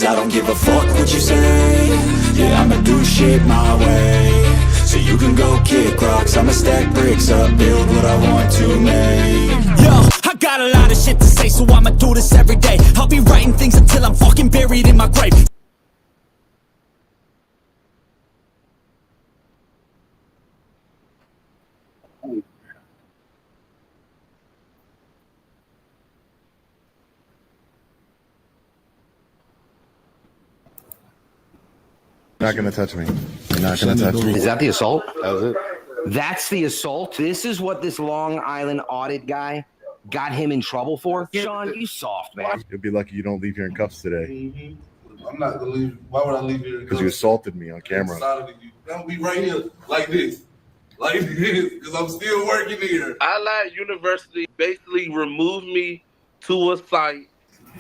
I don't give a fuck what you say. Yeah, I'ma do shit my way. So you can go kick rocks, I'ma stack bricks up, build what I want to make. Yo, I got a lot of shit to say, so I'ma do this every day. I'll be writing things until I'm fucking buried in my grave. You're not gonna touch me. You're not gonna touch me. Is that the assault? That was it. That's the assault. This is what this Long Island audit guy got him in trouble for. Sean, you soft, man. You'll be lucky you don't leave here in cuffs today. Mm-hmm. I'm not gonna leave. Why would I leave here? Because you assaulted me on camera. I'll be right here like this, because I'm still working here. Allied University basically removed me to a site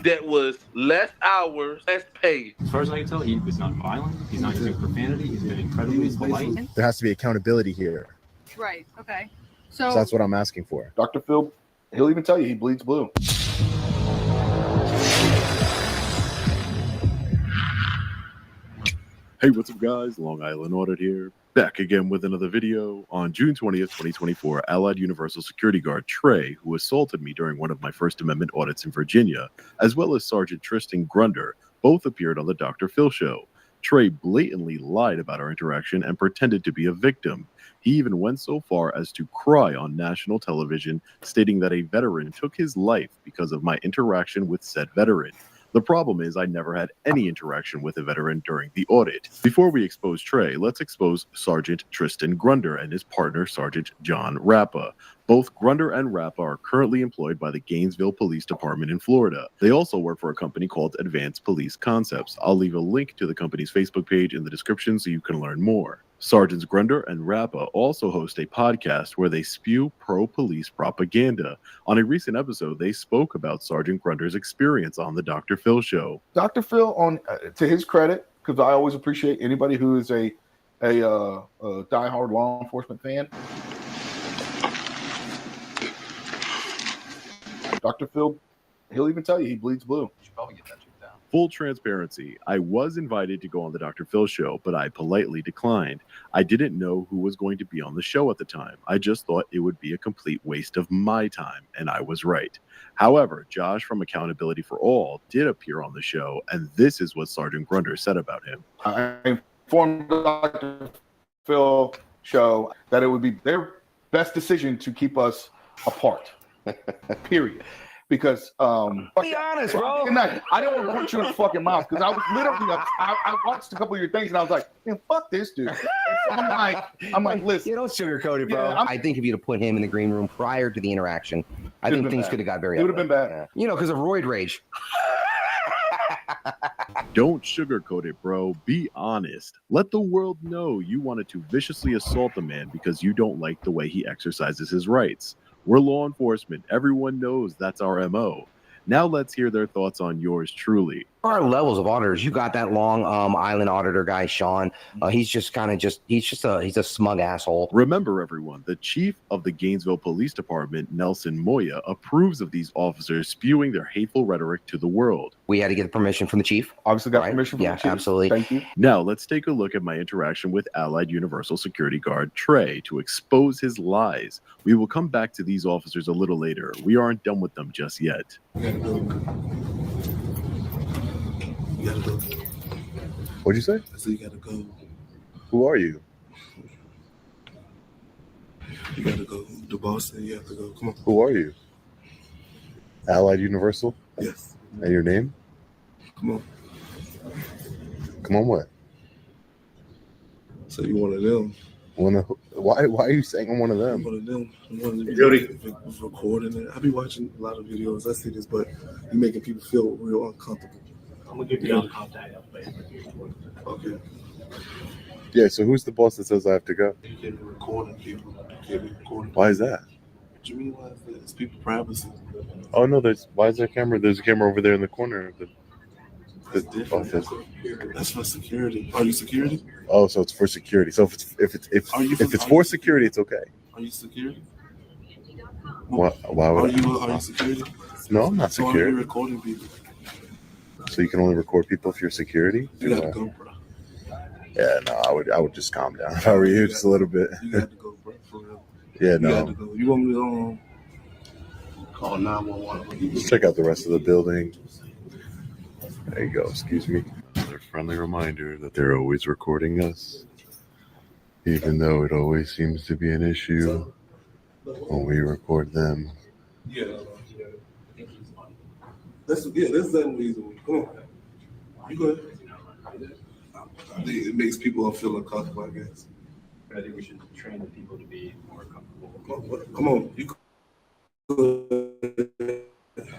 that was less hours, less pay. As far as I can tell, he was not violent. He's not using profanity. He's been incredibly polite. There has to be accountability here. Right. Okay. So that's what I'm asking for. Dr. Phil, he'll even tell you he bleeds blue. Hey, what's up, guys? Long Island Audit here. Back again with another video. On June 20th, 2024, Allied Universal Security Guard Trey, who assaulted me during one of my First Amendment audits in Virginia, as well as Sergeant Tristan Grunder, both appeared on the Dr. Phil show. Trey blatantly lied about our interaction and pretended to be a victim. He even went so far as to cry on national television, stating that a veteran took his life because of my interaction with said veteran. The problem is I never had any interaction with a veteran during the audit. Before we expose Trey, let's expose Sergeant Tristan Grunder and his partner, Sergeant John Rappa. Both Grunder and Rappa are currently employed by the Gainesville Police Department in Florida. They also work for a company called Advanced Police Concepts. I'll leave a link to the company's Facebook page in the description so you can learn more. Sergeants Grunder and Rappa also host a podcast where they spew pro-police propaganda. On a recent episode, they spoke about Sergeant Grunder's experience on the Dr. Phil show. Dr. Phil, on to his credit, because I always appreciate anybody who is a diehard law enforcement fan. Dr. Phil, he'll even tell you he bleeds blue. You should probably get that checked out. Full transparency, I was invited to go on the Dr. Phil show, but I politely declined. I didn't know who was going to be on the show at the time. I just thought it would be a complete waste of my time, and I was right. However, Josh from Accountability for All did appear on the show, and this is what Sergeant Grunder said about him. I informed the Dr. Phil show that it would be their best decision to keep us apart. Period. Because Be honest, bro. I don't want to punch you in the fucking mouth, because I was literally I watched a couple of your things and I was like, man, fuck this dude. I'm like, listen. You don't sugarcoat it, bro. Yeah, I think if you'd have put him in the green room prior to the interaction, I think things could have got very. It would have been bad. Yeah. You know, because of roid rage. Don't sugarcoat it, bro. Be honest. Let the world know you wanted to viciously assault the man because you don't like the way he exercises his rights. We're law enforcement. Everyone knows that's our MO. Now let's hear their thoughts on yours truly. There are levels of auditors. You got that Long Island auditor guy, Sean. He's a smug asshole. Remember, everyone, the chief of the Gainesville Police Department, Nelson Moya, approves of these officers spewing their hateful rhetoric to the world. We had to get permission from the chief. Obviously got permission from the chief. Absolutely. Thank you. Now let's take a look at my interaction with Allied Universal Security Guard Trey to expose his lies. We will come back to these officers a little later. We aren't done with them just yet. You gotta go. What'd you say? I said you gotta go. Who are you? You gotta go. The boss said you have to go. Come on. Who are you? Allied Universal? Yes. And your name? Come on. Come on, what? So you one of them. Why are you saying I'm one of them? One of them. One of them. Jody was recording it. I be watching a lot of videos. I see this, but you making people feel real uncomfortable. I'm gonna give you all contact. Okay. Yeah, so who's the boss that says I have to go? You can't be recording people. You can't be recording. Why is that? What you mean why is that? It's people privacy. Oh no, why is there a camera? There's a camera over there in the corner of the office. That's for security. Are you security? Oh, so it's for security. So if it's for security, it's okay. Are you security? Why would are you security? No, I'm not So are you security. recording people? So you can only record people if you're security? You got to go, bro. Yeah, no, I would just calm down if I were you, just a little bit. You got to go, bro. For real. Yeah, You no. got to go. You want me to call 911? Just check out the rest of the building. There you go. Excuse me. Another friendly reminder that they're always recording us, even though it always seems to be an issue when we record them. Yeah. That's that reason. Come on. You go ahead. I think it makes people feel uncomfortable, I guess. But I think we should train the people to be more comfortable. Come on. You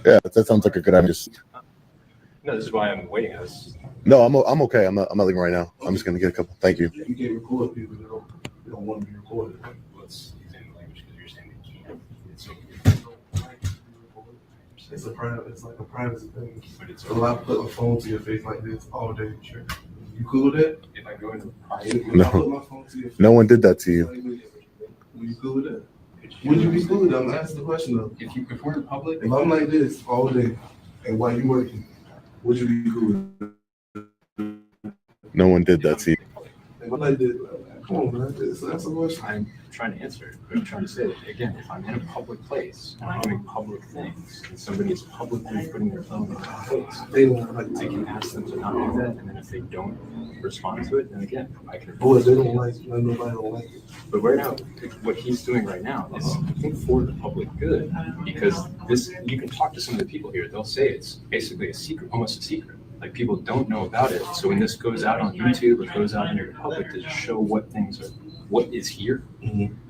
Yeah, that sounds like a good idea. No, this is why I'm waiting. No, I'm okay. I'm not leaving right now. I'm just gonna get a couple. Thank you. You can't record people that don't want to be recorded. Let's examine the language because you're saying they can't. It's like a privacy thing. But it's So I put a phone to your face like this all day. Sure. You cool with that? if I go into When I put my phone to your face, No one did that to you. Were you cool with that? Would you be cool with that? I'm asking the question though. if we're in public, If I'm like this all day and while you working, would you be cool with it? No one did that to you. If I'm like this, come on, man. That's a question. I'm trying to answer it. But I'm trying to say that again, if I'm in a public place and I'm doing public things and somebody is publicly putting their phone in my face, They don't like I can ask them to not do that, and then if they don't respond to it, then again, I can. boys, they don't like it. Nobody don't like it. But right now, what he's doing right now is, I think, for the public good, because this, you can talk to some of the people here, they'll say it's basically a secret, almost a secret. Like people don't know about it. So when this goes out on YouTube or goes out into the public to just show what things are, what is here,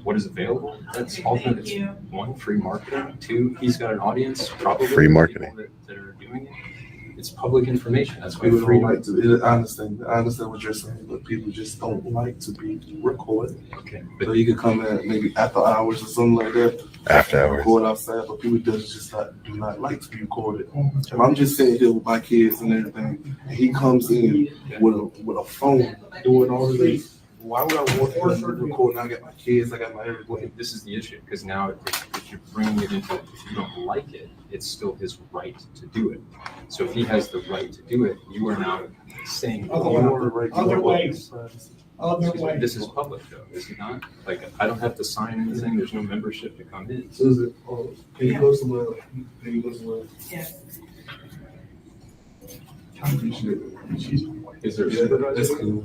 what is available, that's ultimately, it's one, free marketing. Two, he's got an audience, probably Free marketing. people that are doing it. It's public information. That's why People don't freedom. like to. I understand what you're saying, but people just don't like to be recorded. Okay, So but you could come at maybe after hours or something like that. After hours. Record outside, but people do not like to be recorded. If I'm just sitting here with my kids and everything, and he comes in with a phone doing all of this. Why would I want him to record? I got my kids, I got my everything. this is the issue, because now if you're bringing it into, if you don't like it, it's still his right to do it. So if he has the right to do it, you are now saying Other ways. This is public though, is it not? Like, I don't have to sign anything, there's no membership to come in. Susan, can you go somewhere? Can you go somewhere? I appreciate it. Is there a Yeah, supervisor? that's cool.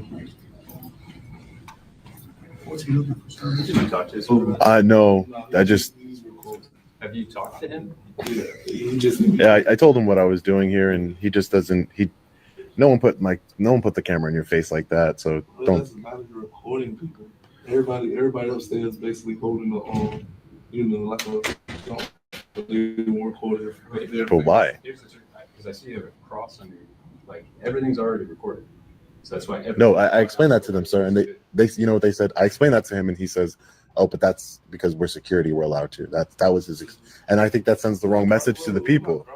Did you talk to his No, I just, Have you talked to him? He just yeah, I told him what I was doing here, and he just doesn't. No one put the camera in your face like that. So Well, don't. that's not you're recording people. Everybody upstairs basically holding the like a recording. But why? Because I see a cross on you, like everything's already recorded. So that's why. No, I explained that to them, sir, and they you know what they said. I explained that to him, and he says, "Oh, but that's because we're security. We're allowed to." That was his, and I think that sends the wrong message to the people.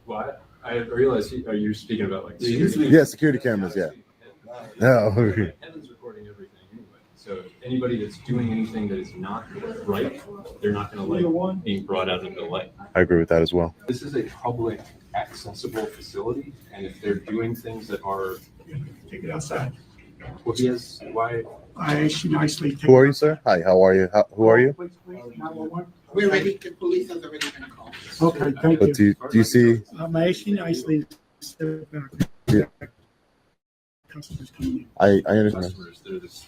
Well, I realize. Are you speaking about like security? Yeah, security cameras. Yeah. No. Heaven's recording everything anyway. So anybody that's doing anything that is not right, they're not going to like being brought out into the light. I agree with that as well. This is a public accessible facility, and if they're doing things that are, Take it outside. well, he has, why? I asked you nicely. Who are you, sir? Hi. How are you? Who are you? We're ready, the police has already been called. Okay, thank But you. do you see? I asked you nicely. To step back. Yeah. Customers coming in. I understand. Customers,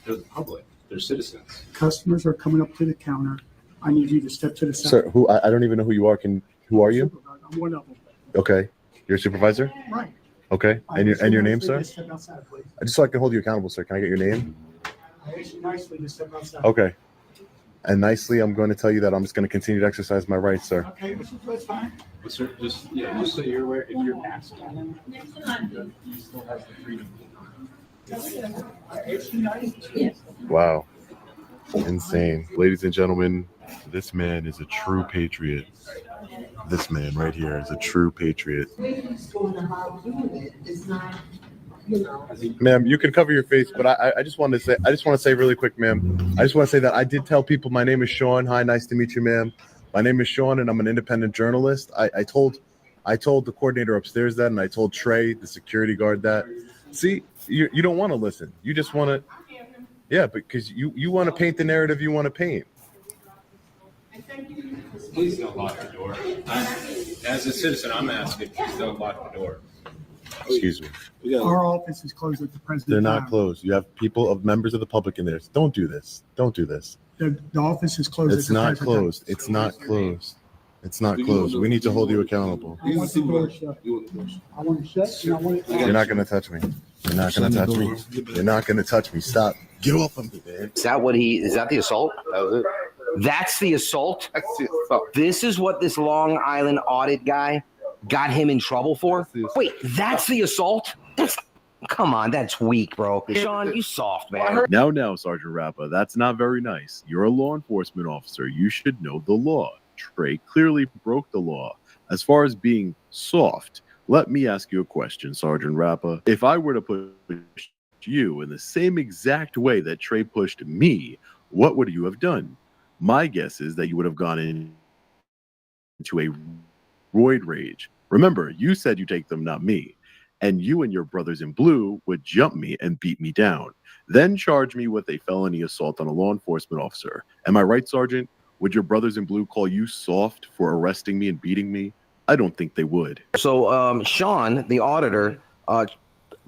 they're the public, they're citizens. Customers are coming up to the counter. I need you to step to the side. Sir, who I don't even know who you are. Who are you? I'm one of them. Okay. You're a supervisor? Right. Okay. I And asked you your name, nicely sir? to step outside, please. Just so I can hold you accountable, sir. Can I get your name? I asked you nicely to step outside. Okay. And nicely, I'm going to tell you that I'm just going to continue to exercise my rights, sir. Okay, that's fine. But sir, just so you're aware, if you're asking him, he still has the freedom. I asked you nicely. Wow. Insane. Ladies and gentlemen, this man is a true patriot. This man right here is a true patriot. Ma'am, you can cover your face, but I just want to say really quick, ma'am. I just want to say that I did tell people my name is Sean. Hi, nice to meet you, ma'am. My name is Sean, and I'm an independent journalist. I told I told the coordinator upstairs that, and I told Trey, the security guard, that. See, you don't want to listen. You just want to, yeah, because you want to paint the narrative you want to paint. Please don't lock the door. As a citizen, I'm asking, please don't lock the door. Excuse me. Our office is closed at the present They're time. not closed. You have members of the public in there. Don't do this. Don't do this. The office is closed. It's at the not present closed. It's not closed. It's not closed. We need to hold you accountable. Time. I want the door shut. I want it shut, and I want it. You're not going to touch me. You're not going to touch me. You're not going to touch me. Stop. Get off of me, man. Is that the assault? That's the assault? This is what this Long Island audit guy got him in trouble for? Wait, that's the assault? Come on, that's weak, bro. Sean, you soft, man. Now, Sergeant Rappa, that's not very nice. You're a law enforcement officer. You should know the law. Trey clearly broke the law. As far as being soft, let me ask you a question, Sergeant Rappa. If I were to push you in the same exact way that Trey pushed me, what would you have done? My guess is that you would have gone into a roid rage. Remember, you said you take them, not me. And you and your brothers in blue would jump me and beat me down, then charge me with a felony assault on a law enforcement officer. Am I right, Sergeant? Would your brothers in blue call you soft for arresting me and beating me? I don't think they would. So Sean, the auditor,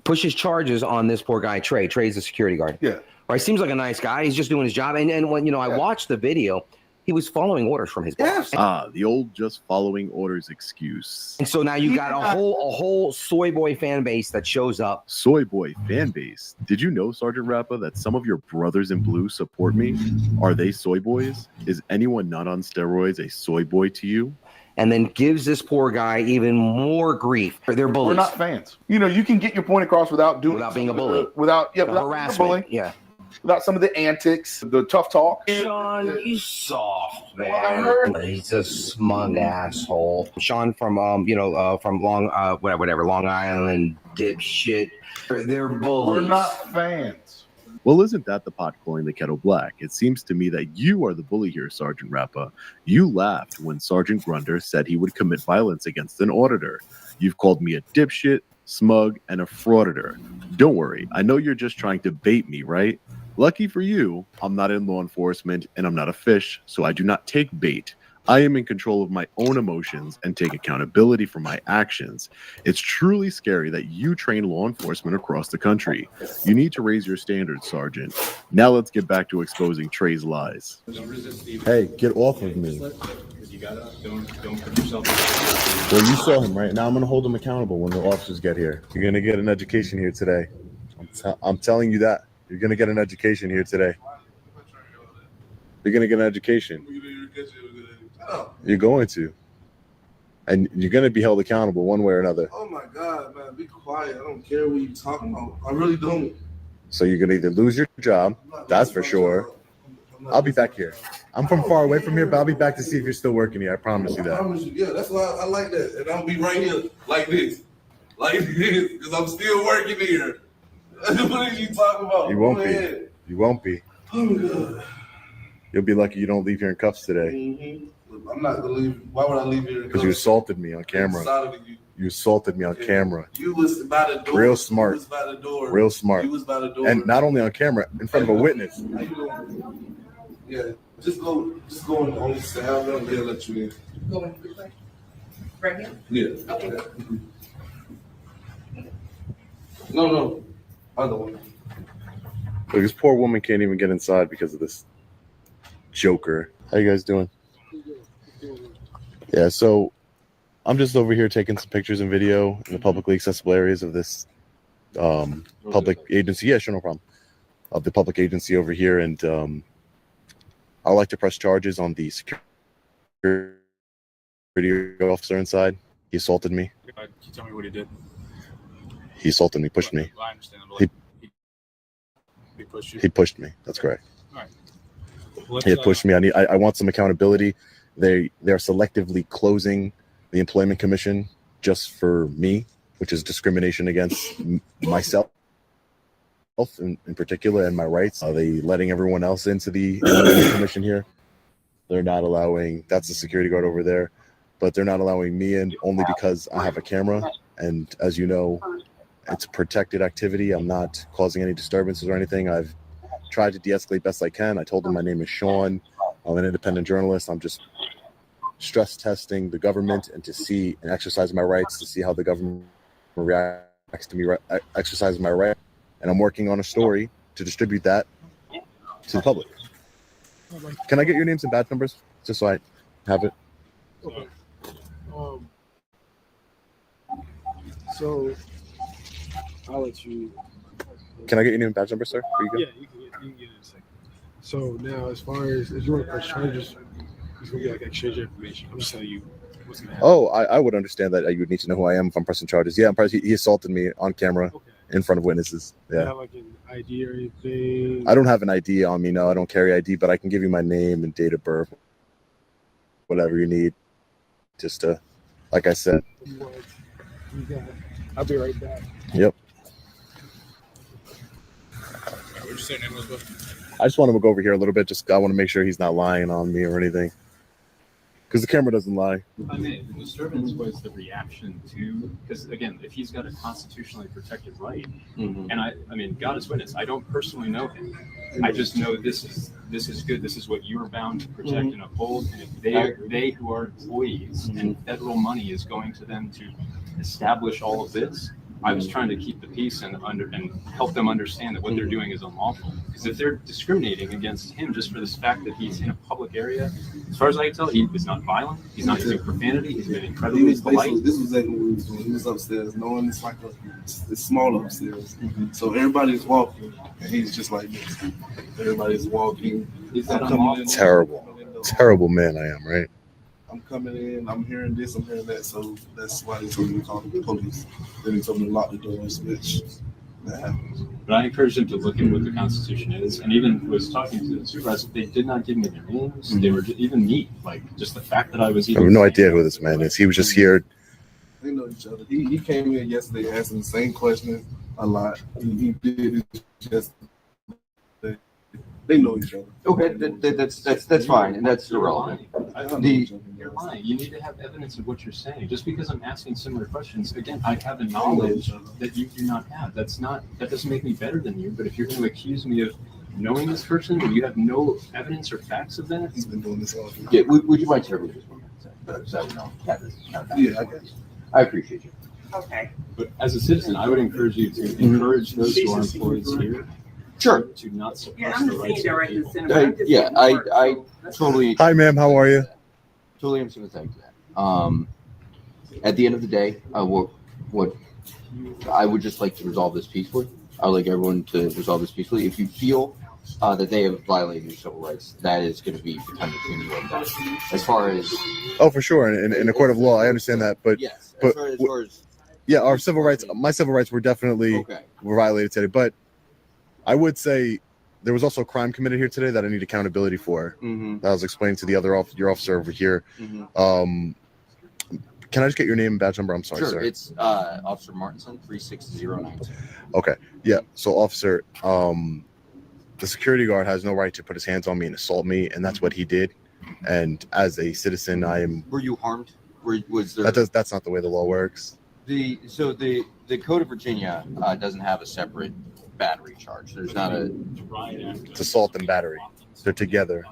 pushes charges on this poor guy, Trey. Trey's the security guard. Yeah. Right, seems like a nice guy. He's just doing his job. And when I watched the video, he was following orders from his boss. The old just following orders excuse. And so now you got a whole soy boy fan base that shows up. Soy boy fan base. Did you know, Sergeant Rappa, that some of your brothers in blue support me? Are they soy boys? Is anyone not on steroids a soy boy to you? And then gives this poor guy even more grief. They're bullies. We're not fans. You can get your point across without being a bully. Without harassment. bullying. Yeah. Without some of the antics, the tough talk. Sean, you soft, man. He's a smug asshole. Sean from from Long Island, dipshit. They're bullies. We're not fans. Well, isn't that the pot calling the kettle black? It seems to me that you are the bully here, Sergeant Rappa. You laughed when Sergeant Grunder said he would commit violence against an auditor. You've called me a dipshit, smug, and a frauditor. Don't worry, I know you're just trying to bait me, right? Lucky for you, I'm not in law enforcement and I'm not a fish, so I do not take bait. I am in control of my own emotions and take accountability for my actions. It's truly scary that you train law enforcement across the country. You need to raise your standards, Sergeant. Now let's get back to exposing Trey's lies. Hey, get off of me. Don't put yourself. Well, you saw him, right? Now I'm going to hold him accountable when the officers get here. You're going to get an education here today. I'm telling you that. You're going to get an education here today. You're going to get an education. You're going to. And you're going to be held accountable one way or another. Oh my God, man, be quiet. I don't care what you're talking about. I really don't. So you're going to either lose your job, that's for sure. I'll be back here. I'm from far away from here, but I'll be back to see if you're still working here. I promise you that. Yeah, that's why I like that. And I'll be right here like this. Because I'm still working here. What are you talking about? You won't be. You won't be. Oh my God. You'll be lucky you don't leave here in cuffs today. Mm-hmm. I'm not going to leave. Why would I leave here in cuffs? Because you assaulted me on camera. You assaulted me on camera. You was by the door. Real smart. You was by the door. Real smart. You was by the door. And not only on camera, in front of a witness. How you doing? Yeah, just go on the side. They'll let you in. Going this way? Right here? Yeah. Okay. No. Other one. Look, this poor woman can't even get inside because of this joker. How you guys doing? Yeah, so I'm just over here taking some pictures and video in the publicly accessible areas of this public agency. Yeah, sure, no problem. Of the public agency over here, and I'd like to press charges on the security officer inside. He assaulted me. Can you tell me what he did? He assaulted me, pushed me. I understand. He pushed you? He pushed me. That's correct. All right. Well, He had pushed me. I want some accountability. They're selectively closing the employment commission just for me, which is discrimination against myself in particular and my rights. Are they letting everyone else into the employment commission here? They're not allowing. That's the security guard over there. but they're not allowing me in only because I have a camera. And as you know, it's a protected activity. I'm not causing any disturbances or anything. I've tried to de-escalate best I can. I told them my name is Sean. I'm an independent journalist. I'm just stress testing the government and to see and exercise my rights, to see how the government reacts to me exercising my right. And I'm working on a story to distribute that to the public. Can I get your names and badge numbers just so I have it? Okay. So I'll let you. Can I get your name and badge number, sir? Are you good? Yeah, you can get it in a second. So now, as far as if you want to press charges, it's gonna be like exchange information. I'm just telling you what's gonna happen. Oh, I would understand that you would need to know who I am if I'm pressing charges. Yeah, I'm pressing. He assaulted me on camera in front of witnesses. You Yeah. have like an ID or anything? I don't have an ID on me. No, I don't carry ID, but I can give you my name and date of birth, whatever you need. Just to, like I said. You got it. I'll be right back. Yep. What'd you say your name was? I just want him to go over here a little bit. Just I want to make sure he's not lying on me or anything, because the camera doesn't lie. I mean, the disturbance was the reaction to, because again, if he's got a constitutionally protected right, and I mean, God is witness, I don't personally know him. I just know this is good. This is what you are bound to protect and uphold. And if they who are employees and federal money is going to them to establish all of this, I was trying to keep the peace and help them understand that what they're doing is unlawful. Because if they're discriminating against him just for this fact that he's in a public area, as far as I can tell, he is not violent. He's not using profanity. He's been incredibly polite. This was exactly what he was doing. He was upstairs, knowing it's like it's small upstairs. So everybody's walking, and he's just like this. Everybody's walking. Terrible man I am, right? I'm coming in, I'm hearing this, I'm hearing that, so that's why they told me to call the police. Then they told me to lock the doors, which that happens. But I encouraged him to look at what the Constitution is, and even was talking to the supervisor. They did not give me their names. They were even me, like just the fact that I was. I have no idea who this man is. He was just here. They know each other. He came in yesterday asking the same questions a lot. He did it just. They know each other. Okay, that's fine, and that's irrelevant. You're lying. You need to have evidence of what you're saying. Just because I'm asking similar questions, again, I have a knowledge that you do not have. That doesn't make me better than you. But if you're going to accuse me of knowing this person when you have no evidence or facts of that, he's been doing this all. Yeah, would you mind sharing this one? Yeah, I guess. I appreciate you. Okay. But as a citizen, I would encourage you to encourage those who are employees here. Sure. To not Yeah, suppress I'm the the rights senior of director people. of cinema. Yeah, I totally. Hi, ma'am. How are you? Totally am sympathetic to that. At the end of the day, what I would just like to resolve this peacefully. I would like everyone to resolve this peacefully. If you feel that they have violated your civil rights, that is going to be between you and them. As far as For sure, in a court of law, I understand that, but yes, but as far as yeah, our civil rights, my civil rights were definitely were violated today. But I would say there was also a crime committed here today that I need accountability for. That was explained to the other your officer over here. Can I just get your name and badge number? I'm sorry, sure, sir. it's Officer Martinson, 36092. Okay, yeah. So, officer, the security guard has no right to put his hands on me and assault me, and that's what he did. And as a citizen, I am. Were you harmed? Was there? That's not the way the law works. The Code of Virginia doesn't have a separate battery charge. There's not a. It's assault and battery. They're together.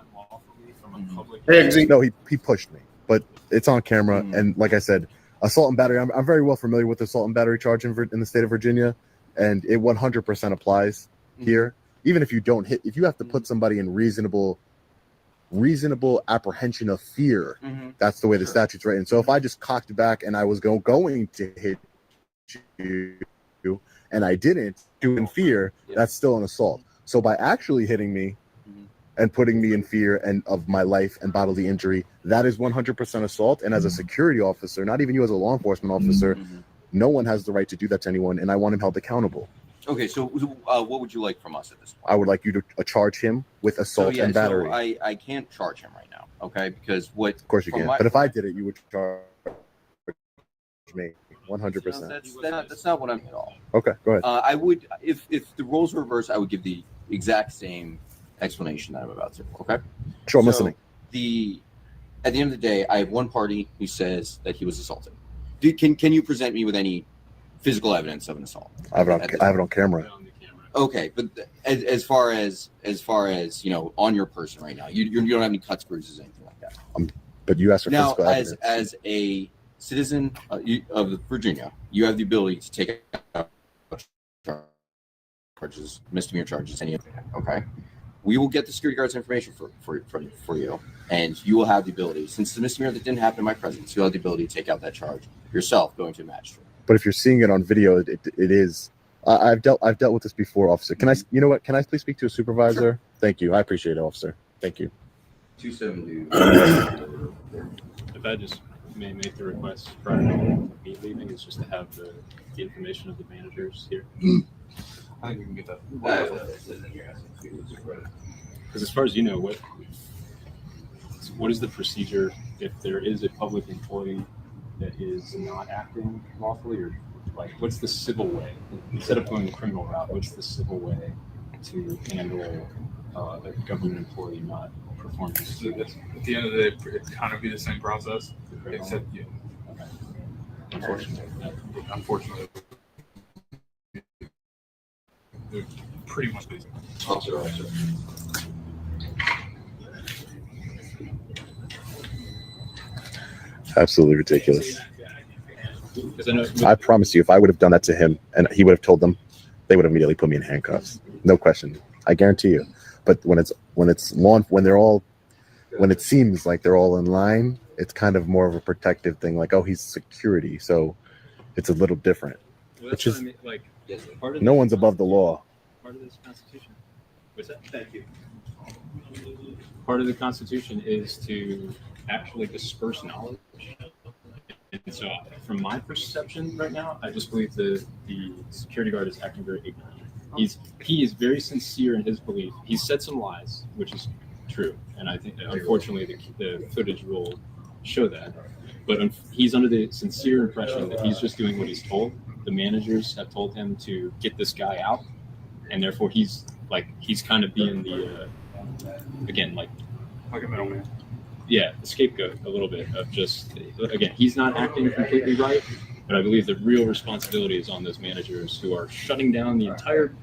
Hey, no, he pushed me, but it's on camera. And like I said, assault and battery. I'm very well familiar with the assault and battery charge in the state of Virginia, and it 100% applies here. Even if you don't hit, if you have to put somebody in reasonable apprehension of fear, that's the way the statute's written. So if I just cocked back and I was going to hit you and I didn't do in fear, that's still an assault. So by actually hitting me and putting me in fear and of my life and bodily injury, that is 100% assault. And as a security officer, not even you as a law enforcement officer, no one has the right to do that to anyone, and I want him held accountable. Okay, so what would you like from us at this point? I would like you to charge him with assault and battery. So I can't charge him right now, okay? Because what? Of course you can. But if I did it, you would charge me 100%. That's not what I'm at all. Okay, go ahead. I would, if the roles were reversed, I would give the exact same explanation that I'm about to. Okay. Sure, I'm listening. at the end of the day, I have one party who says that he was assaulted. Can you present me with any physical evidence of an assault? I have it on camera. Okay, but as far as on your person right now, you don't have any cuts, bruises, anything like that. But you asked for Now, physical evidence. as a citizen of Virginia, you have the ability to take out charges, misdemeanor charges, any of that. Okay, we will get the security guard's information for you, and you will have the ability. Since the misdemeanor that didn't happen in my presence, you'll have the ability to take out that charge yourself, going to a magistrate. But if you're seeing it on video, it is. I've dealt with this before, officer. Can I? You know what? Can I please speak to a supervisor? Sure. Thank you. I appreciate it, officer. Thank you. 272. If I just may make the request prior to me leaving, is just to have the information of the managers here. I think we can get that. Because as far as you know, what is the procedure if there is a public employee that is not acting lawfully, or like what's the civil way instead of going the criminal route? What's the civil way to handle a government employee not performing his duties? At the end of the day, it'd kind of be the same process, except Okay. Unfortunately, they're pretty much basic. Officer. Absolutely ridiculous. Because I promise you, if I would have done that to him and he would have told them, they would have immediately put me in handcuffs. No question. I guarantee you. But when it seems like they're all in line, it's kind of more of a protective thing. Like, oh, he's security, so it's a little different. Well, Which is, I mean, like, part of no one's above the law. Part of this Constitution. What's that? Thank you. Part of the Constitution is to actually disperse knowledge. And so, from my perception right now, I just believe the security guard is acting very ignorant. He is very sincere in his belief. He said some lies, which is true, and I think unfortunately the footage will show that. But he's under the sincere impression that he's just doing what he's told. The managers have told him to get this guy out, and therefore he's kind of being the like a middleman. Yeah, the scapegoat a little bit of just, again, he's not acting completely right, but I believe the real responsibility is on those managers who are shutting down the entire,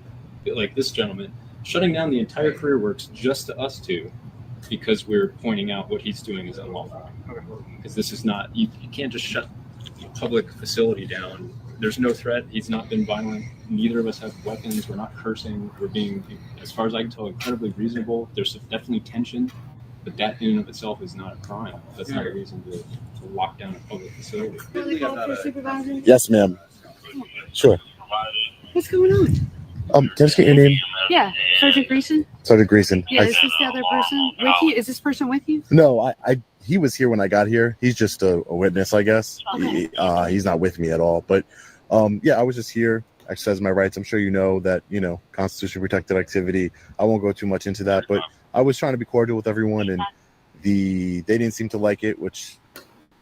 like this gentleman, shutting down the entire career works just to us two because we're pointing out what he's doing is unlawful. Because this is not, you can't just shut a public facility down. There's no threat. He's not been violent. Neither of us have weapons. We're not cursing. We're being, as far as I can tell, incredibly reasonable. There's definitely tension. But that in and of itself is not a crime. That's not a reason to lock down a public facility. Yes, ma'am. Sure. What's going on? Can I just get your name? Yeah, Sergeant Greason. Sergeant Greason. Yeah, is this the other person with you? Is this person with you? No, he was here when I got here. He's just a witness, I guess. Okay. He's not with me at all. But yeah, I was just here. Exercise my rights. I'm sure you know that, Constitution protected activity. I won't go too much into that, but I was trying to be cordial with everyone, and they didn't seem to like it, which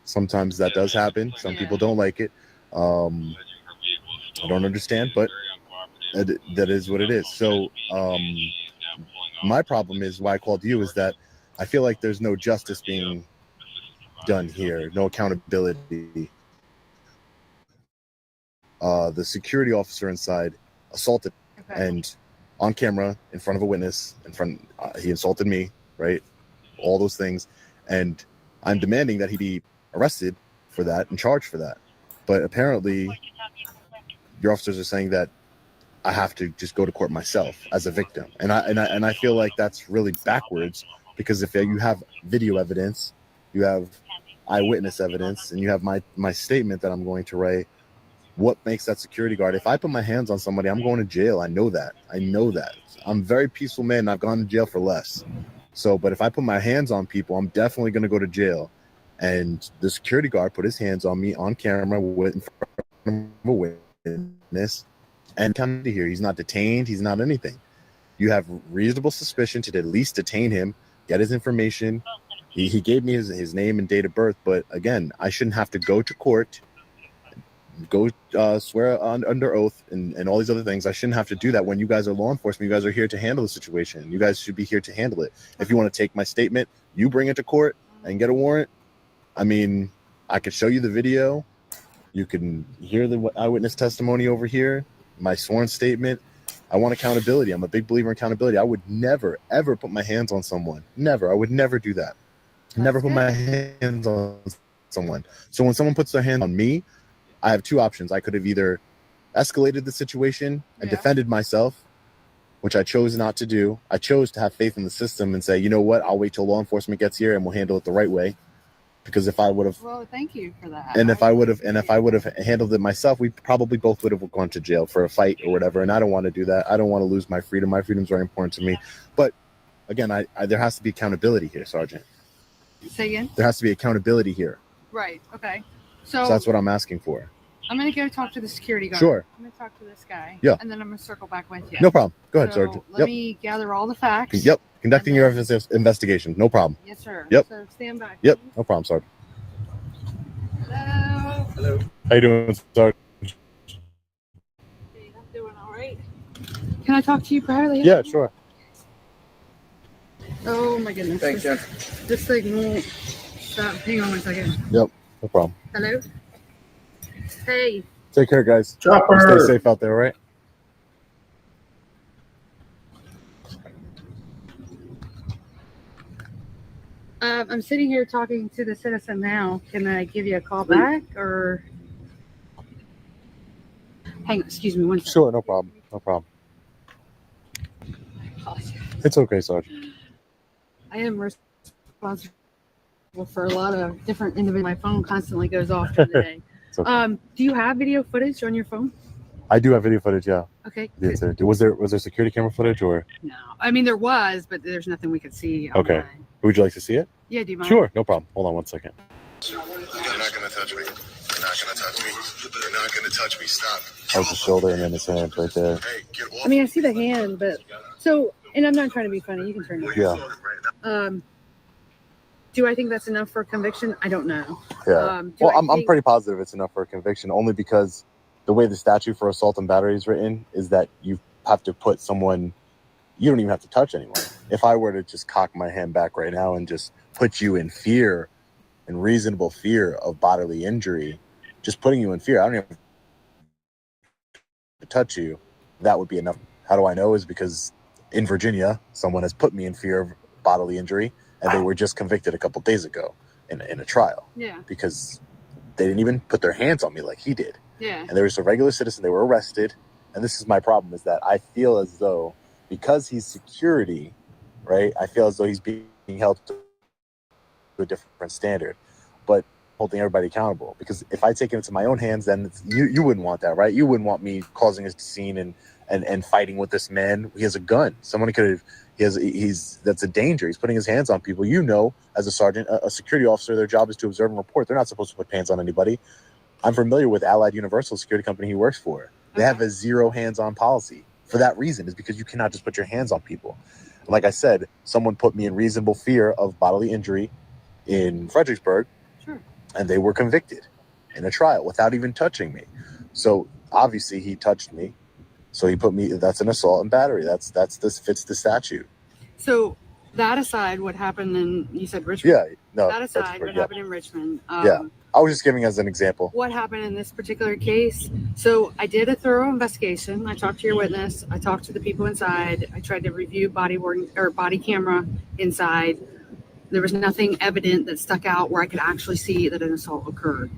sometimes that does happen. Some people don't like it. I don't understand, but that is what it is. So my problem is why I called you is that I feel like there's no justice being done here, no accountability. The security officer inside assaulted and on camera in front of a witness he insulted me, right? All those things. And I'm demanding that he be arrested for that and charged for that. But apparently your officers are saying that I have to just go to court myself as a victim. And I feel like that's really backwards, because if you have video evidence, you have eyewitness evidence, and you have my statement that I'm going to write, what makes that security guard? If I put my hands on somebody, I'm going to jail. I know that. I'm a very peaceful man, and I've gone to jail for less. So, but if I put my hands on people, I'm definitely going to go to jail. And the security guard put his hands on me on camera in front of a witness, and come to here. He's not detained. He's not anything. You have reasonable suspicion to at least detain him, get his information. He gave me his name and date of birth, but again, I shouldn't have to go to court, go swear under oath and all these other things. I shouldn't have to do that when you guys are law enforcement. You guys are here to handle the situation. You guys should be here to handle it. If you want to take my statement, you bring it to court. and get a warrant, I mean, I could show you the video. You can hear the eyewitness testimony over here, my sworn statement. I want accountability. I'm a big believer in accountability. I would never, ever put my hands on someone. Never. I would never do that. Never put my hands on someone. So when someone puts their hand on me, I have two options. I could have either escalated the situation and defended myself, which I chose not to do. I chose to have faith in the system and say, you know what, I'll wait till law enforcement gets here and we'll handle it the right way. Because if I would have, Well, thank you for that. and if I would have handled it myself, we probably both would have gone to jail for a fight or whatever. And I don't want to do that. I don't want to lose my freedom. My freedom is very important to me. But again, I there has to be accountability here, Sergeant. Say again? There has to be accountability here. Right. Okay. So that's what I'm asking for. I'm going to go talk to the security guard. Sure. I'm going to talk to this guy. Yeah. And then I'm going to circle back with you. No problem. Go ahead, So Sergeant. Let me gather all the facts. Yep. Conducting your investigation. No problem. Yes, sir. Yep. So stand by. Yep. No problem, Sergeant. Hello. Hello. How you doing, Sergeant? I'm doing all right. Can I talk to you privately? Yeah, sure. Oh, my goodness. Thanks, This thing won't stop. Hang on one second. Yep. No problem. Hello? Hey. Take care, guys. Chopper. Stay safe out there, all right? I'm sitting here talking to the citizen now. Can I give you a call back or? Hang on, excuse me one second. Sure, no problem. No problem. It's okay, Sergeant. I am responsible for a lot of different individuals. My phone constantly goes off during the day. Okay. Do you have video footage on your phone? I do have video footage, yeah. Okay. Yes, sir. Was there security camera footage or? No, I mean there was, but there's nothing we could see. Okay. Would you like to see it? Yeah, do you mind? Sure, no problem. Hold on one second. You're not gonna touch me. You're not gonna touch me. You're not gonna touch me. Stop. That was his shoulder and then his hand right there. I mean, I see the hand, but so, and I'm not trying to be funny. You can turn it. Yeah. Do I think that's enough for a conviction? I don't know. Yeah. Do Well, I I'm think- pretty positive it's enough for a conviction, only because the way the statute for assault and battery is written is that you have to put someone, you don't even have to touch anyone. If I were to just cock my hand back right now and just put you in fear, in reasonable fear of bodily injury, just putting you in fear, I don't even have to touch you, that would be enough. How do I know? Is because in Virginia, someone has put me in fear of bodily injury, and they were just convicted a couple days ago in a trial. Yeah. Because they didn't even put their hands on me like he did. Yeah. And they were just a regular citizen. They were arrested. And this is my problem, is that I feel as though because he's security, right, I feel as though he's being held to a different standard, but holding everybody accountable. Because if I take it into my own hands, then you wouldn't want that, right? You wouldn't want me causing a scene and fighting with this man. He has a gun. Someone could have, that's a danger. He's putting his hands on people. You know, as a sergeant, a security officer, their job is to observe and report. They're not supposed to put hands on anybody. I'm familiar with Allied Universal, security company he works for. They have a zero hands-on policy. For that reason, is because you cannot just put your hands on people. And like I said, someone put me in reasonable fear of bodily injury in Fredericksburg, and they were convicted in a trial without even touching me. So obviously he touched me. So he put me, that's an assault and battery. This fits the statute. So that aside, what happened in, you said Richmond? Yeah, no. That aside, what happened in Richmond? Yeah, I was just giving as an example. What happened in this particular case? So I did a thorough investigation. I talked to your witness. I talked to the people inside. I tried to review body camera inside. There was nothing evident that stuck out where I could actually see that an assault occurred.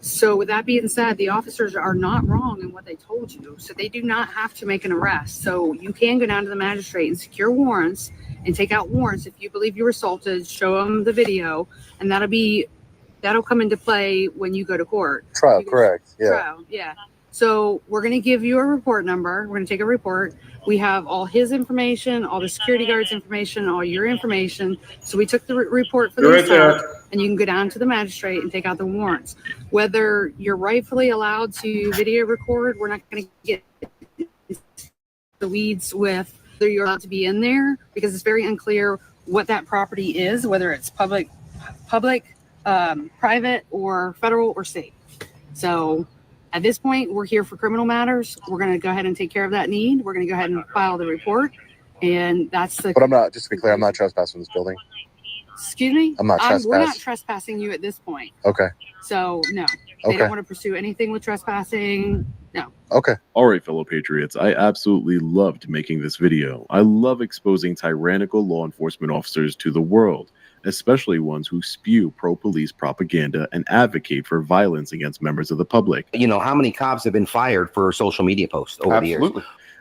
So with that being said, the officers are not wrong in what they told you. So they do not have to make an arrest. So you can go down to the magistrate and secure warrants and take out warrants. If you believe you were assaulted, show them the video, and that'll come into play when you go to court. Trial, correct. Yeah. Trial, yeah. So we're going to give you a report number. We're going to take a report. We have all his information, all the security guards' information, all your information. So we took the report for the assault, and you can go down to the magistrate and take out the warrants. Whether you're rightfully allowed to video record, we're not going to get the weeds with whether you're allowed to be in there, because it's very unclear what that property is, whether it's public, private, or federal or state. So at this point, we're here for criminal matters. We're going to go ahead and take care of that need. We're going to go ahead and file the report. And that's the. But I'm not, just to be clear, I'm not trespassing this building. Excuse me? I'm not We're not trespassing. trespassing you at this point. Okay. So, no. They Okay. don't want to pursue anything with trespassing. No. Okay. All right, fellow patriots, I absolutely loved making this video. I love exposing tyrannical law enforcement officers to the world, especially ones who spew pro-police propaganda and advocate for violence against members of the public. You know, how many cops have been fired for social media posts over the years?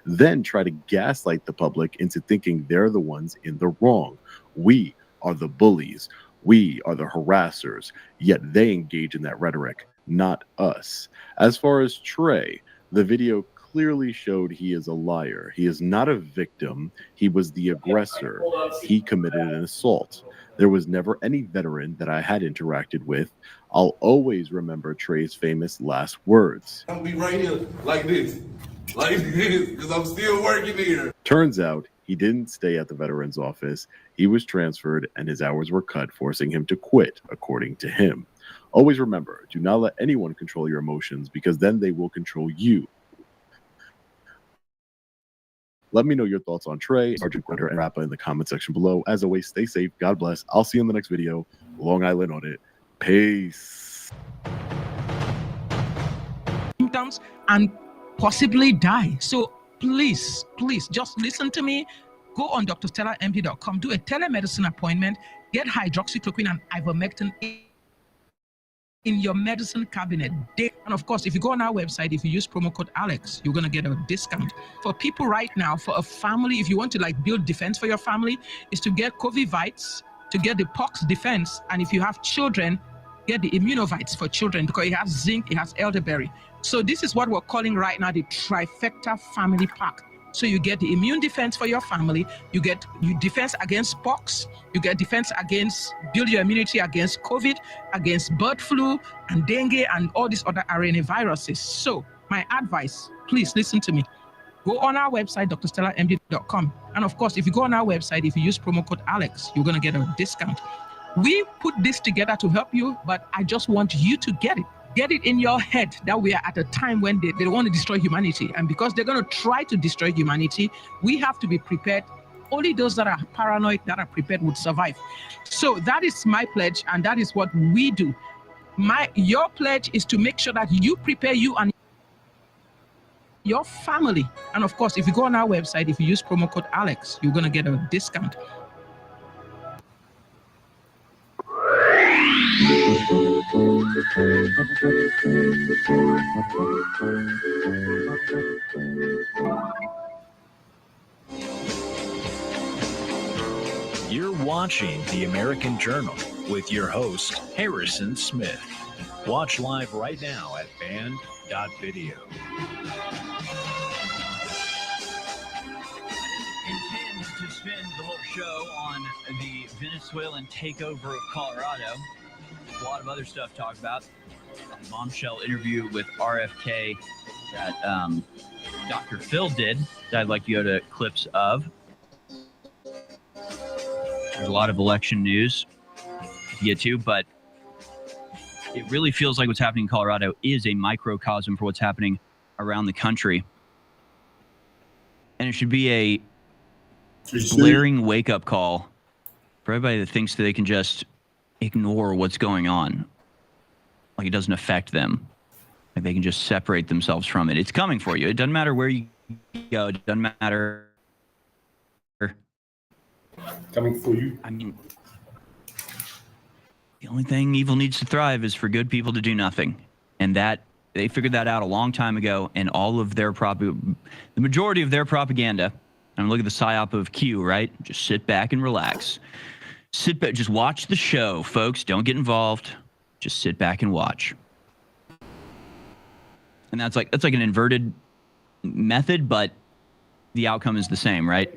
Then try to gaslight the public into thinking they're the ones in the wrong. We are the bullies. We are the harassers, yet they engage in that rhetoric, not us. As far as Trey, the video clearly showed he is a liar. He is not a victim. He was the aggressor. He committed an assault. There was never any veteran that I had interacted with. I'll always remember Trey's famous last words. I'll be right here like this, because I'm still working here. Turns out he didn't stay at the veteran's office. He was transferred and his hours were cut, forcing him to quit, according to him. Always remember, do not let anyone control your emotions, because then they will control you. Let me know your thoughts on Trey, Sergeant Quitter, and Rappa in the comment section below. As always, stay safe. God bless. I'll see you in the next video. Long Island Audit. Peace. Symptoms and possibly die. So please just listen to me. Go on drstellamd.com, do a telemedicine appointment, get hydroxychloroquine and ivermectin in your medicine cabinet. And of course, if you go on our website, if you use promo code Alex, you're going to get a discount. For people right now, for a family, if you want to like build defense for your family, is to get Covivites, to get the pox defense. And if you have children, get the Immunovites for children, because it has zinc, it has elderberry. So this is what we're calling right now the trifecta family pack. So you get the immune defense for your family, you get defense against pox, you get defense against, build your immunity against COVID, against bird flu and dengue and all these other RNA viruses. So my advice, please listen to me. Go on our website, drstellamd.com. And of course, if you go on our website, if you use promo code Alex, you're going to get a discount. We put this together to help you, but I just want you to get it. Get it in your head that we are at a time when they want to destroy humanity. And because they're going to try to destroy humanity, we have to be prepared. Only those that are paranoid, that are prepared, would survive. So that is my pledge, and that is what we do. Your pledge is to make sure that you prepare you and your family. And of course, if you go on our website, if you use promo code Alex, you're going to get a discount. You're watching The American Journal with your host, Harrison Smith. Watch live right now at band.video. Intend to spend the whole show on the Venezuelan takeover of Colorado. A lot of other stuff to talk about. A bombshell interview with RFK that Dr. Phil did that I'd like to go to clips of. There's a lot of election news to get to, but it really feels like what's happening in Colorado is a microcosm for what's happening around the country. And it should be a blaring wake-up call for everybody that thinks that they can just ignore what's going on. Like it doesn't affect them. Like they can just separate themselves from it. It's coming for you. It doesn't matter where you go. It doesn't matter. Coming for you. I mean, the only thing evil needs to thrive is for good people to do nothing. And that they figured that out a long time ago, and all of their the majority of their propaganda, and look at the psyop of Q, right? Just sit back and relax. Sit back, just watch the show, folks. Don't get involved. Just sit back and watch. And that's like an inverted method, but the outcome is the same, right?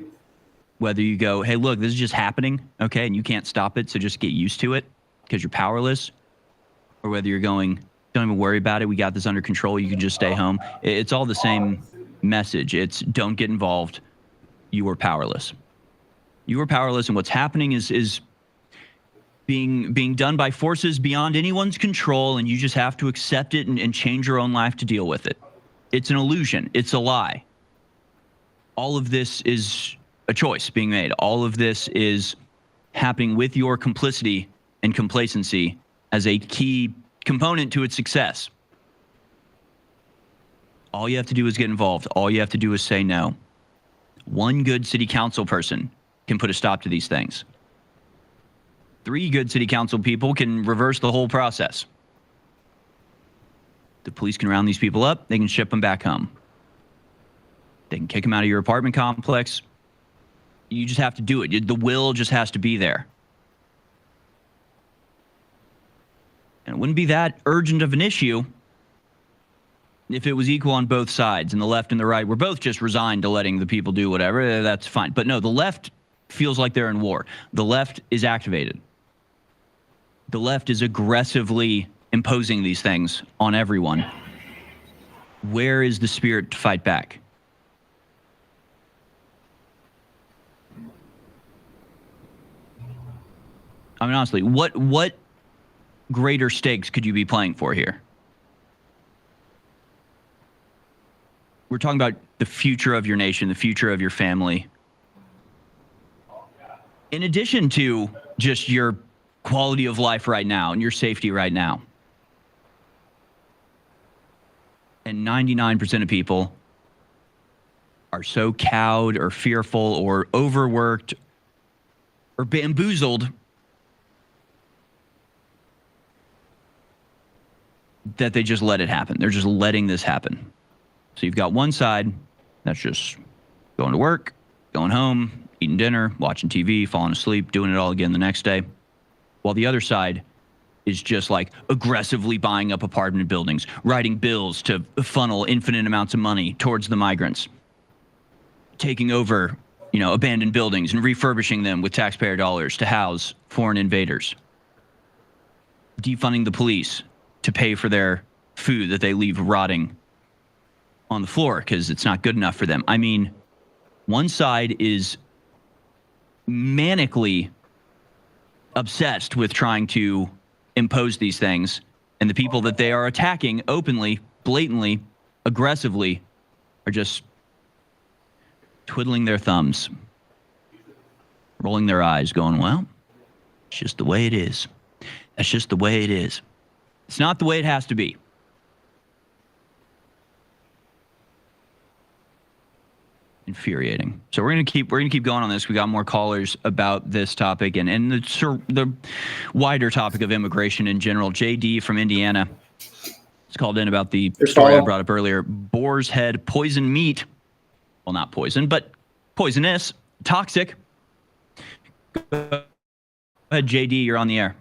Whether you go, hey, look, this is just happening, okay, and you can't stop it, so just get used to it because you're powerless, or whether you're going, don't even worry about it, we got this under control, you can just stay home. It's all the same message. It's don't get involved. You are powerless. You are powerless, and what's happening is being done by forces beyond anyone's control, and you just have to accept it and change your own life to deal with it. It's an illusion. It's a lie. All of this is a choice being made. All of this is happening with your complicity and complacency as a key component to its success. All you have to do is get involved. All you have to do is say no. One good city council person can put a stop to these things. 3 good city council people can reverse the whole process. The police can round these people up. They can ship them back home. They can kick them out of your apartment complex. You just have to do it. The will just has to be there. And it wouldn't be that urgent of an issue if it was equal on both sides and the left and the right were both just resigned to letting the people do whatever. That's fine. But no, the left feels like they're in war. The left is activated. The left is aggressively imposing these things on everyone. Where is the spirit to fight back? I mean, honestly, what greater stakes could you be playing for here? We're talking about the future of your nation, the future of your family. In addition to just your quality of life right now and your safety right now. And 99% of people are so cowed or fearful or overworked or bamboozled that they just let it happen. They're just letting this happen. So you've got one side that's just going to work, going home, eating dinner, watching TV, falling asleep, doing it all again the next day. While the other side is just like aggressively buying up apartment buildings, writing bills to funnel infinite amounts of money towards the migrants, taking over, abandoned buildings and refurbishing them with taxpayer dollars to house foreign invaders, defunding the police to pay for their food that they leave rotting on the floor because it's not good enough for them. I mean, one side is manically obsessed with trying to impose these things, and the people that they are attacking openly, blatantly, aggressively are just twiddling their thumbs, rolling their eyes, going, well, it's just the way it is. That's just the way it is. It's not the way it has to be. Infuriating. So we're gonna keep going on this. We got more callers about this topic and the wider topic of immigration in general. JD from Indiana has called in about the story I brought up earlier. Boar's head, poison meat. Well, not poison, but poisonous, toxic. Go ahead, JD. You're on the air.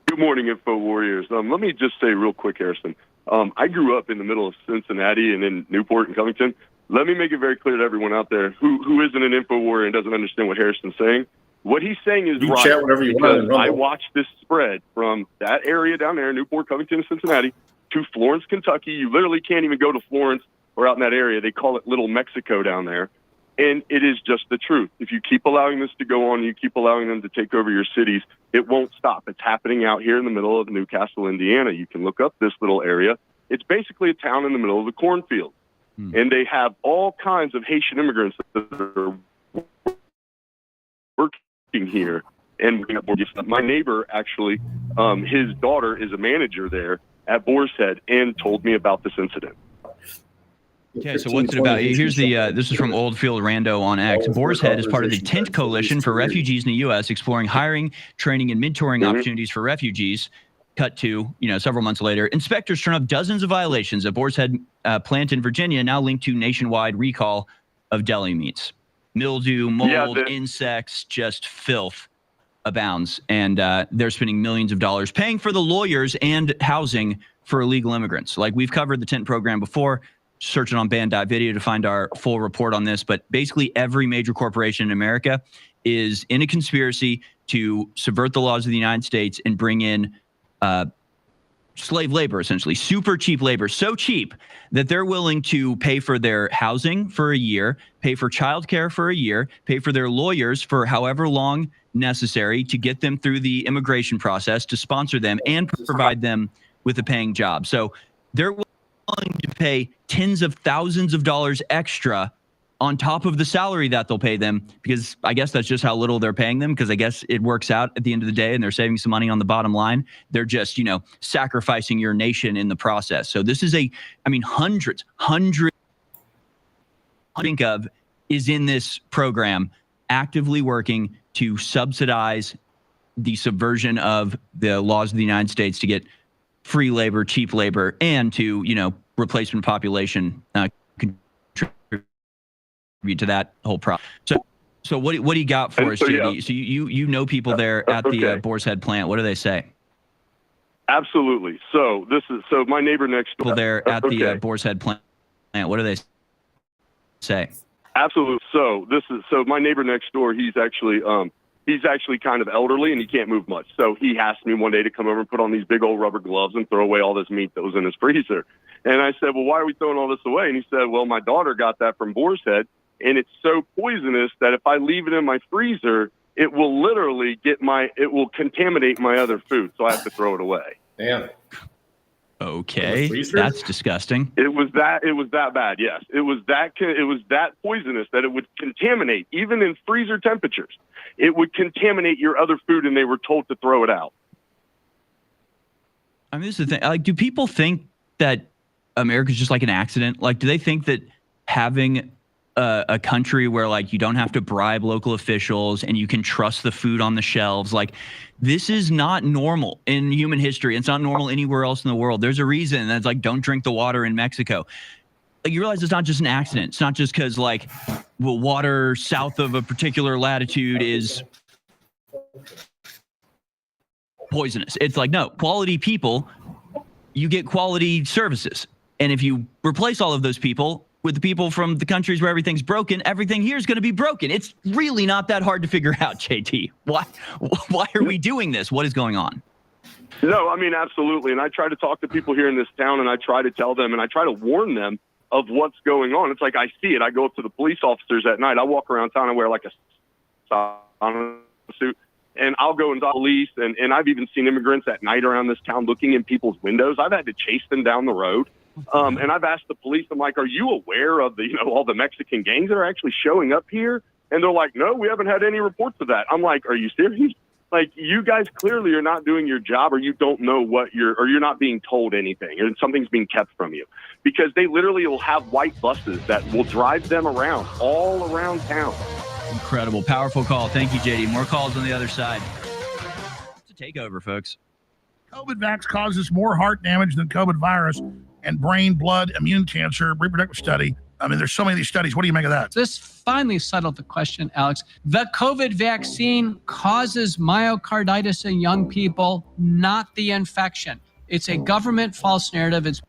Good morning, Info Warriors. Let me just say real quick, Harrison. I grew up in the middle of Cincinnati and in Newport and Covington. Let me make it very clear to everyone out there who isn't an Info Warrior and doesn't understand what Harrison's saying. What he's saying is right. Chat whatever you want. I watched this spread from that area down there, Newport, Covington, and Cincinnati, to Florence, Kentucky. You literally can't even go to Florence or out in that area. They call it Little Mexico down there. And it is just the truth. If you keep allowing this to go on, you keep allowing them to take over your cities, it won't stop. It's happening out here in the middle of Newcastle, Indiana. You can look up this little area. It's basically a town in the middle of the cornfield. And they have all kinds of Haitian immigrants that are working here. And my neighbor, actually, his daughter is a manager there at Boar's Head and told me about this incident. Okay, so what's it about? Here's this is from Oldfield Rando on X. Boar's Head is part of the Tent Coalition for Refugees in the U.S., exploring hiring, training, and mentoring opportunities for refugees. Cut to, several months later, inspectors turn up dozens of violations at Boar's Head plant in Virginia, now linked to nationwide recall of deli meats. Mildew, mold, insects, just filth abounds. And they're spending millions of dollars paying for the lawyers and housing for illegal immigrants. Like, we've covered the tent program before. Searching on band.video to find our full report on this. But basically every major corporation in America is in a conspiracy to subvert the laws of the United States and bring in slave labor, essentially super cheap labor, so cheap that they're willing to pay for their housing for a year, pay for childcare for a year, pay for their lawyers for however long necessary to get them through the immigration process, to sponsor them and provide them with a paying job. So they're willing to pay tens of thousands of dollars extra on top of the salary that they'll pay them, because I guess that's just how little they're paying them, because I guess it works out at the end of the day and they're saving some money on the bottom line. They're just, sacrificing your nation in the process. So this is hundreds I think of is in this program actively working to subsidize the subversion of the laws of the United States to get free labor, cheap labor, and to, replacement population contribute to that whole problem. So what do you got for us, JD? Yeah. So you know people there at the Boar's Head plant. What do they say? Absolutely. So my neighbor next door. People there at the Boar's Head plant. What do they say? Absolutely. So my neighbor next door. He's actually kind of elderly and he can't move much. So he asked me one day to come over and put on these big old rubber gloves and throw away all this meat that was in his freezer. And I said, well, why are we throwing all this away? And he said, well, my daughter got that from Boar's Head, and it's so poisonous that if I leave it in my freezer, it will literally it will contaminate my other food. So I have to throw it away. Damn. Okay, that's disgusting. It was that bad. Yes, it was that poisonous that it would contaminate, even in freezer temperatures. It would contaminate your other food, and they were told to throw it out. I mean, this is the thing. Like, do people think that America's just like an accident? Like, do they think that having a country where you don't have to bribe local officials and you can trust the food on the shelves, this is not normal in human history. It's not normal anywhere else in the world. There's a reason that's don't drink the water in Mexico. You realize it's not just an accident. It's not just because water south of a particular latitude is poisonous. It's no, quality people, you get quality services. And if you replace all of those people with the people from the countries where everything's broken, everything here is going to be broken. It's really not that hard to figure out, JT. Why are we doing this? What is going on? No, I mean, absolutely. And I try to talk to people here in this town, and I try to tell them, and I try to warn them of what's going on. It's I see it. I go up to the police officers at night. I walk around town and wear a sauna suit, and I'll go and police. And I've even seen immigrants at night around this town looking in people's windows. I've had to chase them down the road. And I've asked the police, I'm like, are you aware of all the Mexican gangs that are actually showing up here? And they're like, no, we haven't had any reports of that. I'm like, are you serious? You guys clearly are not doing your job, or you don't know or you're not being told anything, or something's being kept from you, because they literally will have white buses that will drive them around all around town. Incredible. Powerful call. Thank you, JD. More calls on the other side. It's a takeover, folks. COVID vax causes more heart damage than COVID virus, and brain, blood, immune cancer, reproductive study. I mean, there's so many of these studies. What do you make of that? This finally settled the question, Alex. The COVID vaccine causes myocarditis in young people, not the infection. It's a government false narrative. It's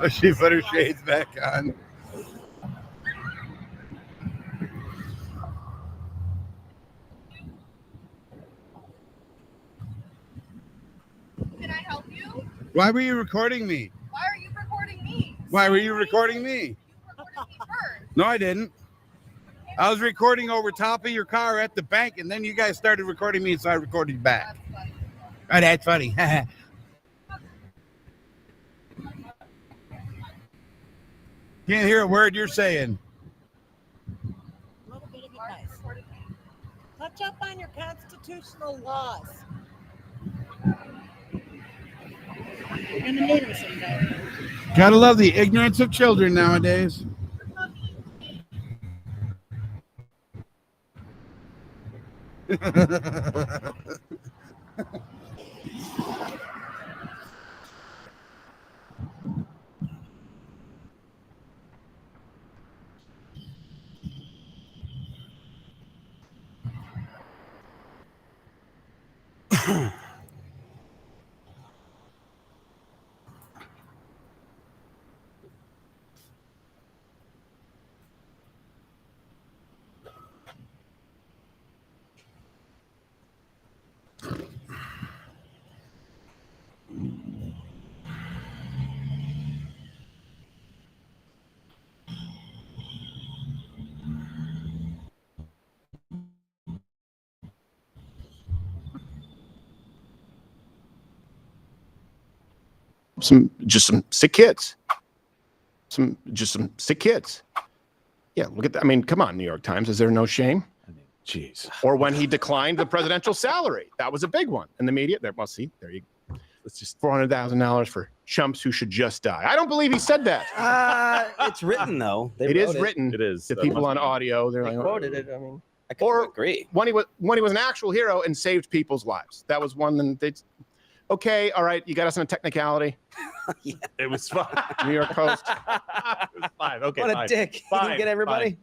She put her shades back on. Can I help you? Why were you recording me? Why are you recording me? Why were you recording me? You recorded me first. No, I didn't. I was recording over top of your car at the bank, and then you guys started recording me, so I recorded back. Oh, that's funny. Can't hear a word you're saying. A little bit of advice. Touch up on your constitutional laws. You're gonna need them someday. Gotta love the ignorance of children nowadays. some sick kids. Some sick kids. Yeah, look at that. I mean, come on, New York Times. Is there no shame? Jeez. Or when he declined the presidential salary. That was a big one in the media. There, well, see, there you go. It's just $400,000 for chumps who should just die. I don't believe he said that. It's written, though. They It is wrote written. It is. The people on audio, they're They like, quoted it. I mean, I or agree. when he was an actual hero and saved people's lives. That was one. Then they, okay, all right, you got us on a technicality. It was fine. New York Post. It was fine. Okay, What a fine. dick. He Fine, didn't get everybody. fine.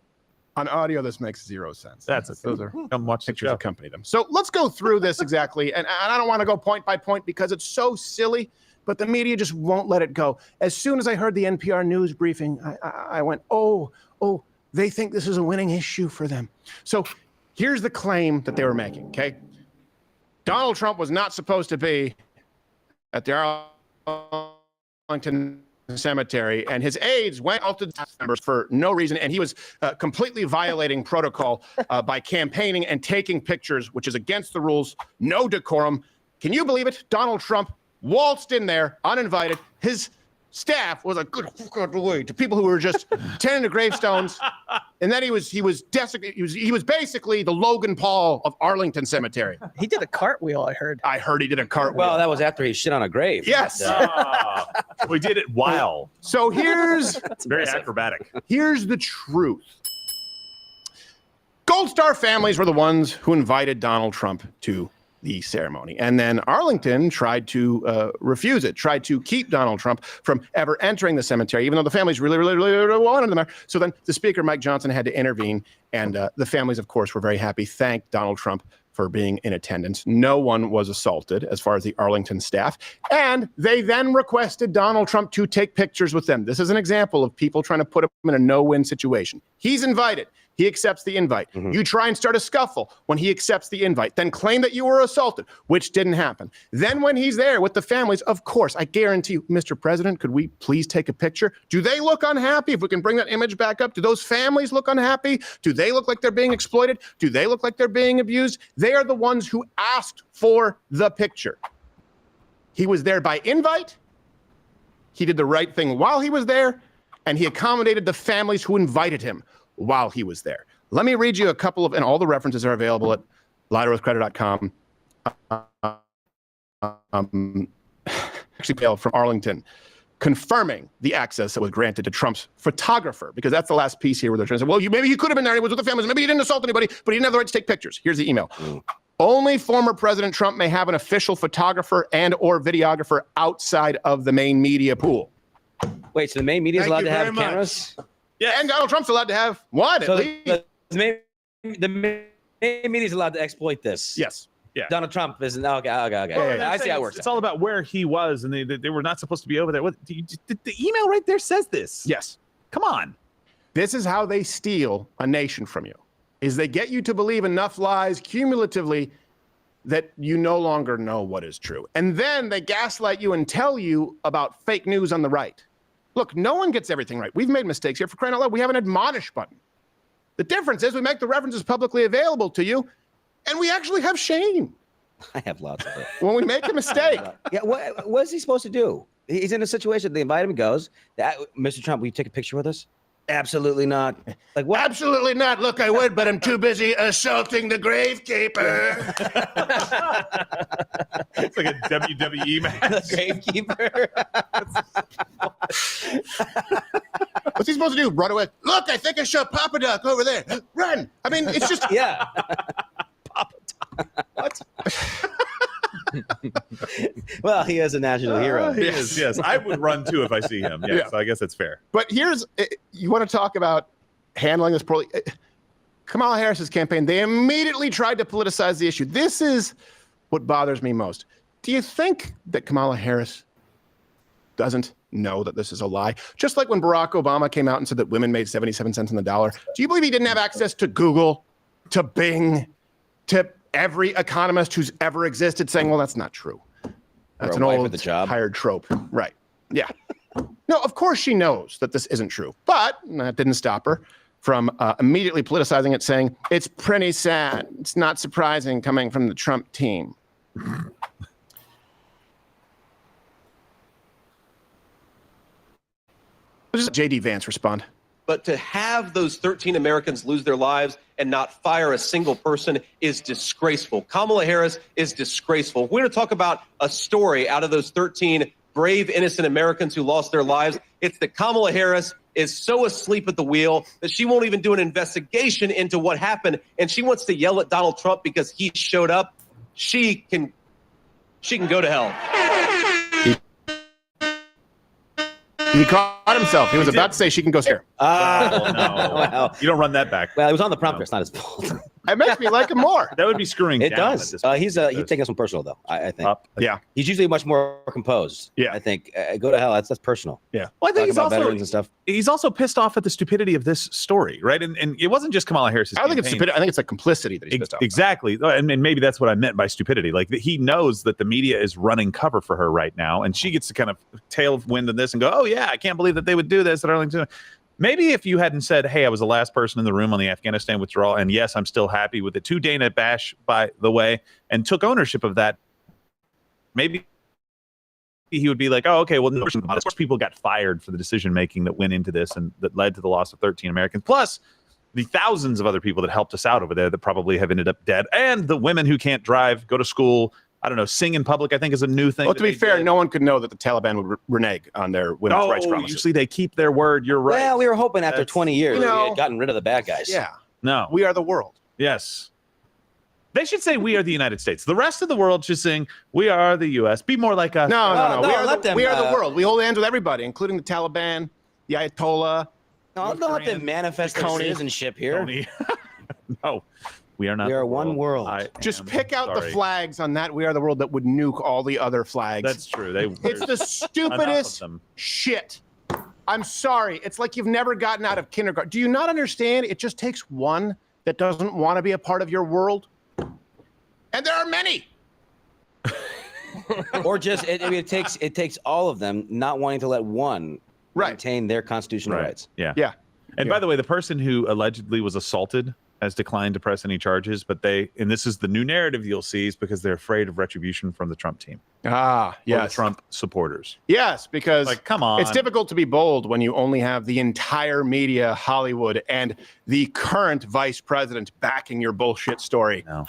On audio, this makes zero sense. That's it. Those are Come watch the pictures show. accompany them. So let's go through this exactly. And I don't want to go point by point because it's so silly, but the media just won't let it go. As soon as I heard the NPR news briefing, I went, oh, they think this is a winning issue for them. So here's the claim that they were making, okay? Donald Trump was not supposed to be at the Arlington Cemetery, and his aides went out to the members for no reason, and he was completely violating protocol by campaigning and taking pictures, which is against the rules, no decorum. Can you believe it? Donald Trump waltzed in there uninvited. His staff was a good way to people who were just tending to gravestones, and then he was basically the Logan Paul of Arlington Cemetery. He did a cartwheel, I heard. I heard he did a cartwheel. Well, that was after he shit on a grave. Yes. We did it while. So here's Very acrobatic. Here's the truth. Gold Star families were the ones who invited Donald Trump to the ceremony. And then Arlington tried to refuse it, tried to keep Donald Trump from ever entering the cemetery, even though the families really wanted him there. So then the Speaker, Mike Johnson, had to intervene. And the families, of course, were very happy, thanked Donald Trump for being in attendance. No one was assaulted as far as the Arlington staff. And they then requested Donald Trump to take pictures with them. This is an example of people trying to put him in a no-win situation. He's invited. He accepts the invite. You try and start a scuffle when he accepts the invite, then claim that you were assaulted, which didn't happen. Then when he's there with the families, of course, I guarantee you, Mr. President, could we please take a picture? Do they look unhappy? If we can bring that image back up, do those families look unhappy? Do they look like they're being exploited? Do they look like they're being abused? They are the ones who asked for the picture. He was there by invite. He did the right thing while he was there, and he accommodated the families who invited him while he was there. Let me read you a couple of, and all the references are available at lighterwithcredit.com. Actually, from Arlington, confirming the access that was granted to Trump's photographer, because that's the last piece here where they're trying to say, well, maybe he could have been there, he was with the families, maybe he didn't assault anybody, but he didn't have the right to take pictures. Here's the email. Only former President Trump may have an official photographer and or videographer outside of the main media pool. Wait, so the main media is allowed to have cameras? Yeah, and Donald Trump's allowed to have one So at least. the main media is allowed to exploit this. Yes. Yeah. Donald Trump isn't. Okay. I see how it works. It's all about where he was, and they were not supposed to be over there. What the email right there says this? Yes. Come on. This is how they steal a nation from you. Is they get you to believe enough lies cumulatively that you no longer know what is true. And then they gaslight you and tell you about fake news on the right. Look, no one gets everything right. We've made mistakes here. For crying out loud, we have an admonish button. The difference is we make the references publicly available to you, and we actually have shame I have lots of it. when we make a mistake. Yeah, what is he supposed to do? He's in a situation. They invite him. He goes, Mr. Trump, will you take a picture with us? Absolutely not. Like what? Absolutely not. Look, I would, but I'm too busy assaulting the gravekeeper. It's like a WWE match. The gravekeeper. What's he supposed to do? Run away? Look, I think I saw Papa Doc over there. Run. I mean, it's just... Yeah. Papa Doc. What? Well, he is a national hero. He is, yes. I would run too if I see him. Yeah, Yeah. So I guess that's fair. But here's, you want to talk about handling this poorly. Kamala Harris's campaign, they immediately tried to politicize the issue. This is what bothers me most. Do you think that Kamala Harris doesn't know that this is a lie? Just like when Barack Obama came out and said that women made 77 cents on the dollar. Do you believe he didn't have access to Google, to Bing, to every economist who's ever existed saying, well, that's not true. That's an old tired trope. Right. Yeah. No, of course she knows that this isn't true, but that didn't stop her from immediately politicizing it, saying it's pretty sad. It's not surprising coming from the Trump team. Just J.D. Vance respond. but to have those 13 Americans lose their lives and not fire a single person is disgraceful. Kamala Harris is disgraceful. We're going to talk about a story out of those 13 brave, innocent Americans who lost their lives. It's that Kamala Harris is so asleep at the wheel that she won't even do an investigation into what happened, and she wants to yell at Donald Trump because he showed up. She can go to hell. He caught himself. He was about to say she can go here. No. Well, You don't run that back. well, it was on the prompter. It's not his fault. It makes me like him more. That would be screwing It down. does. He's taking this one personal, though. I think. Yeah. He's usually much more composed. Yeah. I think. Go to hell. That's personal. Yeah. Well, I think Talking he's about also veterans and stuff. he's also pissed off at the stupidity of this story, right? And it wasn't just Kamala Harris's. I don't think it's campaign. stupid. I think it's like complicity that he's pissed off about. Exactly, and maybe that's what I meant by stupidity. Like he knows that the media is running cover for her right now, and she gets to kind of tailwind in this and go, "Oh yeah, I can't believe that they would do this at Arlington." Maybe if you hadn't said, "Hey, I was the last person in the room on the Afghanistan withdrawal, and yes, I'm still happy with it," to Dana Bash, by the way, and took ownership of that, maybe he would be like, "Oh, okay, well, no, of course, people got fired for the decision making that went into this and that led to the loss of 13 Americans, plus the thousands of other people that helped us out over there that probably have ended up dead, and the women who can't drive, go to school." I don't know, sing in public, I think, is a new thing. Well, to be fair, no one could know that the Taliban would renege on their women's rights promises. Usually they keep their word. You're right. Well, we were hoping after 20 years you know, we had gotten rid of the bad guys. Yeah. No. We are the world. Yes. They should say we are the United States. The rest of the world should sing we are the U.S. Be more like us. No. We are the uh, world. We hold hands with everybody, including the Taliban, the Ayatollah. No, don't let them manifest their citizenship here. No. We are not. We are one world. Just pick out the flags on that "We Are the World" that would nuke all the other flags. That's true. It's the stupidest shit. I'm sorry. It's like you've never gotten out of kindergarten. Do you not understand? It just takes one that doesn't want to be a part of your world, and there are many. Or just it takes all of them not wanting to let one maintain their constitutional rights. Yeah. And by the way, the person who allegedly was assaulted has declined to press any charges, but and this is the new narrative you'll see, is because they're afraid of retribution from the Trump team. Yes. Or the Trump supporters. Yes, because like, come on. It's difficult to be bold when you only have the entire media, Hollywood, and the current vice president backing your bullshit story. No.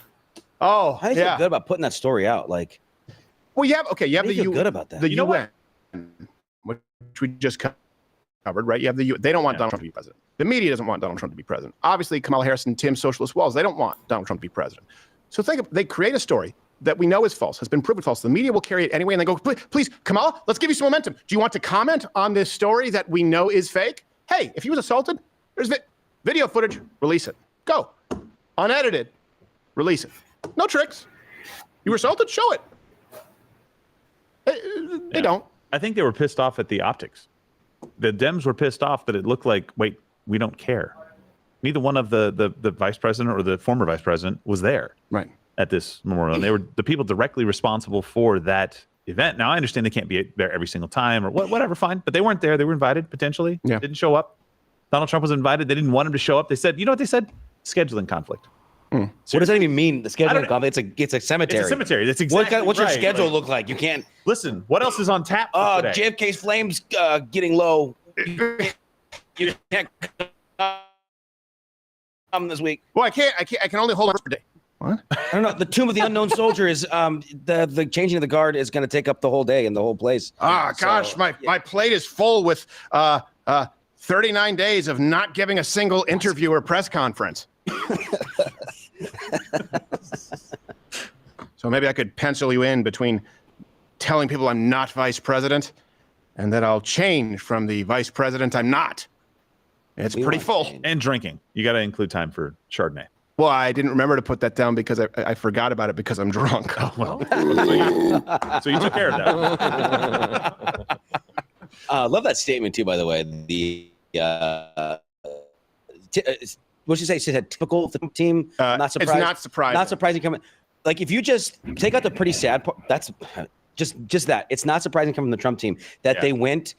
Oh, how do you feel good about putting that story out? Like, well, you have how do you feel good about that? The UN, which we just covered, right? You have they don't want Donald Trump to be president. The media doesn't want Donald Trump to be president. Obviously, Kamala Harris and Tim's socialist walls, they don't want Donald Trump to be president. So they create a story that we know is false, has been proven false. The media will carry it anyway, and they go, please, Kamala, let's give you some momentum. Do you want to comment on this story that we know is fake? Hey, if he was assaulted, there's video footage, release it. Go. Unedited, release it. No tricks. You were assaulted, show it. They don't. I think they were pissed off at the optics. The Dems were pissed off that it looked like, wait, we don't care. Neither one of the vice president or the former vice president was there at this memorial. And they were the people directly responsible for that event. Now, I understand they can't be there every single time or whatever, fine. But they weren't there. They were invited, potentially. Yeah. Didn't show up. Donald Trump was invited. They didn't want him to show up. They said, you know what they said? Scheduling conflict. What does that even mean? The scheduling conflict? It's a cemetery. It's a cemetery. That's exactly what's your right. schedule look like? You can't. Listen, what else is on tap for today? JFK's flames getting low. You can't come this week. Well, I can only hold on for a day. What? I don't know. The Tomb of the Unknown Soldier is the changing of the guard is going to take up the whole day and the whole place. Gosh, my plate is full with 39 days of not giving a single interview or press conference. So maybe I could pencil you in between telling people I'm not vice president and that I'll change from the vice president I'm not. It's pretty full. And drinking. You got to include time for Chardonnay. Well, I didn't remember to put that down because I forgot about it because I'm drunk. Oh, well. So you took care of that. Love that statement, too, by the way. What'd she say? She said typical team. Not surprised. It's not surprising. Not surprising coming. Like if you just take out the pretty sad part, that's just that. It's not surprising coming from the Trump team that they went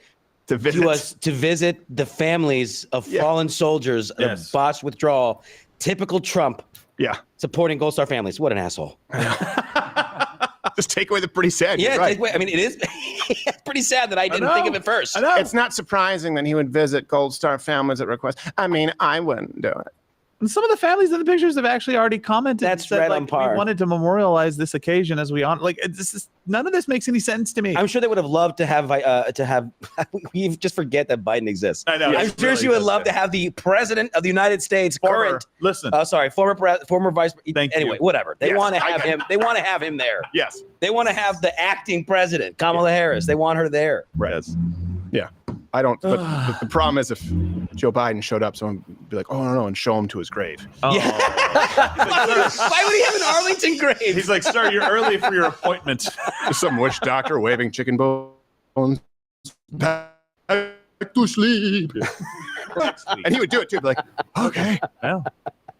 to visit the families of fallen soldiers of botched withdrawal. Typical Trump. Yeah. Supporting Gold Star families. What an asshole. Just take away the pretty sad. Yeah, You're right. take away, I mean, it is pretty sad that I didn't think of it first. It's not surprising that he would visit Gold Star families at request. I mean, I wouldn't do it. And some of the families in the pictures have actually already commented. That's said, right like, on par. We wanted to memorialize this occasion as we on. Like, none of this makes any sense to me. I'm sure they would have loved to have. We just forget that Biden exists. I know. I'm sure she would love to have the president of the United States, former vice. Anyway, whatever. They want to have him. They want to have him there. Yes. They want to have the acting president, Kamala Harris. They want her there. Right. Yeah. I don't. But the problem is, if Joe Biden showed up, someone would be like, "Oh no," and show him to his grave. Why would he have an Arlington grave? He's like, "Sir, you're early for your appointment." Some witch doctor waving chicken bones back to sleep. And he would do it too. Be like, "Okay." Well,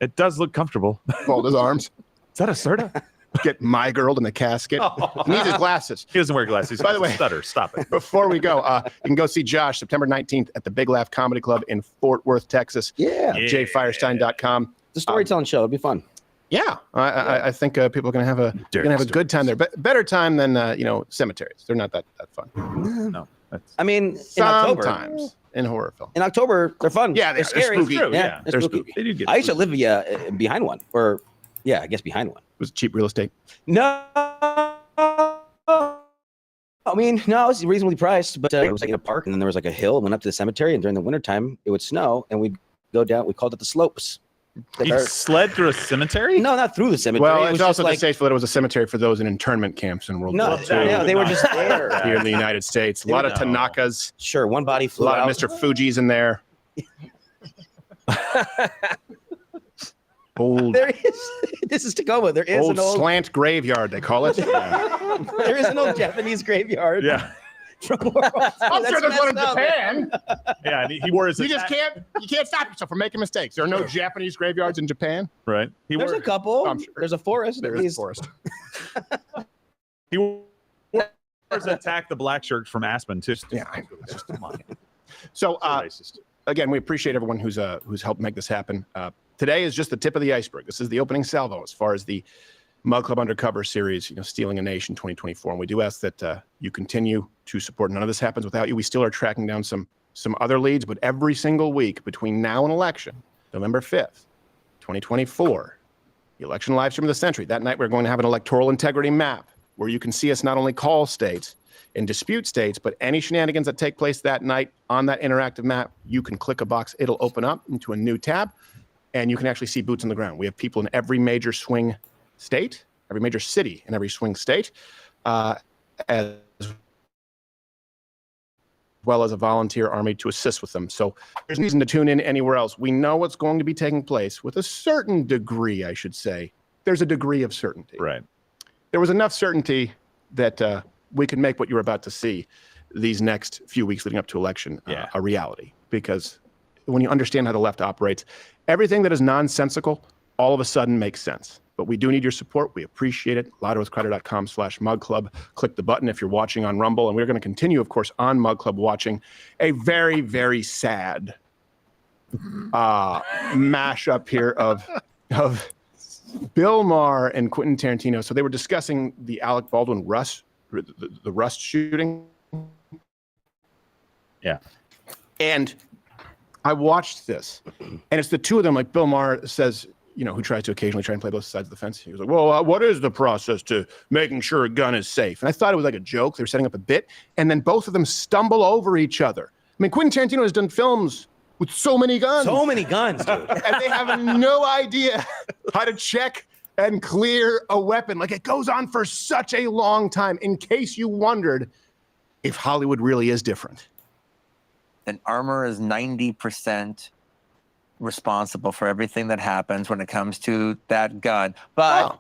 it does look comfortable. Fold his arms. Is that a Serta? Get my girl in the casket. Needs his glasses. He doesn't wear glasses. By the way, stutter. Stop it. Before we go, you can go see Josh September 19th at the Big Laugh Comedy Club in Fort Worth, Texas. Yeah. jfirestein.com. It's a storytelling show. It'll be fun. Yeah, I think people are gonna have a good time there. But better time than cemeteries. They're not that fun. No. I mean, in October. Sometimes in horror film. In October, they're fun. Yeah, they're scary. spooky. Yeah, they're spooky. spooky. They do get I used to live behind one, or I guess behind one. Was it cheap real estate? No. I mean, no, it was reasonably priced, but it was like in a park, and then there was like a hill, went up to the cemetery, and during the wintertime, it would snow, and we'd go down, we called it the slopes. You sled through a cemetery? No, not through the cemetery. Well, it was it's also just to say that it was a cemetery for those in internment camps in World War II. No, they were just there. Here in the United States. A lot of Tanakas. Sure, one body A flew lot out. of Mr. Fuji's in there. Old, There is. This is Tacoma. There is old an old slant graveyard, they call it. There is an old Japanese graveyard. Yeah. From World War II. I'm sure there's one in messed up. Japan. Yeah, and he wore his. You just can't stop yourself from making mistakes. There are no Japanese graveyards in Japan. Right. There's a couple. I'm sure. There's a forest. There at is a least. forest. He wore Attack the Black Shirt from Aspen too. Yeah, come on. So again, we appreciate everyone who's helped make this happen. Today is just the tip of the iceberg. This is the opening salvo as far as the Mug Club Undercover series, Stealing a Nation 2024. And we do ask that you continue to support. None of this happens without you. We still are tracking down some other leads, but every single week between now and election, November 5th, 2024, the election live stream of the century. That night, we're going to have an electoral integrity map where you can see us not only call states and dispute states, but any shenanigans that take place that night on that interactive map, you can click a box. It'll open up into a new tab, and you can actually see boots on the ground. We have people in every major swing state, every major city in every swing state, as well as a volunteer army to assist with them. So there's no reason to tune in anywhere else. We know what's going to be taking place with a certain degree, I should say. There's a degree of certainty. Right. There was enough certainty that we could make what you're about to see these next few weeks leading up to election a reality. Because when you understand how the left operates, everything that is nonsensical all of a sudden makes sense. But we do need your support. We appreciate it. LouderWithCrowder.com/MugClub. Click the button if you're watching on Rumble. And we're going to continue, of course, on Mug Club watching a very, very sad mashup here of Bill Maher and Quentin Tarantino. So they were discussing the Alec Baldwin the Rust shooting. Yeah. And I watched this, and it's the two of them. Like Bill Maher says, who tries to occasionally try and play both sides of the fence. He was like, well, what is the process to making sure a gun is safe? And I thought it was like a joke. They were setting up a bit, and then both of them stumble over each other. I mean, Quentin Tarantino has done films with so many guns. So many guns, dude. And they have no idea how to check and clear a weapon. Like, it goes on for such a long time, in case you wondered if Hollywood really is different. Then armor is 90% responsible for everything that happens when it comes to that gun. But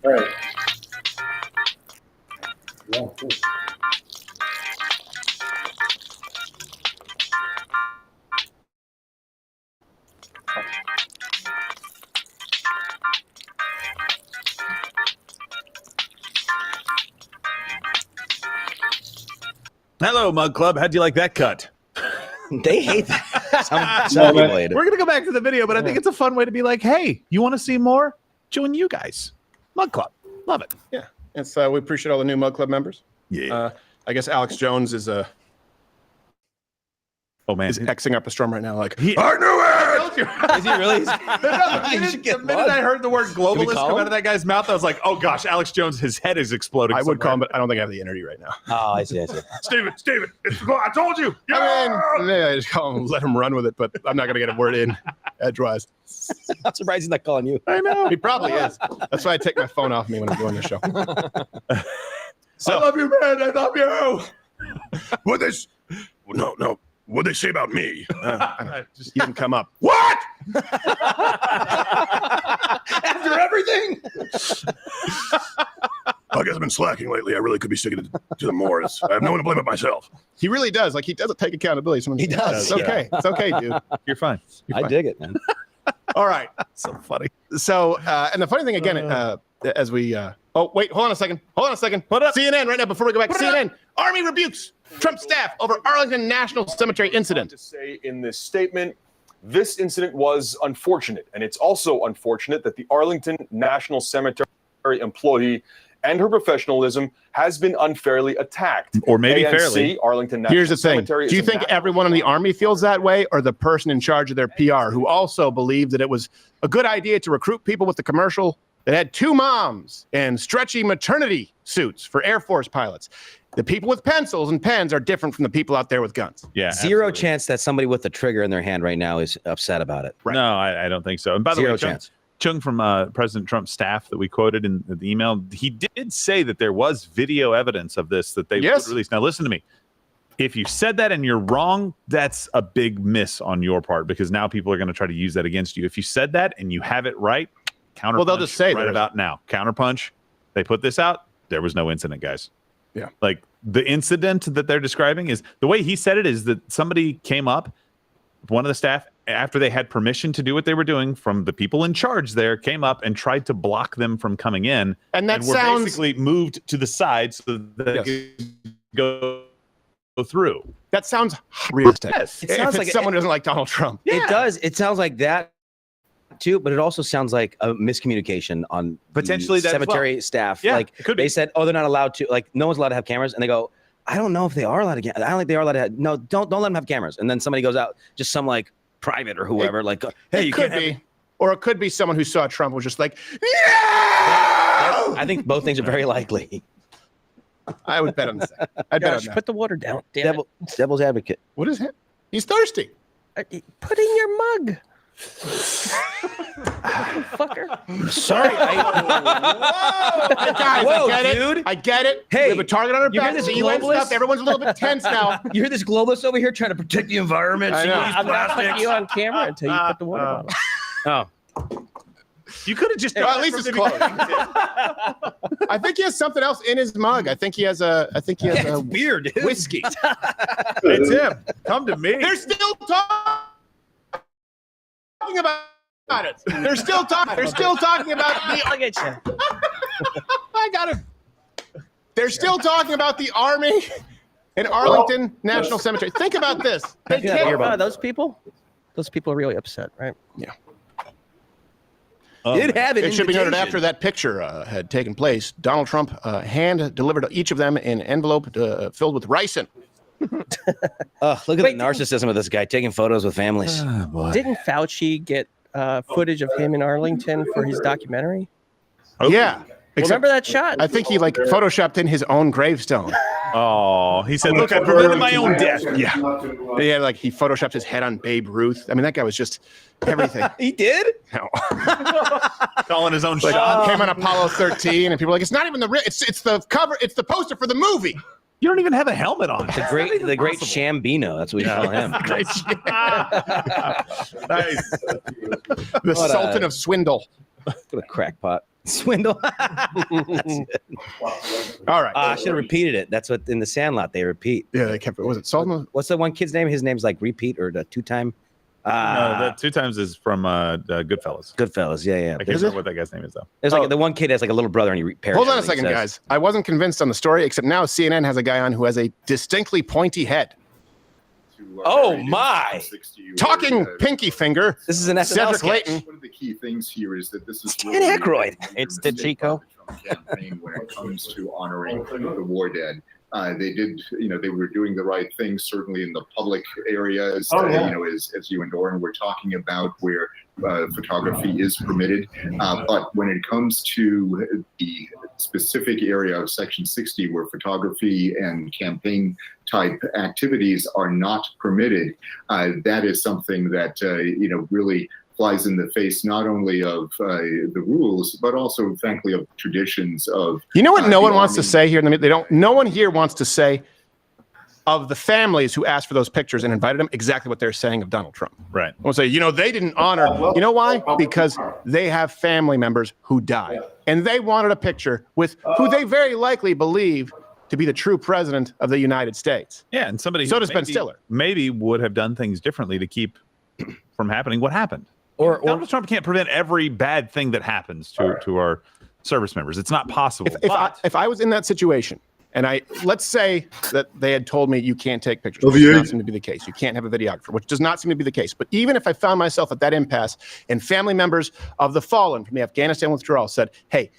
All right. Yeah, cool. Hello, Mug Club. How'd you like that cut? They hate that. Some people hate it. We're going to go back to the video, but I think it's a fun way to be like, hey, you want to see more? Join you guys. Mug Club. Love it. Yeah. It's we appreciate all the new Mug Club members. Yeah. I guess Alex Jones is is Xing up a storm right now. Like, I knew it! Is he really? The minute I heard the word globalist come out of that guy's mouth, I was like, oh gosh, Alex Jones, his head is exploding. I would call him, but I don't think I have the energy right now. Oh, I see. Steven, I told you. I mean, I just call him, let him run with it, but I'm not going to get a word in edgewise. I'm surprised he's not calling you. I know. He probably is. That's why I take my phone off me when I'm doing the show. I love you, man. I love you. What this? No. What'd they say about me? Just he didn't come up. What? After everything? I guess I've been slacking lately. I really could be sticking to the mores. I have no one to blame but myself. He really does. Like, he doesn't take accountability. Sometimes he does. It's okay. It's okay, dude. You're fine. I dig it, man. All right. So funny. So, and the funny thing again, as we, oh, wait, hold on a second. Put up CNN right now before we go back. CNN, Army rebukes Trump staff over Arlington National Cemetery incident. To say in this statement, this incident was unfortunate, and it's also unfortunate that the Arlington National Cemetery employee and her professionalism has been unfairly attacked. Or maybe ANC, fairly. Arlington National Here's the thing. Cemetery Do you is a think national everyone in the Army feels that way, or the person in charge of their PR who also believed that it was a good idea to recruit people with the commercial that had two moms and stretchy maternity suits for Air Force pilots? The people with pencils and pens are different from the people out there with guns. Yeah. Zero chance that somebody with a trigger in their hand right now is upset about it. Right. No, I don't think so. And by the way, Chung from President Trump's staff that we quoted in the email, he did say that there was video evidence of this that they would release. Now, listen to me. If you said that and you're wrong, that's a big miss on your part, because now people are going to try to use that against you. If you said that and you have it right, counterpunch. Well, they'll just say right about now. Counterpunch. They put this out. There was no incident, guys. Yeah. Like, the incident that they're describing is the way he said it is that somebody came up, one of the staff, after they had permission to do what they were doing from the people in charge there, came up and tried to block them from coming in. And that were sounds basically moved to the side so that they could go through. That sounds realistic. Yes. It sounds if like someone who doesn't like Donald Trump. It does. It sounds like that too, but it also sounds like a miscommunication on potentially the cemetery staff. Yeah, like they said, oh, they're not allowed to. Like, no one's allowed to have cameras, and they go, I don't know if they are allowed to get. I don't think they are allowed to have, no, don't let them have cameras. And then somebody goes out, just some like private or whoever, like, hey, you could can't be, have. or it could be someone who saw Trump was just like, I think both things are very likely. I would bet on the second. I'd bet on Josh, that. put the water down. Devil's advocate. What is it? He's thirsty. Put in your mug. Fucker. Sorry. Guys, Whoa, I get dude. it. I get it. Hey, we have a target on our you hear back. this The UN globalist? stuff. Everyone's a little bit tense now. You hear this globalist over here trying to protect the environment? I know. I'm not putting you on camera until you put the water bottle. Oh. You could have just Well, at least it's close. I think he has something else in his mug. I think he has a. It's weird, dude. Whiskey. It's him. Come to me. They're still talking about it. They're still talking. They're still talking about the. Look at you. I got it. They're still talking about the Army in Arlington National Cemetery. Think about this. They care about those people. Those people are really upset, right? Yeah. Did have an It should be noted invitation. after that picture had taken place, Donald Trump hand delivered each of them an envelope filled with ricin. Look at the narcissism of this guy taking photos with families. Didn't Fauci get footage of him in Arlington for his documentary? Yeah. Remember that shot? I think he like photoshopped in his own gravestone. Oh, he said, "Look, I prevented my own death." Yeah, like he photoshopped his head on Babe Ruth. I mean, that guy was just everything. He did? No. Calling his own Like, shot. came on Apollo 13, and people were like, "It's not even it's the cover. It's the poster for the movie." You don't even have a helmet on. The great Shambino. That's what we call him. Nice. The Sultan of Swindle. What a crackpot. Swindle. All right. I should have repeated it. That's what in the Sandlot they repeat. Yeah, they kept it. Was it Sultan? What's the one kid's name? His name's like Repeat or the two-time. No, the 2 times is from Goodfellas. Goodfellas, yeah. I can't remember what that guy's name is though. There's like the one kid has like a little brother and he repairs. Hold on a everything second, he guys. says. I wasn't convinced on the story, except now CNN has a guy on who has a distinctly pointy head. Oh my! Talking pinky finger. This is an SNL Cedric sketch. Layton. One of the key things here is that this is Dan Aykroyd. It's the Chico. campaign when it comes to honoring the war dead. They did, they were doing the right thing, certainly in the public areas, as you and Doran were talking about, where photography is permitted. But when it comes to the specific area of Section 60, where photography and campaign type activities are not permitted, that is something that, really flies in the face not only of the rules, but also, frankly, of traditions of. You know what? No one wants to say here. They don't. No one here wants to say of the families who asked for those pictures and invited them exactly what they're saying of Donald Trump. Right. We'll say, they didn't honor. You know why? Because they have family members who died, and they wanted a picture with who they very likely believe to be the true president of the United States. Yeah, and somebody. So does Ben Stiller. Maybe would have done things differently to keep from happening what happened. Or Donald Trump can't prevent every bad thing that happens to our service members. It's not possible. If I was in that situation, and let's say that they had told me you can't take pictures, Oh, which yeah. does not seem to be the case. You can't have a videographer, which does not seem to be the case. But even if I found myself at that impasse, and family members of the fallen from the Afghanistan withdrawal said, "Hey,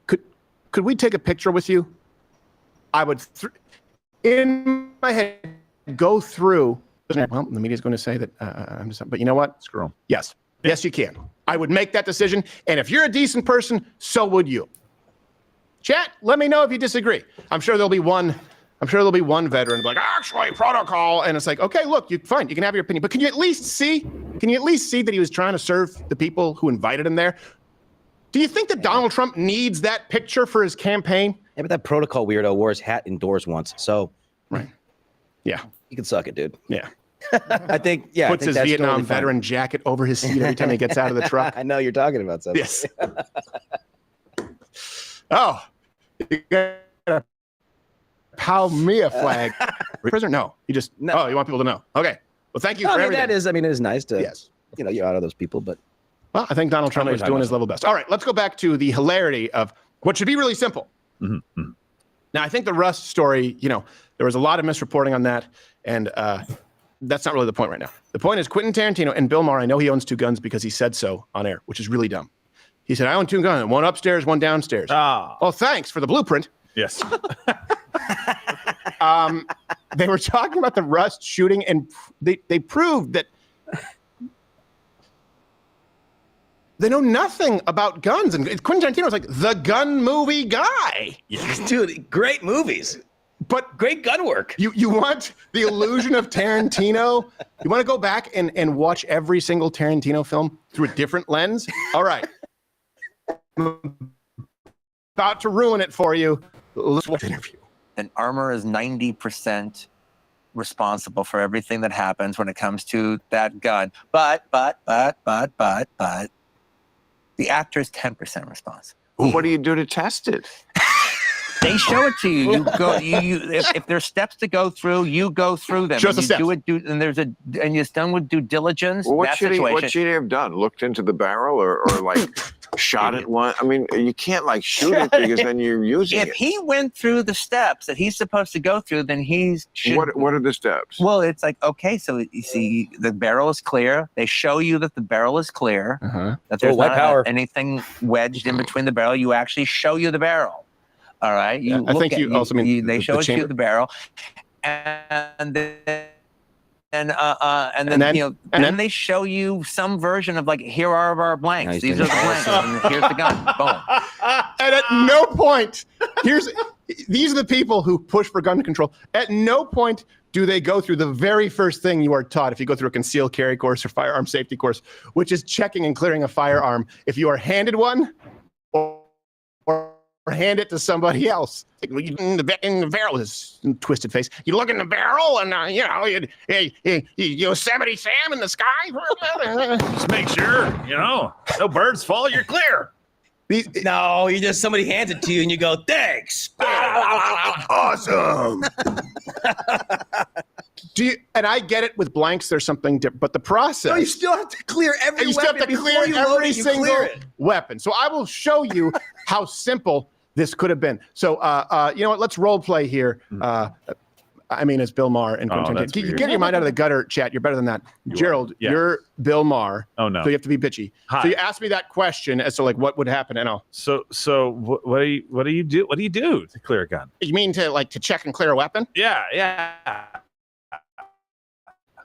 could we take a picture with you?" I would, in my head, go through. Well, the media's going to say that I'm just. But you know what? Screw 'em. Yes. Yes, you can. I would make that decision. And if you're a decent person, so would you. Chat, let me know if you disagree. I'm sure there'll be one veteran like, actually, protocol. And it's like, okay, look, fine, you can have your opinion. But can you at least see that he was trying to serve the people who invited him there? Do you think that Donald Trump needs that picture for his campaign? Yeah, but that protocol weirdo wore his hat indoors once. So right. Yeah. You can suck it, dude. Yeah. I think, yeah. Puts I think his that's Vietnam totally fine. veteran jacket over his seat every time he gets out of the truck. I know you're talking about something. Yes. Oh, you got a Palmia flag. Prisoner? No. You just, you want people to know. Okay. Well, thank you No, for I mean, everything. it is nice to, you honor those people, but. Well, I think Donald Trump is doing his level best. All right, let's go back to the hilarity of what should be really simple. Mm-hmm. Now, I think the Rust story, there was a lot of misreporting on that, and that's not really the point right now. The point is Quentin Tarantino and Bill Maher, I know he owns 2 guns because he said so on air, which is really dumb. He said, I own 2 guns, one upstairs, one downstairs. Well, thanks for the blueprint. Yes. They were talking about the Rust shooting, and they proved that they know nothing about guns. And Quentin Tarantino was like the gun movie guy. Dude, great movies. But great gun work. You want the illusion of Tarantino? You want to go back and watch every single Tarantino film through a different lens? All right. About to ruin it for you. Let's watch the interview. And armor is 90% responsible for everything that happens when it comes to that gun. But the actor is 10% responsible. What do you do to test it? They show it to you. You go. If there's steps to go through, you go through them. Show us and the you do it. And it's done with due diligence. Well, what that should situation. he have done? Looked into the barrel or like shot it one? I mean, you can't like shoot it because then you're using If it. he went through the steps that he's supposed to go through, then What are the steps? Well, it's like, okay, so you see the barrel is clear. They show you that the barrel is clear, that there's white not power. anything wedged in between the barrel. You actually show you the barrel. All right. I think you also mean they the show it to you chamber. the barrel, and then then they show you some version of like, here are our blanks. These are the blanks, and here's the gun. Boom. And at no point, these are the people who push for gun control. At no point do they go through the very first thing you are taught if you go through a concealed carry course or firearm safety course, which is checking and clearing a firearm. If you are handed one or hand it to somebody else. In the barrel, his twisted face. You look in the barrel, and Yosemite Sam in the sky. Just make sure, no birds fall. You're clear. No, you just somebody hands it to you, and you go, thanks. Awesome. And I get it with blanks. There's something different, but the process. No, you still have to clear every weapon before you load every it, you single clear it. weapon. So I will show you how simple this could have been. So, you know what? Let's role play here. As Bill Maher and Quentin. Get your mind out of the gutter, chat. You're better than that. Gerald, you're Bill Maher. Oh, no. So you have to be bitchy. Hi. So you asked me that question as to like what would happen. And So what do you do? What do you do to clear a gun? You mean to check and clear a weapon? Yeah.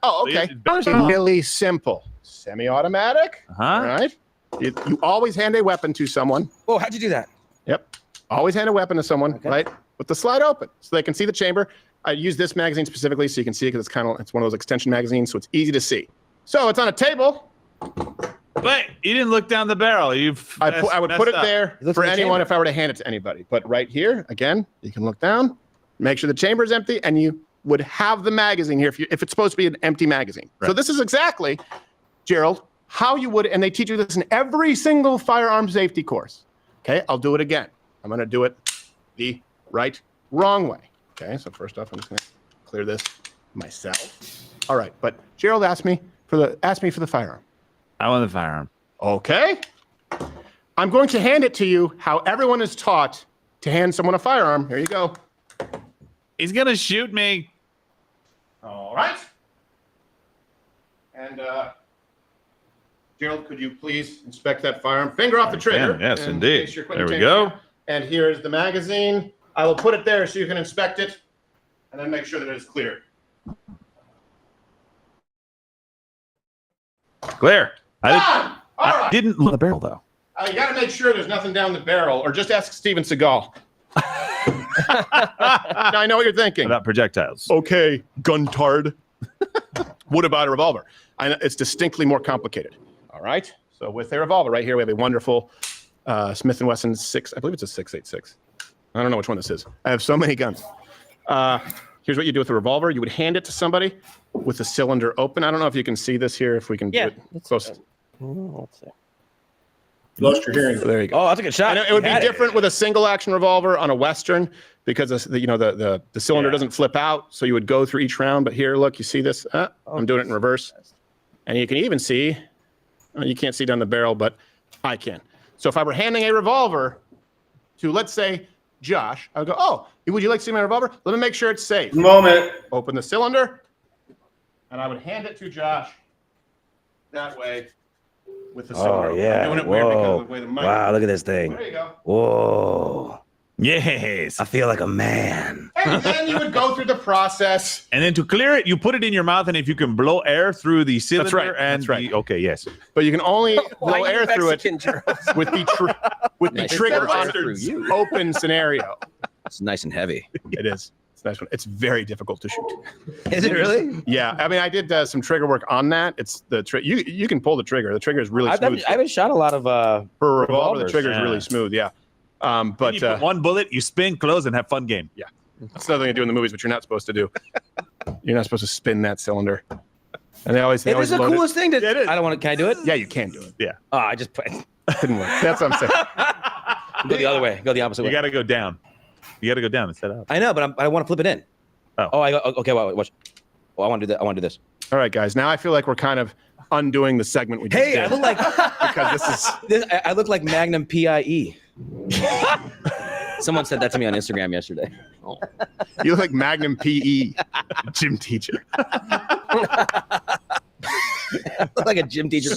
Oh, okay. Really simple. Semi-automatic. All right. You always hand a weapon to someone. Oh, how'd you do that? Yep. Always hand a weapon to someone, right? With the slide open so they can see the chamber. I use this magazine specifically so you can see it because it's one of those extension magazines, so it's easy to see. So it's on a table. But you didn't look down the barrel. I would put it there for anyone if I were to hand it to anybody. But right here, again, you can look down, make sure the chamber is empty, and you would have the magazine here if it's supposed to be an empty magazine. Right. So this is exactly, Gerald, how you would, and they teach you this in every single firearm safety course. Okay, I'll do it again. I'm going to do it the wrong way. Okay, so first off, I'm just going to clear this myself. All right, but Gerald asked me for the firearm. I want the firearm. Okay. I'm going to hand it to you how everyone is taught to hand someone a firearm. Here you go. He's going to shoot me. All right. And Gerald, could you please inspect that firearm? Finger off the trigger. Yes, indeed. There we go. And here is the magazine. I will put it there so you can inspect it and then make sure that it is clear. Clear. All right. Didn't look at the barrel, though. You got to make sure there's nothing down the barrel, or just ask Steven Seagal. Now, I know what you're thinking. About projectiles. Okay, guntard. What about a revolver? I know it's distinctly more complicated. All right. So with a revolver right here, we have a wonderful Smith & Wesson 6. I believe it's a 6.86. I don't know which one this is. I have so many guns. Here's what you do with a revolver. You would hand it to somebody with the cylinder open. I don't know if you can see this here. If we can do it close. Let's see. Lost your hearing. There you go. Oh, that's a good shot. It would be different with a single action revolver on a Western because the cylinder doesn't flip out. So you would go through each round. But here, look, you see this? I'm doing it in reverse. And you can even see, you can't see down the barrel, but I can. So if I were handing a revolver to, let's say, Josh, I would go, oh, would you like to see my revolver? Let me make sure it's safe. Moment. Open the cylinder. And I would hand it to Josh that way with the cylinder. Oh, yeah. I'm doing it weird because of the way the mic. Wow, look at this thing. There you go. Whoa. Yes. I feel like a man. And then you would go through the process. And then to clear it, you put it in your mouth, and if you can blow air through the cylinder. That's right. And That's right. Okay, yes. But you can only blow air through it Mexican with the trigger open scenario. It's nice and heavy. It is. It's a nice one. It's very difficult to shoot. Is it really? Yeah. I mean, I did some trigger work on that. It's the you can pull the trigger. The trigger is really smooth. I haven't shot a lot of for a revolver. The trigger is really smooth. Yeah. But you put one bullet, you spin, close, and have fun game. Yeah. That's another thing to do in the movies, but you're not supposed to do. You're not supposed to spin that cylinder. And they always it is the load coolest thing. Yeah, it is. I don't want to. Can I do it? Yeah, you can do it. Yeah. Oh, I just put. Didn't work. That's what I'm saying. Go the other way. Go the opposite way. You got to go down. You got to go down and set up. I know, but I want to flip it in. Oh. I go. Okay. Watch. Oh, I want to do that. I want to do this. All right, guys. Now I feel like we're kind of undoing the segment we just did. Hey, I look like because I look like Magnum PIE. Someone said that to me on Instagram yesterday. You look like Magnum PE gym teacher. I look like a gym teacher.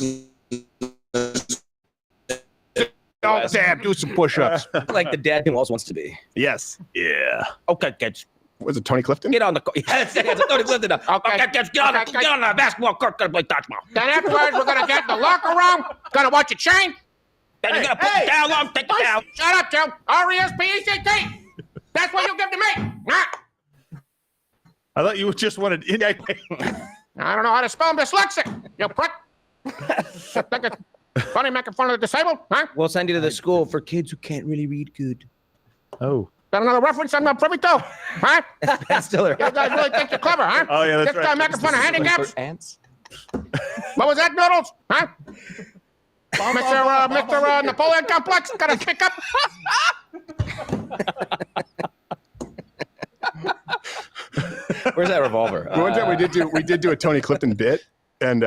Oh, Dad, do some push-ups. Like the dad who also wants to be. Yes. Yeah. Okay, kids. Was it Tony Clifton? Get on the court. Yes, Tony Clifton. Okay. Get on the basketball court. Gonna play dodgeball. Then afterwards, we're gonna get in the locker room. Gonna watch a chain. Then you're gonna put the towel on. Take the towel. Shut up, Joe. R-E-S-P-E-C-T. That's what you give to me. Nah. I thought you just wanted. I don't know how to spell dyslexic. You prick. Think it's funny making fun of the disabled, huh? We'll send you to the school for kids who can't really read good. Oh. Got another reference I'm not privy to, huh? Ben Stiller. You guys really think you're clever, huh? Oh, yeah, that's Just right. making fun of handicaps. Ants. What was that, Noodles? Huh? Mr. Napoleon Complex got a kick up. Where's that revolver? One time we did do a Tony Clifton bit, and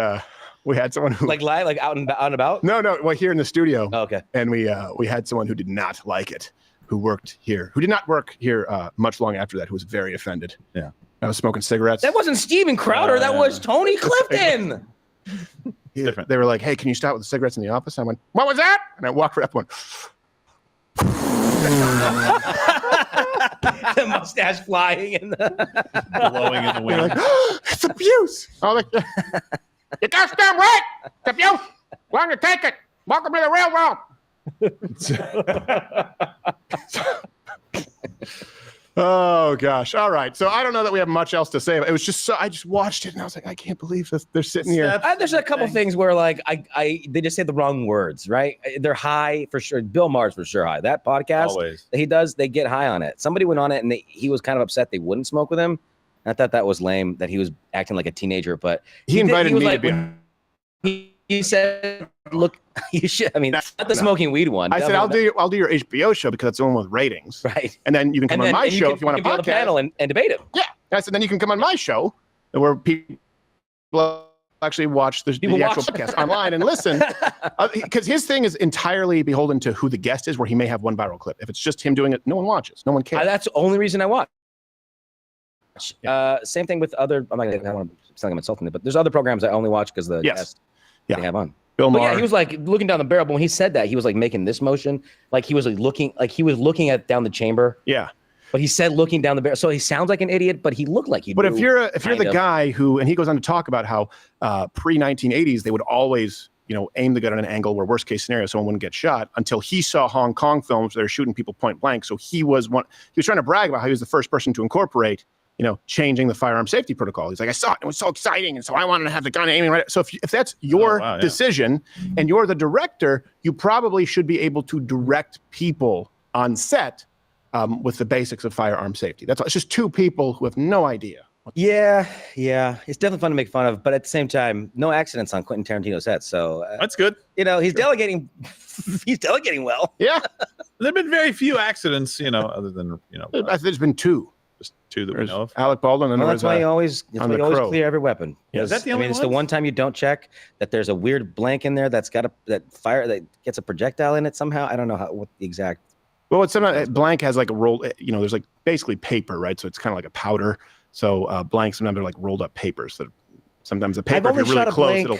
we had someone who like out and about. No, well, here in the studio. Oh, okay. And we had someone who did not like it, who worked here, who did not work here much long after that, who was very offended. Yeah. I was smoking cigarettes. That wasn't Steven Crowder. That was Tony Clifton. Different. They were like, "Hey, can you stop with the cigarettes in the office?" I went, "What was that?" And I walked right up and went, The mustache flying and blowing in the wind. They're like, "Oh, it's abuse." Oh, like, You goddamn right. It's abuse. Learn to take it. Welcome to the railroad. Oh gosh! All right, so I don't know that we have much else to say. It was just so I just watched it and I was like, I can't believe this. They're sitting here. There's a couple things where like they just say the wrong words, right? They're high for sure. Bill Maher's for sure high. That podcast Always. that he does, they get high on it. Somebody went on it and he was kind of upset they wouldn't smoke with him. I thought that was lame that he was acting like a teenager, but He invited was me like, to be. He said, "Look, you should." I mean, not the smoking weed one. I said, I'll do your HBO show because it's the one with ratings, right? And then you can come on my show if you want to be on the panel and debate it. Yeah, I said then you can come on my show where people actually watch the actual podcast online and listen, because his thing is entirely beholden to who the guest is. Where he may have one viral clip. If it's just him doing it, no one watches, no one cares. That's the only reason I watch. Same thing with other. I don't want to sound like I'm insulting it, but there's other programs I only watch because the guest they have on. Bill Maher. Yeah, he was like looking down the barrel, but when he said that, he was like making this motion, like he was looking at down the chamber. Yeah. But he said looking down the barrel, so he sounds like an idiot, but he looked like he. But if you're the guy who, and he goes on to talk about how pre-1980s they would always aim the gun at an angle where worst case scenario someone wouldn't get shot, until he saw Hong Kong films where they're shooting people point blank. So he was trying to brag about how he was the first person to incorporate changing the firearm safety protocol. He's like, I saw it. It was so exciting. And so I wanted to have the gun aiming right. So if that's your decision and you're the director, you probably should be able to direct people on set with the basics of firearm safety. That's all. It's just two people who have no idea. Yeah. It's definitely fun to make fun of, but at the same time, no accidents on Quentin Tarantino's set. So that's good. He's delegating. He's delegating well. Yeah. There've been very few accidents, other than there's been two. Just two that we know of. Alec Baldwin and that's why you always clear every weapon. Yeah, is that the only it's the one time you don't check that there's a weird blank in there that's got that gets a projectile in it somehow. I don't know what the exact. Well, it's sometimes blank has like a roll. There's like basically paper, right? So it's kind of like a powder. So blank sometimes they're like rolled up papers. That sometimes the paper, if you're really close, it'll.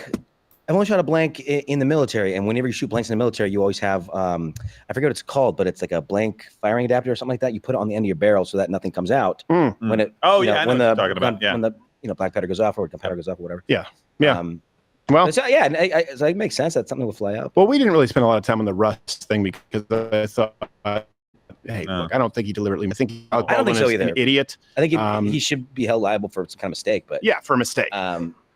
I've only shot a blank in the military, and whenever you shoot blanks in the military, you always have I forget what it's called, but it's like a blank firing adapter or something like that. You put it on the end of your barrel so that nothing comes out when it. I know what you're talking about. When the black powder goes off or gunpowder goes off or whatever. Yeah. Well, so it makes sense that something will fly out. Well, we didn't really spend a lot of time on the rust thing because I thought. Look, I don't think he deliberately. I don't think so either. An idiot. I think he should be held liable for some kind of mistake. But for a mistake.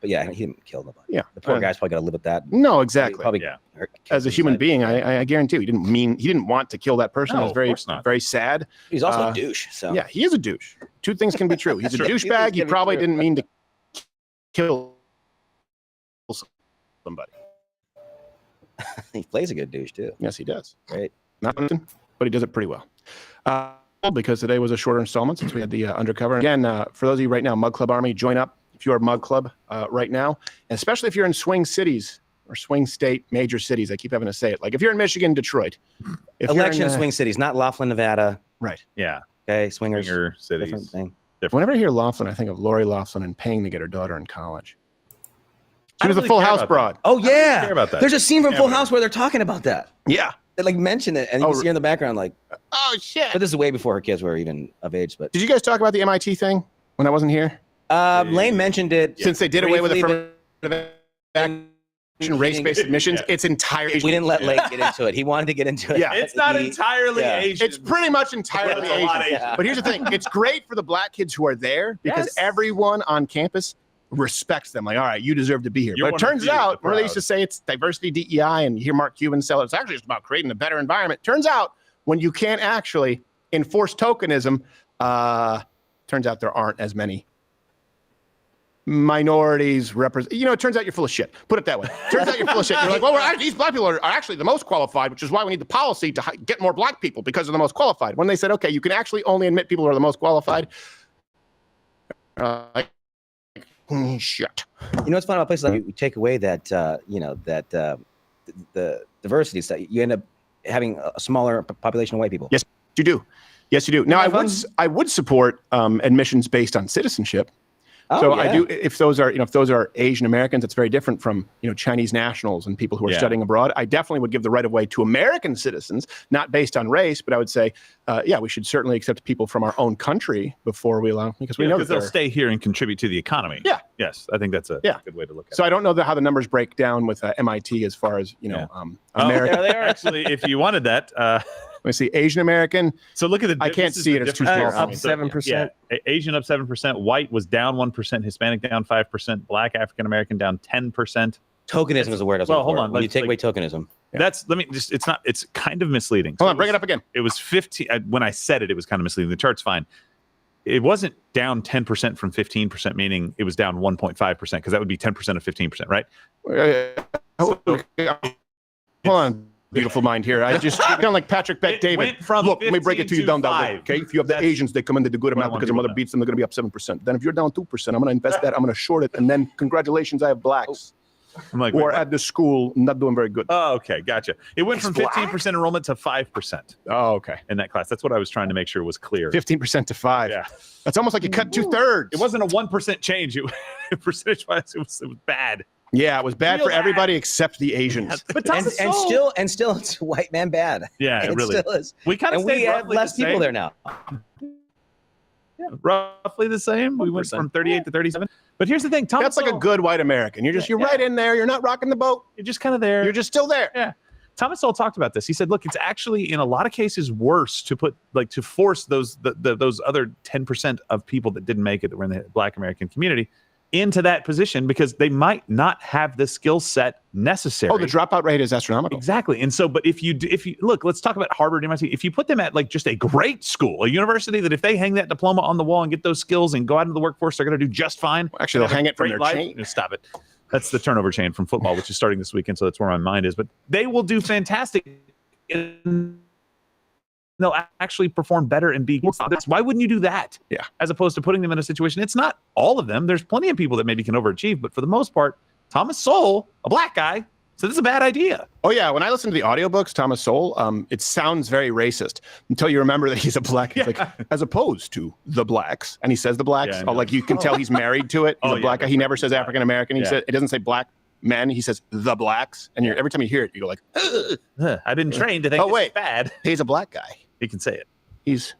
But yeah, he didn't kill nobody. Yeah, the poor guy's probably got to live with that. No, exactly. Probably as a human being, I guarantee you, he didn't want to kill that person. No, it was very, of course not. very sad. He's also a douche. So yeah, he is a douche. Two things can be true. He's a douchebag. He probably didn't mean to kill somebody. He plays a good douche too. Yes, he does. Right. Not often, but he does it pretty well. Because today was a shorter installment since we had the undercover. Again, for those of you right now, Mug Club Army, join up if you're a Mug Club right now, and especially if you're in swing cities or swing state major cities. I keep having to say it. Like if you're in Michigan, Detroit. Election swing cities, not Laughlin, Nevada. Right. Yeah. Okay, swinger cities. Different thing. Whenever I hear Laughlin, I think of Lori Laughlin and paying to get her daughter in college. She was a really Full care House about broad. Oh yeah. care about that. There's a scene from Full House where they're talking about that. Yeah. They like mention it, and you can see her in the background, like, oh shit. But this is way before her kids were even of age. But Did you guys talk about the MIT thing when I wasn't here? Lane mentioned it Since they did away with briefly, affirmative action, race-based admissions. It's entirely. we didn't let Lane get into it. He wanted to get into it. Yeah. It's not entirely Asian. It's pretty much entirely It's a lot Asian. Asian. But here's the thing: it's great for the black kids who are there because everyone on campus respects them. Like, all right, you deserve to be here. You're But it one of turns the few, out, the where they crowd. used to say it's diversity, DEI, and you hear Mark Cuban sell it, it's actually just about creating a better environment. Turns out, when you can't actually enforce tokenism, turns out there aren't as many minorities represent. You know, it turns out you're full of shit. Put it that way. Turns out you're full of shit. You're like, well, these black people are actually the most qualified, which is why we need the policy to get more black people because they're the most qualified. When they said, okay, you can actually only admit people who are the most qualified. Shit. You know what's fun about places like we take away that the diversity, so you end up having a smaller population of white people. Yes, you do. Yes, you do. Now, I would support admissions based on citizenship. Oh, So yeah. I do. If those are Asian Americans, it's very different from Chinese nationals and people who are studying abroad. I definitely would give the right of way to American citizens, not based on race, but I would say, we should certainly accept people from our own country before we allow, because we know that they'll they're- stay here and contribute to the economy. Yeah. Yes, I think that's a good way to look at it. So I don't know how the numbers break down with MIT as far as American. Yeah, they are actually. If you wanted that, let me see. Asian American. So look at the. I can't this is see the it. It's too difference small. here. Up So, 7%. Yeah, Asian up 7%. White was down 1%. Hispanic down 5%. Black African American down 10%. Tokenism is a word. Well, hold on. When you take away tokenism, That's let me just. It's not. It's kind of misleading. Hold on. Bring it up again. It was 15. When I said it, it was kind of misleading. The chart's fine. It wasn't down 10% from 15%, meaning it was down 1.5%, because that would be 10% of 15%, right? Hold on. Beautiful mind here. I just kind of like Patrick Bet David. went from Look, let me break it to you 15 down to that way. 5. Okay, if you have the Asians, they come in, they do good amount because their mother beats them. They're going to be up 7%. Then if you're down 2%, I'm going to invest that. I'm going to short it, and then congratulations, I have blacks. I'm like, or wait, at the school, not doing very good. Oh, okay, gotcha. It went from 15% enrollment to 5%. Oh, okay. In that class, that's what I was trying to make sure was clear. 15% to 5. Yeah, that's almost like you cut 2/3. It wasn't a 1% change. It percentage-wise, it was bad. Yeah, it was bad Real for everybody except the Asians. and still it's white man bad. Yeah, it really still is. We kind of and we stayed have roughly less the people same. there now. Yeah, roughly the same. We went from 38 to 37. But here's the thing, Thomas. That's like a good white American. You're right in there. You're not rocking the boat. You're just kind of there. You're just still there. Yeah. Thomas Sowell talked about this. He said, "Look, it's actually in a lot of cases worse to force those those other 10% of people that didn't make it, that were in the Black American community, into that position because they might not have the skill set necessary." Oh, the dropout rate is astronomical. Exactly. And so, but if you look, let's talk about Harvard, MIT. If you put them at like just a great school, a university that if they hang that diploma on the wall and get those skills and go out into the workforce, they're going to do just fine. Actually, they'll hang it from Great their life. chain. No, stop it. That's the turnover chain from football, which is starting this weekend. So that's where my mind is. But they will do fantastic. They'll actually perform better and be. Why wouldn't you do that? Yeah. As opposed to putting them in a situation. It's not all of them. There's plenty of people that maybe can overachieve, but for the most part, Thomas Sowell, a black guy, so this is a bad idea. Oh yeah, when I listen to the audiobooks, Thomas Sowell, it sounds very racist until you remember that he's a black. He's like, as opposed to the blacks, and he says the blacks. Yeah, I Oh, know. like you can tell he's married to it. He's a black guy. He never says African American. He Yeah. said it doesn't say black men. He says the blacks, and every time you hear it, you go like, "Ugh." I've been trained to think Oh, wait. it's bad. He's a black guy. He can say it. He's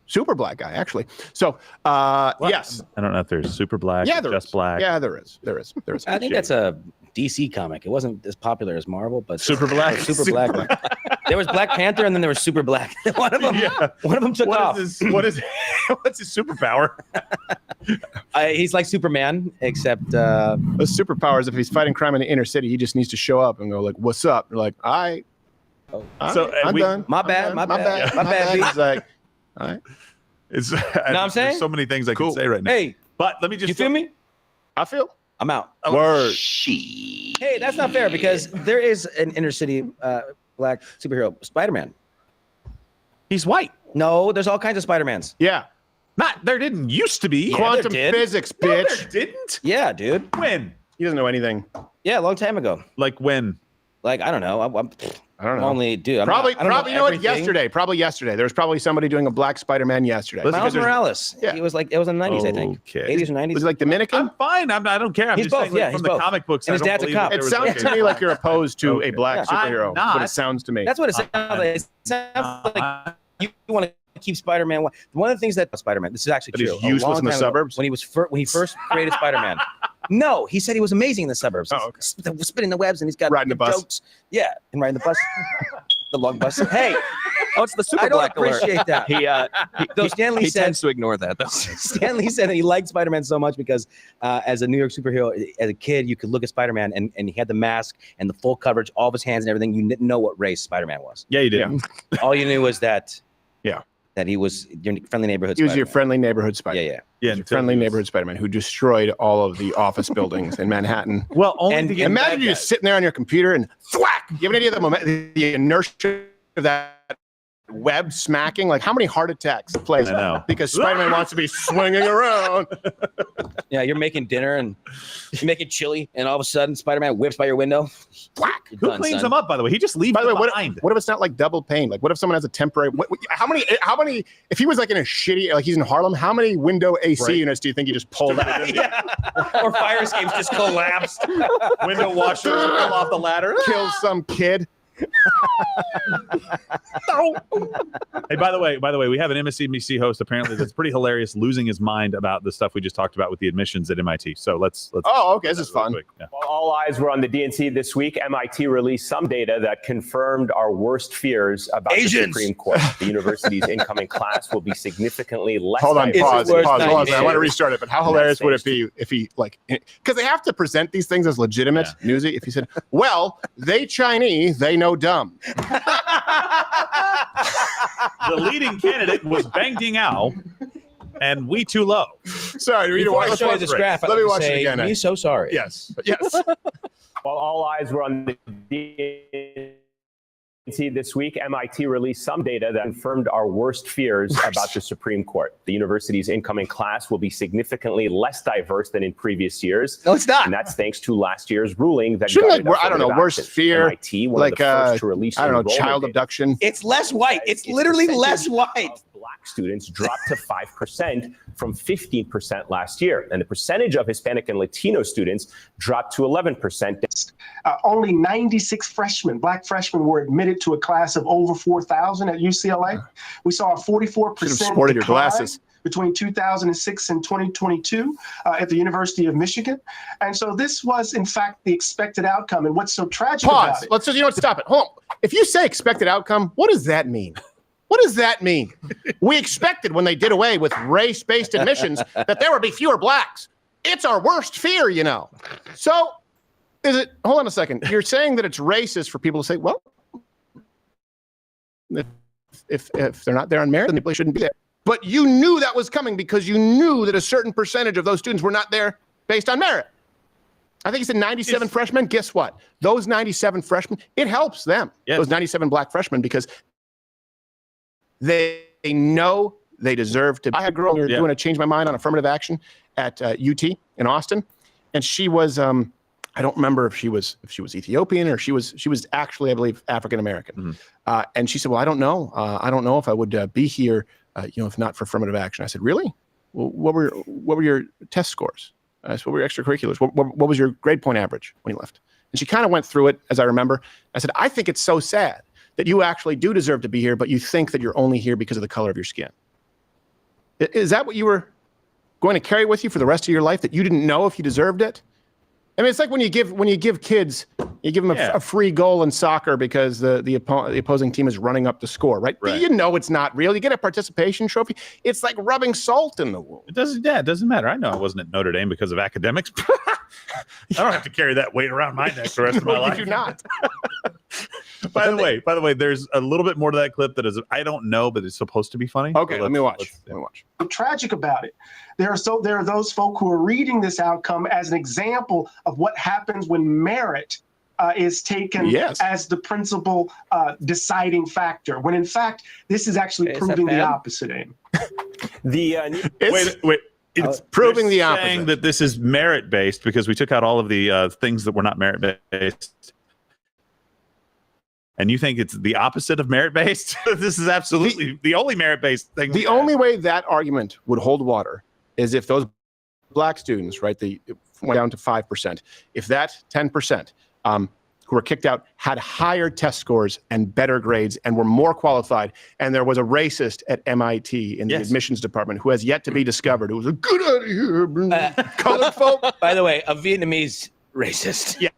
super black guy actually. So yes, I don't know if there's super black, yeah, or there just is. black. Yeah, there is. I think that's a DC comic. It wasn't as popular as Marvel, but Super black? Super black. There was Black Panther, and then there was Super Black. One of them took off. What's his superpower? He's like Superman, except the superpowers. If he's fighting crime in the inner city, he just needs to show up and go like, "What's up?" You're like, "All right." So, I'm done. My I'm bad, done. my bad, My my bad, bad. B. He's like, all right. It's, know what I'm saying? There's so many things I can say right now. Hey, but let me just. you feel me? I feel. I'm out. Word. Hey, that's not fair because there is an inner city black superhero, Spider-Man. He's white. No, there's all kinds of Spider-Mans. Yeah. There didn't used to be. Quantum there did. physics, No, bitch. there didn't. Yeah, dude. When? He doesn't know anything. Yeah, a long time ago. Like when? Like I don't know. I don't I'm know. only, dude. I'm Probably, not, I don't probably. know You know what? everything. Yesterday, there was probably somebody doing a black Spider-Man yesterday. Miles Because there's- Morales. Yeah. He was like, it was in the 90s, I think. Okay. 80s or 90s. Was he like Dominican? I'm fine. I don't care. I'm He's just both, saying, like, yeah, from he's the both. comic books, And his I don't dad's a believe cop. that It there was sounds like to me like you're opposed to a black Yeah. superhero. I'm That's what not. it sounds to me. That's what it sounds like. It sounds like you want to keep Spider-Man. One of the things that Spider-Man, this is actually But he's true. A useless long in the time ago, suburbs? when he first created Spider-Man. No, he said he was amazing in the suburbs. Oh, okay. Spinning the webs, and he's got Riding the bus. jokes. Yeah, and riding the bus, the long bus. Hey, Oh, it's the super I don't black alert. appreciate that. He Stan Lee he said tends to ignore that though. Stan Lee said that he liked Spider-Man so much because as a New York superhero, as a kid, you could look at Spider-Man and he had the mask and the full coverage, all of his hands and everything. You didn't know what race Spider-Man was. Yeah, you did. Yeah. All you knew was that Yeah. that he was your friendly neighborhood He was your Spider-Man. friendly neighborhood Spider-Man. Yeah, yeah. Yeah, Your until friendly he was- neighborhood Spider-Man who destroyed all of the office buildings in Manhattan. Well, only And to get Imagine bad you guys. just sitting there on your computer and thwack. You have an idea of the inertia of that web smacking? Like how many heart attacks plays I know. because Spider-Man wants to be swinging around? Yeah, you're making dinner and you're making chili, and all of a sudden Spider-Man whips by your window. Whack. You're Who done, cleans son. them up, by the way? He just leaves By the way, them what behind. if it's not like double pane? Like what if someone has a temporary? How many? If he was like in a shitty, like he's in Harlem, how many window AC Right. units do you think he just pulled out? Yeah. Or fire escapes just collapsed. Window washers fell off the ladder. Kills some kid. Hey, by the way, we have an MSNBC host apparently that's pretty hilarious, losing his mind about the stuff we just talked about with the admissions at MIT. So let's. Oh, okay, this is fun. Yeah. While all eyes were on the DNC this week, MIT released some data that confirmed our worst fears about the Supreme Court. The university's incoming class will be significantly less. Hold on, diverse pause. than Hold on. previous I want to years. restart it. But how And hilarious that's would it thanks be if he like, because they have to present these things as legitimate, newsy. If he said, "Well, they Chinese, they know dumb." The leading candidate was Bang Ding-ao, and we too low. Sorry, we Before I let's show you watch this it. graph, Let me watch it again. I'm so sorry. Yes, yes. While all eyes were on the DNC this week, MIT released some data that confirmed our worst fears about the Supreme Court. The university's incoming class will be significantly less diverse than in previous years. No, it's not. And that's thanks to last year's ruling that Shouldn't gutted like I don't know, affirmative worst action. fear, MIT, one like of the first to release I don't know, enrollment child data. abduction. It's less white. It's literally less white. Black students dropped to 5% from 15% last year. And the percentage of Hispanic and Latino students dropped to 11%. Only 96 freshmen, black freshmen, were admitted to a class of over 4,000 at UCLA. We saw a 44% Should have sported your decline glasses. between 2006 and 2022 at the University of Michigan. And so this was, in fact, the expected outcome. And what's so tragic about Pause. it? Let's just, you know what, stop it. Hold on. If you say expected outcome, what does that mean? What does that mean? We expected when they did away with race-based admissions that there would be fewer blacks. It's our worst fear, you know. So is it, hold on a second. You're saying that it's racist for people to say, well, if they're not there on merit, then they shouldn't be there. But you knew that was coming because you knew that a certain percentage of those students were not there based on merit. I think he said 97 freshmen. Guess what? Those 97 freshmen, it helps them, those 97 black freshmen, because they know they deserve to. I had a girl, we were doing a Change My Mind on affirmative action at UT in Austin, and she was I don't remember if she was Ethiopian or she was actually, I believe, African American. And she said, "Well, I don't know. I don't know if I would be here, if not for affirmative action." I said, "Really? Well, what were your test scores? I said, what were your extracurriculars? What was your grade point average when you left?" And she kind of went through it, as I remember. I said, "I think it's so sad that you actually do deserve to be here, but you think that you're only here because of the color of your skin." Is that what you were going to carry with you for the rest of your life, that you didn't know if you deserved it? I mean, it's like when you give kids, you give them a free goal in soccer because the opposing team is running up the score, right? You know it's not real. You get a participation trophy. It's like rubbing salt in the wound. It doesn't matter. I know I wasn't at Notre Dame because of academics. I don't have to carry that weight around my neck the rest of my life. You do not. By the way, there's a little bit more to that clip that is, I don't know, but it's supposed to be funny. Okay, So let me watch. So tragic about it. There are those folk who are reading this outcome as an example of what happens when merit is taken as the principal deciding factor, when in fact this is actually proving the opposite. Aim. Wait. It's proving the opposite. Saying that this is merit based because we took out all of the things that were not merit based. And you think it's the opposite of merit-based? This is absolutely the only merit-based thing. The only way that argument would hold water is if those black students, right, they went down to 5%. If that 10% who were kicked out had higher test scores and better grades and were more qualified, and there was a racist at MIT in the admissions department who has yet to be discovered, who was like, get out of here, colored folk. By the way, a Vietnamese racist. Yeah.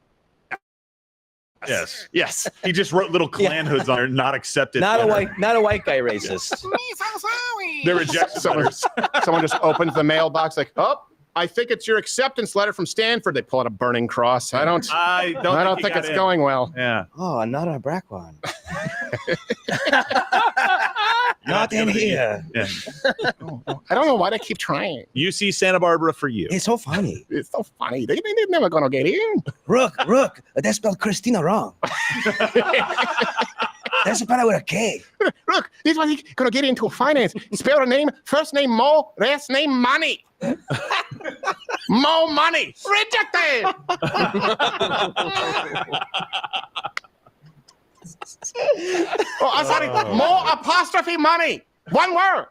Yes. He just wrote little Klan hoods on there, not accepted. Not a white guy racist. They're rejected. Someone just opens the mailbox like, oh, I think it's your acceptance letter from Stanford. They pull out a burning cross. I don't think it's going well. Yeah. Oh, not a black one. Not in here. Yeah. I don't know why they keep trying. UC Santa Barbara for you. It's so funny. It's so funny. They're never going to get in. Rook, they spelled Christina wrong. That's spelled with a K. Look, this one he's going to get into finance. Spell the name, first name Mo, last name Money. Mo Money. Rejected. Oh, I'm sorry. Mo apostrophe Money. One word.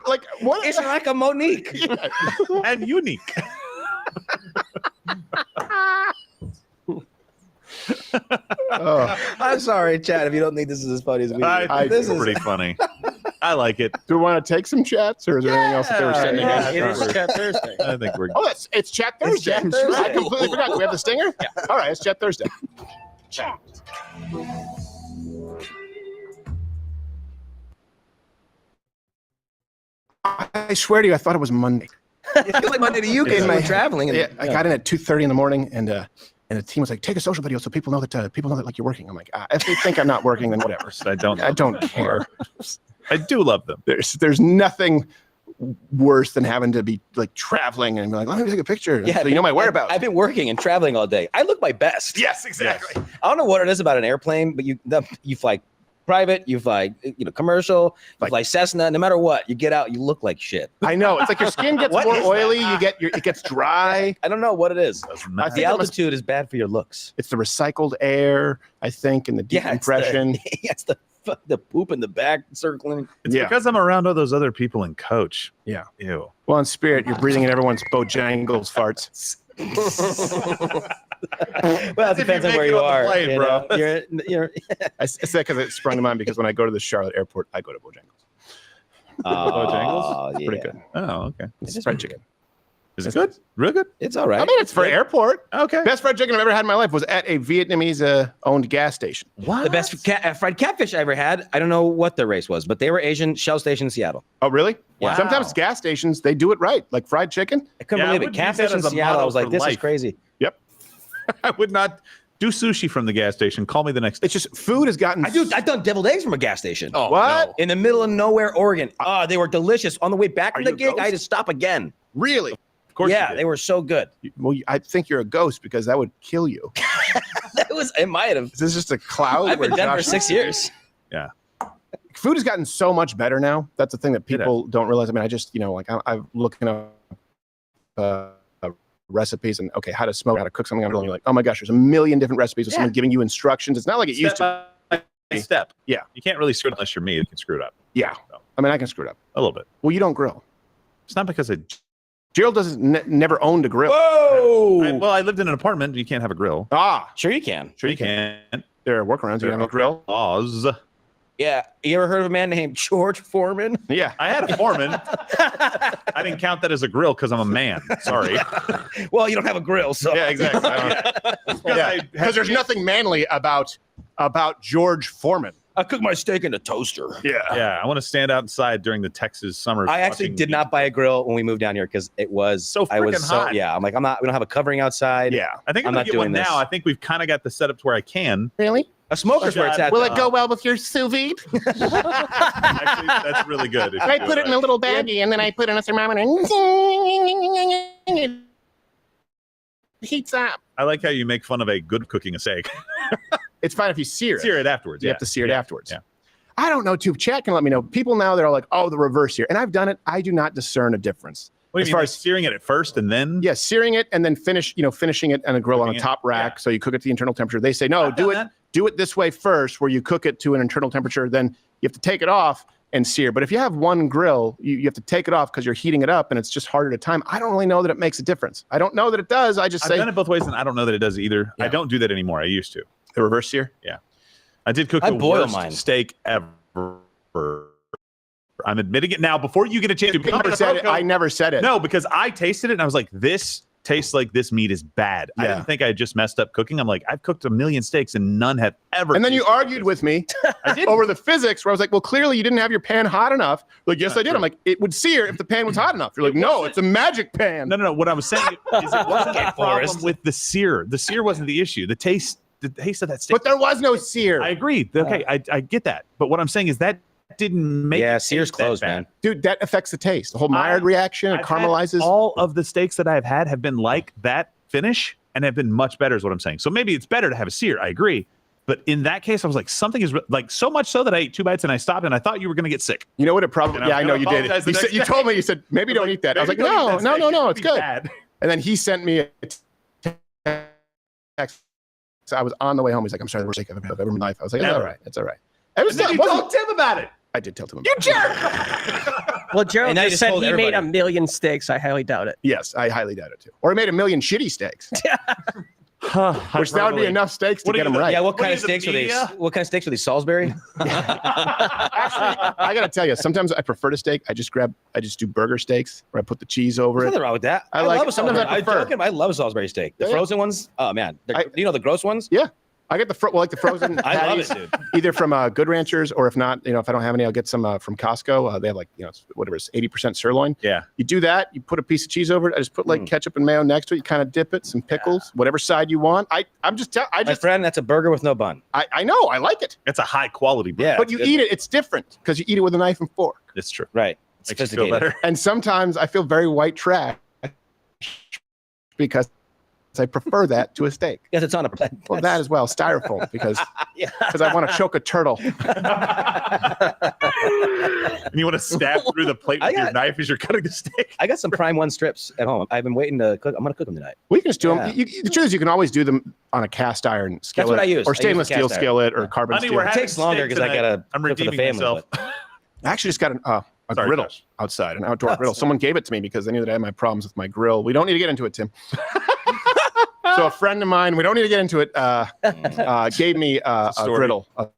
Like what? It's like a Monique. And unique. I'm sorry, Chad, if you don't think this is as funny as me. This is pretty funny. I like it. Do we want to take some chats, or is there anything else that they were sending in? It is Chat Thursday. I think we're. Oh, it's Chat Thursday. Chat Thursday. I completely forgot. Do we have the stinger? Yeah. All right, it's Chat Thursday. Chat. I swear to you, I thought it was Monday. It feels like Monday to you because we're traveling. Yeah, I got in at 2:30 in the morning, and the team was like, "Take a social video so people know that like you're working." I'm like, if they think I'm not working, then whatever. I don't care. I do love them. There's nothing worse than having to be like traveling and be like, let me take a picture. Yeah, so you know my whereabouts. I've been working and traveling all day. I look my best. Yes, exactly. I don't know what it is about an airplane, but you fly private, you fly commercial, you fly Cessna. No matter what, you get out, you look like shit. I know. It's like your skin gets more oily. It gets dry. I don't know what it is. The altitude is bad for your looks. It's the recycled air, I think, and the decompression. It's the poop in the back circling. It's because I'm around all those other people in coach. Yeah. Ew. Well, in spirit, you're breathing in everyone's Bojangles farts. Well, it depends on where you are, plane, bro. You're I said because it sprung to mind because when I go to the Charlotte airport, I go to Bojangles. Bojangles? It's pretty good. Oh, okay. It's fried chicken. Is it good? Real good? It's all right. I mean, it's for airport. Okay. Best fried chicken I've ever had in my life was at a Vietnamese owned gas station. What? The best fried catfish I ever had. I don't know what their race was, but they were Asian. Shell station in Seattle. Oh, really? Wow. Sometimes gas stations, they do it right. Like fried chicken. I couldn't believe it. Catfish in Seattle. I was like, this is crazy. Yep. I would not do sushi from the gas station. Call me the next day. It's just food has gotten. I've done deviled eggs from a gas station. Oh, what? No. In the middle of nowhere, Oregon. They were delicious. On the way back from the gig, I had to stop again. Really? Of course. Yeah, they were so good. Well, I think you're a ghost because that would kill you. It might have. Is this just a cloud? I've been done for 6 years. Yeah. Food has gotten so much better now. That's the thing that people don't realize. I mean, I just, I'm looking up recipes and how to smoke, how to cook something on a grill. And you're like, oh my gosh, there's a million different recipes with someone giving you instructions. It's not like it used to. Step. Yeah. You can't really screw it unless you're me. You can screw it up. Yeah. I mean, I can screw it up a little bit. Well, you don't grill. It's not because Gerald never owned a grill. Whoa! I lived in an apartment. You can't have a grill. Sure you can. Sure you can. There are workarounds. You have a grill. Laws. Yeah. You ever heard of a man named George Foreman? Yeah. I had a foreman. I didn't count that as a grill because I'm a man. Sorry. Well, you don't have a grill, so. Yeah, exactly. Because there's nothing manly about George Foreman. I cook my steak in a toaster. Yeah. I want to stand outside during the Texas summer. I actually did not buy a grill when we moved down here because it was so freaking hot. Yeah, I'm like, we don't have a covering outside. Yeah. I think I'm not gonna get doing one this. now. I think we've kind of got the setup to where I can. Really? A smoker's where it's at. Will it go well with your sous vide? Actually, that's really good. I put it in a little baggie and then I put it in a thermometer. It heats up. I like how you make fun of a good cooking a steak. It's fine if you sear it. Sear it afterwards. You have to sear it afterwards. Yeah. I don't know, too. Chat can let me know. People now, they're like, oh, the reverse here. And I've done it. I do not discern a difference. What do you mean, like searing it at first and then? Yeah, searing it and then finishing it on a grill on a top rack. So you cook it to the internal temperature. They say, no, do it this way first, where you cook it to an internal temperature. Then you have to take it off and sear. But if you have one grill, you have to take it off because you're heating it up and it's just harder to time. I don't really know that it makes a difference. I don't know that it does. I've done it both ways, and I don't know that it does either. Yeah. I don't do that anymore. I used to. The reverse sear? Yeah. I did cook the worst steak ever. I'm admitting it now before you get a chance to. I never said it. No, because I tasted it and I was like, this tastes like this meat is bad. I didn't think I just messed up cooking. I'm like, I've cooked 1 million steaks and none have ever. And then you argued with me over the physics where I was like, well, clearly you didn't have your pan hot enough. Like, yes, I did. I'm like, it would sear if the pan was hot enough. You're like, no, it's a magic pan. No. What I was saying is it wasn't a problem with the sear. The sear wasn't the issue. The taste of that steak. But there was no sear. I agree. Okay, I get that. But what I'm saying is that didn't make sear's closed, man. Dude, that affects the taste. The whole Maillard reaction, it caramelizes. All of the steaks that I've had have been like that finish and have been much better is what I'm saying. So maybe it's better to have a sear. I agree. But in that case, I was like, something is like so much so that I ate 2 bites and I stopped and I thought you were going to get sick. You know what it probably, I know you did. You told me, you said, maybe don't eat that. I was like, no, it's good. And then he sent me a text. So I was on the way home. He's like, I'm sorry, the worst steak I've ever had in my life. I was like, it's all right. It's all right. You told Tim about it. I did tell Tim. You jerk! Well, Gerald just said he made 1 million steaks. I highly doubt it. Yes, I highly doubt it too. Or he made 1 million shitty steaks. Which that would be enough steaks to get them right. Yeah, what kind of steaks were these? What kind of steaks were these? Salisbury? Actually, I gotta tell you, sometimes I prefer to steak. I just do burger steaks where I put the cheese over There's it. nothing wrong with that. I love a Salisbury. I love a Salisbury steak. The frozen ones, oh man, you know the gross ones? Yeah. I get the frozen patties, love it, dude. either from Good Ranchers, or if not, if I don't have any, I'll get some from Costco. They have whatever, it's 80% sirloin. Yeah. You do that. You put a piece of cheese over it. I just put ketchup and mayo next to it. You kind of dip it, some pickles, whatever side you want. My friend, that's a burger with no bun. I know. I like it. It's a high quality burger. Yeah, but you eat it. It's different because you eat it with a knife and fork. It's true. Right. It's sophisticated. Feel better. And sometimes I feel very white trash because I prefer that to a steak. Yes, it's on a plate. Well, that as well, styrofoam, because I want to choke a turtle. And you want to stab through the plate with your knife as you're cutting the steak. I got some Prime 1 strips at home. I've been waiting to cook. I'm going to cook them tonight. We can just do them. The truth is, you can always do them on a cast iron skillet. That's what I use. Or stainless steel skillet or carbon Honey, steel. it takes longer because I got to cook for the family. I actually just got a griddle outside, an outdoor griddle. Someone gave it to me because they knew that I had my problems with my grill. We don't need to get into it, Tim. So a friend of mine, we don't need to get into it, gave me a griddle, a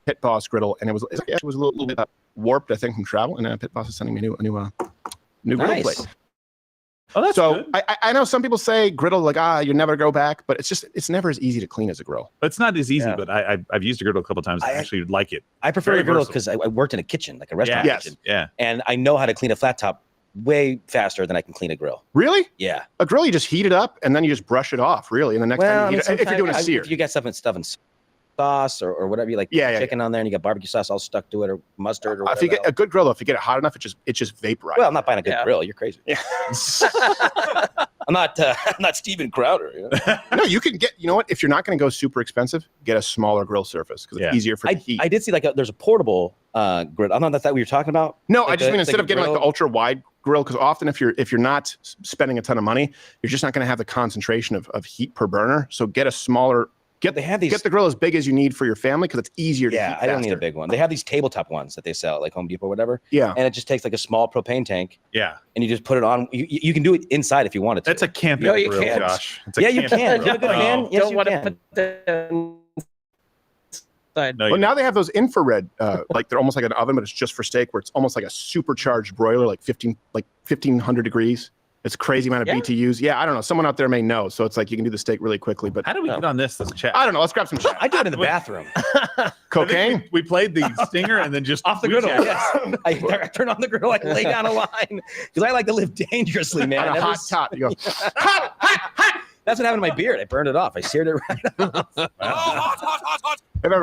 Pit Boss griddle, and it was a little bit warped, I think, from travel. And Pit Boss is sending me a new griddle plate. Oh, that's so good. I know some people say griddle you never go back, but it's never as easy to clean as a grill. It's not as easy, but I've used a griddle a couple of times. I actually like it. I prefer a griddle because I worked in a kitchen, like a restaurant kitchen. Yeah. And I know how to clean a flat top way faster than I can clean a grill. Really? Yeah. A grill, you just heat it up and then you just brush it off, really. And the next time you heat it, if you're doing a sear. If you got stuff in sauce or whatever, you like chicken on there and you got barbecue sauce all stuck to it or mustard or whatever. If you get a good grill, if you get it hot enough, it just vaporizes. Well, I'm not buying a good grill. You're crazy. Yeah. I'm not Steven Crowder. You know? No, you can get, you know what? If you're not going to go super expensive, get a smaller grill surface because it's easier for the heat. I did see there's a portable grill. I don't know if that's what you were talking about. No, I just mean instead of getting the ultra wide grill, because often if you're not spending a ton of money, you're just not going to have the concentration of heat per burner. So get a smaller. Get the grill as big as you need for your family because it's easier to heat faster. I don't need a big one. They have these tabletop ones that they sell at like Home Depot or whatever. Yeah. And it just takes like a small propane tank. Yeah. And you just put it on. You can do it inside if you wanted to. That's a camping grill, Josh. You can. You have a good fan. Yes, you can. Put the Well, now they have those infrared, like they're almost like an oven, but it's just for steak, where it's almost like a supercharged broiler, like 1500 degrees. It's a crazy amount of BTUs. Yeah, I don't know. Someone out there may know. So it's like you can do the steak really quickly. But how do we get on this chat? I don't know. Let's grab some chat. I do it in the bathroom. Cocaine? We played the stinger and then just off the griddle. Yes. I turn on the griddle. I lay down a line because I like to live dangerously, man. On a hot top. You go, That's what happened to my beard. I burned it off. I seared it right off. hot. Ever have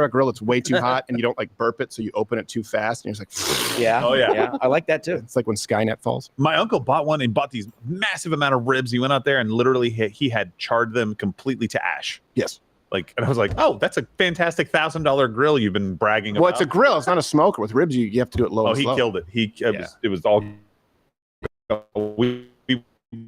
a grill that's way too hot and you don't like burp it, so you open it too fast and you're just like, yeah. Oh yeah. I like that too. It's like when Skynet falls. My uncle bought one and bought these massive amount of ribs. He went out there and literally he had charred them completely to ash. Yes. Like, and I was like, oh, that's a fantastic $1,000 grill you've been bragging about. Well, it's a grill. It's not a smoker. With ribs, you have to do it low. Oh, and he slow. killed it. It was all. We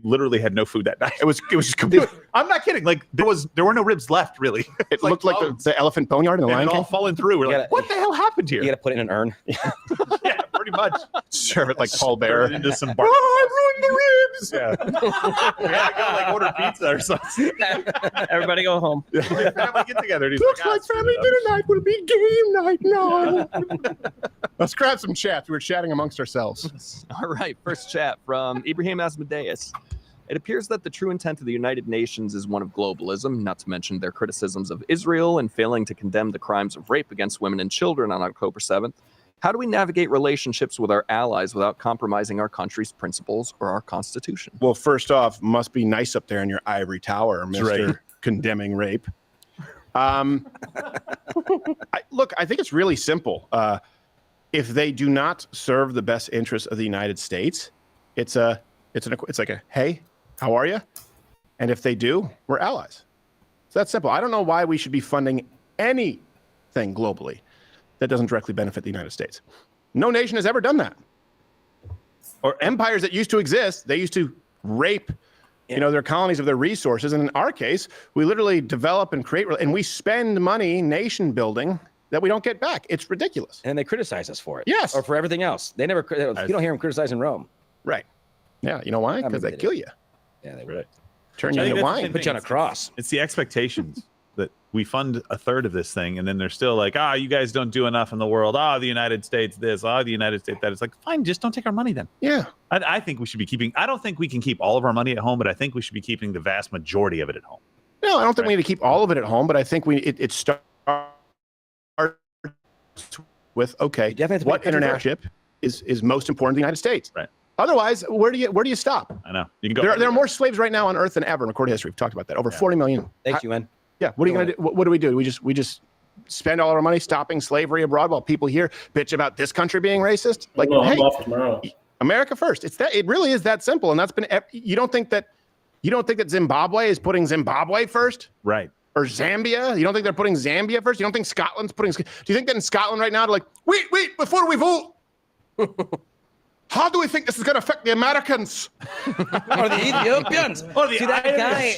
literally had no food that night. It was just complete. I'm not kidding. Like there were no ribs left really. It looked like the elephant boneyard in the Lion King. All falling through. We're like, what the hell happened here? You got to put it in an urn. Yeah, pretty much. Serve it like Paul Bear. Into some I ruined the ribs. Yeah. I gotta like order pizza or something. Everybody go home. Family get together. Looks like family dinner night will be game night now. Let's grab some chats. We were chatting amongst ourselves. All right, first chat from Ibrahim Asmodeus. It appears that the true intent of the United Nations is one of globalism, not to mention their criticisms of Israel and failing to condemn the crimes of rape against women and children on October 7th. How do we navigate relationships with our allies without compromising our country's principles or our constitution? Well, first off, must be nice up there in your ivory tower, Mr. right. Condemning rape. I think it's really simple. If they do not serve the best interests of the United States, it's like a hey, how are you? And if they do, we're allies. It's that simple. I don't know why we should be funding anything globally that doesn't directly benefit the United States. No nation has ever done that. Or empires that used to exist, they used to rape, their colonies of their resources. And in our case, we literally develop and create, and we spend money nation building that we don't get back. It's ridiculous. And they criticize us for it. Yes. Or for everything else. They never. You don't hear them criticizing Rome. Right. Yeah. You know why? Because they kill you. Yeah, they Right. Turn you into wine. Put you on a cross. It's the expectations that we fund a third of this thing, and then they're still like, you guys don't do enough in the world. The United States this. The United States that. It's like, fine, just don't take our money then. Yeah. I think we should be keeping. I don't think we can keep all of our money at home, but I think we should be keeping the vast majority of it at home. No, I don't think we need to keep all of it at home, but I think it starts with what international is most important to the United States. Right. Otherwise, where do you stop? I know. You can go. There are more slaves right now on Earth than ever in recorded history. We've talked about that. Over 40 million. Thanks, UN. Yeah. What are you going to do? What do we do? We just spend all our money stopping slavery abroad while people here bitch about this country being racist? Like, No, hey, I'm off tomorrow. America first. It really is that simple. And that's been. You don't think that Zimbabwe is putting Zimbabwe first? Right. Or Zambia? You don't think they're putting Zambia first? You don't think Scotland's putting? Do you think that in Scotland right now they're like, wait, before we vote, how do we think this is going to affect the Americans? Or the Ethiopians? Or the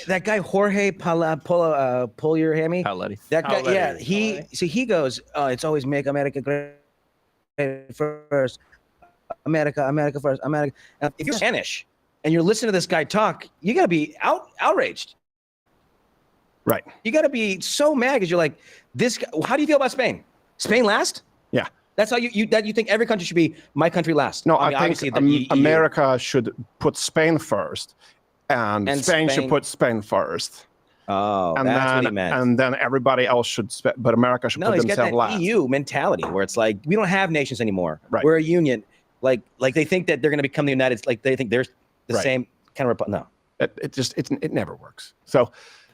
that guy Jorge pull your hammy. Paletti. That guy, yeah. He goes, it's always make America great first. America first. America. Now, if you're Spanish and you're listening to this guy talk, you got to be outraged. Right. You got to be so mad because you're like, this guy, how do you feel about Spain? Spain last? Yeah. That's how you think every country should be my country last. No, I mean, I think America should put Spain first, and Spain should put Spain first. Oh, and that's then, what he meant. And then everybody else should, but America should put he's got themselves that last. EU mentality where it's like we don't have nations anymore. Right. We're a union. Like they think that they're going to become the United. Like they think they're the Right. same kind of. No, it never works. So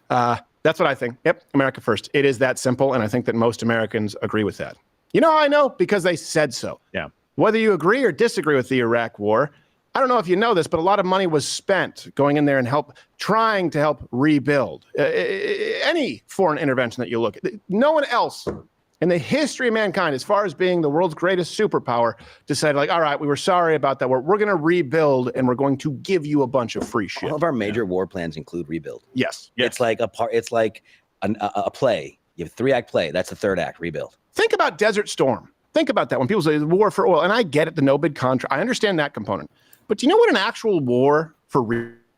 that's what I think. Yep, America first. It is that simple, and I think that most Americans agree with that. You know how I know? Because they said so. Yeah. Whether you agree or disagree with the Iraq War, I don't know if you know this, but a lot of money was spent going in there and trying to help rebuild. Any foreign intervention that you look at, no one else in the history of mankind, as far as being the world's greatest superpower, decided like, all right, we were sorry about that. We're going to rebuild, and we're going to give you a bunch of free shit. all of our major war plans include rebuild. Yes. It's like It's like a play. You have a 3-act play. That's the third act. Rebuild. Think about Desert Storm. Think about that when people say the war for oil, and I get it, the no bid contract. I understand that component. But do you know what an actual war for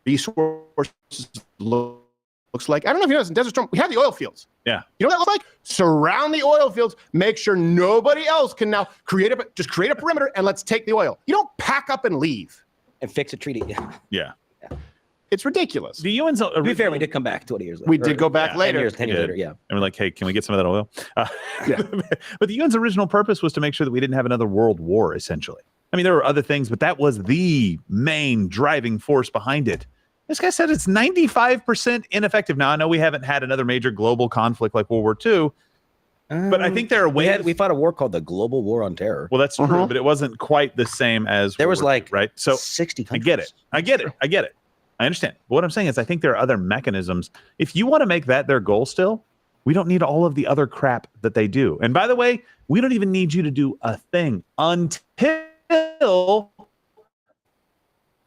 resources looks like? I don't know if you know this. In Desert Storm, we have the oil fields. Yeah. You know what that looks like? Surround the oil fields. Make sure nobody else can now create a perimeter, and let's take the oil. You don't pack up and leave. And fix a treaty. Yeah. It's ridiculous. The UN's To be fair, we did come back 20 years later. We did go back later. 10 years later, yeah. And we're like, hey, can we get some of that oil? But the UN's original purpose was to make sure that we didn't have another world war, essentially. I mean, there were other things, but that was the main driving force behind it. This guy said it's 95% ineffective. Now, I know we haven't had another major global conflict like World War II, but I think there are ways. We fought a war called the Global War on Terror. Well, that's true, but it wasn't quite the same as There was World War like II, right? So 60 I get it. I get it. I understand. But what I'm saying is I think there are other mechanisms. If you want to make that their goal still, We don't need all of the other crap that they do. And by the way, we don't even need you to do a thing until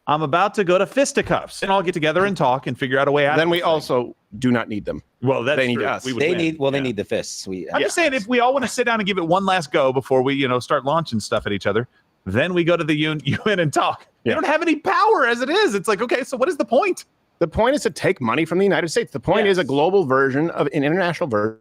I'm about to go to fisticuffs and I'll get together and talk and figure out a way out. Then we also do not need them. Well, that's they need true. us. They need the fists. I'm just saying, if we all want to sit down and give it one last go before we, start launching stuff at each other, then we go to the UN and talk. You don't have any power as it is. It's like, okay, so what is the point? The point is to take money from the United States. The point is a global version of an international version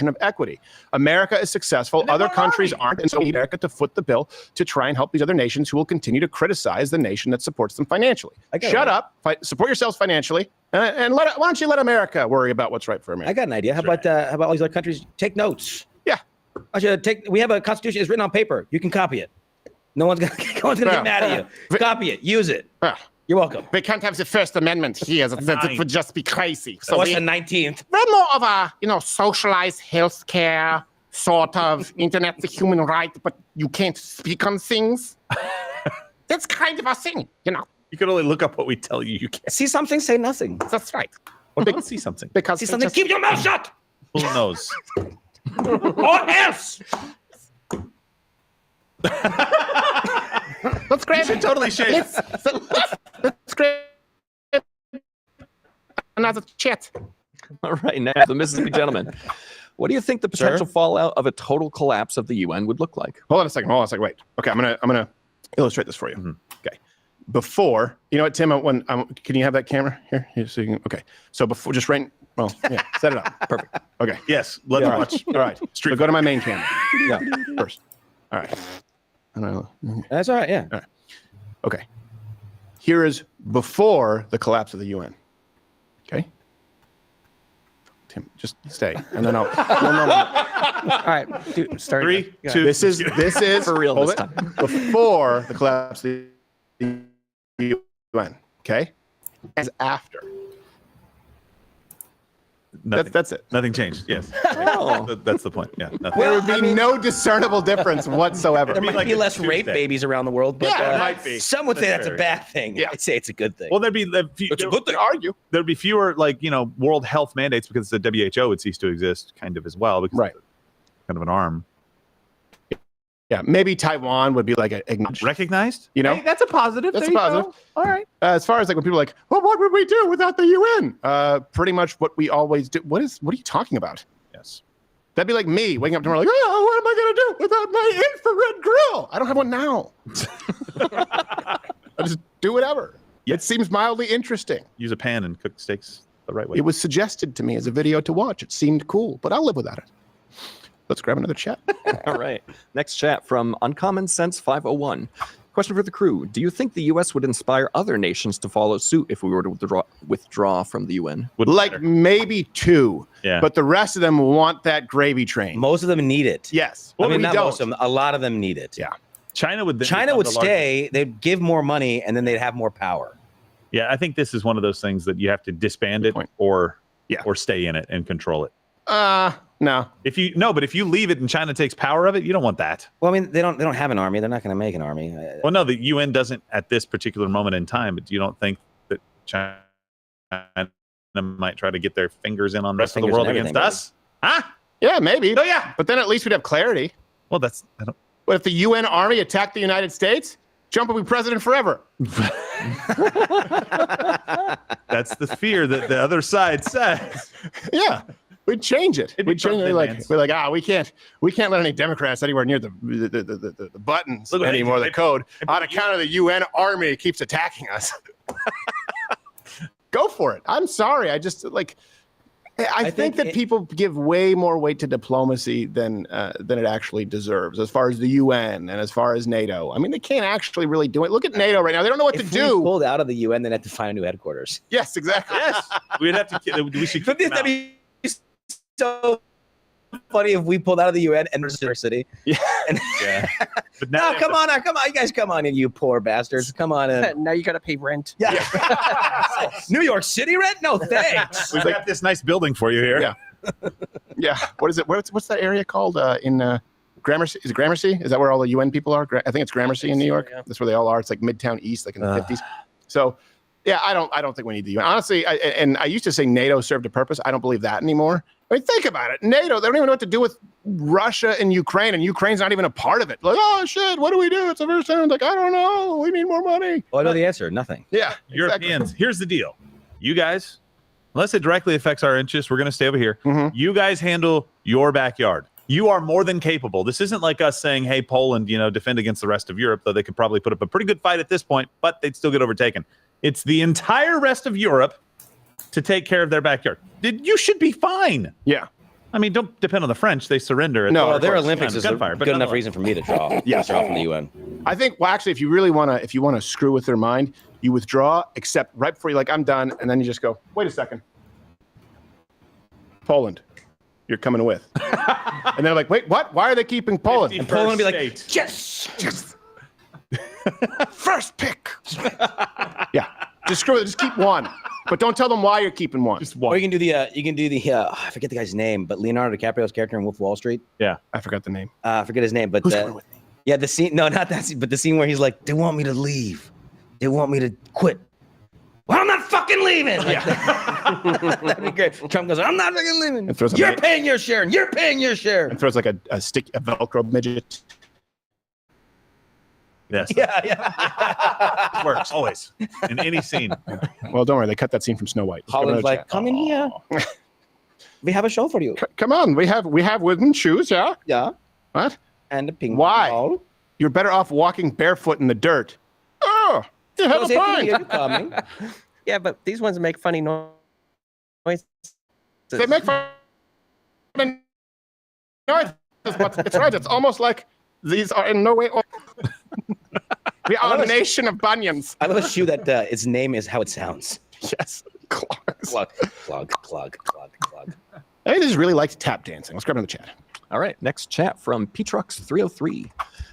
of equity. America is successful. Other countries aren't. And so we need America to foot the bill to try and help these other nations who will continue to criticize the nation that supports them financially. Shut up. Support yourselves financially. And why don't you let America worry about what's right for America? I got an idea. How about all these other countries take notes? Yeah. We have a constitution. It's written on paper. You can copy it. No one's gonna get mad at you. Copy it. Use it. You're welcome. We can't have the First Amendment here. That would just be crazy. So what's the 19th? We're more of a, socialized healthcare sort of internet's a human right, but you can't speak on things. That's kind of a thing, You can only look up what we tell you. You can't see something, say nothing. That's right. Well, they can see something. Because see something, keep your mouth shut. Who knows? Or else. Let's grab You should totally shave. Let's grab another chat. All right, now the Mississippi gentleman. What do you think the potential fallout of a total collapse of the UN would look like? Hold on a second. Wait. Okay, I'm gonna illustrate this for you. Okay. Before, you know what, Tim? Can you have that camera here so you can? Okay. So before, just right. Well, yeah. Set it up. Perfect. Okay. Yes. Let me watch. All right. So go to my main camera. Yeah. First. All right. That's all right. Yeah. All right. Okay. Here is before the collapse of the UN. Okay. Tim, just stay, and then I'll. All right. Start. 3, 2. This is for real this time. Before the collapse of the UN. Okay. As after. Nothing. That's it. Nothing changed. Yes. That's the point. Yeah. Nothing. There would be no discernible difference whatsoever. There might be less rape babies around the world, but there might be. Some would say that's a bad thing. Yeah. I'd say it's a good thing. Well, it's a good thing. Argue. There'd be fewer, world health mandates because the WHO would cease to exist, kind of as well, because it's kind of an arm. Yeah, maybe Taiwan would be recognized. Hey, that's a positive. That's a positive. All right. As far as when people are like, well, what would we do without the UN? Pretty much what we always do. What are you talking about? Yes. That'd be like me waking up tomorrow like, oh, what am I going to do without my infrared grill? I don't have one now. I just do whatever. It seems mildly interesting. Use a pan and cook steaks the right way. It was suggested to me as a video to watch. It seemed cool, but I'll live without it. Let's grab another chat. All right. Next chat from Uncommon Sense 501. Question for the crew. Do you think the U.S. would inspire other nations to follow suit if we were to withdraw from the UN? Maybe 2. Yeah. But the rest of them want that gravy train. Most of them need it. Yes. Well, not most of them. A lot of them need it. Yeah. China would stay. They'd give more money, and then they'd have more power. Yeah, I think this is one of those things that you have to disband it or stay in it and control it. No. If you leave it and China takes power of it, you don't want that. Well, I mean, they don't have an army. They're not going to make an army. Well, no, the UN doesn't at this particular moment in time. But you don't think that China might try to get their fingers in on the rest of the world against us? Huh? Yeah, maybe. Oh, yeah. But then at least we'd have clarity. Well, What if the UN army attacked the United States? Trump will be president forever. That's the fear that the other side says. Yeah. We'd change it. We'd change it. We're like, we can't let any Democrats anywhere near the buttons anymore. The code on account of the UN army keeps attacking us. Go for it. I'm sorry. I just I think that people give way more weight to diplomacy than it actually deserves, as far as the UN and as far as NATO. I mean, they can't actually really do it. Look at NATO right now; they don't know what to do. If we pulled out of the UN, they'd have to find a new headquarters. Yes, exactly. Yes, we'd have to. We should. That'd be so funny if we pulled out of the UN and New York City. Yeah. But now come on, you guys, come on, you poor bastards, come on in. Now you got to pay rent. Yeah. New York City rent? No thanks. We've got this nice building for you here. Yeah. Yeah. What is it? What's that area called in Gramercy? Is it Gramercy? Is that where all the UN people are? I think it's Gramercy in New York. Yeah. That's where they all are. It's like Midtown East, like in the 50s. So Yeah, I don't think we need the UN. Honestly, and I used to say NATO served a purpose. I don't believe that anymore. I mean, think about it. NATO, they don't even know what to do with Russia and Ukraine's not even a part of it. Like, oh shit, what do we do? It's the first time. Like, I don't know. We need more money. Well, I know the answer. Nothing. Yeah, Europeans. exactly. Here's the deal. You guys, unless it directly affects our interests, we're going to stay over here. Mm-hmm. You guys handle your backyard. You are more than capable. This isn't like us saying, hey, Poland, defend against the rest of Europe, though they could probably put up a pretty good fight at this point, but they'd still get overtaken. It's the entire rest of Europe to take care of their backyard. You should be fine. Yeah. I mean, don't depend on the French. They surrender. No, their Olympics is gunfire, a but good enough reason for me to draw. Withdraw from the UN. I think, well, actually, if you want to screw with their mind, you withdraw, except right before you're like, I'm done, and then you just go, wait a second. Poland, you're coming with. And they're like, wait, what? Why are they keeping Poland? And Poland would be like, yes. First pick. Yeah, just screw it. Just keep one, but don't tell them why you're keeping one. Just one. Or you can do the I forget the guy's name, but Leonardo DiCaprio's character in Wolf of Wall Street. Yeah, I forgot the name. I forget his name, but Who's going with me? Yeah, the scene. No, not that scene, but the scene where he's like, they want me to leave. They want me to quit. Well, I'm not fucking leaving. That'd be great. Trump goes, I'm not fucking leaving. You're paying your share, and you're paying your share. And throws like a Velcro midget. Yes. Yeah. Works always in any scene. Well, don't worry. They cut that scene from Snow White. Let's go to Holland's another like, chat. come in here. We have a show for you. Come on. We have wooden shoes, yeah? Yeah. What? And a ping Why? ball. You're better off walking barefoot in the dirt. Oh, you have a point. Yeah, but these ones make funny noises. They make funny noises, but it's right. It's almost like these are in no way. We are a nation of bunions. I love a shoe that its name is how it sounds. Yes. Clogs. Clog. I think they just really liked tap dancing. Let's grab another chat. All right, next chat from Petrux303.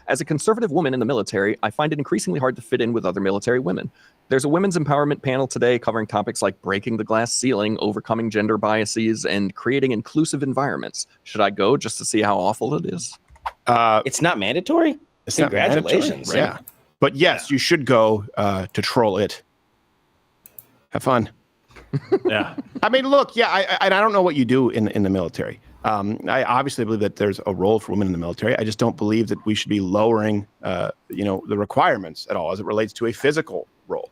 As a conservative woman in the military, I find it increasingly hard to fit in with other military women. There's a women's empowerment panel today covering topics like breaking the glass ceiling, overcoming gender biases, and creating inclusive environments. Should I go just to see how awful it is? It's not mandatory? It's not mandatory, Congratulations. yeah. But yes, you should go to troll it. Have fun. Yeah. I mean, look, yeah, I don't know what you do in the military. I obviously believe that there's a role for women in the military. I just don't believe that we should be lowering, the requirements at all as it relates to a physical role.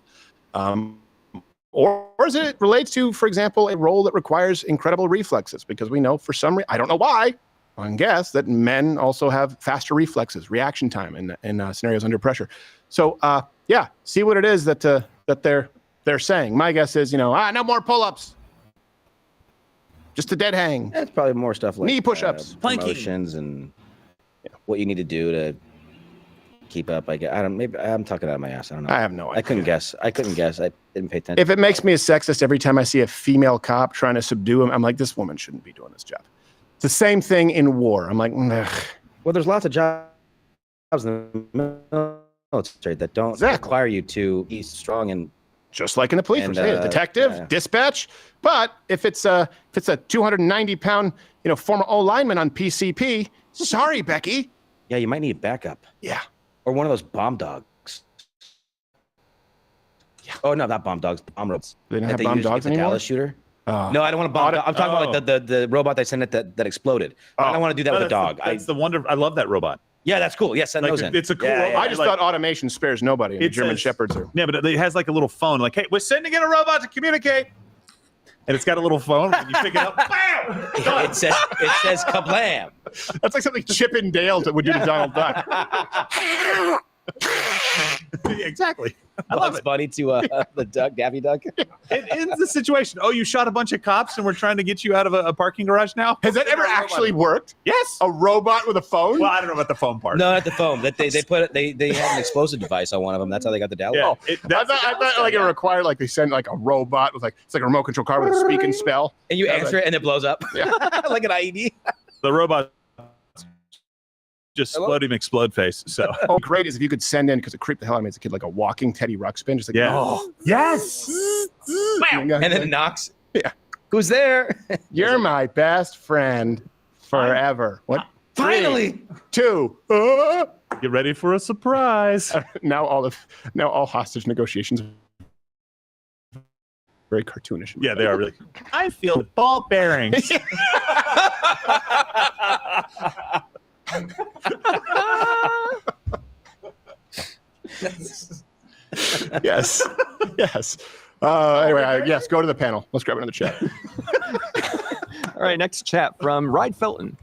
Or as it relates to, for example, a role that requires incredible reflexes, because we know for some reason, I don't know why, I can guess that men also have faster reflexes, reaction time in scenarios under pressure. So, see what it is that they're saying. My guess is, no more pull-ups. Just a dead hang. That's probably more stuff like knee push-ups, promotions, and what you need to do to keep up. Maybe I'm talking out of my ass. I don't know. I have no idea. I couldn't guess. I didn't pay attention. If it makes me a sexist every time I see a female cop trying to subdue him, I'm like, this woman shouldn't be doing this job. It's the same thing in war. I'm like, ugh. Well, there's lots of jobs in the military that don't require you to be strong and just like in the police, detective, dispatch. But if it's a 290-pound, former O lineman on PCP, sorry, Becky. Yeah, you might need backup. Yeah. Or one of those bomb dogs. Yeah. Oh no, not bomb dogs. Bomb robots. They don't have bomb dogs anymore. Dallas shooter. No, I don't want to bomb. I'm talking about like the robot they sent that exploded. I don't want to do that with a dog. That's the wonder. I love that robot. Yeah, that's cool. Yeah, send those in. It's a cool robot. I just thought automation spares nobody. And the German Shepherds are. Yeah, but it has like a little phone. Like, hey, we're sending in a robot to communicate. And it's got a little phone. When you pick it up, bam! It says kablam. That's like something Chip and Dale would do to Donald Duck. Exactly. I love it. Bunny to the duck, Daffy Duck. It's the situation. Oh, you shot a bunch of cops and we're trying to get you out of a parking garage now? Has that ever actually worked? Yes. A robot with a phone? Well, I don't know about the phone part. No, not the phone. That they had an explosive device on one of them. That's how they got the Dallas. Yeah. I thought like it required like they sent like a robot with it's like a remote control car with a speak and spell. And you answer it and it blows up. Yeah. Like an IED. The robot just explode face. So great is if you could send in, because it creeped the hell out of me as a kid, like a walking Teddy Ruxpin, just like yes, and then it knocks. Yeah, who's there? You're my best friend forever. What? Finally, 2. Get ready for a surprise. Now all hostage negotiations very cartoonish. Yeah, they are really. I feel the ball bearings. Yes. Yes. Anyway, yes, go to the panel. Let's grab another chat. All right, next chat from Ride Felton.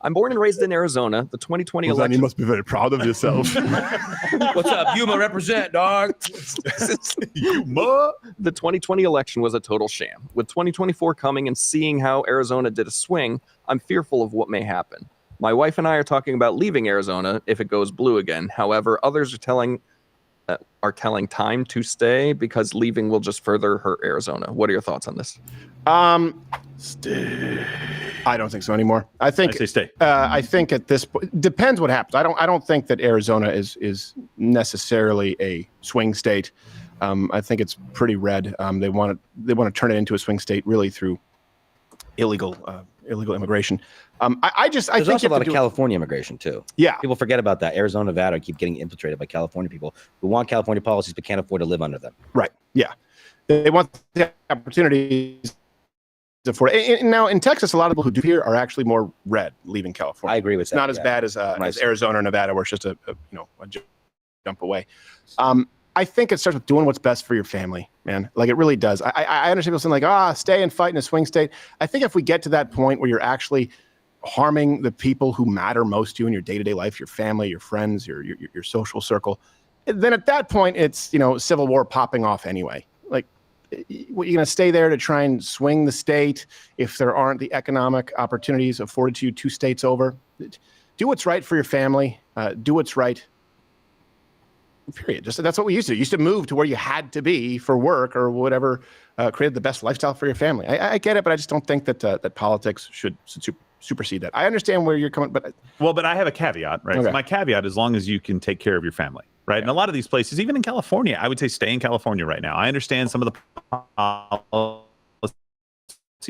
I'm born and raised in Arizona. The 2020 Well, then election. you must be very proud of yourself. What's up? Yuma represent, dog. Yuma. The 2020 election was a total sham. With 2024 coming and seeing how Arizona did a swing, I'm fearful of what may happen. My wife and I are talking about leaving Arizona if it goes blue again. However, others are telling time to stay because leaving will just further hurt Arizona. What are your thoughts on this? Stay. I don't think so anymore. I think I say stay. I think at this point depends what happens. I don't think that Arizona is necessarily a swing state. I think it's pretty red. They want to turn it into a swing state really through illegal immigration. There's also a lot of California immigration too. Yeah, people forget about that. Arizona, Nevada keep getting infiltrated by California people who want California policies but can't afford to live under them. Right. Yeah, they want the opportunities. For and now in Texas, a lot of people who do here are actually more red leaving California. I agree with it's that. Not as bad as Arizona or Nevada, where it's just a jump away. I think it starts with doing what's best for your family, man. Like it really does. I understand people saying like, stay and fight in a swing state. I think if we get to that point where you're actually harming the people who matter most to you in your day-to-day life, your family, your friends, your social circle, then at that point it's civil war popping off anyway. Like you're going to stay there to try and swing the state if there aren't the economic opportunities afforded to you 2 states over. Do what's right for your family. Do what's right. Period. Just that's what we used to do. You used to move to where you had to be for work or whatever created the best lifestyle for your family. I get it, but I just don't think that politics should supersede that. I understand where you're coming, but I have a caveat, right? Okay. So my caveat, as long as you can take care of your family, right? And a lot of these places, even in California, I would say stay in California right now. I understand some of the policies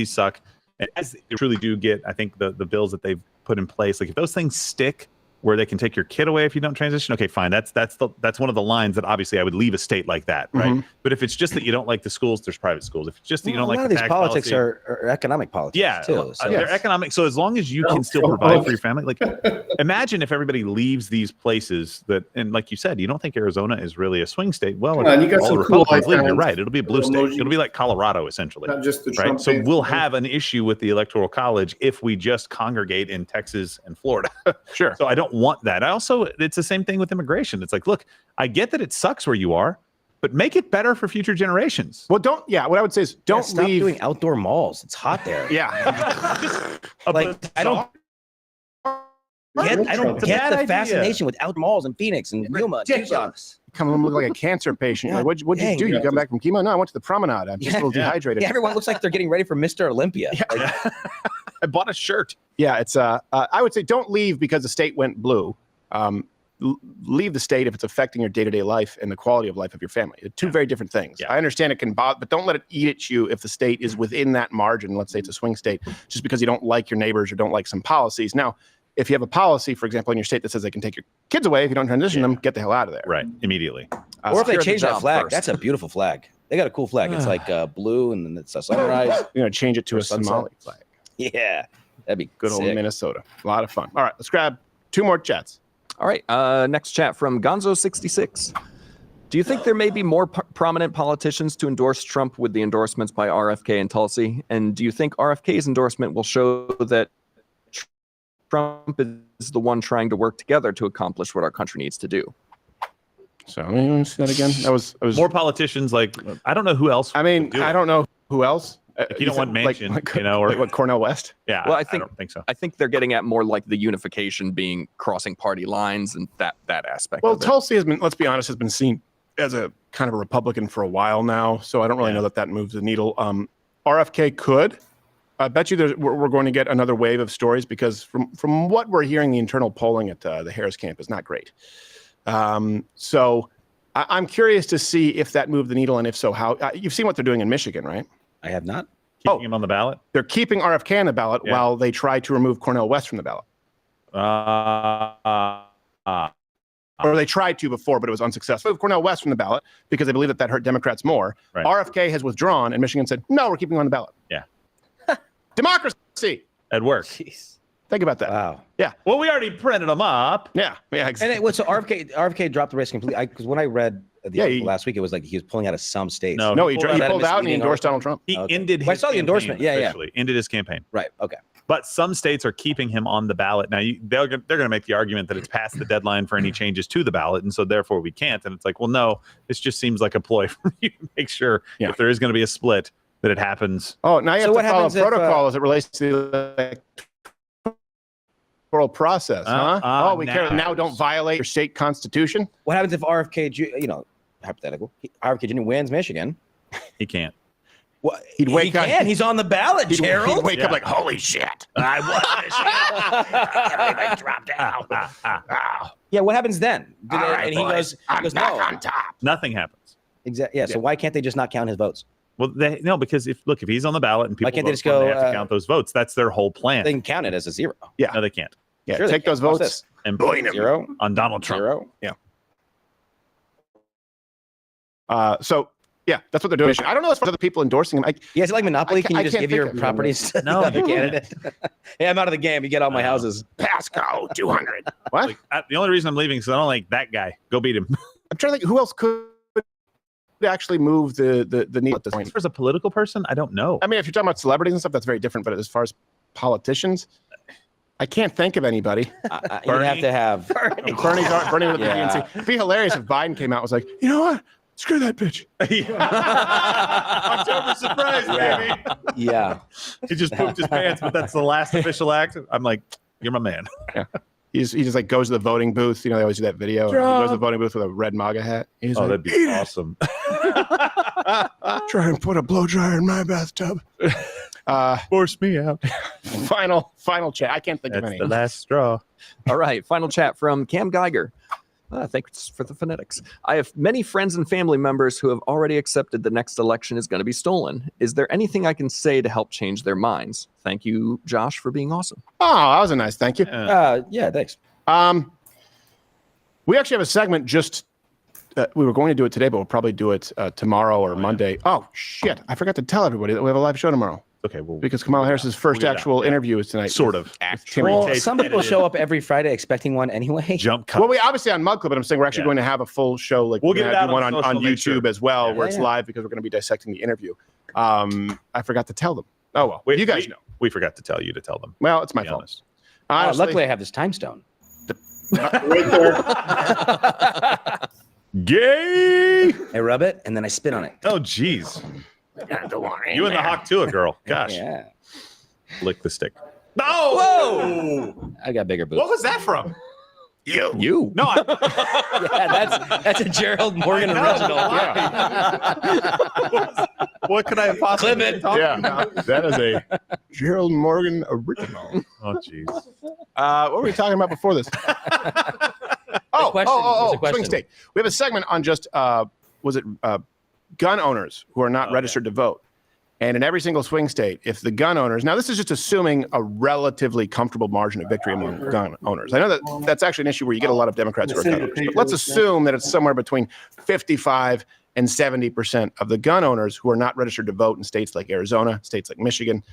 suck, and as they truly do get, I think the bills that they've put in place, like if those things stick, where they can take your kid away if you don't transition. Okay, fine. That's one of the lines that obviously I would leave a state like that, right? Mm-hmm. But if it's just that you don't like the schools, there's private schools. If it's just that you don't like a lot the of these tax politics policy, are economic politics too. So they're economic. So as long as you can still provide for your family, like imagine if everybody leaves these places and like you said, you don't think Arizona is really a swing state. Well, Come on, you got all some the cool Republicans leave, you're icons. right. It'll be a blue state. It'll be like Colorado essentially. Not just the right. Trump So fans. we'll have an issue with the Electoral College if we just congregate in Texas and Florida. Sure. So I don't want that. It's the same thing with immigration. It's like, look, I get that it sucks where you are, but make it better for future generations. Well, what I would say is don't stop leave doing outdoor malls. It's hot there. Yeah. I don't get the fascination with outdoor malls in Phoenix and Yuma. Tucson. Come home look like a cancer patient. Yeah. Like, what'd you Dang, do? You dude. come back from chemo? No, I went to the promenade. I'm just a little dehydrated. Yeah, everyone looks like they're getting ready for Mr. Olympia. Like, I bought a shirt. Yeah, it's I would say don't leave because the state went blue. Leave the state if it's affecting your day-to-day life and the quality of life of your family. They're two very different things. I understand it can bother, but don't let it eat at you if the state is within that margin. Let's say it's a swing state, just because you don't like your neighbors or don't like some policies. Now, if you have a policy, for example, in your state that says they can take your kids away if you don't transition them, get the hell out of there. Right, immediately. or if they secure the change that job flag, first. that's a beautiful flag. They got a cool flag. It's like blue and then it's a sunrise. You're going to change it to Or a sunset. Somali flag. Yeah, that'd be Good old sick. Minnesota. A lot of fun. All right, let's grab 2 more chats. All right. Next chat from Gonzo66. Do you think there may be more prominent politicians to endorse Trump with the endorsements by RFK and Tulsi? And do you think RFK's endorsement will show that Trump is the one trying to work together to accomplish what our country needs to do? So let me see that again. That was more politicians. Like I don't know who else. I mean, I don't know who else. If you don't want Manchin, or or what Cornel West. Yeah. Well, I don't think so. I think they're getting at more like the unification being crossing party lines and that aspect. Well, of it. Tulsi has been, let's be honest, has been seen as a kind of a Republican for a while now. So I don't really know that moves the needle. RFK could. I bet you we're going to get another wave of stories because from what we're hearing, the internal polling at the Harris camp is not great. So I'm curious to see if that moved the needle, and if so, how. You've seen what they're doing in Michigan, right? I have not. Keeping him on the ballot? They're keeping RFK on the ballot while they try to remove Cornel West from the ballot. or they tried to before, but it was unsuccessful. Cornel West from the ballot because they believe that hurt Democrats more. Right. RFK has withdrawn, and Michigan said, no, we're keeping him on the ballot. Yeah. Democracy. At work. Jeez. Think about that. Wow. Yeah. Well, we already printed them up. Yeah. Yeah. Exactly. And so RFK dropped the race completely. Because when I read the article last week, it was like he was pulling out of some states. No, he pulled out and he endorsed Donald Trump. He ended his I saw the endorsement. campaign Yeah, officially. Ended his campaign. Right. Okay. But some states are keeping him on the ballot. Now, they're going to make the argument that it's past the deadline for any changes to the ballot, and so therefore we can't. And it's like, well, no, this just seems like a ploy for you to make sure if there is going to be a split, that it happens. Oh, now you have to follow protocol as it relates to the electoral process, huh? We care. Now don't violate your state constitution. What happens if RFK, hypothetical, RFK Jr. wins Michigan? He can't. What? He'd wake up. He's on the ballot, Gerald. He'd wake up like, holy shit. I won this. Dropped out. Yeah, what happens then? Right, and boys, he goes, back no. on top. Nothing happens. Exactly. Yeah, so why can't they just not count his votes? Well, no, because if he's on the ballot and people can't they vote just for him, go, they have to count those votes. That's their whole plan. They can count it as a zero. Yeah. No, they can't. Yeah, Sure, take those Watch votes this. and blame him Zero on Donald Trump. Zero. Yeah. So, yeah, that's what they're doing. I don't know as far as other people endorsing him. Yeah, is it like Monopoly? Can you I just can't give your think of properties to No. the other candidate? Hey, I'm out of the game. You get all my houses. Pasco, 200. What? The only reason I'm leaving is I don't like that guy. Go beat him. I'm trying to think who else could actually move the needle at this point. As far as a political person, I don't know. I mean, if you're talking about celebrities and stuff, that's very different. But as far as politicians, I can't think of anybody. You have to have Bernie with the PNC. It'd be hilarious if Biden came out and was like, you know what? Screw that bitch. October surprise, baby. Yeah. He just pooped his pants, but that's the last official act. I'm like, you're my man. Yeah. He just like goes to the voting booth. They always do that video. He goes to the voting booth with a red MAGA hat. He's like, that'd be awesome. Try and put a blow dryer in my bathtub. Force me out. Final chat. I can't think of any. The last straw. All right, final chat from Cam Geiger. Thanks for the phonetics. I have many friends and family members who have already accepted the next election is going to be stolen. Is there anything I can say to help change their minds? Thank you, Josh, for being awesome. Oh, that was a nice thank you. Yeah, thanks. We actually have a segment just we were going to do it today, but we'll probably do it tomorrow or Monday. Oh, shit. I forgot to tell everybody that we have a live show tomorrow. Okay, well, because Kamala Harris's first actual interview is tonight. Sort of. Well, some people show up every Friday expecting one anyway. Jump cut. Well, we obviously on Mug Club, but I'm saying we're actually going to have a full show. Like we'll we're get going it to out do one on on social, make YouTube sure. as well, where it's live because we're going to be dissecting the interview. I forgot to tell them. Oh well, you guys know. We forgot to tell you to tell them. Well, it's my fault. Luckily, I have this time stone. Right there. Gay. I rub it and then I spit on it. Oh, jeez. You and the Hawk-Tua girl. Gosh. Yeah. Lick the stick. No! Whoa! I got bigger boobs. What was that from? You. No. Yeah, that's a Gerald Morgan original. What could I have possibly Clip it. been talking about? That is a Gerald Morgan original. Oh, jeez. What were we talking about before this? Swing state. We have a segment on just gun owners who are not registered to vote. And in every single swing state, if the gun owners, now this is just assuming a relatively comfortable margin of victory among gun owners. I know that that's actually an issue where you get a lot of Democrats who are gun owners, but let's assume that it's somewhere between 55 and 70% of the gun owners who are not registered to vote in states like Arizona, states like Michigan,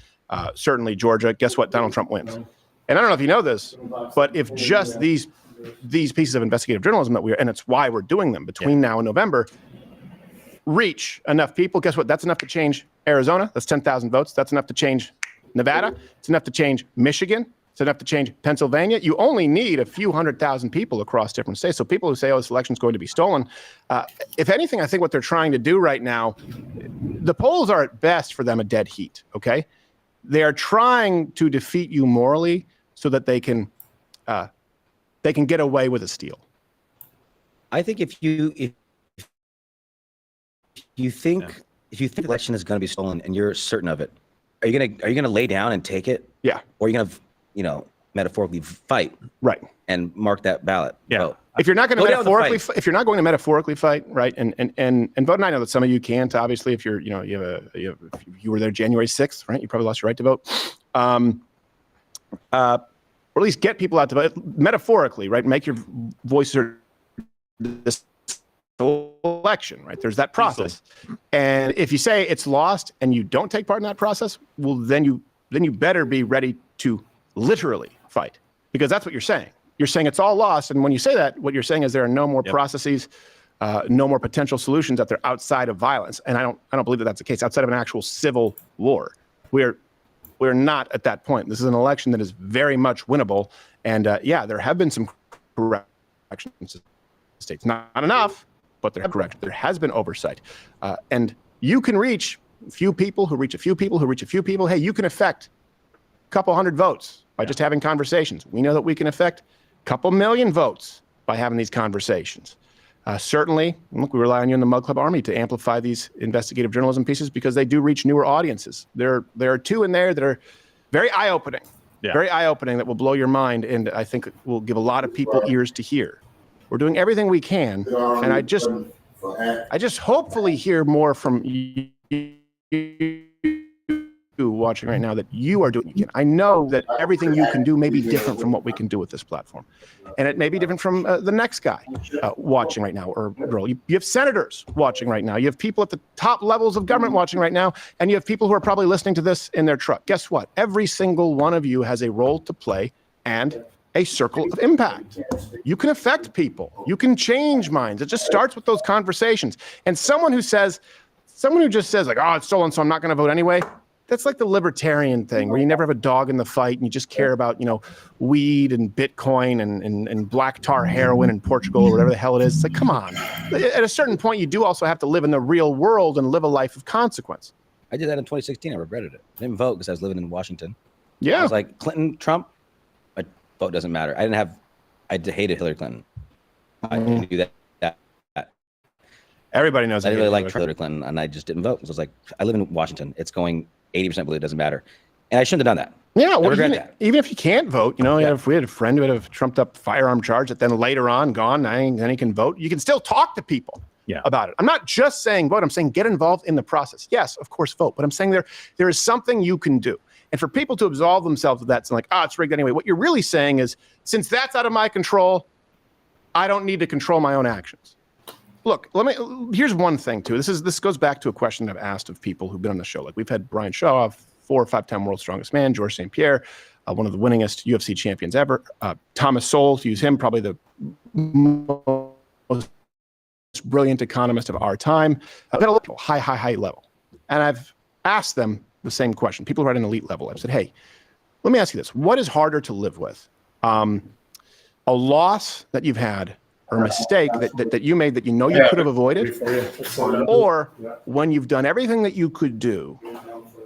certainly Georgia. Guess what? Donald Trump wins. And I don't know if you know this, but if just these pieces of investigative journalism that and it's why we're doing them between now and November, reach enough people, guess what? That's enough to change Arizona. That's 10,000 votes. That's enough to change Nevada. It's enough to change Michigan. It's enough to change Pennsylvania. You only need a few 100,000 people across different states. So people who say, oh, this election's going to be stolen, if anything, I think what they're trying to do right now, the polls are at best for them a dead heat, okay? They are trying to defeat you morally so that they can get away with a steal. I think if you think the election is going to be stolen and you're certain of it, are you gonna lay down and take it? Yeah. Or are you gonna, metaphorically fight? Right. And mark that ballot. Yeah. Vote. If you're not going to metaphorically, fight. if you're not going to metaphorically fight, right, and vote, and I know that some of you can't. Obviously, if if you were there January 6th, right, you probably lost your right to vote. Or at least get people out to vote metaphorically, right? Make your voice heard this election, right? There's that process. And if you say it's lost and you don't take part in that process, well, then you better be ready to literally fight, because that's what you're saying. You're saying it's all lost. And when you say that, what you're saying is there are no more processes, no more potential solutions that they're outside of violence. And I don't believe that that's the case. Outside of an actual civil war, we're not at that point. This is an election that is very much winnable. And yeah, there have been some corrections in states. Not enough, but there has been oversight. And you can reach a few people who reach a few people who reach a few people. Hey, you can affect a couple hundred votes by just having conversations. We know that we can affect a couple million votes by having these conversations. Certainly, look, we rely on you in the Mug Club Army to amplify these investigative journalism pieces because they do reach newer audiences. There are two in there that are very eye-opening, very eye-opening, that will blow your mind, and I think will give a lot of people ears to hear. We're doing everything we can, and I just hopefully hear more from you watching right now that you are doing what you can. I know that everything you can do may be different from what we can do with this platform, and it may be different from the next guy watching right now, or girl. You have senators watching right now. You have people at the top levels of government watching right now, and you have people who are probably listening to this in their truck. Guess what? Every single one of you has a role to play and a circle of impact. You can affect people. You can change minds. It just starts with those conversations. And someone who just says like, oh, it's stolen, so I'm not going to vote anyway. That's like the libertarian thing where you never have a dog in the fight and you just care about, weed and Bitcoin and black tar heroin in Portugal or whatever the hell it is. It's like, come on. At a certain point, you do also have to live in the real world and live a life of consequence. I did that in 2016. I regretted it. I didn't vote because I was living in Washington. Yeah. I was like, Clinton, Trump, my vote doesn't matter. I hated Hillary Clinton. I knew that. Everybody knows. I didn't really like Hillary Clinton, and I just didn't vote. So I was like, I live in Washington. It's going 80% blue. It doesn't matter. And I shouldn't have done that. Yeah, I regret that. Even if you can't vote, if we had a friend who had a trumped up firearm charge that then later on gone, then he can vote. You can still talk to people about it. I'm not just saying vote. I'm saying get involved in the process. Yes, of course, vote. But I'm saying there is something you can do. And for people to absolve themselves of that, it's like, it's rigged anyway. What you're really saying is, since that's out of my control, I don't need to control my own actions. Look, here's one thing too. This goes back to a question I've asked of people who've been on the show. Like we've had Brian Shaw, 4 or 5-time World's Strongest Man, Georges St. Pierre, one of the winningest UFC champions ever, Thomas Sowell, to use him, probably the most brilliant economist of our time. I've got a high level. And I've asked them the same question. People who are at an elite level. I've said, hey, let me ask you this. What is harder to live with? A loss that you've had, or a mistake that you made that you could have avoided, or when you've done everything that you could do,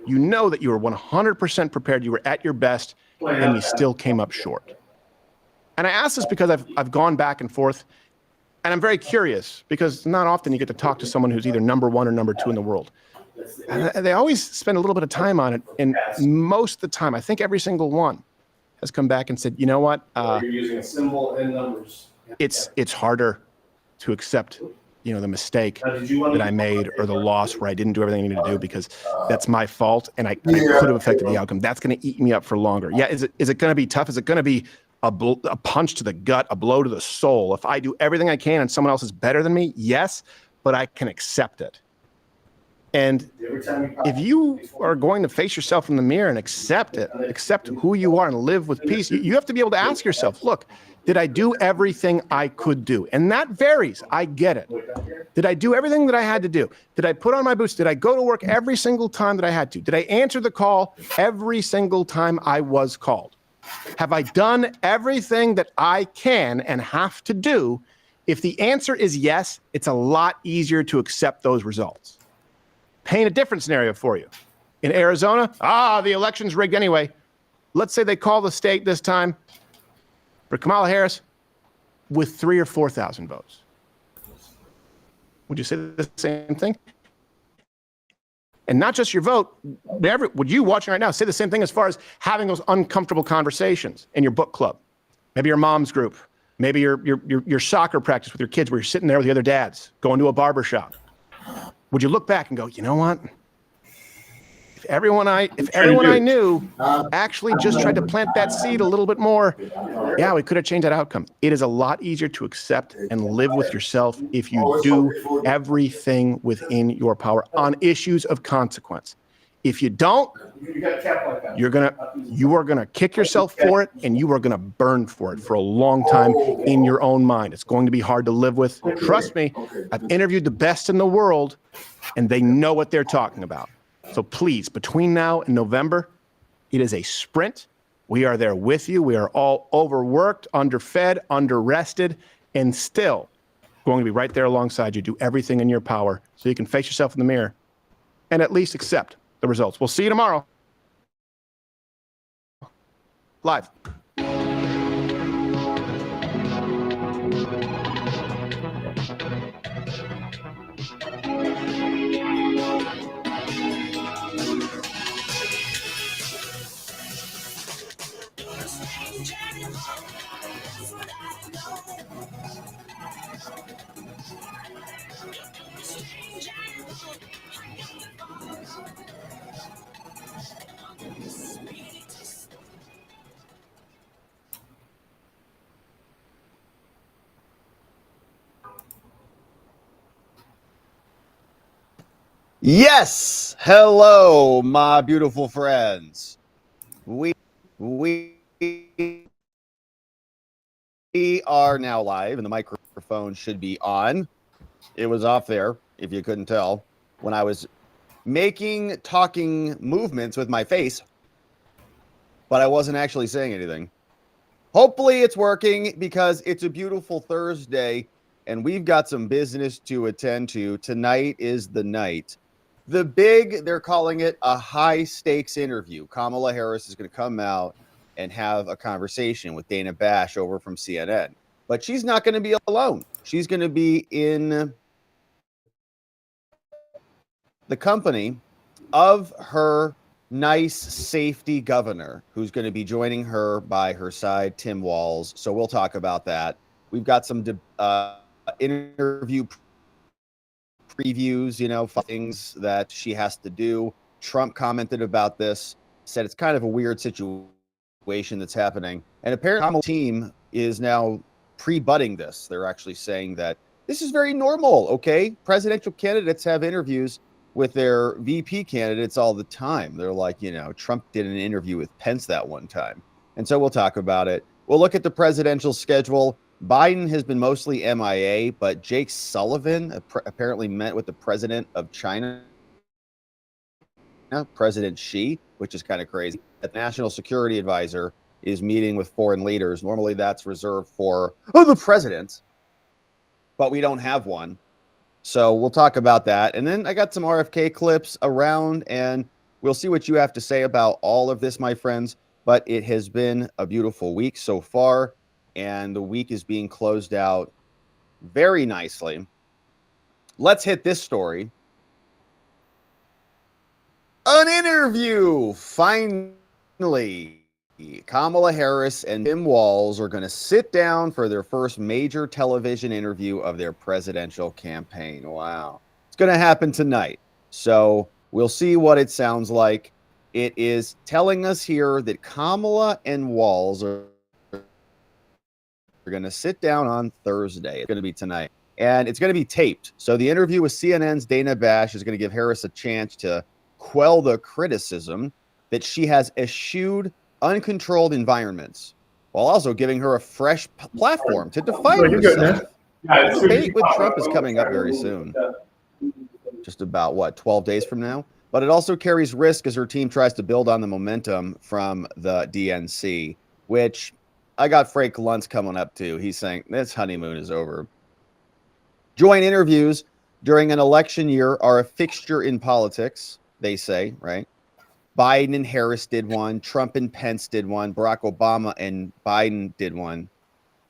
that you were 100% prepared, you were at your best, and you still came up short. And I ask this because I've gone back and forth, and I'm very curious, because not often you get to talk to someone who's either number 1 or number 2 in the world. And they always spend a little bit of time on it, and most of the time, I think every single one has come back and said, you know what? You're using a symbol and numbers. It's harder to accept, the mistake that I made or the loss where I didn't do everything I needed to do because that's my fault and I could have affected the outcome. That's going to eat me up for longer. Yeah, is it going to be tough? Is it going to be a punch to the gut, a blow to the soul? If I do everything I can and someone else is better than me, yes, but I can accept it. And if you are going to face yourself in the mirror and accept it, accept who you are and live with peace, you have to be able to ask yourself, look, did I do everything I could do? And that varies. I get it. Did I do everything that I had to do? Did I put on my boots? Did I go to work every single time that I had to? Did I answer the call every single time I was called? Have I done everything that I can and have to do? If the answer is yes, it's a lot easier to accept those results. Paint a different scenario for you. In Arizona, the election's rigged anyway. Let's say they call the state this time for Kamala Harris with 3,000 or 4,000 votes. Would you say the same thing? And not just your vote, would you watching right now say the same thing as far as having those uncomfortable conversations in your book club, maybe your mom's group, maybe your soccer practice with your kids where you're sitting there with the other dads, going to a barber shop? Would you look back and go, you know what? If everyone I knew actually just tried to plant that seed a little bit more, yeah, we could have changed that outcome. It is a lot easier to accept and live with yourself if you do everything within your power on issues of consequence. If you don't, you are gonna kick yourself for it, and you are gonna burn for it for a long time in your own mind. It's going to be hard to live with. Trust me, I've interviewed the best in the world, and they know what they're talking about. So please, between now and November, it is a sprint. We are there with you. We are all overworked, underfed, underrested, and still going to be right there alongside you. Do everything in your power so you can face yourself in the mirror and at least accept the results. We'll see you tomorrow. Live. Yes, hello, my beautiful friends. We are now live, and the microphone should be on. It was off there, if you couldn't tell, when I was making talking movements with my face, but I wasn't actually saying anything. Hopefully it's working because it's a beautiful Thursday, and we've got some business to attend to. Tonight is the night. They're calling it a high-stakes interview. Kamala Harris is going to come out and have a conversation with Dana Bash over from CNN. But she's not going to be alone. She's going to be in the company of her nice safety governor, who's going to be joining her by her side, Tim Walz. So we'll talk about that. We've got some interview previews, things that she has to do. Trump commented about this, said it's kind of a weird situation that's happening. And apparently the team is now pre-butting this. They're actually saying that this is very normal, okay? Presidential candidates have interviews with their VP candidates all the time. They're like, Trump did an interview with Pence that one time. And so we'll talk about it. We'll look at the presidential schedule. Biden has been mostly MIA, but Jake Sullivan apparently met with the president of China, President Xi, which is kind of crazy. The national security advisor is meeting with foreign leaders. Normally that's reserved for the president, but we don't have one. So we'll talk about that. And then I got some RFK clips around, and we'll see what you have to say about all of this, my friends. But it has been a beautiful week so far, and the week is being closed out very nicely. Let's hit this story. An interview. Finally, Kamala Harris and Tim Walz are going to sit down for their first major television interview of their presidential campaign. Wow. It's going to happen tonight. So we'll see what it sounds like. It is telling us here that Kamala and Walz are going to sit down on Thursday. It's going to be tonight. And it's going to be taped. So the interview with CNN's Dana Bash is going to give Harris a chance to quell the criticism that she has eschewed uncontrolled environments, while also giving her a fresh platform to define herself. The debate with Trump is coming up very soon. Just about, 12 days from now? But it also carries risk as her team tries to build on the momentum from the DNC, which I got Frank Luntz coming up too. He's saying this honeymoon is over. Joint interviews during an election year are a fixture in politics, they say, right? Biden and Harris did one. Trump and Pence did one. Barack Obama and Biden did one.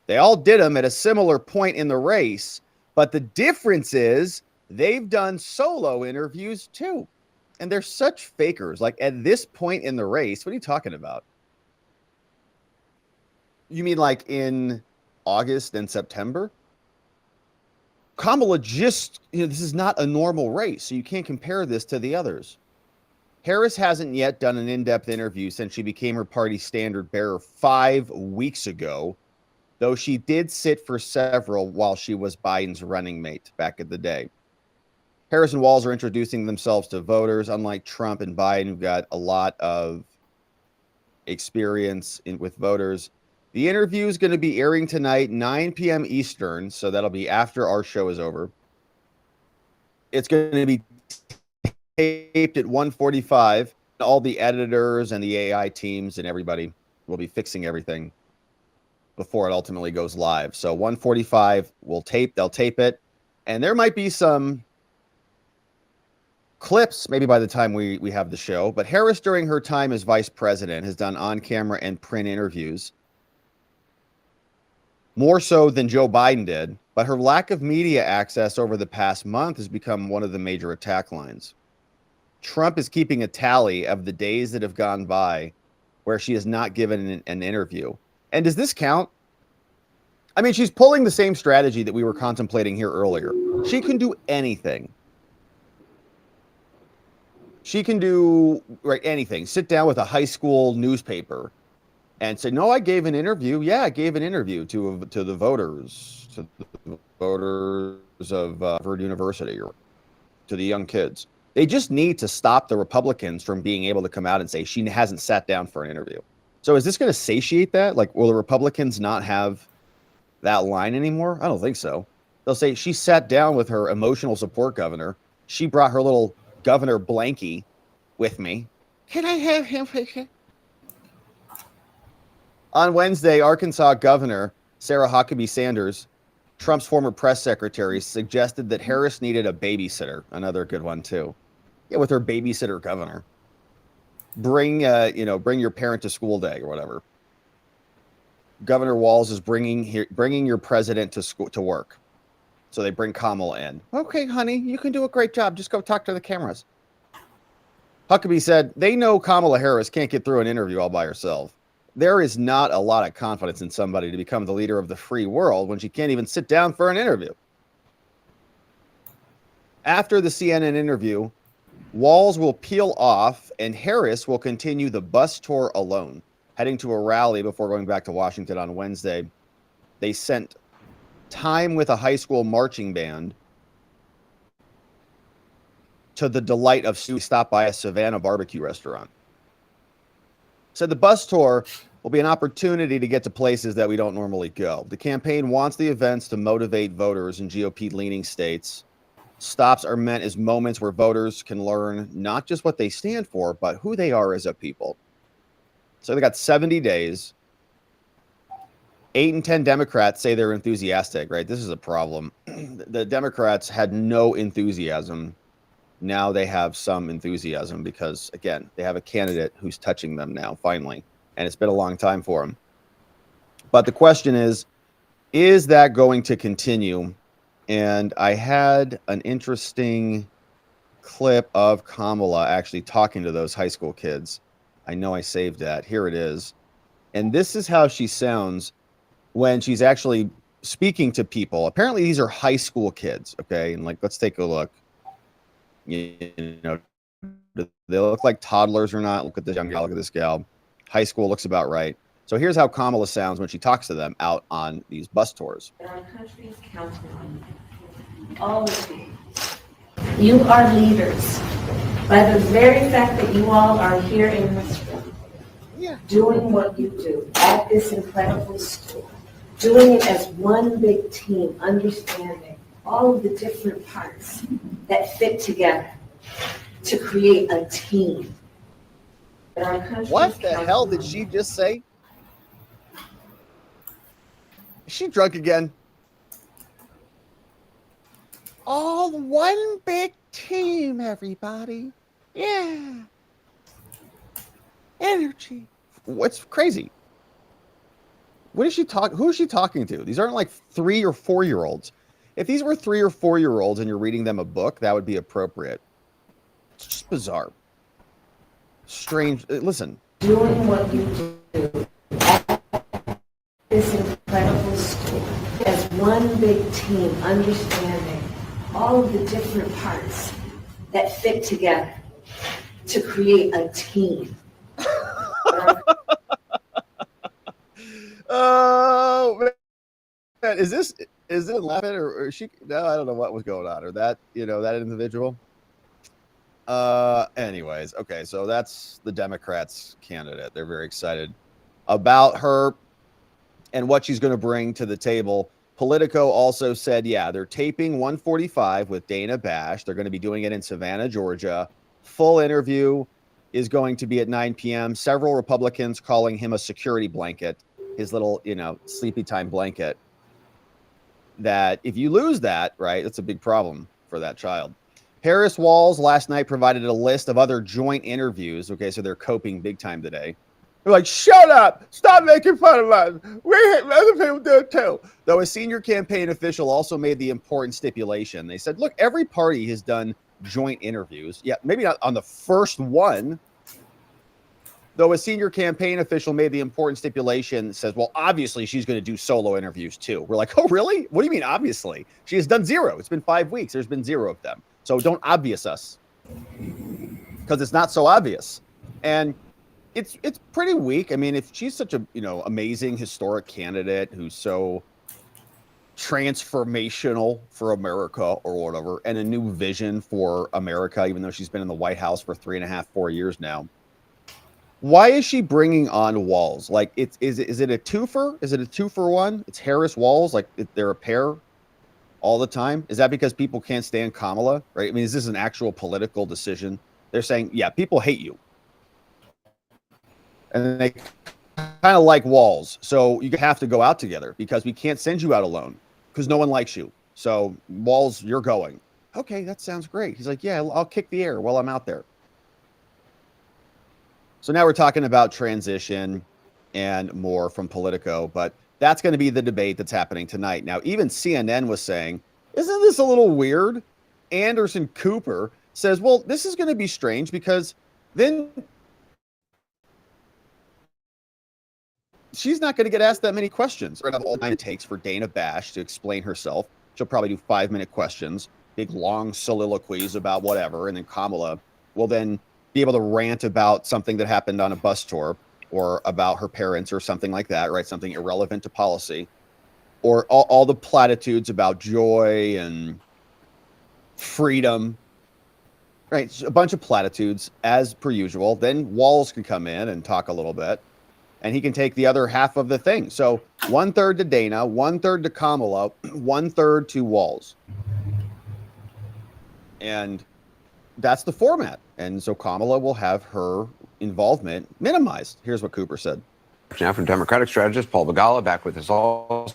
They all did them at a similar point in the race. But the difference is they've done solo interviews too. And they're such fakers. Like at this point in the race, what are you talking about? You mean like in August and September? Kamala just, this is not a normal race. So you can't compare this to the others. Harris hasn't yet done an in-depth interview since she became her party's standard bearer 5 weeks ago, though she did sit for several while she was Biden's running mate back in the day. Harris and Walz are introducing themselves to voters, unlike Trump and Biden, who've got a lot of experience with voters. The interview is going to be airing tonight, 9 p.m. Eastern, so that'll be after our show is over. It's going to be taped at 1:45. All the editors and the AI teams and everybody will be fixing everything before it ultimately goes live. So 1:45 they'll tape it, and there might be some clips maybe by the time we have the show. But Harris, during her time as vice president, has done on-camera and print interviews, more so than Joe Biden did. But her lack of media access over the past month has become one of the major attack lines. Trump is keeping a tally of the days that have gone by where she has not given an interview. And does this count? I mean, she's pulling the same strategy that we were contemplating here earlier. She can do anything. She can do anything. Sit down with a high school newspaper and say, no, I gave an interview. Yeah, I gave an interview to the voters of Harvard University, or to the young kids. They just need to stop the Republicans from being able to come out and say she hasn't sat down for an interview. So is this going to satiate that? Like, will the Republicans not have that line anymore? I don't think so. They'll say she sat down with her emotional support governor. She brought her little Governor Blanky with me. Can I have him? On Wednesday, Arkansas Governor Sarah Huckabee Sanders, Trump's former press secretary, suggested that Harris needed a babysitter. Another good one too. Yeah, with her babysitter governor. Bring your parent to school day or whatever. Governor Walz is bringing your president to work. So they bring Kamala in. Okay, honey, you can do a great job. Just go talk to the cameras. Huckabee said they know Kamala Harris can't get through an interview all by herself. There is not a lot of confidence in somebody to become the leader of the free world when she can't even sit down for an interview. After the CNN interview, Walz will peel off and Harris will continue the bus tour alone, heading to a rally before going back to Washington on Wednesday. They sent time with a high school marching band to the delight of Sue. Stopped by a Savannah barbecue restaurant. Said the bus tour will be an opportunity to get to places that we don't normally go. The campaign wants the events to motivate voters in GOP-leaning states. Stops are meant as moments where voters can learn not just what they stand for, but who they are as a people. So they got 70 days. 8 in 10 Democrats say they're enthusiastic, right? This is a problem. The Democrats had no enthusiasm. Now they have some enthusiasm because, again, they have a candidate who's touching them now, finally. And it's been a long time for them. But the question is that going to continue? And I had an interesting clip of Kamala actually talking to those high school kids. I know I saved that. Here it is. And this is how she sounds when she's actually speaking to people. Apparently these are high school kids, okay? And let's take a look. You know, do they look like toddlers or not? Look at this young gal, look at this gal. High school looks about right. So here's how Kamala sounds when she talks to them out on these bus tours. Our country is counting on you. All of you. You are leaders. By the very fact that you all are here in this room, doing what you do at this incredible school, doing it as one big team, understanding all of the different parts that fit together to create a team. What the hell did she just say? Is she drunk again? All one big team, everybody. Yeah. Energy. What's crazy? What is she who is she talking to? These aren't like 3 or 4 year olds. If these were 3 or 4 year olds and you're reading them a book, that would be appropriate. It's just bizarre. Strange. Listen. Doing what you do at this incredible school as one big team, understanding all of the different parts that fit together to create a team. Oh man, is it laughing or she? No, I don't know what was going on, or that that individual. Anyways, okay, so that's the Democrats' candidate. They're very excited about her and what she's going to bring to the table. Politico also said, yeah, they're taping 145 with Dana Bash. They're going to be doing it in Savannah, Georgia. Full interview is going to be at 9 p.m. Several Republicans calling him a security blanket, his little, sleepy time blanket. That if you lose that, right, that's a big problem for that child. Harris Walls last night provided a list of other joint interviews. Okay, so they're coping big time today. They're like, shut up! Stop making fun of us! We hate other people do it too. Though a senior campaign official also made the important stipulation. They said, look, every party has done joint interviews. Yeah, maybe not on the first one. Though a senior campaign official made the important stipulation, says, well, obviously she's going to do solo interviews too. We're like, oh, really? What do you mean, obviously? She has done 0. It's been 5 weeks. There's been 0 of them. So don't obvious us, because it's not so obvious. And it's pretty weak. I mean, if she's such a amazing historic candidate who's so transformational for America or whatever, and a new vision for America, even though she's been in the White House for 3.5, 4 years now, why is she bringing on Walls? Like, is it a twofer? Is it a 2-for-1? It's Harris Walls, like they're a pair all the time. Is that because people can't stand Kamala? Right? I mean, is this an actual political decision? They're saying, yeah, people hate you, and they kind of like Walls, so you have to go out together because we can't send you out alone because no one likes you. So Walls, you're going. Okay, that sounds great. He's like, yeah, I'll kick the air while I'm out there. So now we're talking about transition and more from Politico, but that's going to be the debate that's happening tonight. Now, even CNN was saying, isn't this a little weird? Anderson Cooper says, well, this is going to be strange because then she's not going to get asked that many questions. Right, all time it takes for Dana Bash to explain herself. She'll probably do 5-minute questions, big long soliloquies about whatever, and then Kamala will then be able to rant about something that happened on a bus tour or about her parents or something like that, right? Something irrelevant to policy, or all the platitudes about joy and freedom, right? A bunch of platitudes as per usual. Then Walls can come in and talk a little bit, and he can take the other half of the thing. So 1/3 to Dana, 1/3 to Kamala, 1/3 to Walls. And that's the format. And so Kamala will have her involvement minimized. Here's what Cooper said. Now from Democratic strategist Paul Begala, back with us all.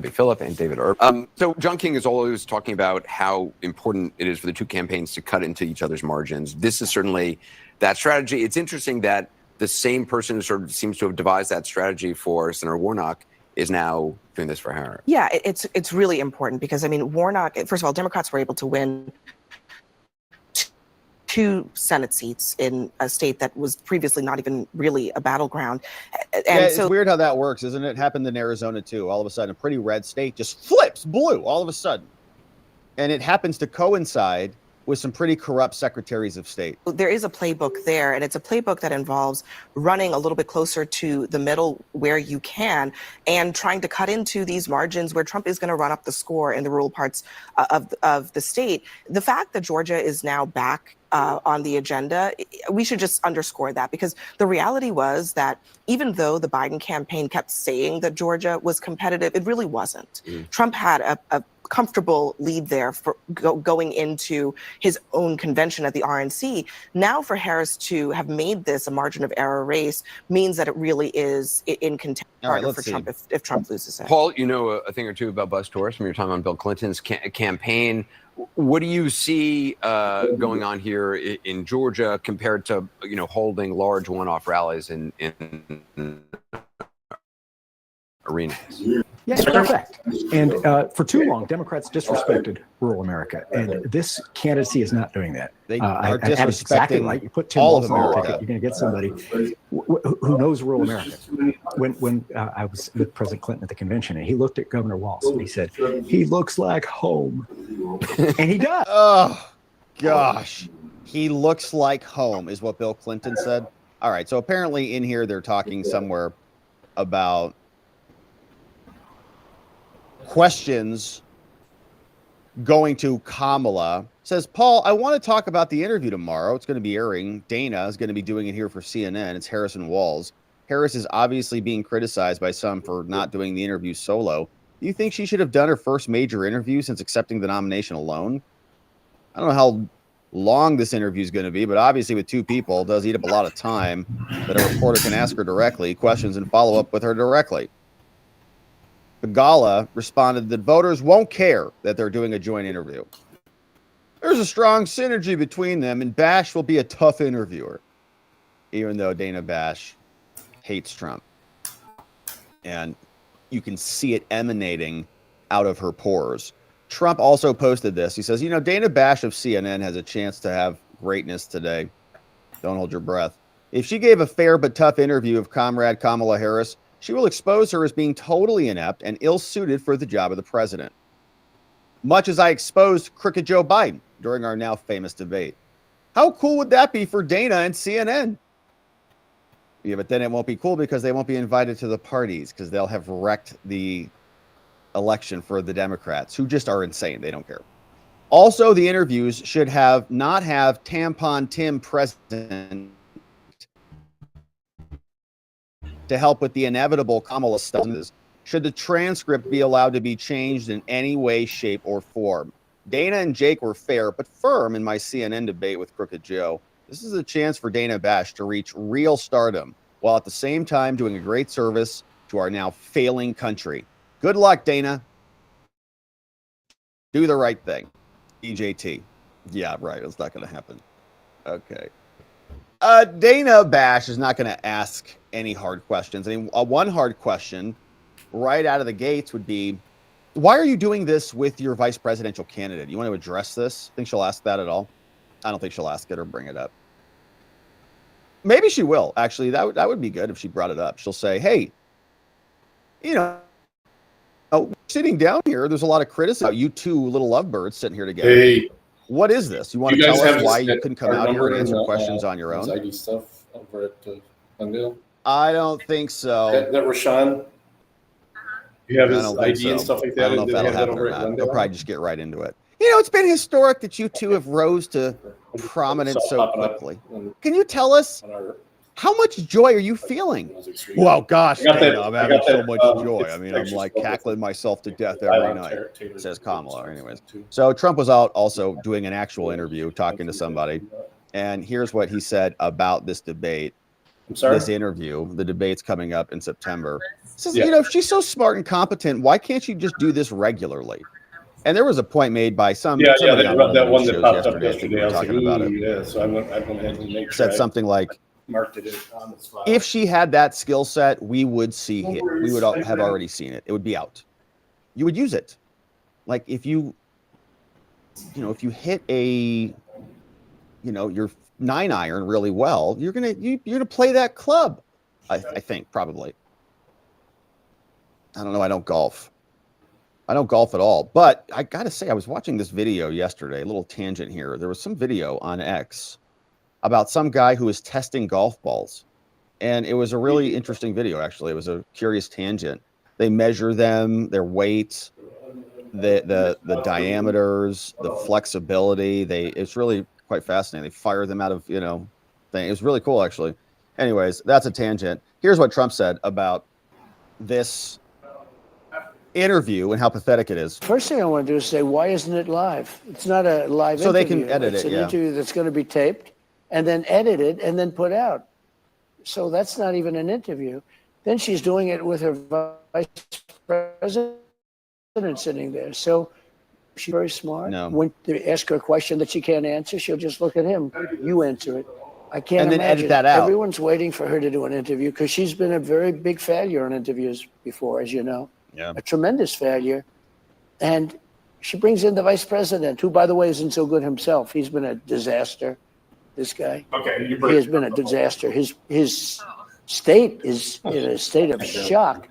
Philip and David Erb. So John King is always talking about how important it is for the two campaigns to cut into each other's margins. This is certainly that strategy. It's interesting that the same person who sort of seems to have devised that strategy for Senator Warnock is now doing this for Harris. Yeah, it's really important because, I mean, Warnock, first of all, Democrats were able to win 2 Senate seats in a state that was previously not even really a battleground. And yeah, it's weird how that works, isn't it? It happened in Arizona too. All of a sudden, a pretty red state just flips blue all of a sudden. And it happens to coincide with some pretty corrupt secretaries of state. There is a playbook there, and it's a playbook that involves running a little bit closer to the middle where you can and trying to cut into these margins where Trump is going to run up the score in the rural parts of the state. The fact that Georgia is now back on the agenda, we should just underscore that, because the reality was that even though the Biden campaign kept saying that Georgia was competitive, it really wasn't. Trump had a comfortable lead there for going into his own convention at the RNC. Now for Harris to have made this a margin of error race means that it really is in contention for Trump if Trump loses it. Paul, you know a thing or two about bus tours from your time on Bill Clinton's campaign. What do you see going on here in Georgia compared to holding large one-off rallies in arenas? Yeah, correct. And for too long, Democrats disrespected rural America, and this candidacy is not doing that. They are Adam's exactly disrespecting right. You put Tim all Walz of on the America. ticket, you're going to get somebody who knows rural America. When I was with President Clinton at the convention, and he looked at Governor Walz and he said, "He looks like home," and he does. Oh, gosh. He looks like home, is what Bill Clinton said. All right, so apparently in here they're talking somewhere about questions going to Kamala. Says, Paul, I want to talk about the interview tomorrow. It's going to be airing. Dana is going to be doing it here for CNN. It's Harrison Walls. Harris is obviously being criticized by some for not doing the interview solo. Do you think she should have done her first major interview since accepting the nomination alone? I don't know how long this interview is going to be, but obviously with two people, it does eat up a lot of time that a reporter can ask her directly questions and follow up with her directly. Begala responded that voters won't care that they're doing a joint interview. There's a strong synergy between them, and Bash will be a tough interviewer, even though Dana Bash hates Trump. And you can see it emanating out of her pores. Trump also posted this. He says, you know, Dana Bash of CNN has a chance to have greatness today. Don't hold your breath. If she gave a fair but tough interview of Comrade Kamala Harris, she will expose her as being totally inept and ill-suited for the job of the president. Much as I exposed crooked Joe Biden during our now famous debate. How cool would that be for Dana and CNN? Yeah, but then it won't be cool because they won't be invited to the parties because they'll have wrecked the election for the Democrats, who just are insane. They don't care. Also, the interviews should not have Tampon Tim present to help with the inevitable Kamala stuff. Should the transcript be allowed to be changed in any way, shape, or form? Dana and Jake were fair but firm in my CNN debate with Crooked Joe. This is a chance for Dana Bash to reach real stardom while at the same time doing a great service to our now failing country. Good luck, Dana. Do the right thing. EJT. Yeah, right. It's not going to happen. Okay. Dana Bash is not going to ask any hard questions. I mean, one hard question right out of the gates would be, why are you doing this with your vice presidential candidate? You want to address this? Think she'll ask that at all? I don't think she'll ask it or bring it up. Maybe she will. Actually, that would be good if she brought it up. She'll say, hey, you know, sitting down here, there's a lot of criticism. You two little lovebirds sitting here together. Hey. What is this? You want to tell us why you couldn't come out here and answer questions on your own? ID stuff over at Glendale. I don't think so. That Rashawn? You have his ID so. and stuff like that. I don't know if that'll happen or not. They'll probably just get right into it. You know, it's been historic that you two have rose to prominence so quickly. Can you tell us how much joy are you feeling? Well, gosh, Dana, I'm having so much joy. I mean, I'm like cackling myself to death every night, says Kamala. Anyways, so Trump was out also doing an actual interview, talking to somebody. And here's what he said about this debate. This interview, the debate's coming up in September. He says, you know, if she's so smart and competent, why can't she just do this regularly? And there was a point made by some. They brought that one that popped up yesterday. I was like, talking about it. Yeah, so I went ahead and made said something like, marked it on the spot. if she had that skill set, we would see it. We would have already seen it. It would be out. You would use it. Like if you hit a, your 9-iron really well, you're gonna play that club. I think probably. I don't know. I don't golf at all. But I got to say, I was watching this video yesterday, a little tangent here. There was some video on X about some guy who was testing golf balls. And it was a really interesting video, actually. It was a curious tangent. They measure them, their weight, the diameters, the flexibility. It's really quite fascinating. They fire them out of, thing. It was really cool, actually. Anyways, that's a tangent. Here's what Trump said about this interview and how pathetic it is. First thing I want to do is say, why isn't it live? It's not a live interview. So they can edit it's it, an interview that's going to be taped and then edited and then put out. So that's not even an interview. Then she's doing it with her vice president sitting there. So she's very smart. No. When they ask her a question that she can't answer, she'll just look at him. You answer it. I can't and then imagine. edit that out. Everyone's waiting for her to do an interview because she's been a very big failure on interviews before, as you know. Yeah. A tremendous failure. And she brings in the vice president, who, by the way, isn't so good himself. He's been a disaster, this guy. Okay. He has been a disaster. His state is in a state of shock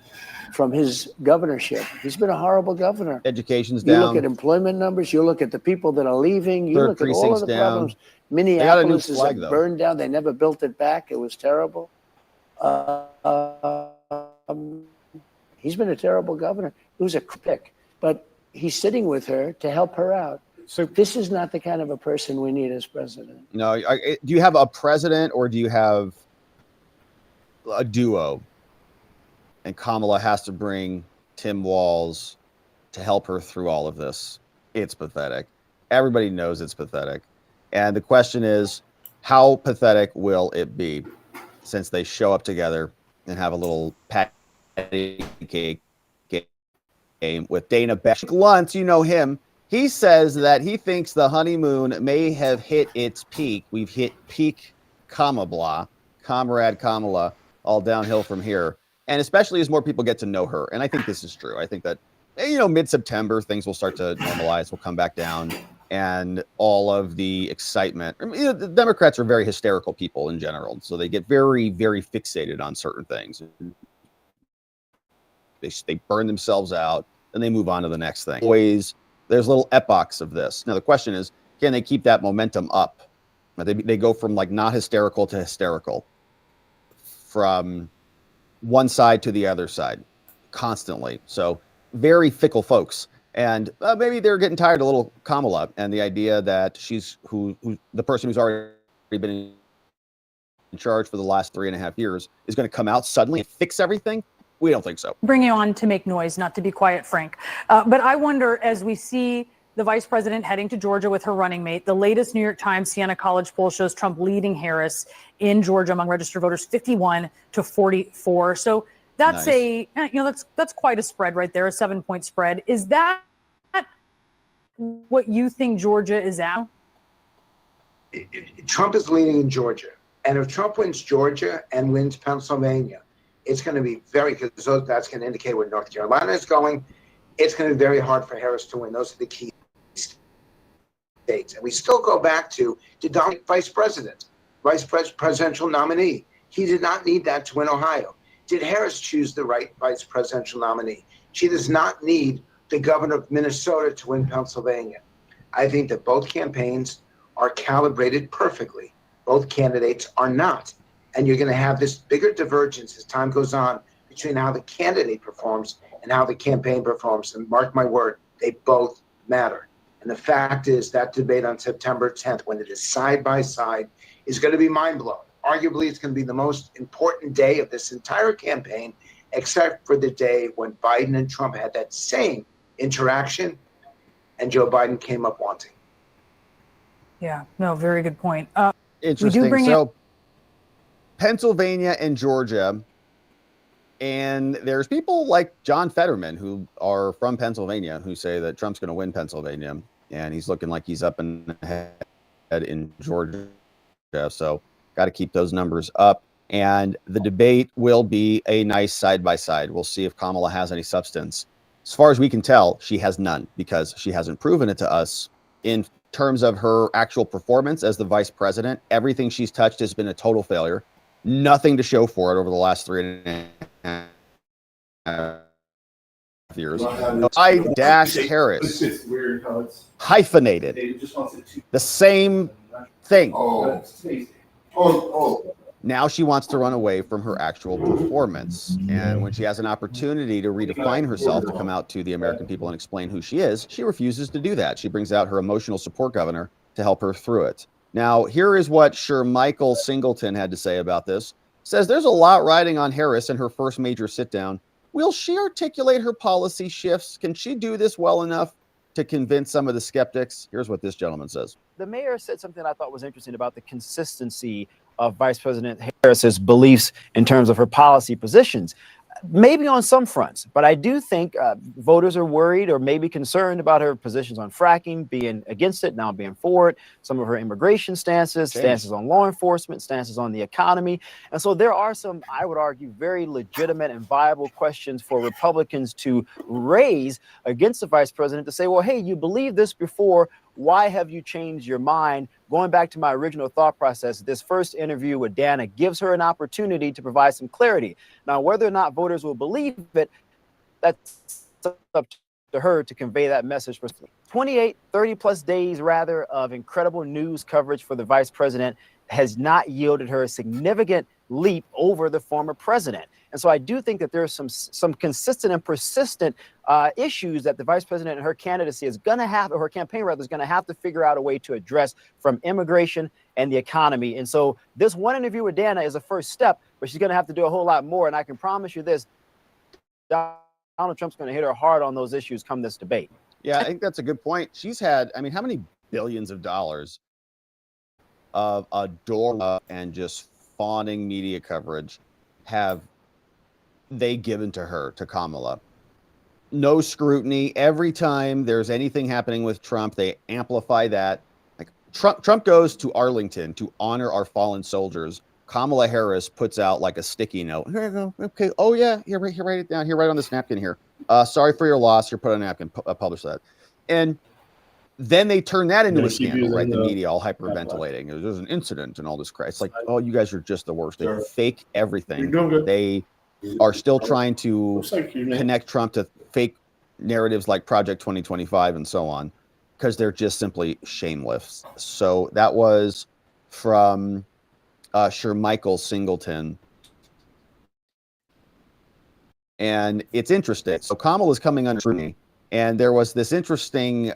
from his governorship. He's been a horrible governor. Education's You down. look at employment numbers. You look at the people that are leaving. You Third look at all of the precinct's down. problems. They got a new Minneapolis is flag, though. burned down. They never built it back. It was terrible. He's been a terrible governor. He was a pick, but he's sitting with her to help her out. So this is not the kind of a person we need as president. No, do you have a president or do you have a duo? And Kamala has to bring Tim Walz to help her through all of this. It's pathetic. Everybody knows it's pathetic. And the question is, how pathetic will it be since they show up together and have a little patty cake game with Dana Bash? Luntz, you know him. He says that he thinks the honeymoon may have hit its peak. We've hit peak Kamala, Comrade Kamala, all downhill from here. And especially as more people get to know her. And I think this is true. I think that, mid-September, things will start to normalize, will come back down. And all of the excitement. The Democrats are very hysterical people in general. So they get very, very fixated on certain things. They burn themselves out, and they move on to the next thing. Always, there's little epochs of this. Now, the question is, can they keep that momentum up? They go from like not hysterical to hysterical. From one side to the other side constantly. So very fickle folks. And maybe they're getting tired of little Kamala and the idea that she's who the person who's already been in charge for the last 3.5 years is going to come out suddenly and fix everything. We don't think so. Bring you on to make noise, not to be quiet, Frank. But I wonder, as we see the vice president heading to Georgia with her running mate, the latest New York Times Siena College poll shows Trump leading Harris in Georgia among registered voters 51-44. So that's Nice. that's quite a spread right there, a 7-point spread. Is that what you think Georgia is at? Trump is leading in Georgia. And if Trump wins Georgia and wins Pennsylvania, it's going to be because that's going to indicate where North Carolina is going. It's going to be very hard for Harris to win. Those are the key states. And we still go back to Donald vice presidential nominee. He did not need that to win Ohio. Did Harris choose the right vice presidential nominee? She does not need the governor of Minnesota to win Pennsylvania. I think that both campaigns are calibrated perfectly. Both candidates are not. And you're going to have this bigger divergence as time goes on between how the candidate performs and how the campaign performs. And mark my word, they both matter. And the fact is that debate on September 10th, when it is side by side, is going to be mind-blowing. Arguably, it's going to be the most important day of this entire campaign, except for the day when Biden and Trump had that same interaction and Joe Biden came up wanting. Yeah, no, very good point. Interesting. So Pennsylvania and Georgia, and there's people like John Fetterman who are from Pennsylvania who say that Trump's going to win Pennsylvania, and he's looking like he's up and ahead in Georgia. So got to keep those numbers up. And the debate will be a nice side-by-side. We'll see if Kamala has any substance. As far as we can tell, she has none because she hasn't proven it to us in terms of her actual performance as the vice president. Everything she's touched has been a total failure. Nothing to show for it over the last 3.5 years. I-Harris hyphenated the same thing. Now she wants to run away from her actual performance. And when she has an opportunity to redefine herself, to come out to the American people and explain who she is, she refuses to do that. She brings out her emotional support governor to help her through it. Now, here is what Sir Michael Singleton had to say about this. Says there's a lot riding on Harris in her first major sit-down. Will she articulate her policy shifts? Can she do this well enough to convince some of the skeptics? Here's what this gentleman says. The mayor said something I thought was interesting about the consistency of Vice President Harris's beliefs in terms of her policy positions. Maybe on some fronts, but I do think voters are worried or maybe concerned about her positions on fracking, being against it, now being for it, some of her immigration stances on law enforcement, stances on the economy. And so there are some, I would argue, very legitimate and viable questions for Republicans to raise against the vice president to say, well, hey, you believed this before. Why have you changed your mind? Going back to my original thought process, this first interview with Dana gives her an opportunity to provide some clarity. Now, whether or not voters will believe it, that's up to her to convey that message. 28, 30 plus days rather of incredible news coverage for the vice president has not yielded her a significant leap over the former president. And so I do think that there's some consistent and persistent issues that the vice president and her candidacy is going to have, or her campaign rather, is going to have to figure out a way to address, from immigration and the economy. And so this one interview with Dana is a first step, but she's going to have to do a whole lot more. And I can promise you this, Donald Trump's going to hit her hard on those issues come this debate. Yeah, I think that's a good point. She's had, I mean, how many billions of dollars of adore and just fawning media coverage have they given to her, to Kamala? No scrutiny. Every time there's anything happening with Trump, they amplify that. Like Trump goes to Arlington to honor our fallen soldiers. Kamala Harris puts out like a sticky note. Here you go. Okay. Oh yeah. Here, write it down. Here, write on this napkin here. Sorry for your loss. Here, put on a napkin. Publish that. And then they turn that into a scandal, right? The media all hyperventilating. There's an incident and all this crap. It's like, oh, you guys are just the worst. They fake everything. They are still trying to connect Trump to fake narratives like Project 2025 and so on, because they're just simply shameless. So that was from Michael Singleton. And it's interesting. So Kamala's coming under scrutiny, and there was this interesting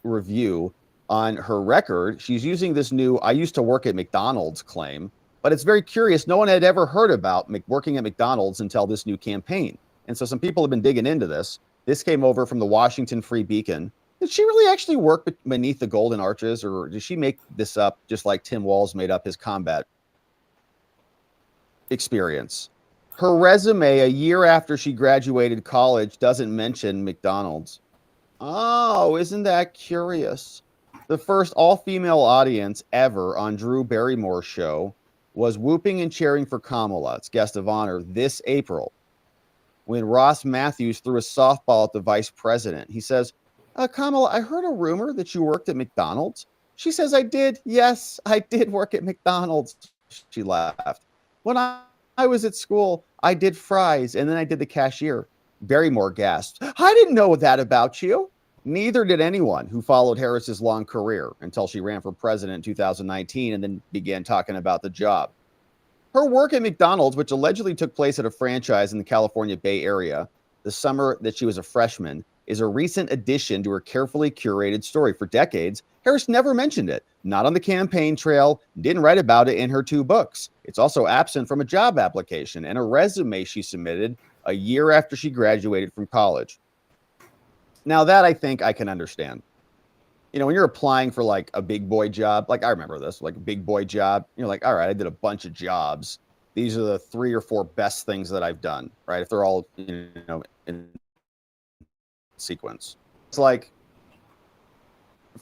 review on her record. She's using this new "I used to work at McDonald's" claim, but it's very curious. No one had ever heard about working at McDonald's until this new campaign. And so some people have been digging into this. This came over from the Washington Free Beacon. Did she really actually work beneath the Golden Arches, or did she make this up just like Tim Walz made up his combat experience? Her resume a year after she graduated college doesn't mention McDonald's. Oh, isn't that curious? The first all-female audience ever on Drew Barrymore's show was whooping and cheering for Kamala, its guest of honor, this April, when Ross Matthews threw a softball at the vice president. He says, Kamala, I heard a rumor that you worked at McDonald's. She says, I did. Yes, I did work at McDonald's. She laughed. When I was at school, I did fries, and then I did the cashier. Barrymore gasped, I didn't know that about you. Neither did anyone who followed Harris's long career until she ran for president in 2019 and then began talking about the job. Her work at McDonald's, which allegedly took place at a franchise in the California Bay Area the summer that she was a freshman, is a recent addition to her carefully curated story. For decades, Harris never mentioned it, not on the campaign trail, didn't write about it in her 2 books. It's also absent from a job application and a resume she submitted a year after she graduated from college. Now that I think I can understand. You know, when you're applying for like a big boy job, like I remember this, like a big boy job, you're like, all right, I did a bunch of jobs. These are the 3 or 4 best things that I've done, right? If they're all, you know, in sequence. It's like,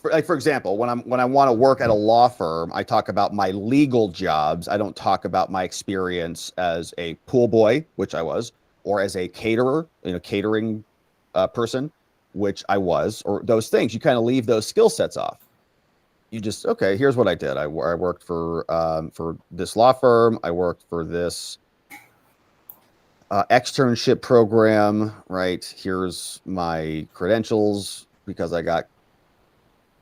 for example, when I want to work at a law firm, I talk about my legal jobs. I don't talk about my experience as a pool boy, which I was, or as a caterer, you know, catering person, which I was, or those things. You kind of leave those skill sets off. You just, okay, here's what I did. I worked for this law firm. I worked for this externship program, right? Here's my credentials because I got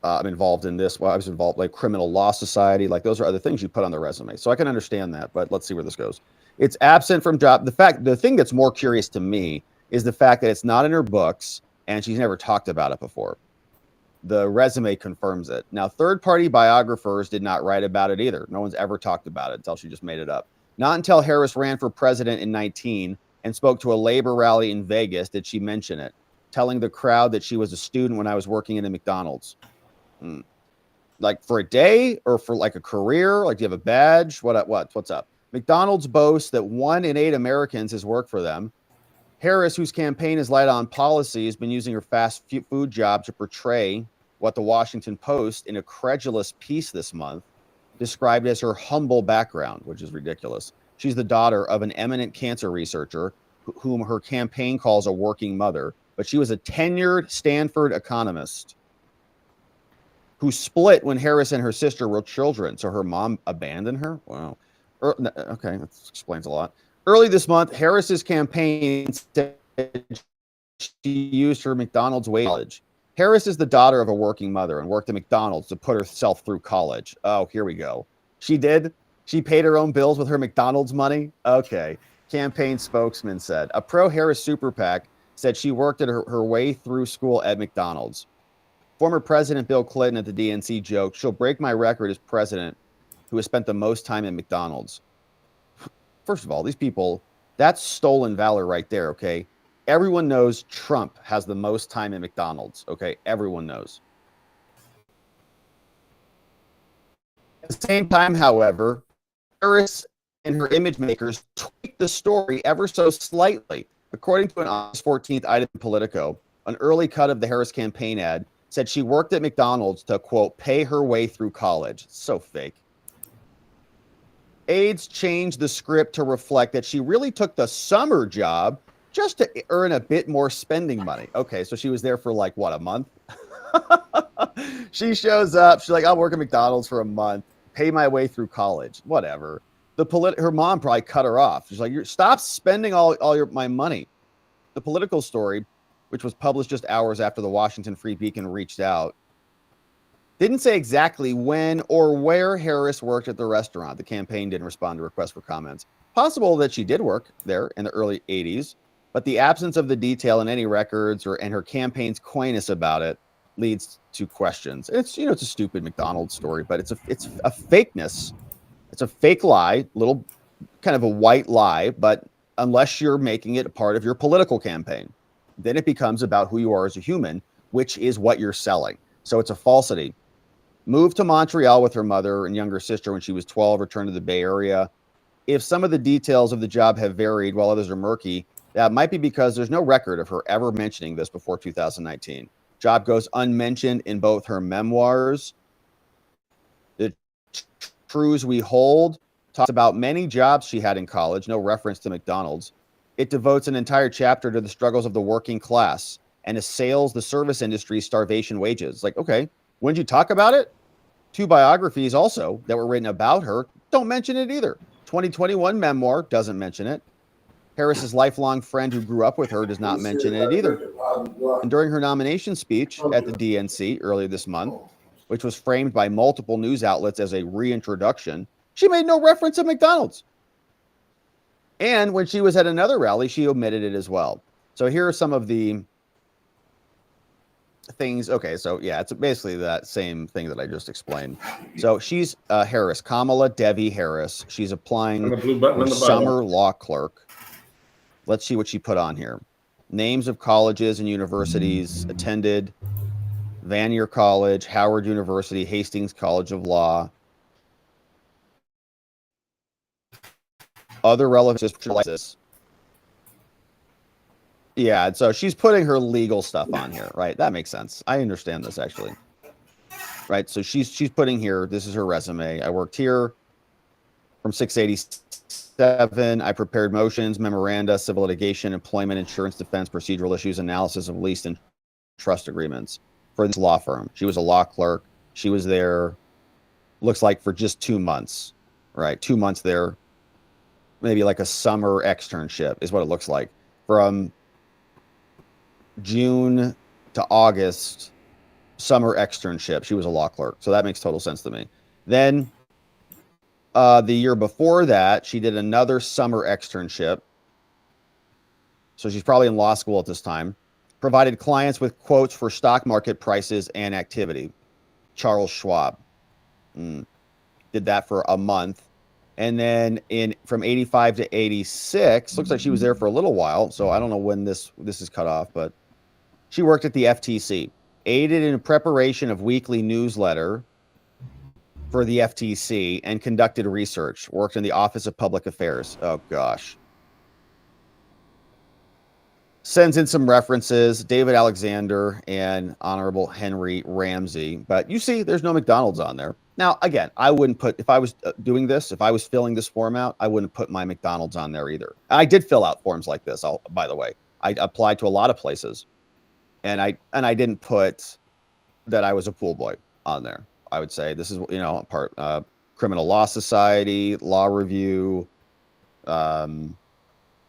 I'm involved in this. Well, I was involved like criminal law society. Like those are other things you put on the resume. So I can understand that, but let's see where this goes. It's absent from job. The thing that's more curious to me is the fact that it's not in her books and she's never talked about it before. The resume confirms it. Now, third-party biographers did not write about it either. No one's ever talked about it until she just made it up. Not until Harris ran for president in 2019 and spoke to a labor rally in Vegas did she mention it, telling the crowd that she was a student when I was working in a McDonald's. Like for a day or for like a career? Like do you have a badge? What's up? McDonald's boasts that 1 in 8 Americans has worked for them. Harris, whose campaign is light on policy, has been using her fast food job to portray what the Washington Post, in a credulous piece this month, described as her humble background, which is ridiculous. She's the daughter of an eminent cancer researcher whom her campaign calls a working mother, but she was a tenured Stanford economist who split when Harris and her sister were children. So her mom abandoned her? Wow. Okay, that explains a lot. Early this month, Harris's campaign said she used her McDonald's wage. Harris is the daughter of a working mother and worked at McDonald's to put herself through college. Oh, here we go. She did? She paid her own bills with her McDonald's money? Okay. Campaign spokesman said. A pro-Harris super PAC said she worked at her way through school at McDonald's. Former President Bill Clinton at the DNC joked, she'll break my record as president who has spent the most time at McDonald's. First of all, these people, that's stolen valor right there, okay? Everyone knows Trump has the most time at McDonald's, okay? Everyone knows. At the same time, however, Harris and her image makers tweaked the story ever so slightly. According to an August 14th item in Politico, an early cut of the Harris campaign ad said she worked at McDonald's to, quote, pay her way through college. So fake. Aides changed the script to reflect that she really took the summer job just to earn a bit more spending money. Okay, so she was there for like, what, a month? She shows up. She's like, I'll work at McDonald's for a month, pay my way through college, whatever. Her mom probably cut her off. She's like, stop spending all my money. The Political story, which was published just hours after the Washington Free Beacon reached out, didn't say exactly when or where Harris worked at the restaurant. The campaign didn't respond to requests for comments. Possible that she did work there in the early 80s, but the absence of the detail in any records and her campaign's coyness about it leads to questions. It's it's a stupid McDonald's story, but it's a fakeness. It's a fake lie, little kind of a white lie, but unless you're making it a part of your political campaign, then it becomes about who you are as a human, which is what you're selling. So it's a falsity. Moved to Montreal with her mother and younger sister when she was 12, returned to the Bay Area. If some of the details of the job have varied while others are murky, that might be because there's no record of her ever mentioning this before 2019. Job goes unmentioned in both her memoirs. The Truths We Hold talks about many jobs she had in college, no reference to McDonald's. It devotes an entire chapter to the struggles of the working class and assails the service industry's starvation wages. Like, okay, when did you talk about it? 2 biographies also that were written about her don't mention it either. 2021 memoir doesn't mention it. Harris's lifelong friend who grew up with her does not mention it either. And during her nomination speech at the DNC earlier this month, which was framed by multiple news outlets as a reintroduction, she made no reference to McDonald's. And when she was at another rally, she omitted it as well. So here are some of the things. Okay, so yeah, it's basically that same thing that I just explained. So she's Harris, Kamala Devi Harris. She's applying for summer law clerk. Let's see what she put on here. Names of colleges and universities attended: Vanier College, Howard University, Hastings College of Law. Other relevant this. Yeah, so she's putting her legal stuff on here, right? That makes sense. I understand this actually. Right, so she's putting here, this is her resume. I worked here from 687. I prepared motions, memoranda, civil litigation, employment, insurance, defense, procedural issues, analysis of lease and trust agreements for this law firm. She was a law clerk. She was there, looks like, for just 2 months, right? 2 months there. Maybe like a summer externship is what it looks like. From June to August, summer externship. She was a law clerk. So that makes total sense to me. Then the year before that, she did another summer externship. So she's probably in law school at this time. Provided clients with quotes for stock market prices and activity. Charles Schwab. Did that for a month. And then from 85 to 86, looks like she was there for a little while. So I don't know when this is cut off, but she worked at the FTC, aided in preparation of weekly newsletter for the FTC, and conducted research, worked in the Office of Public Affairs. Oh, gosh. Sends in some references, David Alexander and Honorable Henry Ramsey. But you see, there's no McDonald's on there. Now, again, I wouldn't put, if I was doing this, if I was filling this form out, I wouldn't put my McDonald's on there either. I did fill out forms like this, by the way. I applied to a lot of places, and I didn't put that I was a pool boy on there. I would say this is, part Criminal Law Society, Law Review,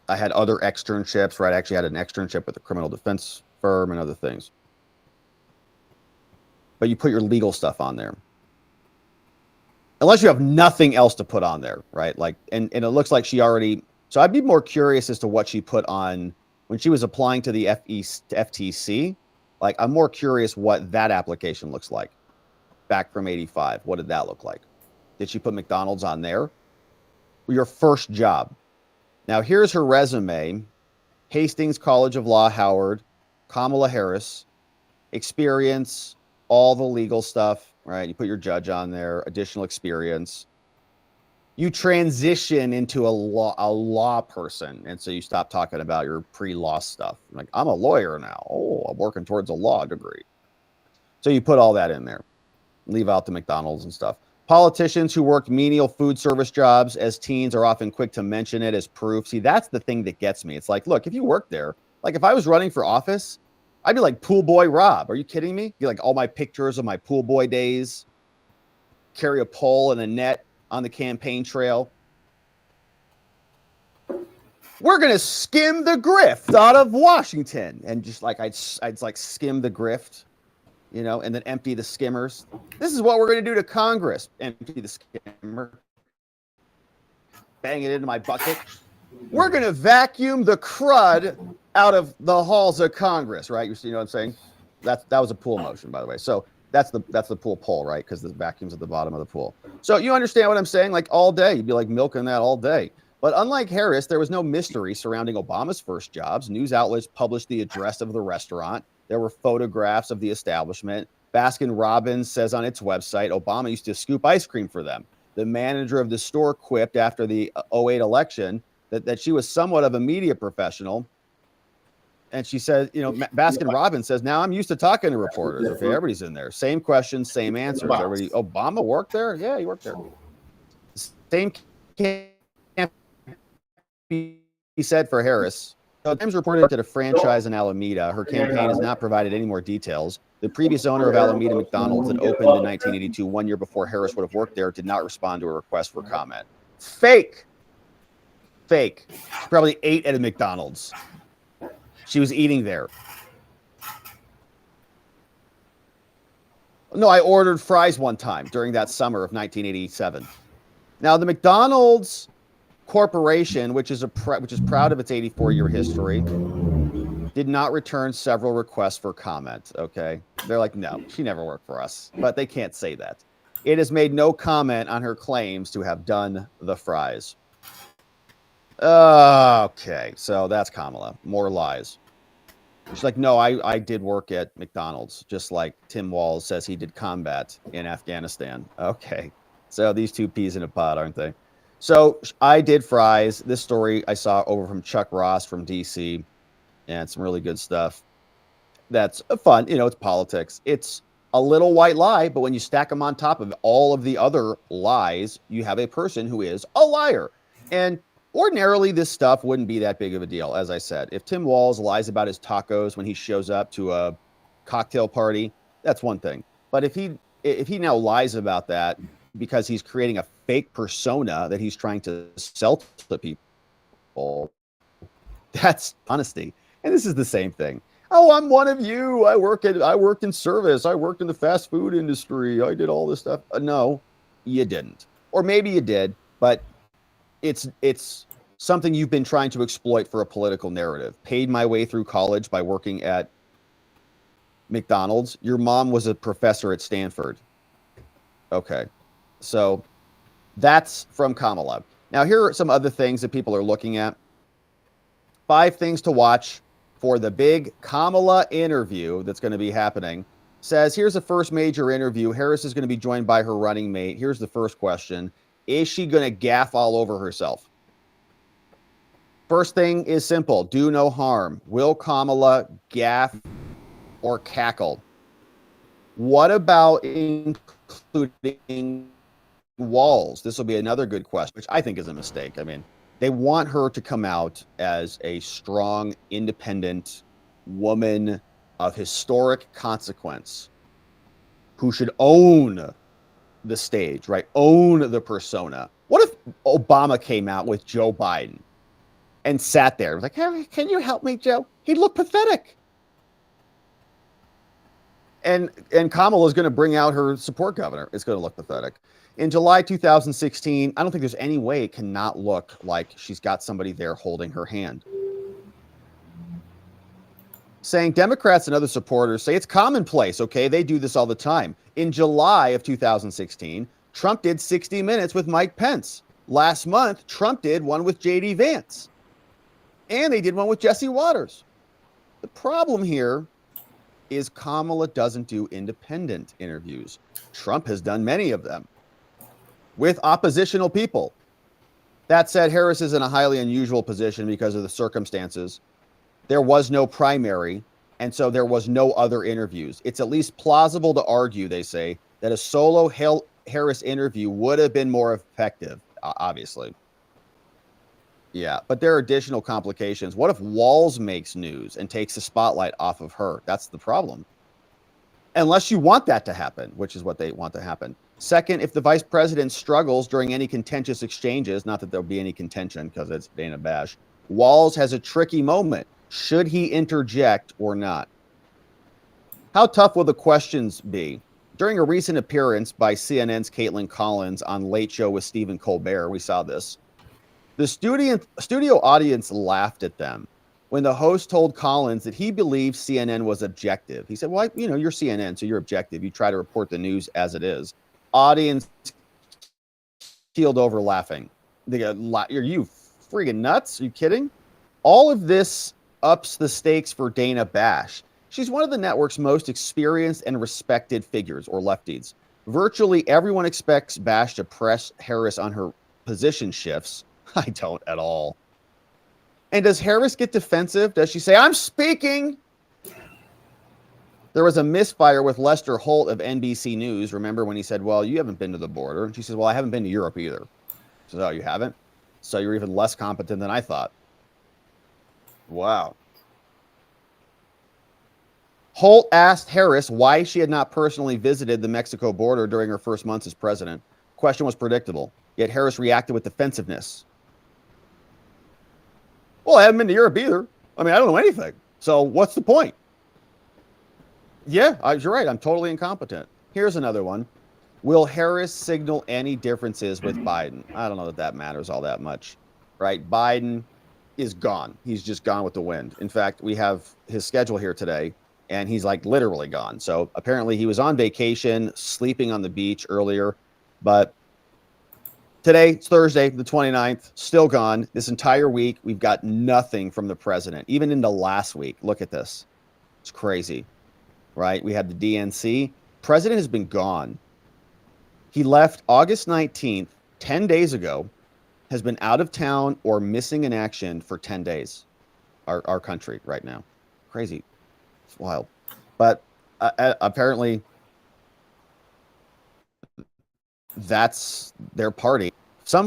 I had other externships, right? I actually had an externship with a criminal defense firm and other things. But you put your legal stuff on there. Unless you have nothing else to put on there, right? Like, and it looks like she already, so I'd be more curious as to what she put on when she was applying to the FTC. Like, I'm more curious what that application looks like back from 85. What did that look like? Did she put McDonald's on there? Your first job. Now, here's her resume. Hastings College of Law, Howard, Kamala Harris, experience, all the legal stuff, right? You put your judge on there, additional experience. You transition into a law person. And so you stop talking about your pre-law stuff. Like, I'm a lawyer now. Oh, I'm working towards a law degree. So you put all that in there. Leave out the McDonald's and stuff. Politicians who worked menial food service jobs as teens are often quick to mention it as proof. See, that's the thing that gets me. It's like, look, if you work there, like if I was running for office, I'd be like pool boy Rob. Are you kidding me? Be like all my pictures of my pool boy days, carry a pole and a net on the campaign trail. We're going to skim the grift out of Washington. And just like, I'd like skim the grift, you know, and then empty the skimmers. This is what we're going to do to Congress. Empty the skimmer. Bang it into my bucket. We're going to vacuum the crud out of the halls of Congress, right? You know what I'm saying? That was a pool motion, by the way. So that's the pool pole, right? Because the vacuum's at the bottom of the pool. So you understand what I'm saying? Like all day, you'd be like milking that all day. But unlike Harris, there was no mystery surrounding Obama's first jobs. News outlets published the address of the restaurant. There were photographs of the establishment. Baskin-Robbins says on its website, Obama used to scoop ice cream for them. The manager of the store quipped after the 2008 election that she was somewhat of a media professional. And she said, you know, Baskin-Robbins says, now I'm used to talking to reporters. Okay, everybody's in there. Same questions, same answers. Everybody, Obama worked there? Yeah, he worked there. Same can't be said for Harris. The Times reported that a franchise in Alameda. Her campaign has not provided any more details. The previous owner of Alameda McDonald's that opened in 1982, 1 year before Harris would have worked there, did not respond to a request for comment. Fake. She probably ate at a McDonald's. She was eating there. No, I ordered fries one time during that summer of 1987. Now, the McDonald's Corporation, which is proud of its 84-year history, did not return several requests for comment. Okay, they're like, no, she never worked for us, but they can't say that. It has made no comment on her claims to have done the fries. Okay, so that's Kamala. More lies. She's like, no, I did work at McDonald's, just like Tim Walz says he did combat in Afghanistan. Okay, so these two peas in a pod, aren't they? So I did fries. This story I saw over from Chuck Ross from DC, and some really good stuff. That's fun. You know, it's politics. It's a little white lie, but when you stack them on top of all of the other lies, you have a person who is a liar. And ordinarily, this stuff wouldn't be that big of a deal. As I said, if Tim Walz lies about his tacos when he shows up to a cocktail party, that's one thing. But if he now lies about that because he's creating a fake persona that he's trying to sell to people, that's honesty. And this is the same thing. Oh, I'm one of you. I worked in service. I worked in the fast food industry. I did all this stuff. No, you didn't. Or maybe you did, but it's something you've been trying to exploit for a political narrative. Paid my way through college by working at McDonald's. Your mom was a professor at Stanford. Okay. So that's from Kamala. Now, here are some other things that people are looking at. 5 things to watch for the big Kamala interview that's going to be happening. Says, here's the first major interview. Harris is going to be joined by her running mate. Here's the first question. Is she going to gaff all over herself? First thing is simple. Do no harm. Will Kamala gaff or cackle? What about including Walz? This will be another good question, which I think is a mistake. I mean, they want her to come out as a strong, independent woman of historic consequence who should own the stage, right? Own the persona. What if Obama came out with Joe Biden and sat there. Like, hey, can you help me, Joe? He looked pathetic. And Kamala is going to bring out her support governor. It's going to look pathetic. In July 2016, I don't think there's any way it cannot look like she's got somebody there holding her hand. Saying Democrats and other supporters say it's commonplace, okay? They do this all the time. In July of 2016, Trump did 60 Minutes with Mike Pence. Last month, Trump did one with J.D. Vance. And they did one with Jesse Waters. The problem here is Kamala doesn't do independent interviews. Trump has done many of them with oppositional people. That said, Harris is in a highly unusual position because of the circumstances. There was no primary, and so there was no other interviews. It's at least plausible to argue, they say, that a solo Harris interview would have been more effective, obviously. Yeah, but there are additional complications. What if Walz makes news and takes the spotlight off of her? That's the problem. Unless you want that to happen, which is what they want to happen. Second, if the vice president struggles during any contentious exchanges, not that there'll be any contention because it's Dana Bash, Walz has a tricky moment. Should he interject or not? How tough will the questions be? During a recent appearance by CNN's Caitlin Collins on Late Show with Stephen Colbert, we saw this. The studio audience laughed at them when the host told Collins that he believed CNN was objective. He said, well, you're CNN, so you're objective. You try to report the news as it is. Audience keeled over laughing. They go, are you freaking nuts? Are you kidding? All of this ups the stakes for Dana Bash. She's one of the network's most experienced and respected figures, or lefties. Virtually everyone expects Bash to press Harris on her position shifts. I don't at all. And does Harris get defensive? Does she say, I'm speaking? There was a misfire with Lester Holt of NBC News. Remember when he said, well, you haven't been to the border? And she says, well, I haven't been to Europe either. She says, oh, you haven't? So you're even less competent than I thought. Wow. Holt asked Harris why she had not personally visited the Mexico border during her first months as president. The question was predictable, yet Harris reacted with defensiveness. Well, I haven't been to Europe either. I mean, I don't know anything. So what's the point? Yeah, you're right. I'm totally incompetent. Here's another one. Will Harris signal any differences with Biden? I don't know that matters all that much, right? Biden is gone. He's just gone with the wind. In fact, we have his schedule here today, and he's like literally gone. So apparently he was on vacation, sleeping on the beach earlier, but today, it's Thursday, the 29th, still gone. This entire week, we've got nothing from the president, even into last week. Look at this. It's crazy, right? We had the DNC. President has been gone. He left August 19th, 10 days ago, has been out of town or missing in action for 10 days. Our country right now. Crazy. It's wild. But apparently, that's their party.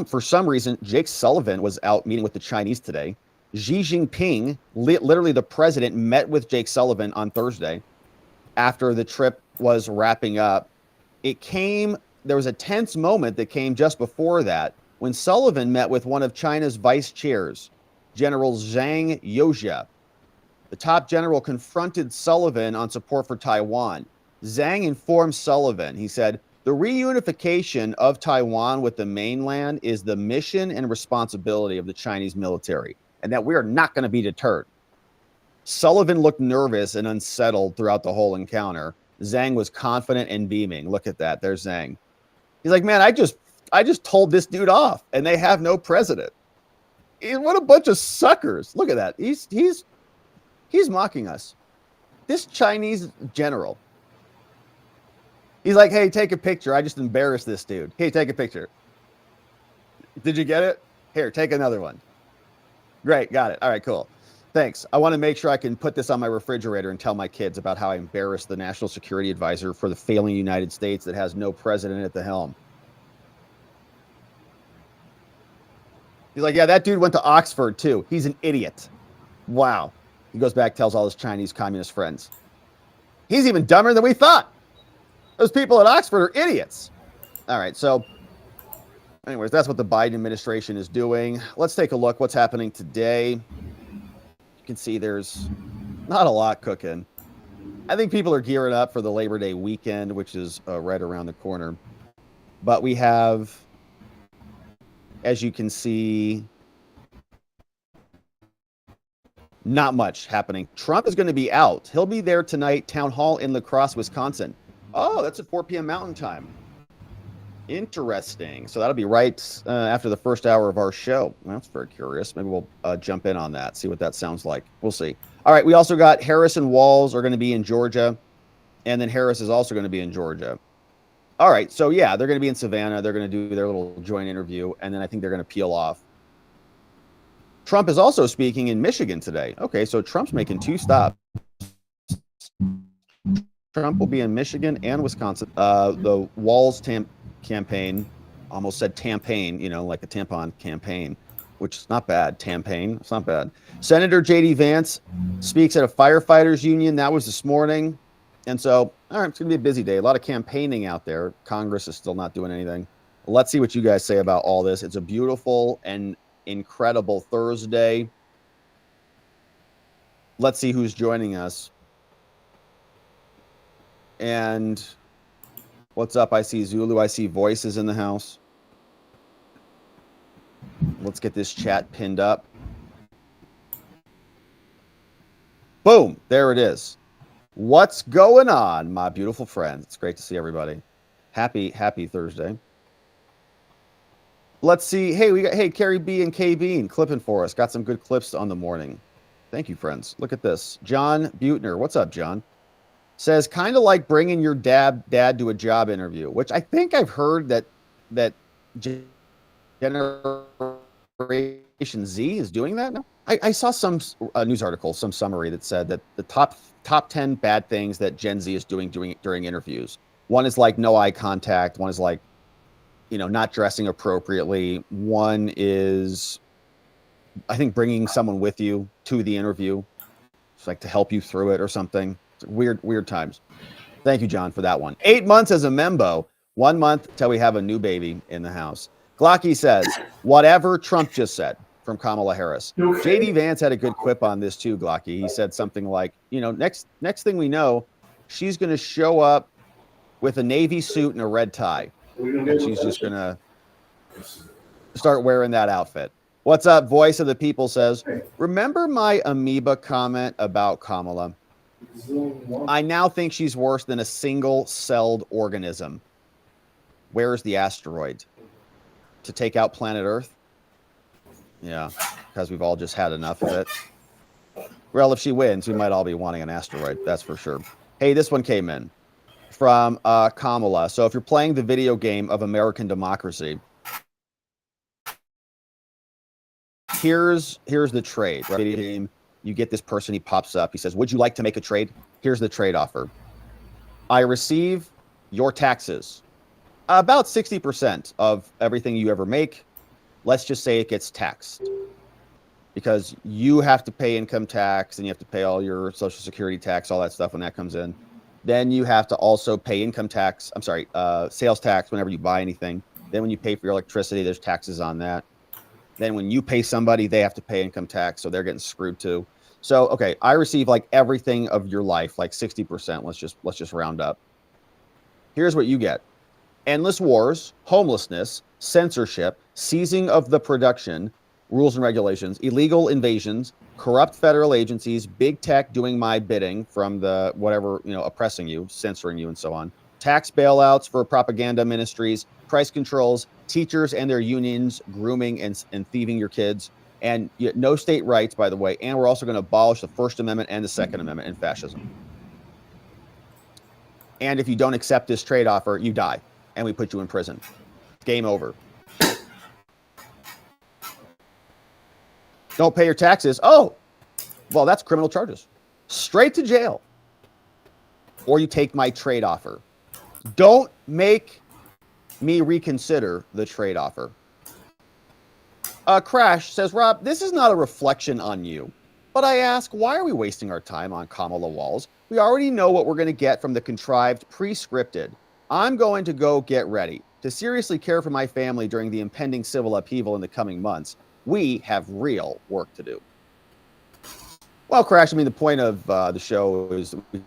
For some reason, Jake Sullivan was out meeting with the Chinese today. Xi Jinping, literally the president, met with Jake Sullivan on Thursday after the trip was wrapping up. There was a tense moment that came just before that when Sullivan met with one of China's vice chairs, General Zhang Youxia. The top general confronted Sullivan on support for Taiwan. Zhang informed Sullivan, he said, the reunification of Taiwan with the mainland is the mission and responsibility of the Chinese military, and that we are not going to be deterred. Sullivan looked nervous and unsettled throughout the whole encounter. Zhang was confident and beaming. Look at that. There's Zhang. He's like, man, I just told this dude off, and they have no president. What a bunch of suckers. Look at that. He's mocking us. This Chinese general. He's like, hey, take a picture. I just embarrassed this dude. Hey, take a picture. Did you get it? Here, take another one. Great, got it. All right, cool. Thanks. I want to make sure I can put this on my refrigerator and tell my kids about how I embarrassed the national security advisor for the failing United States that has no president at the helm. He's like, yeah, that dude went to Oxford too. He's an idiot. Wow. He goes back, tells all his Chinese communist friends. He's even dumber than we thought. Those people at Oxford are idiots. All right, so Anyways, that's what the Biden administration is doing. Let's take a look what's happening today. You can see there's not a lot cooking. I think people are gearing up for the Labor Day weekend, which is right around the corner. But we have, as you can see, not much happening. Trump is going to be out. He'll be there tonight, town hall in La Crosse, Wisconsin. Oh, that's at 4 p.m. Mountain Time. Interesting. So that'll be right after the first hour of our show. Well, that's very curious. Maybe we'll jump in on that, see what that sounds like. We'll see. All right, we also got Harris and Walz are going to be in Georgia, and then Harris is also going to be in Georgia. All right, so yeah, they're going to be in Savannah. They're going to do their little joint interview, and then I think they're going to peel off. Trump is also speaking in Michigan today. Okay, so Trump's making 2 stops. Trump will be in Michigan and Wisconsin. The Walz campaign, almost said tampaign, you know, like a tampon campaign, which is not bad. Tampaign, it's not bad. Senator J.D. Vance speaks at a firefighters union. That was this morning. And so, all right, it's going to be a busy day. A lot of campaigning out there. Congress is still not doing anything. Let's see what you guys say about all this. It's a beautiful and incredible Thursday. Let's see who's joining us. And what's up? I see Zulu. I see voices in the house. Let's get this chat pinned up. Boom. There it is. What's going on, my beautiful friends? It's great to see everybody. Happy Thursday. Let's see. Hey, we got Carrie B and K Bean clipping for us. Got some good clips on the morning. Thank you, friends. Look at this. John Butner. What's up, John? Says kind of like bringing your dad to a job interview, which I think I've heard that Generation Z is doing that now. I saw some news article, some summary that said that the top 10 bad things that Gen Z is doing during interviews. One is like no eye contact. One is like, you know, not dressing appropriately. One is, I think, bringing someone with you to the interview. It's like to help you through it or something. It's weird times. Thank you, John, for that one. 8 months as a membo. 1 month till we have a new baby in the house. Glocky says, whatever Trump just said from Kamala Harris. J.D. Vance had a good quip on this too, Glocky. He said something like, you know, next thing we know, she's going to show up with a navy suit and a red tie. And she's just going to start wearing that outfit. What's up? Voice of the People says, remember my amoeba comment about Kamala? I now think she's worse than a single-celled organism. Where's the asteroid? To take out planet Earth? Yeah, because we've all just had enough of it. Well, if she wins, we might all be wanting an asteroid. That's for sure. Hey, this one came in from Kamala. So if you're playing the video game of American democracy, here's the trade. Right? Video game, you get this person, he pops up. He says, would you like to make a trade? Here's the trade offer. I receive your taxes. About 60% of everything you ever make, let's just say it gets taxed. Because you have to pay income tax and you have to pay all your Social Security tax, all that stuff when that comes in. Then you have to also pay sales tax whenever you buy anything. Then when you pay for your electricity, there's taxes on that. Then when you pay somebody, they have to pay income tax, so they're getting screwed too. So, okay, I receive like everything of your life, like 60%. Let's just round up. Here's what you get. Endless wars, homelessness, censorship, seizing of the production, rules and regulations, illegal invasions, corrupt federal agencies, big tech doing my bidding from the whatever, you know, oppressing you, censoring you, and so on. Tax bailouts for propaganda ministries, price controls, teachers and their unions grooming and thieving your kids, and no state rights, by the way. And we're also going to abolish the First Amendment and the Second Amendment and fascism. And if you don't accept this trade offer, you die, and we put you in prison. Game over. Don't pay your taxes. Oh, well, that's criminal charges. Straight to jail. Or you take my trade offer. Don't make me reconsider the trade offer. Crash says, Rob, this is not a reflection on you. But I ask, why are we wasting our time on Kamala Walz? We already know what we're going to get from the contrived, pre-scripted. I'm going to go get ready. to seriously care for my family during the impending civil upheaval in the coming months. We have real work to do. Well, Crash, I mean, the point of the show is that we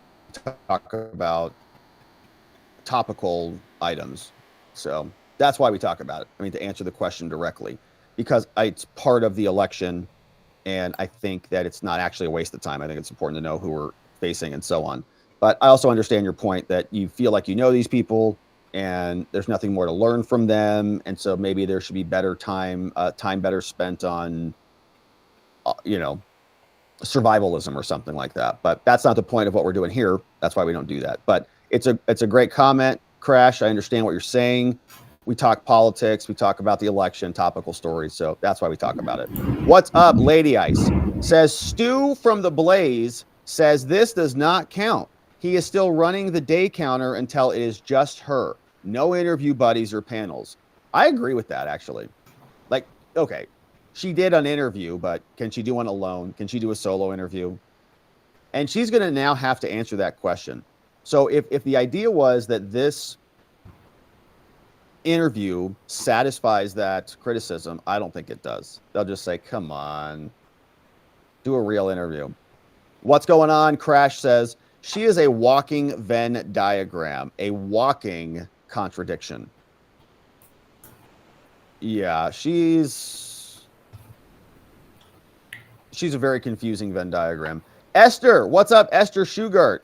talk about topical items. So that's why we talk about it. I mean, to answer the question directly, because it's part of the election, and I think that it's not actually a waste of time. I think it's important to know who we're facing and so on. But I also understand your point that you feel like you know these people and there's nothing more to learn from them. And so maybe there should be better time better spent on, survivalism or something like that. But that's not the point of what we're doing here. That's why we don't do that. But it's a great comment, Crash. I understand what you're saying. We talk politics. We talk about the election, topical stories. So that's why we talk about it. What's up, Lady Ice? Says Stu from the Blaze says this does not count. He is still running the day counter until it is just her. No interview buddies or panels. I agree with that, actually. Like, okay, she did an interview, but can she do one alone? Can she do a solo interview? And she's going to now have to answer that question. So if the idea was that this interview satisfies that criticism, I don't think it does. They'll just say, come on, do a real interview. What's going on? Crash says, she is a walking Venn diagram, a walking contradiction. Yeah, she's a very confusing Venn diagram. Esther, what's up, Esther Shugart?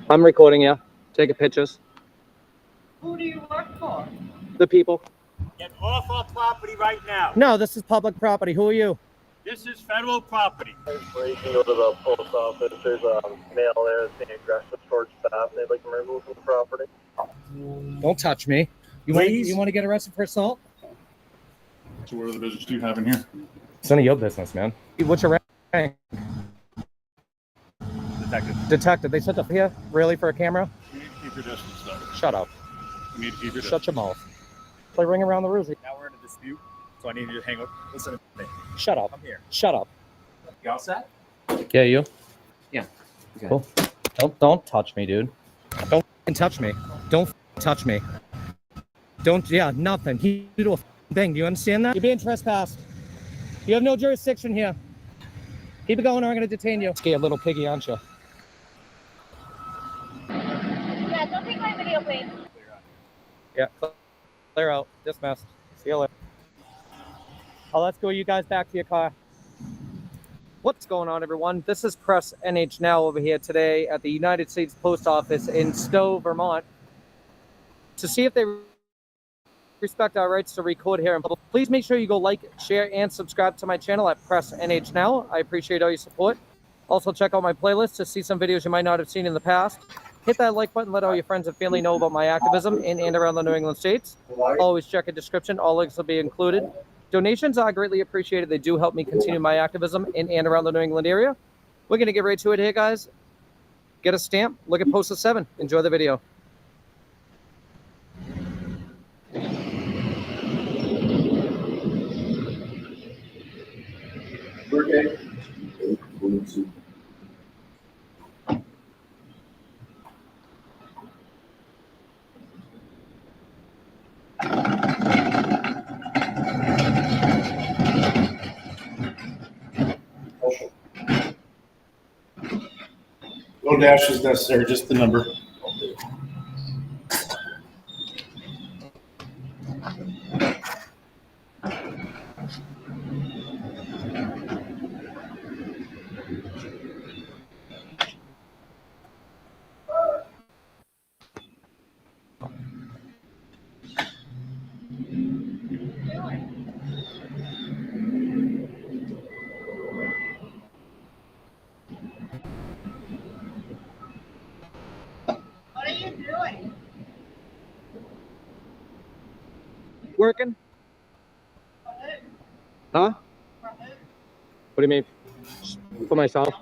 I'm recording you. Taking pictures. Who do you work for? The people. Get off our property right now. No, this is public property. Who are you? This is federal property. Where you can go to the post office. There's a mail there that's being aggressive towards staff. They'd like to remove from the property. Don't touch me. You want to get arrested for assault? So what other business do you have in here? It's none of your business, man. What's your rank? Detective. They set up here really for a camera? You need to keep your distance, though. Shut up. You need to keep your Shut your mouth. Play ring around the rosy. Now we're in a dispute, so I need you to hang up. Listen to me. Shut up. I'm here. Shut up. You all set? Yeah, you? Yeah. Okay. Cool. Don't touch me, dude. Don't touch me. Don't touch me. Nothing. You do a thing. Do you understand that? You're being trespassed. You have no jurisdiction here. Keep it going or I'm going to detain you. Scared little piggy, aren't you? Yeah, don't take my video, please. Yeah. Clear out. Dismissed. See you later. I'll escort you guys back to your car. What's going on, everyone? This is Press NH Now over here today at the United States Post Office in Stowe, Vermont, to see if they respect our rights to record here in public. Please make sure you go like, share, and subscribe to my channel at Press NH Now. I appreciate all your support. Also, check out my playlist to see some videos you might not have seen in the past. Hit that like button, let all your friends and family know about my activism in and around the New England states. Always check a description. All links will be included. Donations are greatly appreciated. They do help me continue my activism in and around the New England area. We're going to get right to it here, guys. Get a stamp. Look at Post 7. Enjoy the video. Okay. No dash is necessary, just the number. What are you doing? Working? Huh? What do you mean? For myself.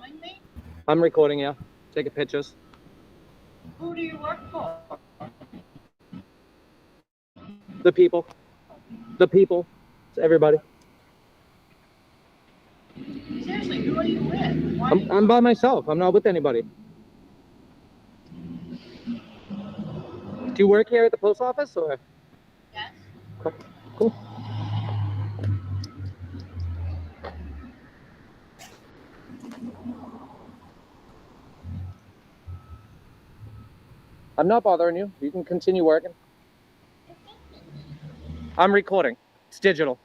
I'm recording you. Taking pictures. Who do you work for? The people. The people. It's everybody. Seriously, who are you with? Why I'm by myself. I'm not with anybody. Do you work here at the post office or? Yes. Cool. I'm not bothering you. You can continue working. I'm recording. It's digital.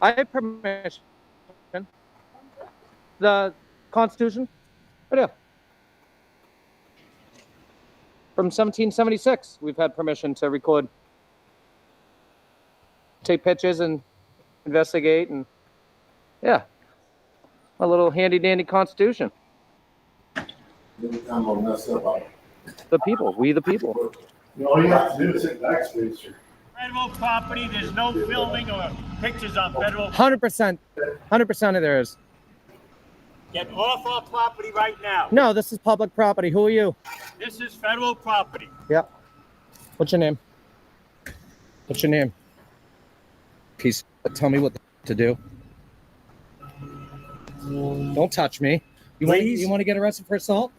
I have permission. The Constitution? Right here. From 1776, we've had permission to record, take pictures and investigate, and yeah, a little handy dandy Constitution. I'm all messed up on it. The people, we the people. All you have to do is hit backspace. Federal property, there's no filming or pictures on federal. 100%, 100% of there is. Get off our property right now. No, this is public property. Who are you? This is federal property. Yep. What's your name? What's your name? Piece. Tell me what to do. Don't touch me. You want to get arrested for assault?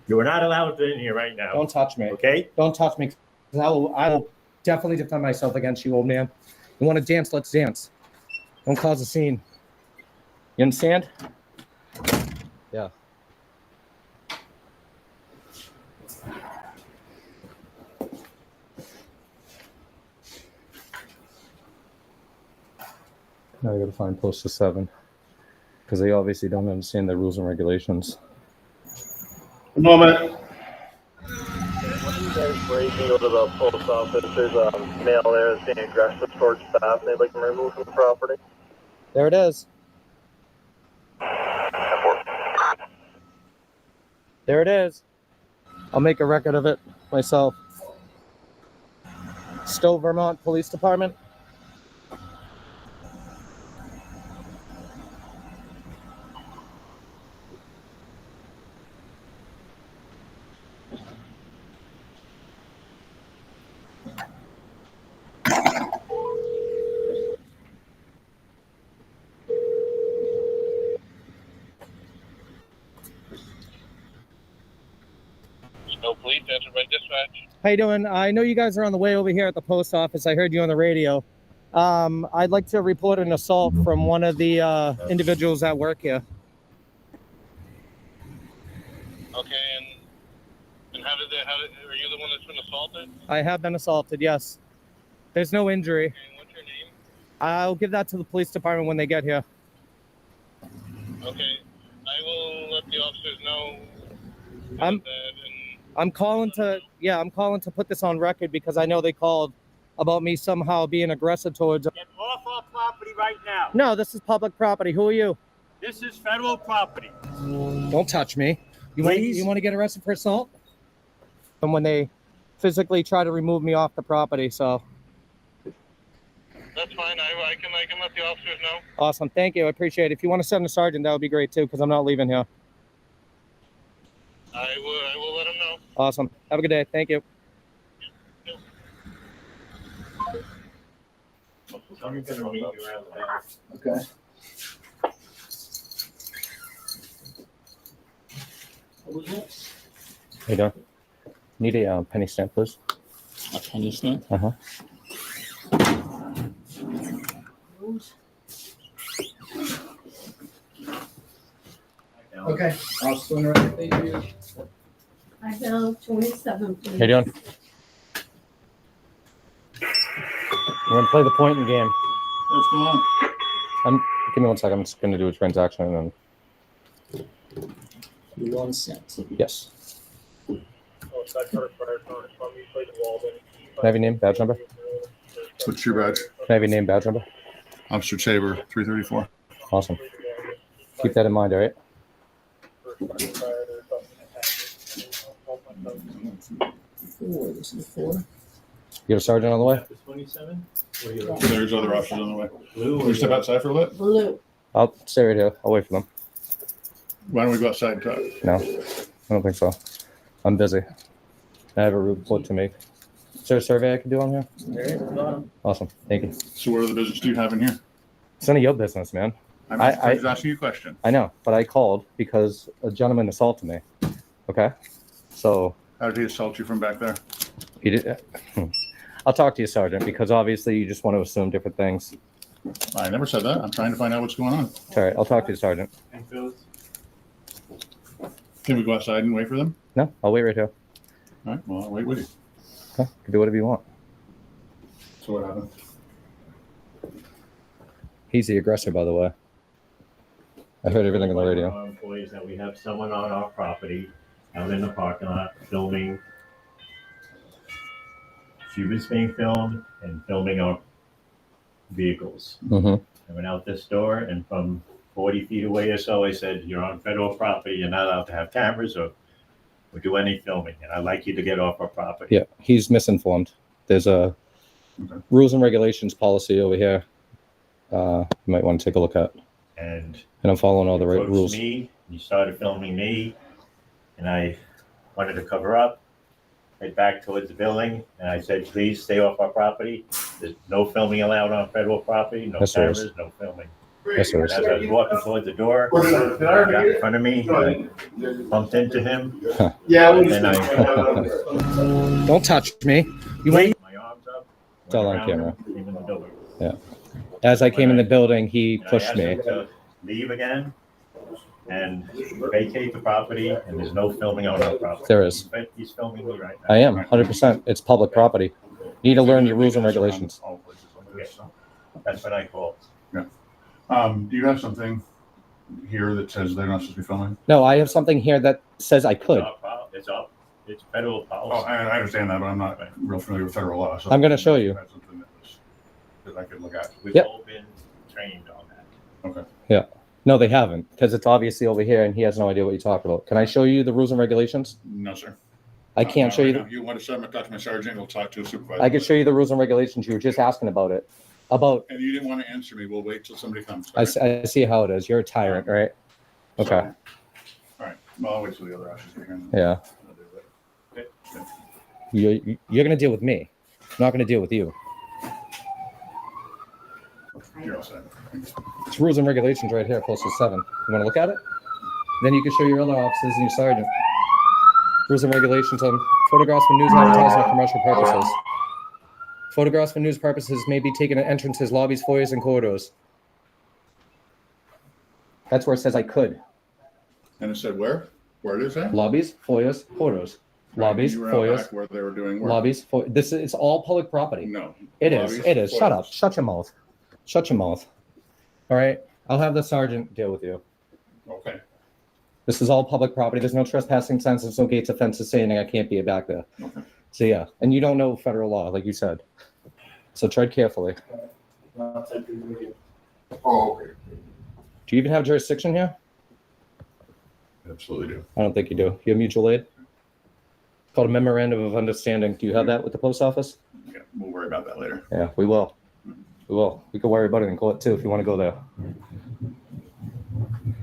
You are not allowed in here right now. Don't touch me. Okay? Don't touch me. I will definitely defend myself against you, old man. You want to dance? Let's dance. Don't cause a scene. You understand? Yeah. Now I gotta find post to 7 because they obviously don't understand the rules and regulations. A moment. When you guys break and go to the post office, there's a male there that's being aggressive towards staff, and they'd like to remove from the property. There it is. There it is. I'll make a record of it myself. Stowe, Vermont Police Department. No police, answer by dispatch. How you doing? I know you guys are on the way over here at the post office. I heard you on the radio. I'd like to report an assault from one of the individuals that work here. Okay, and are you the one that's been assaulted? I have been assaulted, yes. There's no injury. And what's your name? I'll give that to the police department when they get here. Okay, I will let the officers know I'm calling to put this on record because I know they called about me somehow being aggressive towards. Get off our property right now. No, this is public property. Who are you? This is federal property. Don't touch me. You want to get arrested for assault? And when they physically try to remove me off the property, so. That's fine. I can let the officers know. Awesome. Thank you. I appreciate it. If you want to send a sergeant, that would be great too, because I'm not leaving here. I will let them know. Awesome. Have a good day. Thank you. I'm going to meet you around the house. Okay. How you doing? Need a penny stamp, please. A penny stamp? Uh-huh. Okay. I'll swing around. Thank you. I found 27, please. How you doing? We're gonna play the pointing game. What's going on? Give me 1 second. I'm just gonna do a transaction and then. 1 cent. Yes. Can I have your name, badge number? What's your badge? Can I have your name, badge number? Officer Tabor, 334. Awesome. Keep that in mind, all right? This is 4. You got a sergeant on the way? 27? There's other officers on the way. Can we step outside for a little bit? Blue. I'll stay right here. I'll wait for them. Why don't we go outside and talk? No, I don't think so. I'm busy. I have a report to make. Is there a survey I can do on here? There is bottom. Awesome. Thank you. So what other business do you have in here? It's none of your business, man. I'm just asking you a question. I know, but I called because a gentleman assaulted me. Okay, so How did he assault you from back there? he did. I'll talk to you, Sergeant, because obviously you just want to assume different things. I never said that. I'm trying to find out what's going on. All right, I'll talk to you, Sergeant. Can we go outside and wait for them? No, I'll wait right here. All right. Well, I'll wait with you. Okay, you can do whatever you want. So what happened? He's the aggressor, by the way. I heard everything on the radio. Our employees that we have someone on our property out in the parking lot filming. She was being filmed and filming our vehicles. Mm-hmm. I went out this door, and from 40 feet away or so, I said, "You're on federal property. You're not allowed to have cameras or do any filming, and I'd like you to get off our property." Yeah, he's misinformed. There's a rules and regulations policy over here. You might want to take a look at. And I'm following all the right approached rules. Me, you started filming me, and I wanted to cover up. Head back towards the building, and I said, "Please stay off our property. There's no filming allowed on federal property. No Yes, there cameras, is. no filming." Yes, there And is. as I was walking towards the door, he got in front of me, and I bumped into him. And then I Don't touch me. You wait. my arms up. It's all went on around camera. him, came in the building. Yeah. As I came in the building, he And I pushed asked me. him to leave again and vacate the property, and there's no filming on our property. There is. But he's filming me right now. I am 100%. It's public property. You need to learn your rules and regulations. Okay. That's what I called. Yeah. Do you have something here that says they're not supposed to be filming? No, I have something here that says I could. It's federal policy. Oh, I understand that, but I'm not real familiar with federal law. So I'm going to show you. That's something that I could look at. We've Yep. all been trained on that. Okay. Yeah. No, they haven't, because it's obviously over here, and he has no idea what you're talking about. Can I show you the rules and regulations? No, sir. I can't show you. Right now. You want to set up, talk to my sergeant, we'll talk to a supervisor. I can show you the rules and regulations. You were just asking about it. About. And you didn't want to answer me. We'll wait till somebody comes. I see how it is. You're a tyrant, right? Okay. All right. Well, I'll wait till the other ashes get here. Yeah. Okay. You're going to deal with me. I'm not going to deal with you. You're all set. It's rules and regulations right here, close to 7. You want to look at it? Then you can show your other officers and your sergeant. Rules and regulations on photographs for news advertising and commercial purposes. Photographs for news purposes may be taken at entrances, lobbies, foyers, and corridors. That's where it says I could. And it said where? Where did it say? Lobbies, foyers, corridors. Lobbies, You were out foyers, back where they were doing work. lobbies. It's all public property. No. It is. Lobbies, It is. Shut foyers. up. Shut your mouth. Shut your mouth. All right. I'll have the sergeant deal with you. Okay. This is all public property. There's no trespassing signs. There's no gates of fences saying I can't be back there. Okay. So yeah, and you don't know federal law, like you said. So tread carefully. Oh, okay. Do you even have jurisdiction here? Absolutely do. I don't think you do. You have mutual aid? Called a memorandum of understanding. Do you have that with the post office? Yeah, we'll worry about that later. Yeah, we will. We will. We can worry about it in court too if you want to go there.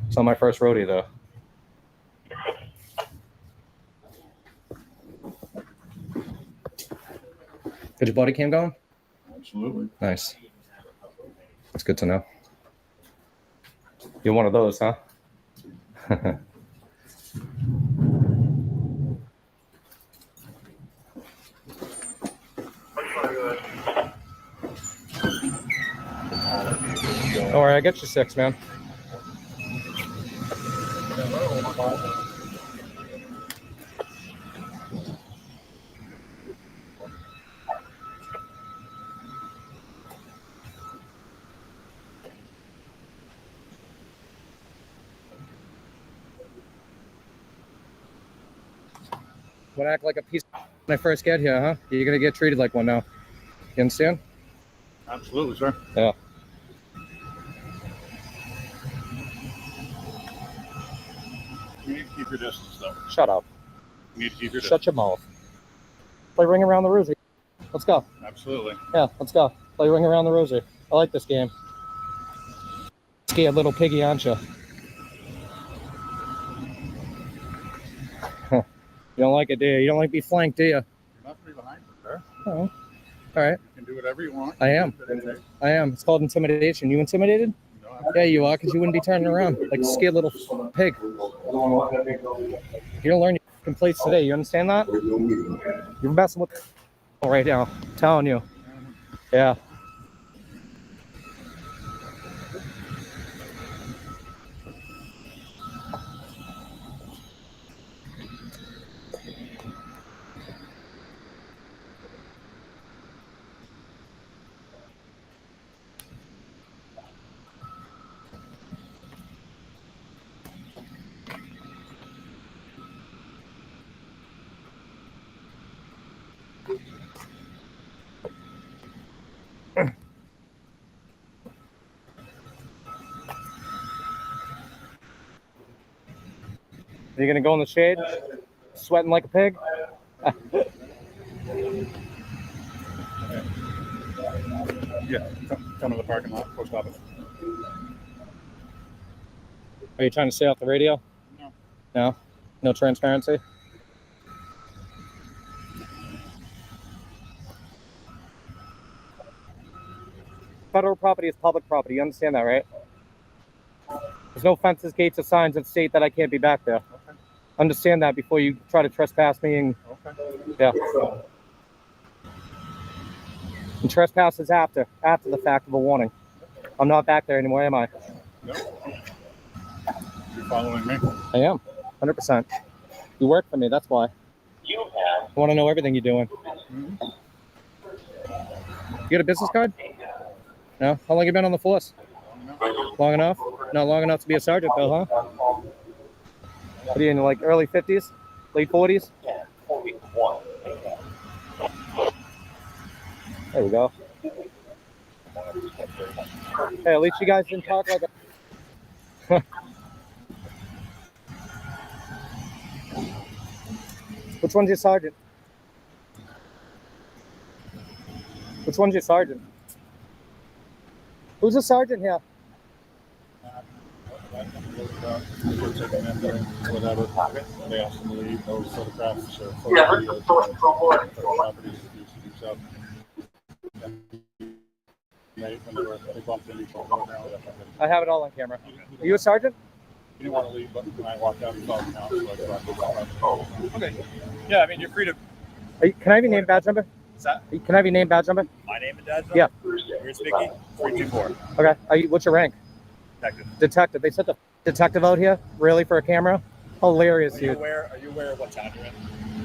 It's not my first rodeo though. Did your body cam going? Absolutely. Nice. That's good to know. You're one of those, huh? Don't worry, I got you 6, man. Want to act like a piece when I first get here, huh? You're gonna get treated like one now. You understand? Absolutely, sir. Yeah. You need to keep your distance, though. Shut up. You need to keep your Shut your mouth. Play Ring Around the Rosy. Let's go. Absolutely. Yeah, let's go. Play Ring Around the Rosy. I like this game. Scared little piggy, aren't you? You don't like it, do you? You don't like to be flanked, do you? You're not to be behind me, sir. Oh, all right. You can do whatever you want. I am. I am. It's called intimidation. You intimidated? Yeah, you are, because you wouldn't be turning around like a scared little pig. You're gonna learn your plates today. You understand that? You're messing with right now. I'm telling you. Yeah. Are you gonna go in the shade, sweating like a pig? Yeah, come to the parking lot, post office. Are you trying to stay off the radio? No. No? No transparency? Federal property is public property. You understand that, right? There's no fences, gates, or signs that state that I can't be back there. Okay. Understand that before you try to trespass me. And yeah. And trespass is after the fact of a warning. I'm not back there anymore, am I? No. You're following me? I am, 100%. You work for me, that's why. I want to know everything you're doing. Mm-hmm. You got a business card? No? How long you been on the force? Long enough? Not long enough to be a sergeant, though, huh? What are you in, like, early 50s? Late 40s? There we go. Hey, at least you guys didn't talk like a... Which one's your sergeant? Which one's your sergeant? Who's a sergeant here? Whatever. They asked them to leave those photographs or properties used to do so. They bumped into each other. I have it all on camera. Are you a sergeant? You didn't want to leave, but when I walked out, he saw the house, so I brought Okay. Yeah, I mean, you're free to. Can I have your name, badge number? What's that? Can I have your name, badge number? My name and dad's Yeah. Here's Mickey, 324. Okay. What's your rank? Detective. Detective. They sent the detective out here? Really, for a camera? Hilarious, Are dude. you aware of what town you're in?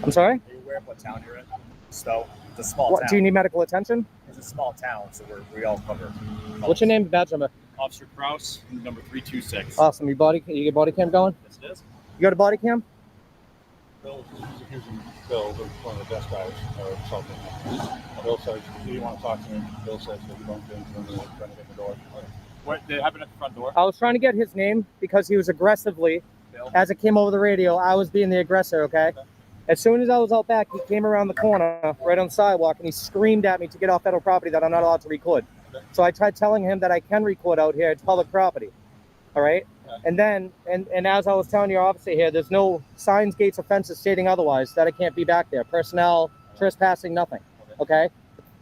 I'm sorry? Are you aware of what town you're in? So, it's a small What, town. do you need medical attention? It's a small town, so we all cover. What's your name and badge number? Officer Kraus, number 326. Awesome. You get body cam going? Yes, it is. You got a body cam? Bill, Bill, one of the desk guys, or something. Bill says, do you want to talk to me? Bill says that you bumped into him and they're trying to get the door. What, did it happen at the front door? I was trying to get his name because he was aggressively, as it came over the radio, I was being the aggressor, okay? As soon as I was out back, he came around the corner, right on the sidewalk, and he screamed at me to get off federal property that I'm not allowed to record. So I tried telling him that I can record out here, it's public property, all right? And then, and as I was telling your officer here, there's no signs, gates, or fences stating otherwise that I can't be back there. Personnel, trespassing, nothing, okay?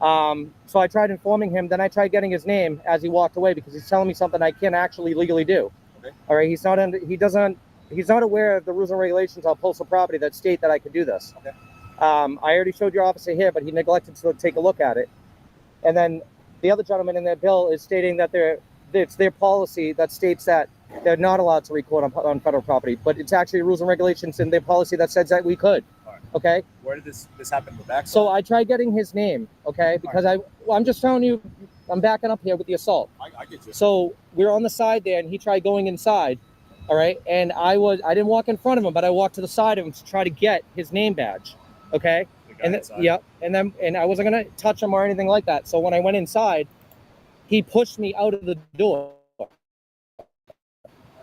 So I tried informing him, then I tried getting his name as he walked away because he's telling me something I can't actually legally do. All right, he's not aware of the rules and regulations on postal property that state that I could do this. I already showed your officer here, but he neglected to take a look at it. And then the other gentleman in their bill is stating that it's their policy that states that they're not allowed to record on federal property, but it's actually rules and regulations in their policy that says that we could. Okay. Where did this happen in the back? So I tried getting his name, okay, because I'm just telling you, I'm backing up here with the assault. I get you. So we're on the side there, and he tried going inside, all right, and I didn't walk in front of him, but I walked to the side of him to try to get his name badge, okay, and and I wasn't gonna touch him or anything like that. So when I went inside, he pushed me out of the door,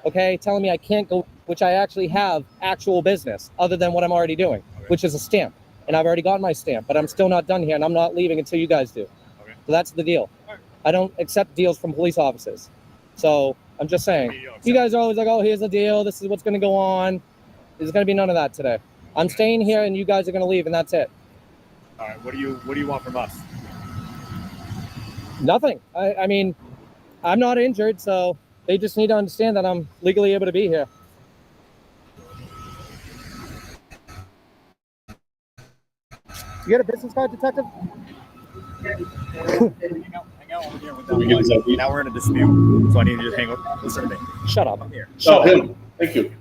okay, telling me I can't go, which I actually have actual business other than what I'm already doing, which is a stamp. And I've already gotten my stamp, but I'm still not done here, and I'm not leaving until you guys do. So that's the deal. I don't accept deals from police officers. So I'm just saying, you guys are always like, oh, here's the deal. This is what's going to go on. There's going to be none of that today. I'm staying here, and you guys are going to leave, and that's it. All right. What do you want from us? Nothing. I mean, I'm not injured, so they just need to understand that I'm legally able to be here. You got a business card, detective? Hang out over here with them. Now we're in a dispute, so I need you to hang up. Listen to me. Shut up. Come here. Oh, him. Thank you.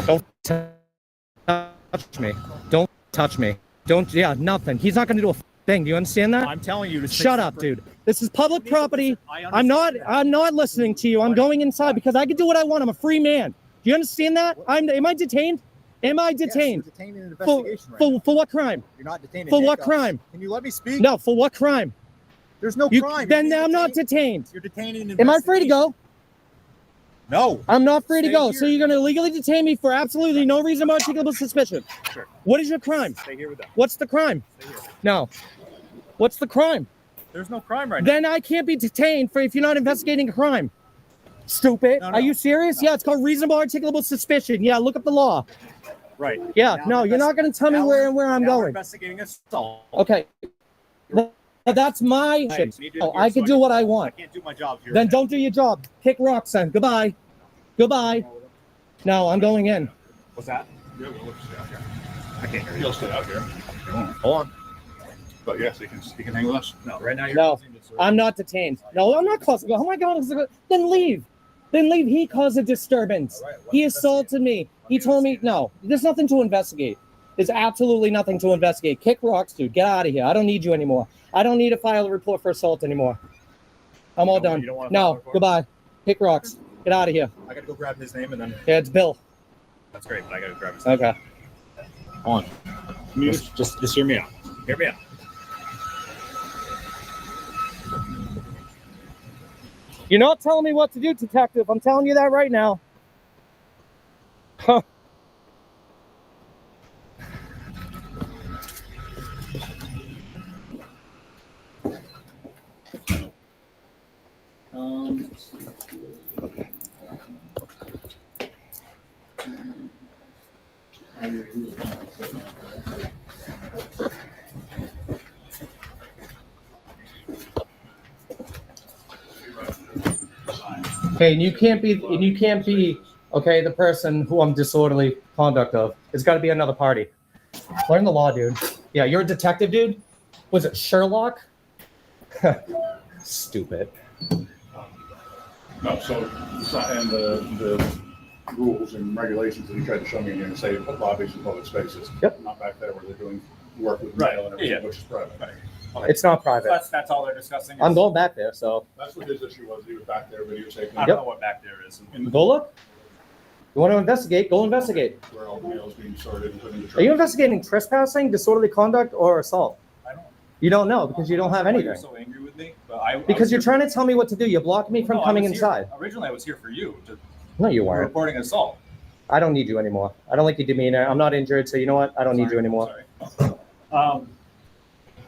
Don't touch me. Don't touch me. Don't. Yeah, nothing. He's not going to do a thing. Do you understand that? I'm telling you to shut up, dude. This is public property. I'm not listening to you. I'm going inside because I can do what I want. I'm a free man. Do you understand that? Am I detained? Am I detained? Yes, you're detained in an investigation for what crime? You're not detained in For what handcuffs. crime? Can you let me speak? No, for what crime? There's no crime. Then I'm not detained. You're detained in an Am I free to go? No. I'm not free to Stay go. here. So you're going to illegally detain me for absolutely no reason of articulable suspicion. Sure. What is your crime? Stay here with them. What's the crime? Stay here. No. What's the crime? There's no crime right now. Then I can't be detained for if you're not investigating a crime. Stupid. No. Are you serious? Yeah, it's called reasonable articulable suspicion. Yeah, look up the law. Right. Yeah, Now no, you're not going to tell me where I'm now we're going. investigating assault. Okay. Well, that's my shit. Oh, I can do what I want. I can't do my job here. Then don't do your job. Kick rocks then. Goodbye. Goodbye. No, I'm going in. What's that? Yeah, we'll stay out here. I can't hear you. You'll stay out here. Hold on. But yes, he can hang with us. No, right now you're No, causing disturbance. I'm not detained. No, I'm not causing. Oh my God. Then leave. Then leave. He caused a disturbance. All right, let's He assaulted me. He told me, no, there's nothing to investigate. There's absolutely nothing to investigate. Kick rocks, dude. Get out of here. I don't need you anymore. I don't need to file a report for assault anymore. I'm all done. You don't want to file a No, report? goodbye. Kick rocks. Get out of here. I gotta go grab his name and then. Yeah, it's Bill. That's great, but I gotta grab his name. Okay. Hold on. Just hear me out. Hear me out. You're not telling me what to do, detective. I'm telling you that right now. Huh. Okay, and you can't be okay, the person who I'm disorderly conduct of. It's got to be another party. Learn the law, dude. Yeah, you're a detective, dude. Was it Sherlock? Stupid. No, so and the rules and regulations that he tried to show me in here and say lobbies and public spaces. Yep. Not back there where they're doing work with Right, mail and everything, yeah. which is private. It's not private. That's all they're discussing. I'm going back there, so That's what his issue was. He was back there, but he was taking. I don't know what back there is. go look. You want to investigate? Go investigate. Where all the mail is being sorted and put in the Are you trash. investigating trespassing, disorderly conduct, or assault? I don't. You don't know because you don't have Why anything. You're so angry with me, but I Because was you're here- trying to tell me what to do. You blocked me from No, I coming was here- inside. Originally, I was here for you. No, you We're weren't. reporting assault. I don't need you anymore. I don't like your demeanor. I'm not injured, so you know what? I don't need you anymore. Sorry.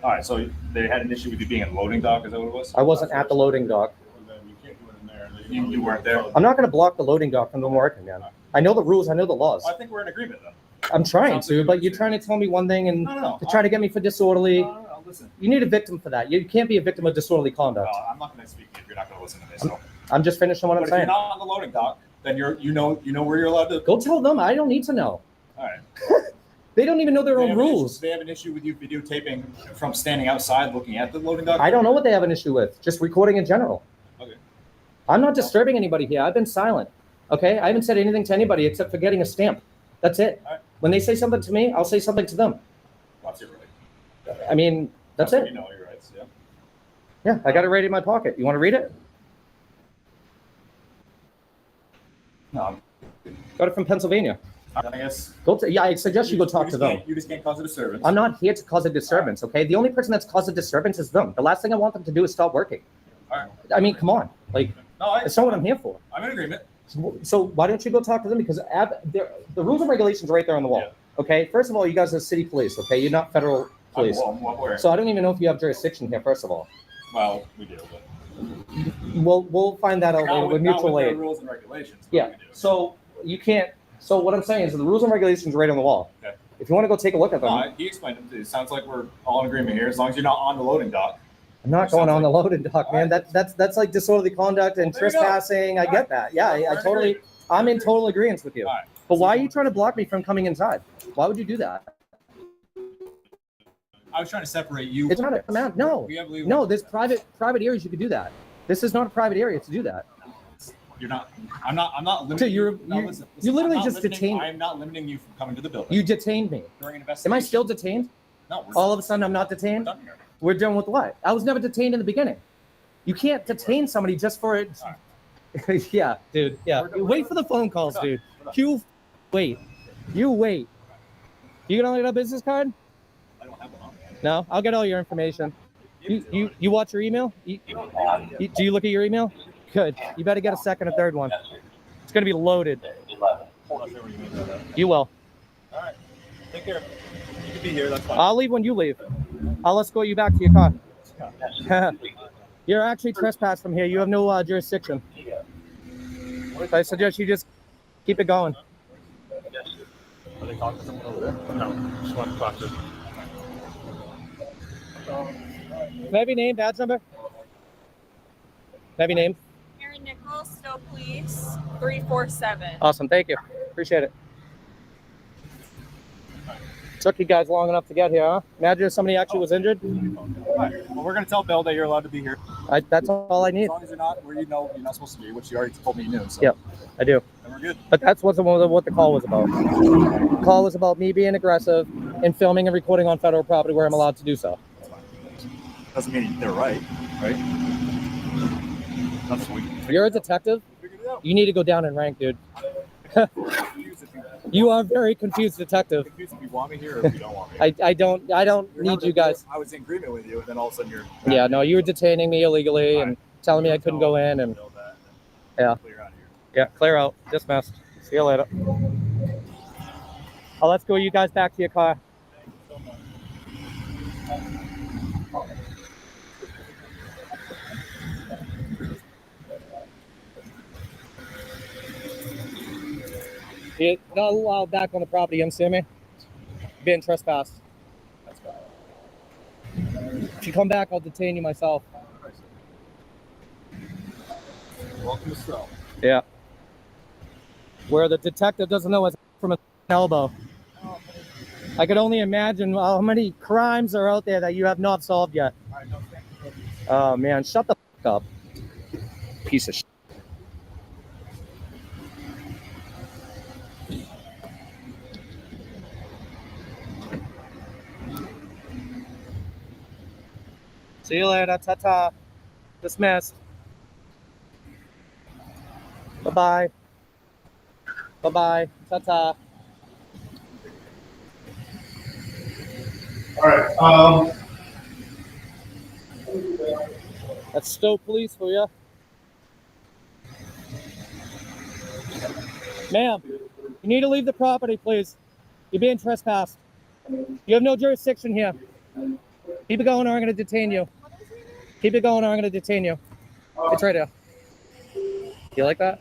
All right, so they had an issue with you being in loading dock. Is that what it was? I wasn't at the loading dock. And then you can't do it in there. You weren't there. I'm not going to block the loading dock from them working, man. I know the rules. I know the laws. I think we're in agreement then. I'm trying Sounds to, like but you're trying to tell me one thing and No. to try to get me for disorderly. No, listen. You need a victim for that. You can't be a victim of disorderly conduct. No, I'm not going to speak if you're not going to listen to me. So. I'm just finishing what But I'm if you're saying. not on the loading dock, then you know where you're allowed to. Go tell them. I don't need to know. All right. They don't even know their They own have an issue- rules. They have an issue with you videotaping from standing outside looking at the loading dock? I don't know what they have an issue with. Just recording in general. Okay. I'm not disturbing anybody here. I've been silent. Okay? I haven't said anything to anybody except for getting a stamp. That's it. All right. When they say something to me, I'll say something to them. That's your right. I mean, that's it. You know your rights, yeah. Yeah, I got it right in my pocket. You want to read it? No, Got it from Pennsylvania. I guess. Yeah, I suggest you go talk to them. You just can't cause a disturbance. I'm not here to cause a disturbance, okay? The only person that's caused a disturbance is them. The last thing I want them to do is stop working. All right. I mean, come on. Like, No, it's not what I'm here for. I'm in agreement. So why don't you go talk to them? Because the rules and regulations are right there on the wall, okay? First of all, you guys are city police, okay? You're not federal police. Where? So I don't even know if you have jurisdiction here, first of all. Well, we do, but. We'll find that out later with mutual their aid. rules and regulations. but Yeah, we do. so you can't, so what I'm saying is the rules and regulations are right on the wall. Okay. If you want to go take a look at them. No, he explained it. It sounds like we're all in agreement here, as long as you're not on the loading dock. I'm not going on the loading dock, man. That's like disorderly conduct and trespassing. I get that. Yeah, I'm in total agreement with you. But why are you trying to block me from coming inside? Why would you do that? I was trying to separate you. It's not a command. No, there's private areas you could do that. This is not a private area to do that. You're not. I'm not limiting. So you literally just detained. I'm not limiting you from coming to the building. You detained me. During an investigation. Am I still detained? No. All of a sudden, I'm not detained. We're done with what? I was never detained in the beginning. You can't detain somebody just for it. Yeah, dude. Yeah. Wait for the phone calls, dude. Wait. You wait. You gonna look at a business card? I don't have one on me. No, I'll get all your information. You watch your email? Do you look at your email? Good. You better get a second or third one. It's gonna be loaded. You will. All right. Take care. You can be here. That's fine. I'll leave when you leave. I'll escort you back to your car. You're actually trespassed from here. You have no jurisdiction. I suggest you just keep it going. Are they talking to someone over there? No, just want to talk to. Can I have your name, badge number? Can I have your name? Aaron Nichols, Stowe Police, 347. Awesome, thank you. Appreciate it. Took you guys long enough to get here, huh? Imagine if somebody actually was injured. Well, we're going to tell Bill that you're allowed to be here. That's all I need. As long as you're not where you know you're not supposed to be, which you already told me you knew. So. Yep, I do. And we're good. But that's what the call was about. The call was about me being aggressive and filming and recording on federal property where I'm allowed to do so. Doesn't mean they're right? That's sweet. You're a detective? You need to go down in rank, dude. You are very confused, detective. If you want me here or if you don't want me. I don't need you guys. I was in agreement with you, and then all of a sudden you're. Yeah, no, you were detaining me illegally and telling me I couldn't go in, and yeah, clear out. Dismissed. See you later. Let's go. You guys back to your car. You're not allowed back on the property, you understand me? Being trespassed. If you come back, I'll detain you myself. Welcome to Stowe. Yeah. Where the detective doesn't know it's from an elbow. I could only imagine how many crimes are out there that you have not solved yet. Oh man, shut the f up. Piece of shit. See you later. Ta-ta. Dismissed. Bye-bye. Bye-bye. Ta-ta. All right. That's Stowe Police for you. Ma'am, you need to leave the property, please. You're being trespassed. You have no jurisdiction here. Keep it going or I'm going to detain you. Keep it going or I'm going to detain you. It's right here. You like that?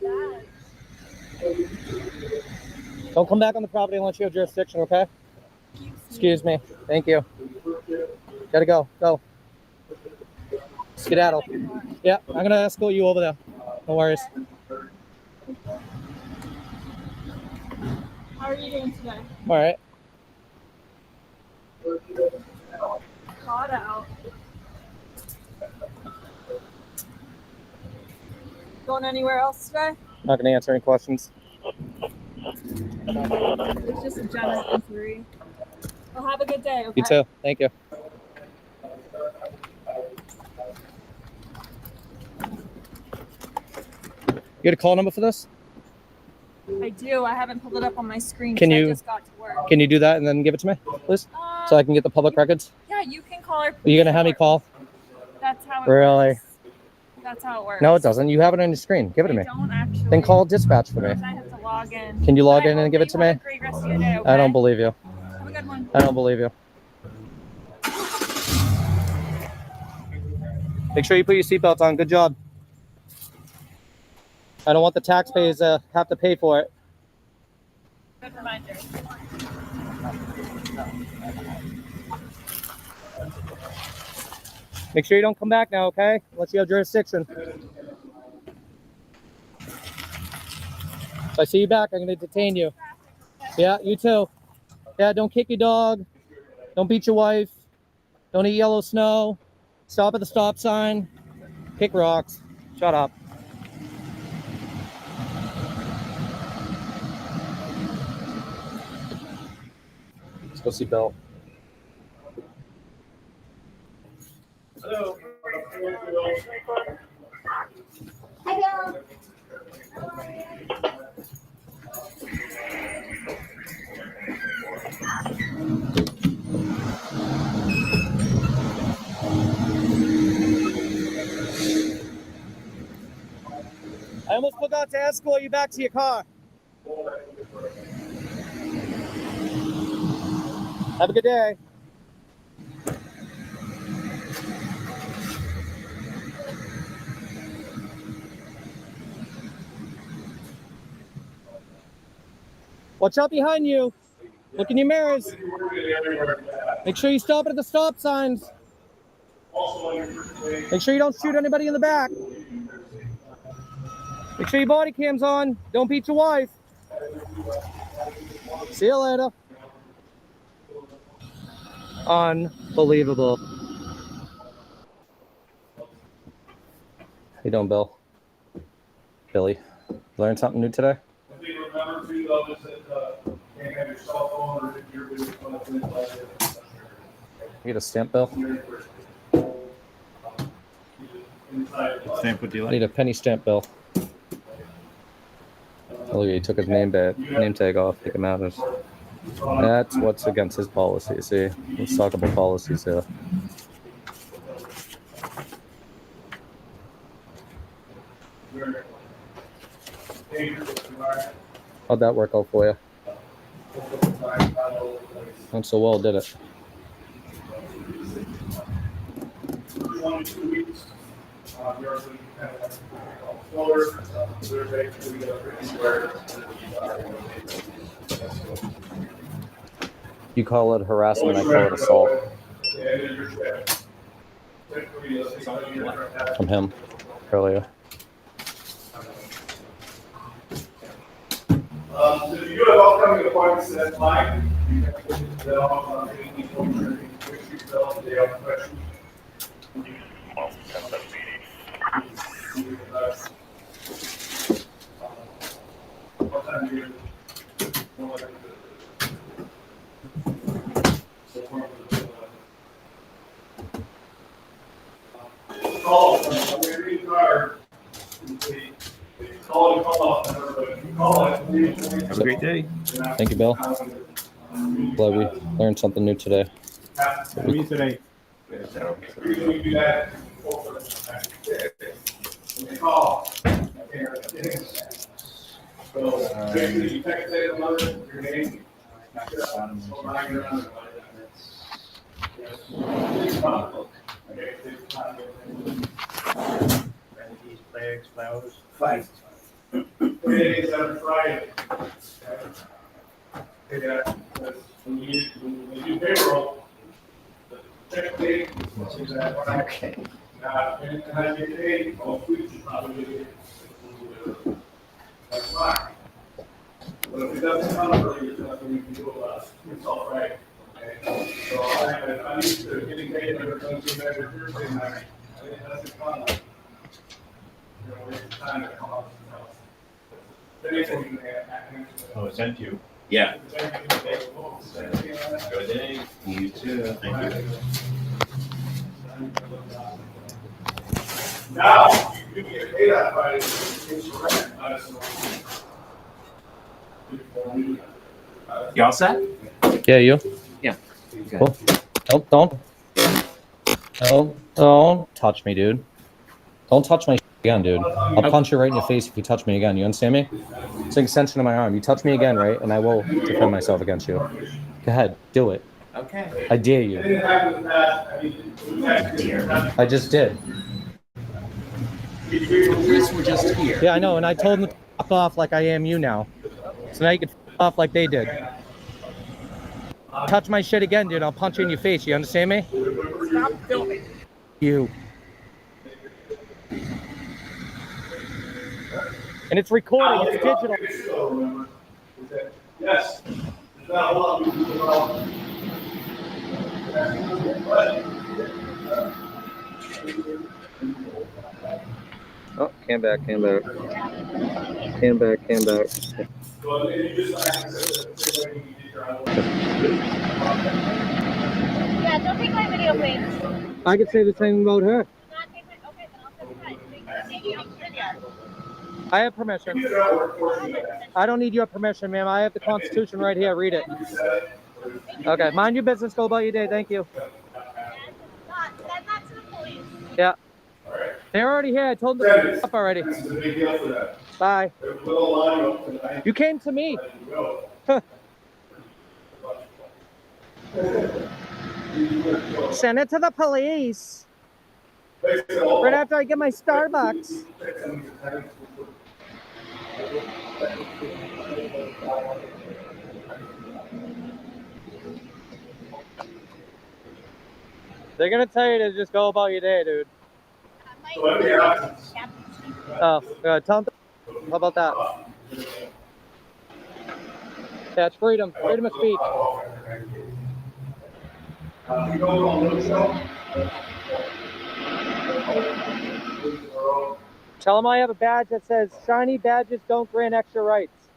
Don't come back on the property unless you have jurisdiction, okay? Excuse me. Thank you. Gotta go. Go. Skedaddle. Yeah, I'm going to escort you over there. No worries. How are you doing today? All right. Caught out. Going anywhere else today? Not going to answer any questions. It's just a general inquiry. Well, have a good day. Okay? You too. Thank you. You got a call number for this? I do. I haven't pulled it up on my screen. Can 'cause you- I just got to work. Can you do that and then give it to me, please? So I can get the public records? Yeah, you can call her. Are you going to have me call? That's how it Really? works. That's how it works. No, it doesn't. You have it on your screen. Give it to me. I don't actually. Then call dispatch for me. I have to log in. Can you log Alright, in and give it to me? have a great rest of your day, I don't okay? believe you. Have a good one. I don't believe you. Make sure you put your seatbelt on. Good job. I don't want the taxpayers to have to pay for it. Good reminder. Make sure you don't come back now, okay? Unless you have jurisdiction. If I see you back, I'm going to detain you. Yeah, you too. Yeah, don't kick your dog. Don't beat your wife. Don't eat yellow snow. Stop at the stop sign. Kick rocks. Shut up. Let's go see Bill. Hello. I almost forgot to escort you back to your car. Have a good day. Watch out behind you. Look in your mirrors. Make sure you stop at the stop signs. Make sure you don't shoot anybody in the back. Make sure your body cam's on. Don't beat your wife. See you later. Unbelievable. How you doing, Bill? Billy, learn something new today? You get a stamp, Bill? Stamp, what do you I like? need a penny stamp, Bill. Oh, he took his name tag off. Take him out. That's what's against his policy. See, let's talk about policies here. How'd that work out for you? Not so well, did it? You call it harassment, I call it assault. From him earlier. If you have upcoming appointments, that's fine. What time do you? Call Have a great day. Thank you, Bill. Glad we learned something new today. How are you today? Flags, flowers, flags. Days on Friday. When you do payroll, the check date. Okay. And I get paid, all weeks, probably. That's fine. But if it doesn't come early, there's nothing you can do about it. It's all right. Okay. So I'm used to getting paid every Thursday night or Thursday night. It doesn't come. You know, it's time to come up. Oh, it's sent to you. Yeah. Good day. You too. Thank you. Now, you can get paid out by insurance. You all set? Yeah, you? Yeah. Cool. Don't touch me, dude. Don't touch my again, dude. I'll punch you right in the face if you touch me again. You understand me? It's an extension of my arm. You touch me again, right? And I will defend myself against you. Go ahead. Do it. Okay. I dare you. I just did. Police were just here. Yeah, I know. And I told them to fuck off like I am you now. So now you can fuck off like they did. Touch my shit again, dude. I'll punch you in your face. You understand me? Stop filming. You. And it's recording. It's digital. Yes. There's not a lot we can do about Oh, came back. So, you just like I said, the same way you did your own. Yeah, don't take my video, please. I could say the same about her. I have permission. I don't need your permission, ma'am. I have the Constitution right here. Read it. Okay, mind your business. Go about your day. Thank you. Send that to the police. Yeah. They're already here. I told them to up already. Bye. You came to me. Send it to the police. Right after I get my Starbucks. They're gonna tell you to just go about your day, dude. Oh, tell them. How about that? Yeah, it's freedom. Freedom of speech. Tell them I have a badge that says shiny badges don't grant extra rights.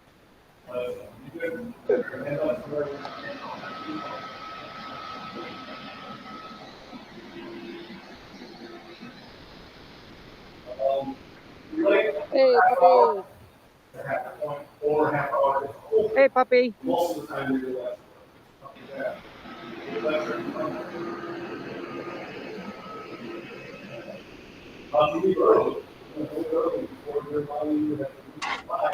Hey, puppy. Hey, puppy. Most of the time, we do that. Leave early. Before your body would have to fly.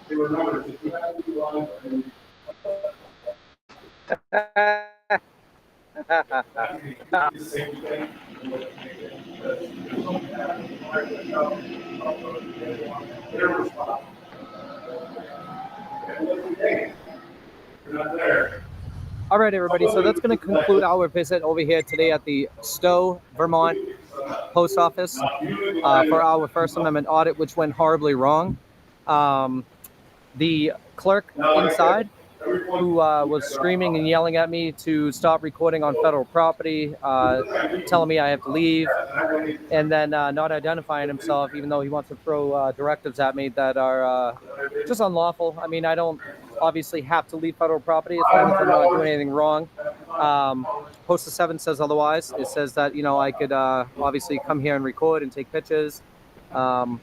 They remember if you have to line and All right, everybody. So that's going to conclude our visit over here today at the Stowe, Vermont Post Office for our First Amendment audit, which went horribly wrong. The clerk inside, who was screaming and yelling at me to stop recording on federal property, telling me I have to leave, and then not identifying himself, even though he wants to throw directives at me that are just unlawful. I mean, I don't obviously have to leave federal property as long as I'm not doing anything wrong. Post 7 says otherwise. It says that, you know, I could obviously come here and record and take pictures. I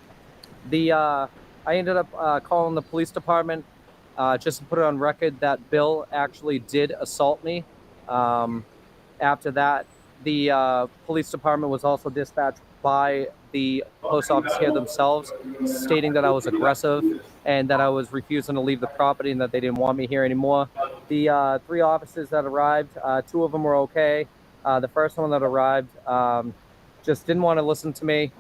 ended up calling the police department just to put it on record that Bill actually did assault me. After that, the police department was also dispatched by the post office here themselves, stating that I was aggressive and that I was refusing to leave the property and that they didn't want me here anymore. The 3 officers that arrived, 2 of them were okay. The first one that arrived just didn't want to listen to me.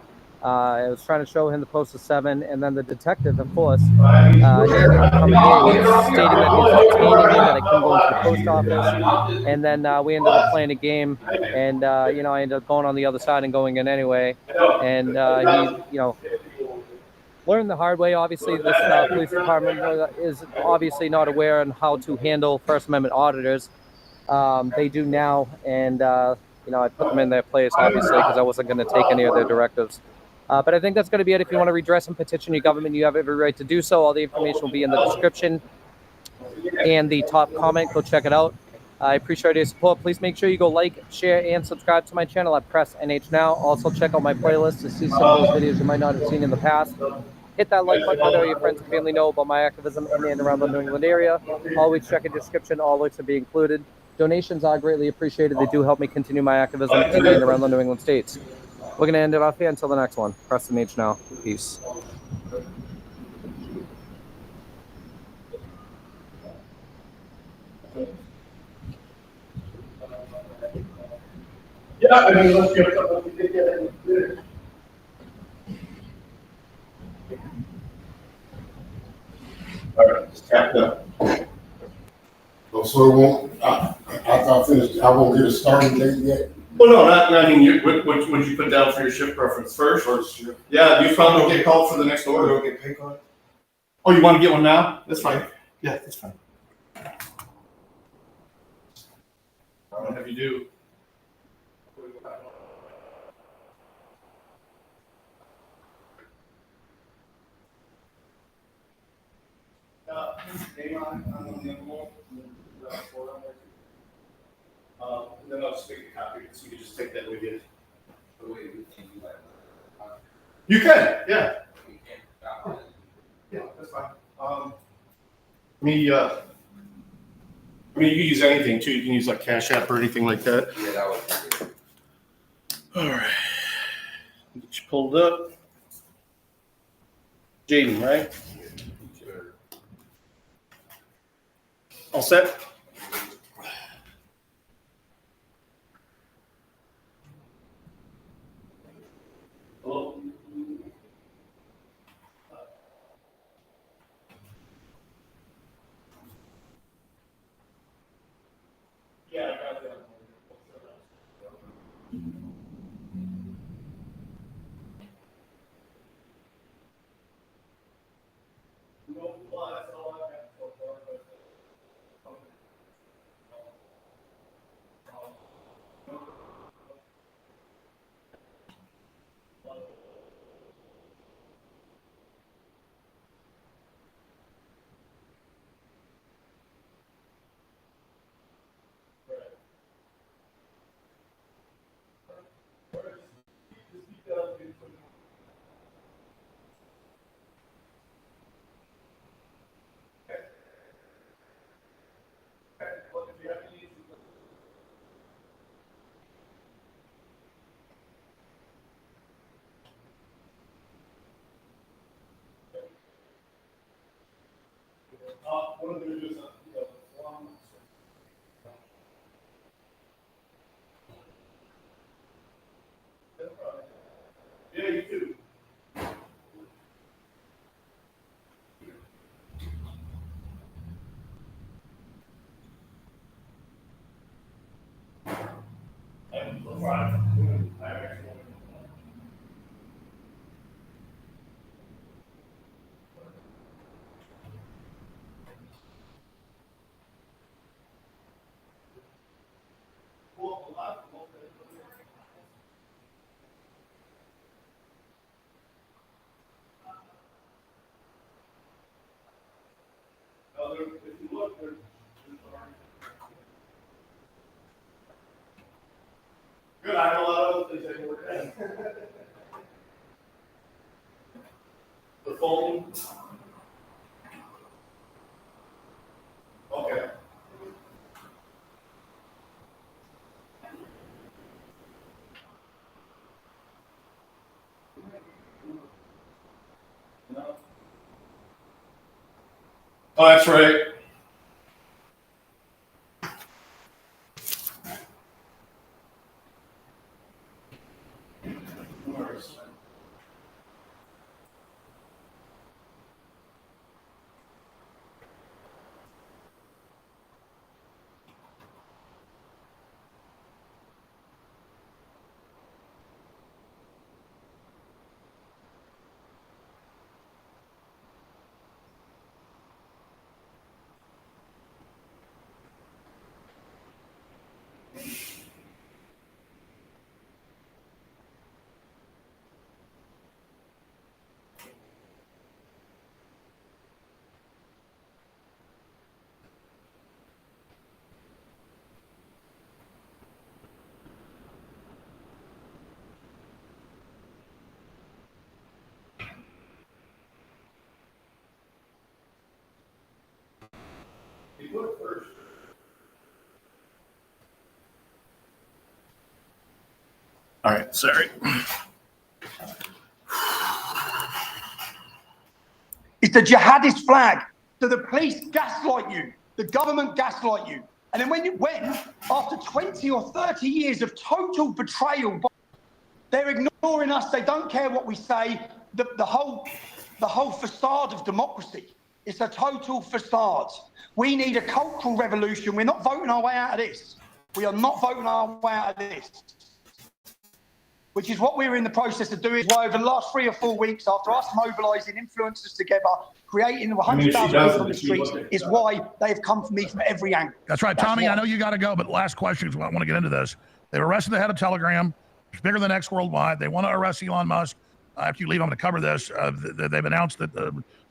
I was trying to show him the post 7, and then the detective, of course, he ended up coming here. He was stating that he was detaining me, that I couldn't go into the post office, and then we ended up playing a game, and you know, I ended up going on the other side and going in anyway, and he, you know, learned the hard way. Obviously, this police department is obviously not aware on how to handle First Amendment auditors. They do now, and you know, I put them in their place, obviously, because I wasn't going to take any of their directives. But I think that's going to be it. If you want to redress and petition your government, you have every right to do so. All the information will be in the description and the top comment. Go check it out. I appreciate your support. Please make sure you go like, share, and subscribe to my channel at Press NH Now. Also, check out my playlist to see some of those videos you might not have seen in the past. Hit that like button. Let all your friends and family know about my activism in and around the New England area. Always check a description. All links will be included. Donations are greatly appreciated. They do help me continue my activism in and around the New England states. We're going to end it off here until the next one. Preston H Now. Peace. yeah, I mean, let's get it. All right, it's tapped up. So it won't, after I finish, I won't get a starting date yet? Well, no, I mean, what would you put down for your shift preference first? Yeah, you probably don't get called for the next order. Don't get pay card. Oh, you want to get one now? That's fine. Yeah, that's fine. I'll have you do. And then I'll just make a copy so you can just take that with you. You can, yeah. Yeah, that's fine. You can use anything too. You can use like Cash App or anything like that. Yeah, that would be good. All right. Get you pulled up. Jaden, right? All set? Hello? Yeah, I got that. What I'm going to do is yeah, you too. Good, I have a lot of other things I can work on. The phone. Okay. Oh, that's right. You put it first. All right, sorry. It's the jihadist flag. So the police gaslight you, the government gaslight you. And then when after 20 or 30 years of total betrayal, they're ignoring us, they don't care what we say, the whole facade of democracy. It's a total facade. We need a cultural revolution. We're not voting our way out of this. We are not voting our way out of this. which is what we were in the process of doing. Why over the last 3 or 4 weeks, after us mobilising influencers together, creating 100,000 people on the streets, is why they've come for me from every angle. That's right. Tommy, I know you got to go, but last question, because I want to get into this. They've arrested the head of Telegram. It's bigger than X worldwide. They want to arrest Elon Musk. After you leave, I'm going to cover this. They've announced that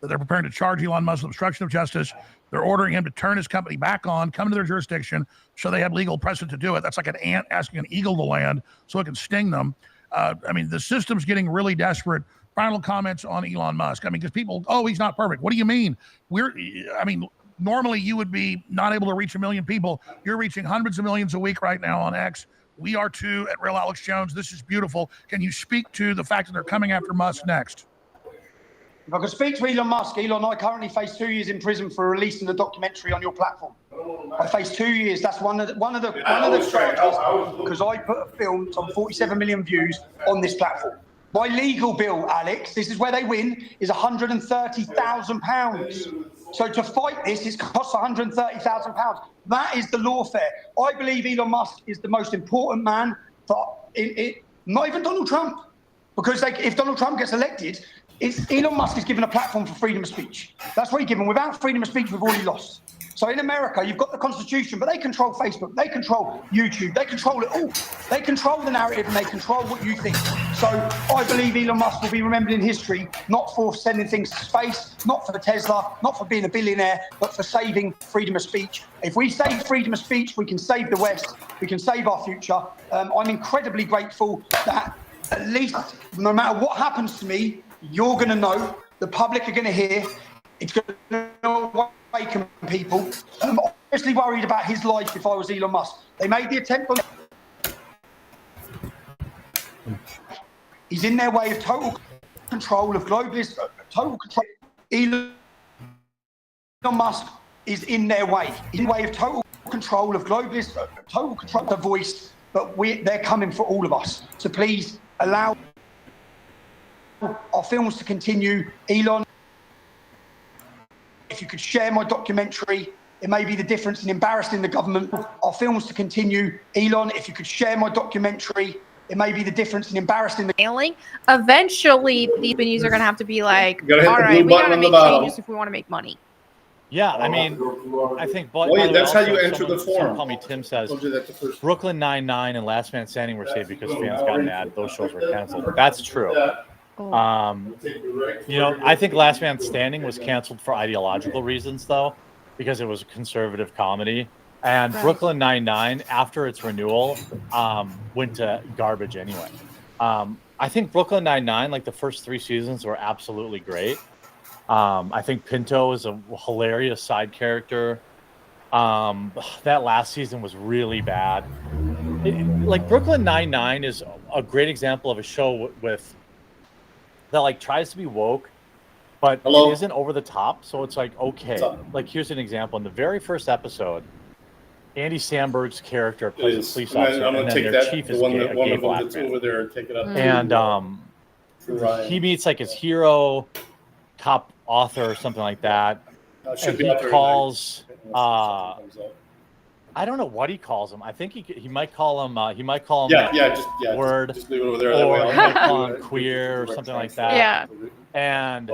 they're preparing to charge Elon Musk with obstruction of justice. They're ordering him to turn his company back on, come to their jurisdiction, so they have legal precedent to do it. That's like an ant asking an eagle to land so it can sting them. I mean, the system's getting really desperate. Final comments on Elon Musk. I mean, because people, oh, he's not perfect. What do you mean? Normally you would be not able to reach 1 million people. You're reaching hundreds of millions a week right now on X. We are too at Real Alex Jones. This is beautiful. Can you speak to the fact that they're coming after Musk next? If I could speak to Elon Musk, Elon, I currently face 2 years in prison for releasing a documentary on your platform. I face 2 years. That's one of the charges, because I put a film on 47 million views on this platform. My legal bill, Alex, this is where they win, is £130,000. So to fight this, it costs £130,000. That is the lawfare. I believe Elon Musk is the most important man for not even Donald Trump, because if Donald Trump gets elected, Elon Musk is given a platform for freedom of speech. That's what he's given. Without freedom of speech, we've already lost. So in America, you've got the Constitution, but they control Facebook, they control YouTube, they control it all. They control the narrative and they control what you think. So I believe Elon Musk will be remembered in history, not for sending things to space, not for the Tesla, not for being a billionaire, but for saving freedom of speech. If we save freedom of speech, we can save the West, we can save our future. I'm incredibly grateful that at least no matter what happens to me, you're going to know, the public are going to hear, it's going to awaken people. I'm obviously worried about his life if I was Elon Musk. They made the attempt on... He's in their way of total control of globalists, total control. Elon Musk is in their way. He's in the way of total control of globalists, total control of the voice, but they're coming for all of us. So please allow our films to continue. Elon, if you could share my documentary, it may be the difference in embarrassing the government. Our films to continue. Elon, if you could share my documentary, it may be the difference in embarrassing the... Eventually, these companies are going to have to be like, all right, we got to make changes if we want to make money. Yeah, I mean, I think... That's how you enter the forum. Call me Tim says, Brooklyn Nine-Nine and Last Man Standing were saved because fans got mad. Those shows were canceled. That's true. I think Last Man Standing was canceled for ideological reasons, though, because it was a conservative comedy. And Brooklyn Nine-Nine, after its renewal, went to garbage anyway. I think Brooklyn Nine-Nine, like the first 3 seasons, were absolutely great. I think Pinto is a hilarious side character. That last season was really bad. Brooklyn Nine-Nine is a great example of a show that tries to be woke, but it isn't over the top. So it's okay. Here's an example. In the very first episode, Andy Samberg's character plays a police officer, and then their chief is a gay black man. Over there, take it up. And he meets his hero, cop author or something like that. And he calls I don't know what he calls him. I think he might call him word, just leave it over there. or he might call him queer or something like that. Yeah. And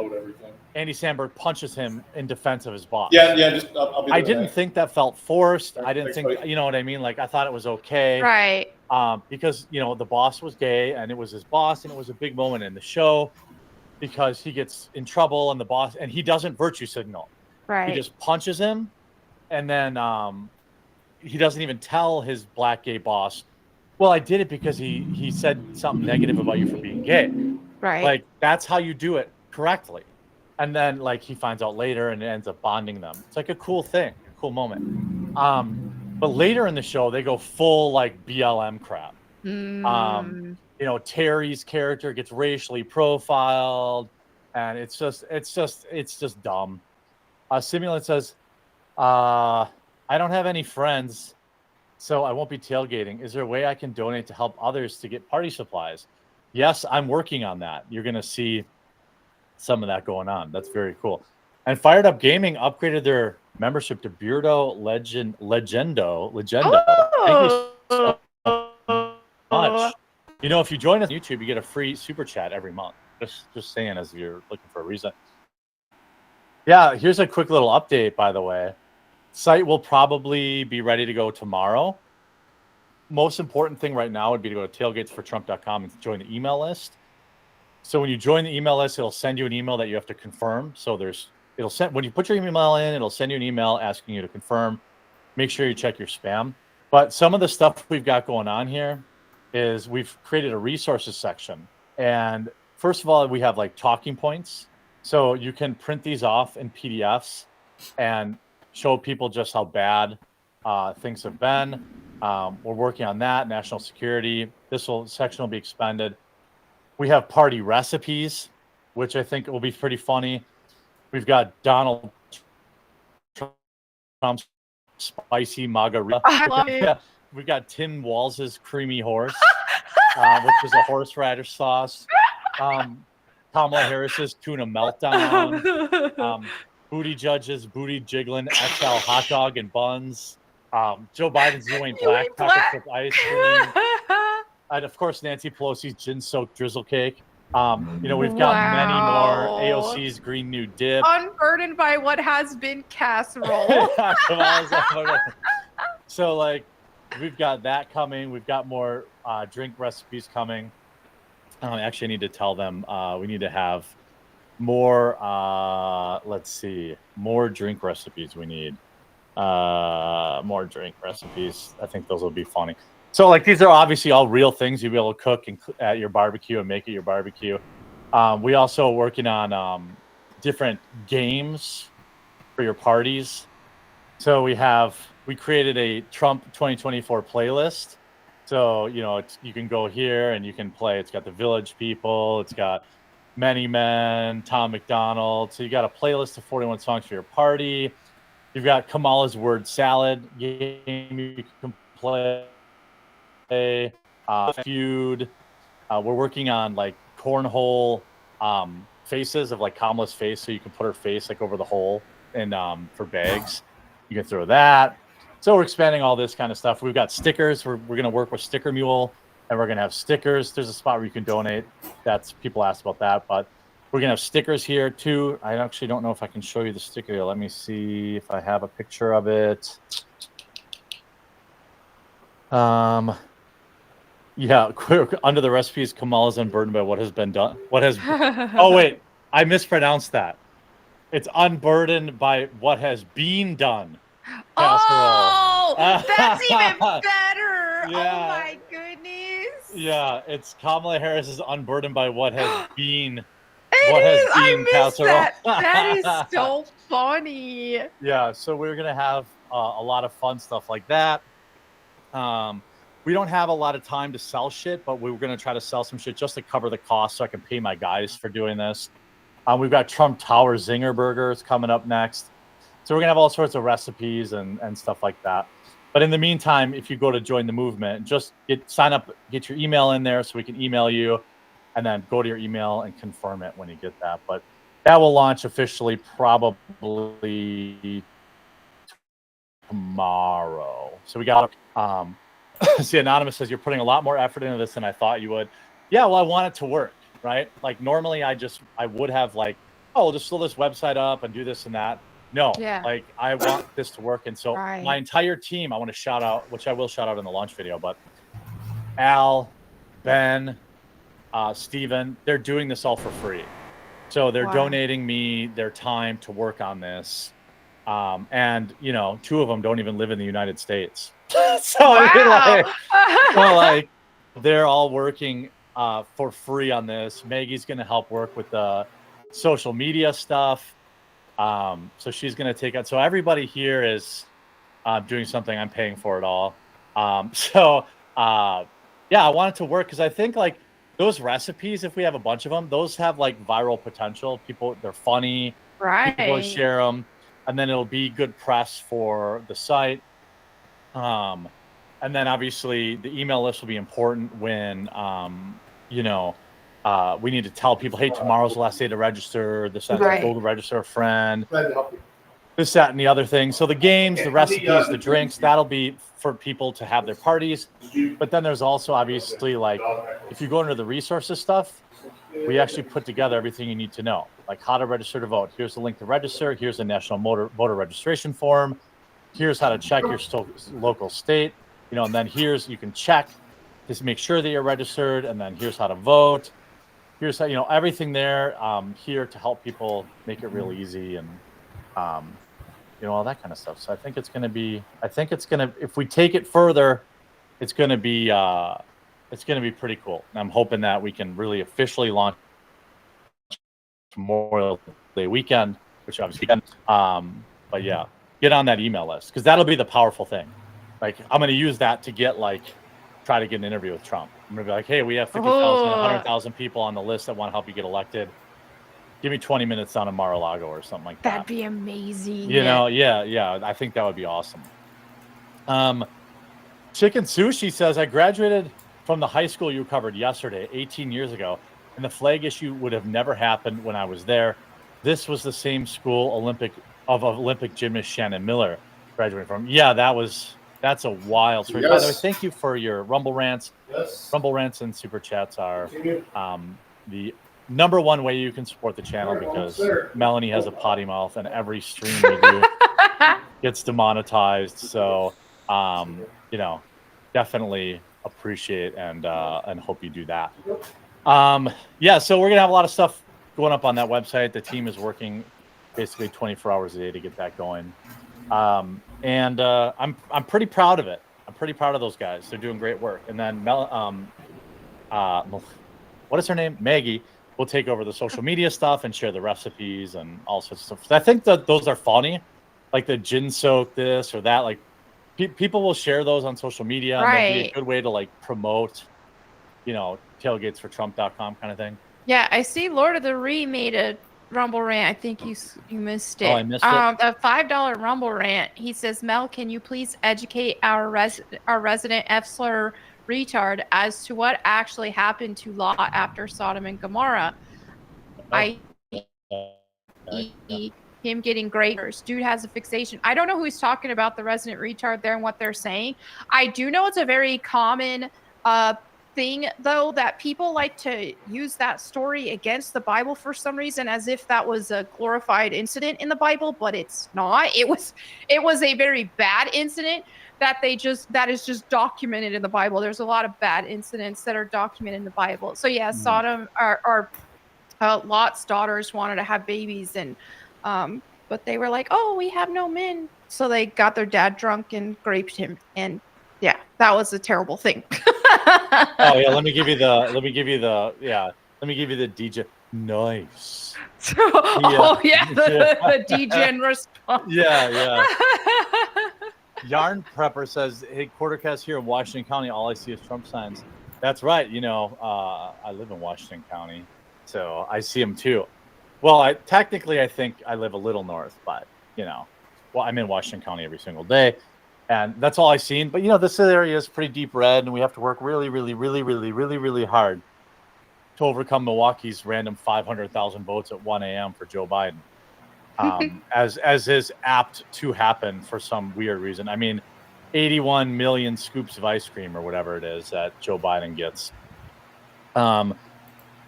Andy Samberg punches him in defense of his boss. I didn't think that felt forced. I didn't think, you know what I mean? I thought it was okay. Right. Because, the boss was gay and it was his boss, and it was a big moment in the show because he gets in trouble and he doesn't virtue signal. Right. He just punches him, and then he doesn't even tell his black gay boss, well, I did it because he said something negative about you for being gay. Right. That's how you do it correctly. And then he finds out later and it ends up bonding them. It's a cool thing, a cool moment. But later in the show, they go full BLM crap. Terry's character gets racially profiled, and it's just dumb. Simulant says, I don't have any friends, so I won't be tailgating. Is there a way I can donate to help others to get party supplies? Yes, I'm working on that. You're going to see some of that going on. That's very cool. And Fired Up Gaming upgraded their membership to Beardo Legendo. Oh. Thank you so much. You know, if you join us on YouTube, you get a free super chat every month. Just saying, as you're looking for a reason. Yeah, here's a quick little update, by the way. Site will probably be ready to go tomorrow. Most important thing right now would be to go to tailgatesfortrump.com and join the email list. So when you join the email list, it'll send you an email that you have to confirm. So it'll send, when you put your email in, it'll send you an email asking you to confirm. Make sure you check your spam. But some of the stuff we've got going on here is we've created a resources section. And first of all, we have like talking points. So you can print these off in PDFs and show people just how bad things have been. We're working on that, national security. Section will be expanded. We have party recipes, which I think will be pretty funny. We've got Donald Trump's spicy margarita. I love it. We've got Tim Walz's creamy horse, which is a horseradish sauce. Kamala Harris's tuna meltdown. Booty Judge's booty jiggling XL hot dog and buns. Joe Biden's You Ain't Black pockets with ice cream. And of course, Nancy Pelosi's gin-soaked drizzle cake. You know, we've got many more. AOC's green new dip. Unburdened by what has been casserole. So, like, we've got that coming. We've got more drink recipes coming. Actually, I need to tell them we need to have more, let's see, more drink recipes we need. More drink recipes. I think those will be funny. So, like, these are obviously all real things you'll be able to cook at your barbecue and make at your barbecue. We also are working on different games for your parties. So we created a Trump 2024 playlist. So, you know, you can go here and you can play. It's got the Village People. It's got Many Men, Tom McDonald. So you got a playlist of 41 songs for your party. You've got Kamala's Word Salad game you can play. Feud. We're working on like cornhole faces of like Kamala's face, so you can put her face like over the hole and for bags. You can throw that. So we're expanding all this kind of stuff. We've got stickers. We're going to work with Sticker Mule, and we're going to have stickers. There's a spot where you can donate. People asked about that, but we're going to have stickers here too. I actually don't know if I can show you the sticker here. Let me see if I have a picture of it. Yeah, under the recipes, Kamala's unburdened by what has been done. Oh, wait, I mispronounced that. It's unburdened by what has been done. Oh, that's even better. Yeah. Oh, my goodness. Yeah, it's Kamala Harris is unburdened by what has been. I missed that. That is so funny. Yeah, so we're going to have a lot of fun stuff like that. We don't have a lot of time to sell shit, but we were going to try to sell some shit just to cover the cost so I can pay my guys for doing this. We've got Trump Tower Zinger Burgers coming up next. So we're going to have all sorts of recipes and stuff like that. But in the meantime, if you go to join the movement, just sign up, get your email in there so we can email you, and then go to your email and confirm it when you get that. But that will launch officially probably tomorrow. So we got see, Anonymous says, you're putting a lot more effort into this than I thought you would. Yeah, well, I want it to work, right? Like, normally I would have like, oh, we'll just fill this website up and do this and that. No, like, I want this to work. And so my entire team, I want to shout out, which I will shout out in the launch video, but Al, Ben, Steven, they're doing this all for free. So they're donating me their time to work on this. And, you know, 2 of them don't even live in the United States. I mean, like, they're all working for free on this. Maggie's going to help work with the social media stuff. So she's going to take it. So everybody here is doing something. I'm paying for it all. Yeah, I want it to work because I think, like, those recipes, if we have a bunch of them, those have like viral potential. They're funny. Right. People will share them, and then it'll be good press for the site. And then obviously the email list will be important when, you know, we need to tell people, hey, tomorrow's the last day to register. Go to register a friend. this, that, and the other thing. So the games, the recipes, the drinks, that'll be for people to have their parties. But then there's also obviously, like, if you go into the resources stuff, we actually put together everything you need to know, like how to register to vote. Here's the link to register. Here's the national voter registration form. Here's how to check your local state, you know, and then here's, you can check just make sure that you're registered. And then here's how to vote. Here's how, you know, everything there here to help people make it real easy and, you know, all that kind of stuff. So I think it's going to be, if we take it further, it's going to be pretty cool. And I'm hoping that we can really officially launch Memorial Day weekend, which obviously, but yeah, get on that email list because that'll be the powerful thing. Like I'm going to use that to get try to get an interview with Trump. I'm going to be like, hey, we have 50,000, 100,000 people on the list that want to help you get elected. Give me 20 minutes on a Mar-a-Lago or something like that. That'd be amazing. You know, yeah. I think that would be awesome. Chicken Sushi says, I graduated from the high school you covered yesterday, 18 years ago, and the flag issue would have never happened when I was there. This was the same school Olympic gymnast Shannon Miller graduated from. Yeah, that's a wild story. Yes. By the way, thank you for your Rumble Rants. Yes. Rumble Rants and Super Chats are the number one way you can support the channel because Melanie has a potty mouth and every stream we do gets demonetized. So, you know, definitely appreciate and hope you do that. Yeah, so we're gonna have a lot of stuff going up on that website. The team is working basically 24 hours a day to get that going. And I'm pretty proud of it. I'm pretty proud of those guys. They're doing great work. And then what is her name? Maggie will take over the social media stuff and share the recipes and all sorts of stuff. I think that those are funny, like the gin soak this or that. Like people will share those on social media. Right. And that'd be a good way to like promote, you know, tailgatesfortrump.com kind of thing. Yeah, I see Lord of the Ree made a Rumble rant. I think you missed it. Oh, I missed it. A $5 Rumble rant. He says, Mel, can you please educate our resident F-slur retard as to what actually happened to Lot after Sodom and Gomorrah? Him getting graders. Dude has a fixation. I don't know who he's talking about, the resident retard there and what they're saying. I do know it's a very common thing, though, that people like to use that story against the Bible for some reason, as if that was a glorified incident in the Bible, but it's not. It was a very bad incident that is just documented in the Bible. There's a lot of bad incidents that are documented in the Bible. So yeah, Sodom or Lot's daughters wanted to have babies, and but they were like, "Oh, we have no men," so they got their dad drunk and raped him, and yeah, that was a terrible thing. Oh yeah, let me give you the DJ. Nice. Oh yeah, the DJ response. Yeah. Yarn Prepper says, "Hey, Quartercast here in Washington County. All I see is Trump signs." That's right. You know, I live in Washington County, so I see them too. Well, I think I live a little north, but you know, well, I'm in Washington County every single day. And that's all I've seen. But, you know, this area is pretty deep red, and we have to work really, really, really, really, really, really hard to overcome Milwaukee's random 500,000 votes at 1 a.m. for Joe Biden, as is apt to happen for some weird reason. I mean, 81 million scoops of ice cream or whatever it is that Joe Biden gets.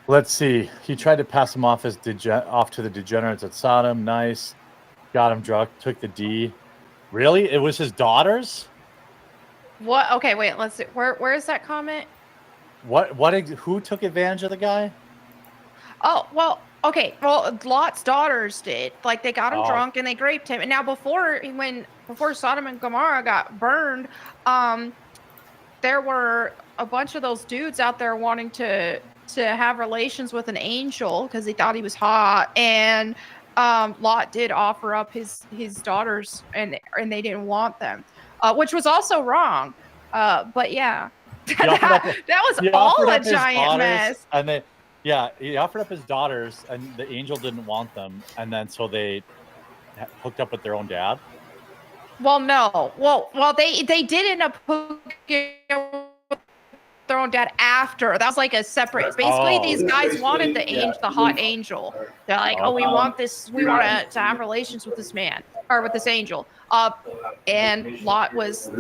Let's see. He tried to pass him off off to the degenerates at Sodom. Nice. Got him drunk. Took the D. Really? It was his daughters? What? Okay, wait. Let's see. Where is that comment? Who took advantage of the guy? Oh, well, okay. Well, Lot's daughters did. Like, they got him drunk and they raped him. And now before Sodom and Gomorrah got burned, there were a bunch of those dudes out there wanting to have relations with an angel because they thought he was hot, and Lot did offer up his daughters, and they didn't want them, which was also wrong. But yeah, that was all a giant mess. And he offered up his daughters, and the angel didn't want them, and then so they hooked up with their own dad. Well, no. Well, they did end up hooking up with their own dad after. That was like a separate. Basically, these guys wanted the hot angel. They're like, oh, we want this. We want to have relations with this man or with this angel. And Lot was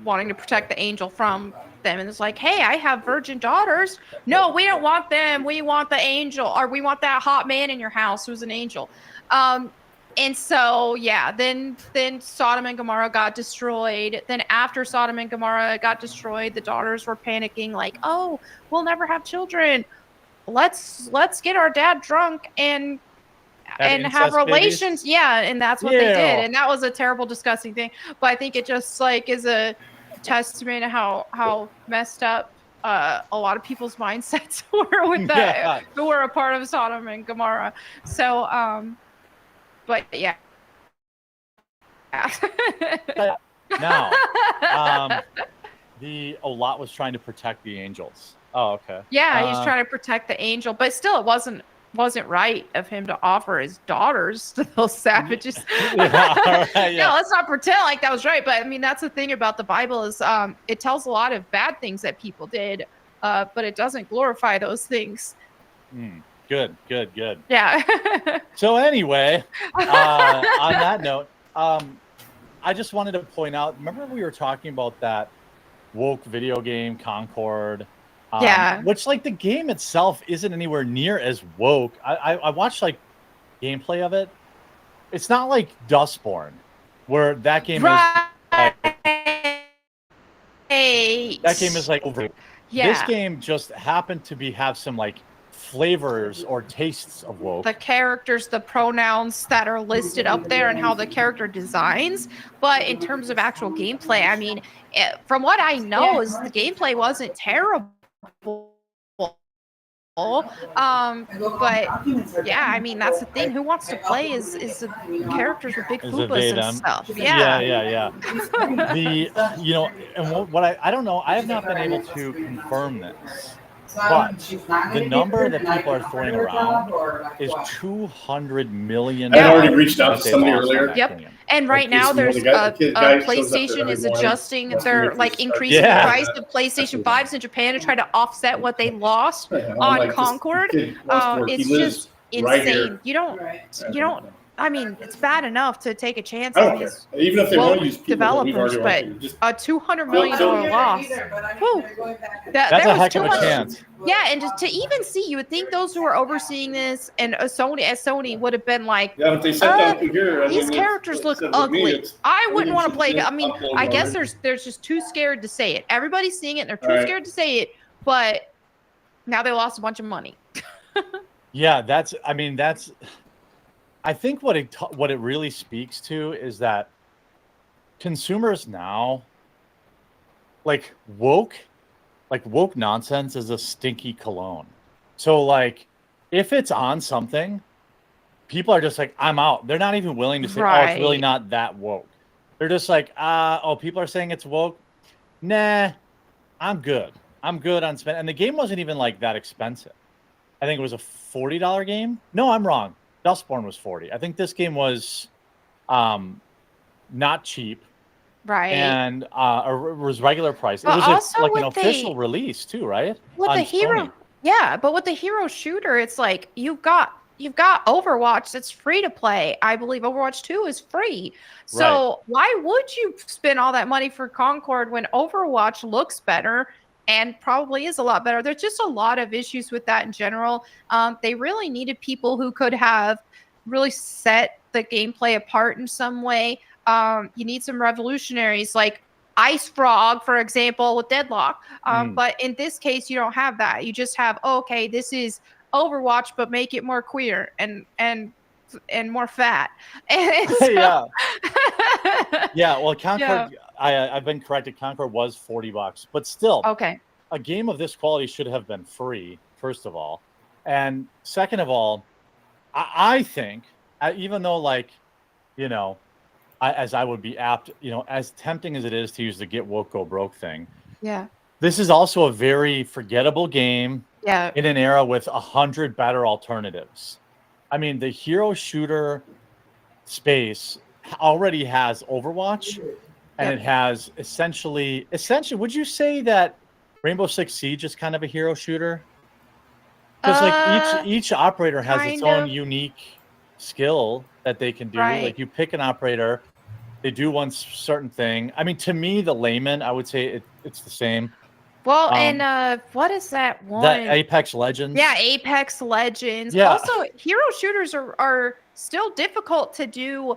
wanting to protect the angel from them, and it's like, hey, I have virgin daughters. No, we don't want them. We want the angel, or we want that hot man in your house who's an angel. And so, yeah, then Sodom and Gomorrah got destroyed. Then after Sodom and Gomorrah got destroyed, the daughters were panicking like, oh, we'll never have children. Let's get our dad drunk and have relations. Babies? Yeah, and that's what they did. And that was a terrible, disgusting thing. But I think it just like is a testament to how messed up a lot of people's mindsets were with that, who were a part of Sodom and Gomorrah. So, but yeah. Now, Lot was trying to protect the angels. Oh, okay. Yeah, he's trying to protect the angel, but still, it wasn't right of him to offer his daughters to those savages. No, let's not pretend like that was right. But I mean, that's the thing about the Bible is it tells a lot of bad things that people did, but it doesn't glorify those things. Good. Yeah. So anyway, on that note, I just wanted to point out, remember we were talking about that woke video game, Concord? Which, like, the game itself isn't anywhere near as woke. I watched, like, gameplay of it. It's not like Dustborn, where that game is like over. Yeah. This game just happened to have some, like, flavors or tastes of woke. The characters, the pronouns that are listed up there, and how the character designs. But in terms of actual gameplay, I mean, from what I know, is the gameplay wasn't terrible. But yeah, I mean, that's the thing. Who wants to play is the characters with big fupas and stuff. Yeah. And what I don't know, I have not been able to confirm this. But the number that people are throwing around is 200 million. I already reached out to somebody earlier. Yep. And right now, there's PlayStation is adjusting. They're like increasing the price of PlayStation 5s in Japan to try to offset what they lost on Concord. It's just insane. You don't. I mean, it's bad enough to take a chance on these even if they want to use developers, but a $200 million loss. Whew, that's a heck of a chance. Yeah, and just to even see, you would think those who are overseeing this and Sony would have been like, if they set down through here, these characters look ugly. I wouldn't want to play. I mean, I guess there's just too scared to say it. Everybody's seeing it, and they're too scared to say it. But now they lost a bunch of money. Yeah, that's. I think what it really speaks to is that consumers now, like woke nonsense is a stinky cologne. So like, if it's on something, people are just like, I'm out. They're not even willing to say, oh, it's really not that woke. They're just like, people are saying it's woke. Nah, I'm good. I'm good on spend. And the game wasn't even like that expensive. I think it was a $40 game. No, I'm wrong. Dustborn was $40. I think this game was not cheap. Right. And it was regular price. But it was like an with official release too, right? With the hero, yeah, but with the hero shooter, it's like you've got Overwatch that's free to play. I believe Overwatch 2 is free. So why would you spend all that money for Concord when Overwatch looks better and probably is a lot better? There's just a lot of issues with that in general. They really needed people who could have really set the gameplay apart in some way. You need some revolutionaries like Ice Frog, for example, with Deadlock. But in this case, you don't have that. You just have, okay, this is Overwatch, but make it more queer and more fat. And so, yeah. Well, Concord, I've been corrected. Concord was $40, but still, okay. A game of this quality should have been free, first of all, and second of all, I think, even though, like, you know, as I would be apt, you know, as tempting as it is to use the get woke go broke thing, this is also a very forgettable game. In an era with 100 better alternatives. I mean, the hero shooter space already has Overwatch, and it has essentially, would you say that Rainbow Six Siege is kind of a hero shooter? Because like each operator has its own unique skill that they can do. Right. Like you pick an operator, they do one certain thing. I mean, to me, the layman, I would say it's the same. Well, and what is that one? The Apex Legends. Yeah, Apex Legends. Yeah. Also, hero shooters are still difficult to do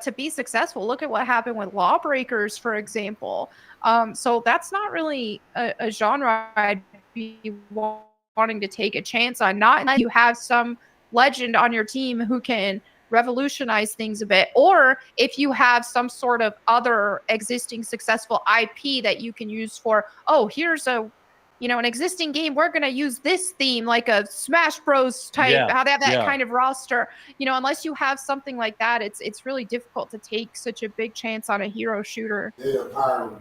to be successful. Look at what happened with Lawbreakers, for example. So that's not really a genre I'd be wanting to take a chance on. Not unless you have some legend on your team who can revolutionize things a bit, or if you have some sort of other existing successful IP that you can use for, oh, here's a, you know, an existing game, we're going to use this theme, like a Smash Bros type, how they have that kind of roster. You know, unless you have something like that, it's really difficult to take such a big chance on a hero shooter.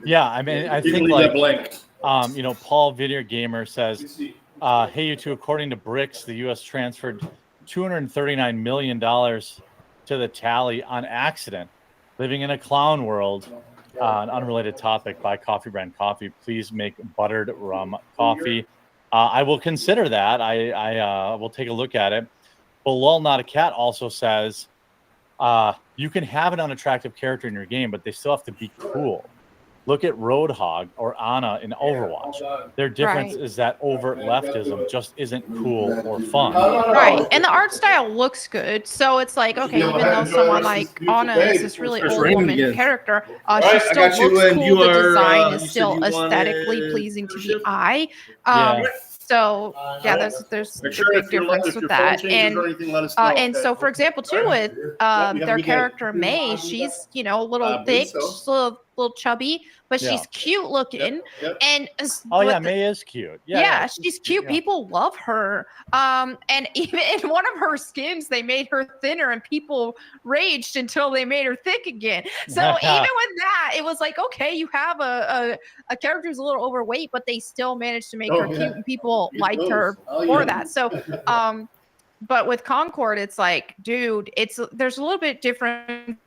Yeah, I mean, I think like, you know, Paul Video Gamer says, hey, you two, according to BRICS, the U.S. transferred $239 million to the tally on accident. Living in a clown world. An unrelated topic by Coffee Brand Coffee. Please make buttered rum coffee. I will consider that. I will take a look at it. But Lol Not a Cat also says you can have an unattractive character in your game, but they still have to be cool. Look at Roadhog or Ana in Overwatch. Their difference is that overt leftism just isn't cool or fun. Right, and the art style looks good, so it's like, okay, even though someone like Ana is this really old woman character, she still looks cool. The design is still aesthetically pleasing to the eye. So yeah, there's a big difference with that, and so for example too with their character May, she's, you know, a little thick, she's a little chubby, but she's cute looking, and May is cute. She's cute. People love her. And even in one of her skins, they made her thinner, and people raged until they made her thick again. So even with that, it was like, okay, you have a character who's a little overweight, but they still managed to make her cute, and people liked her for that. So, but with Concord, it's like, dude, there's a little bit different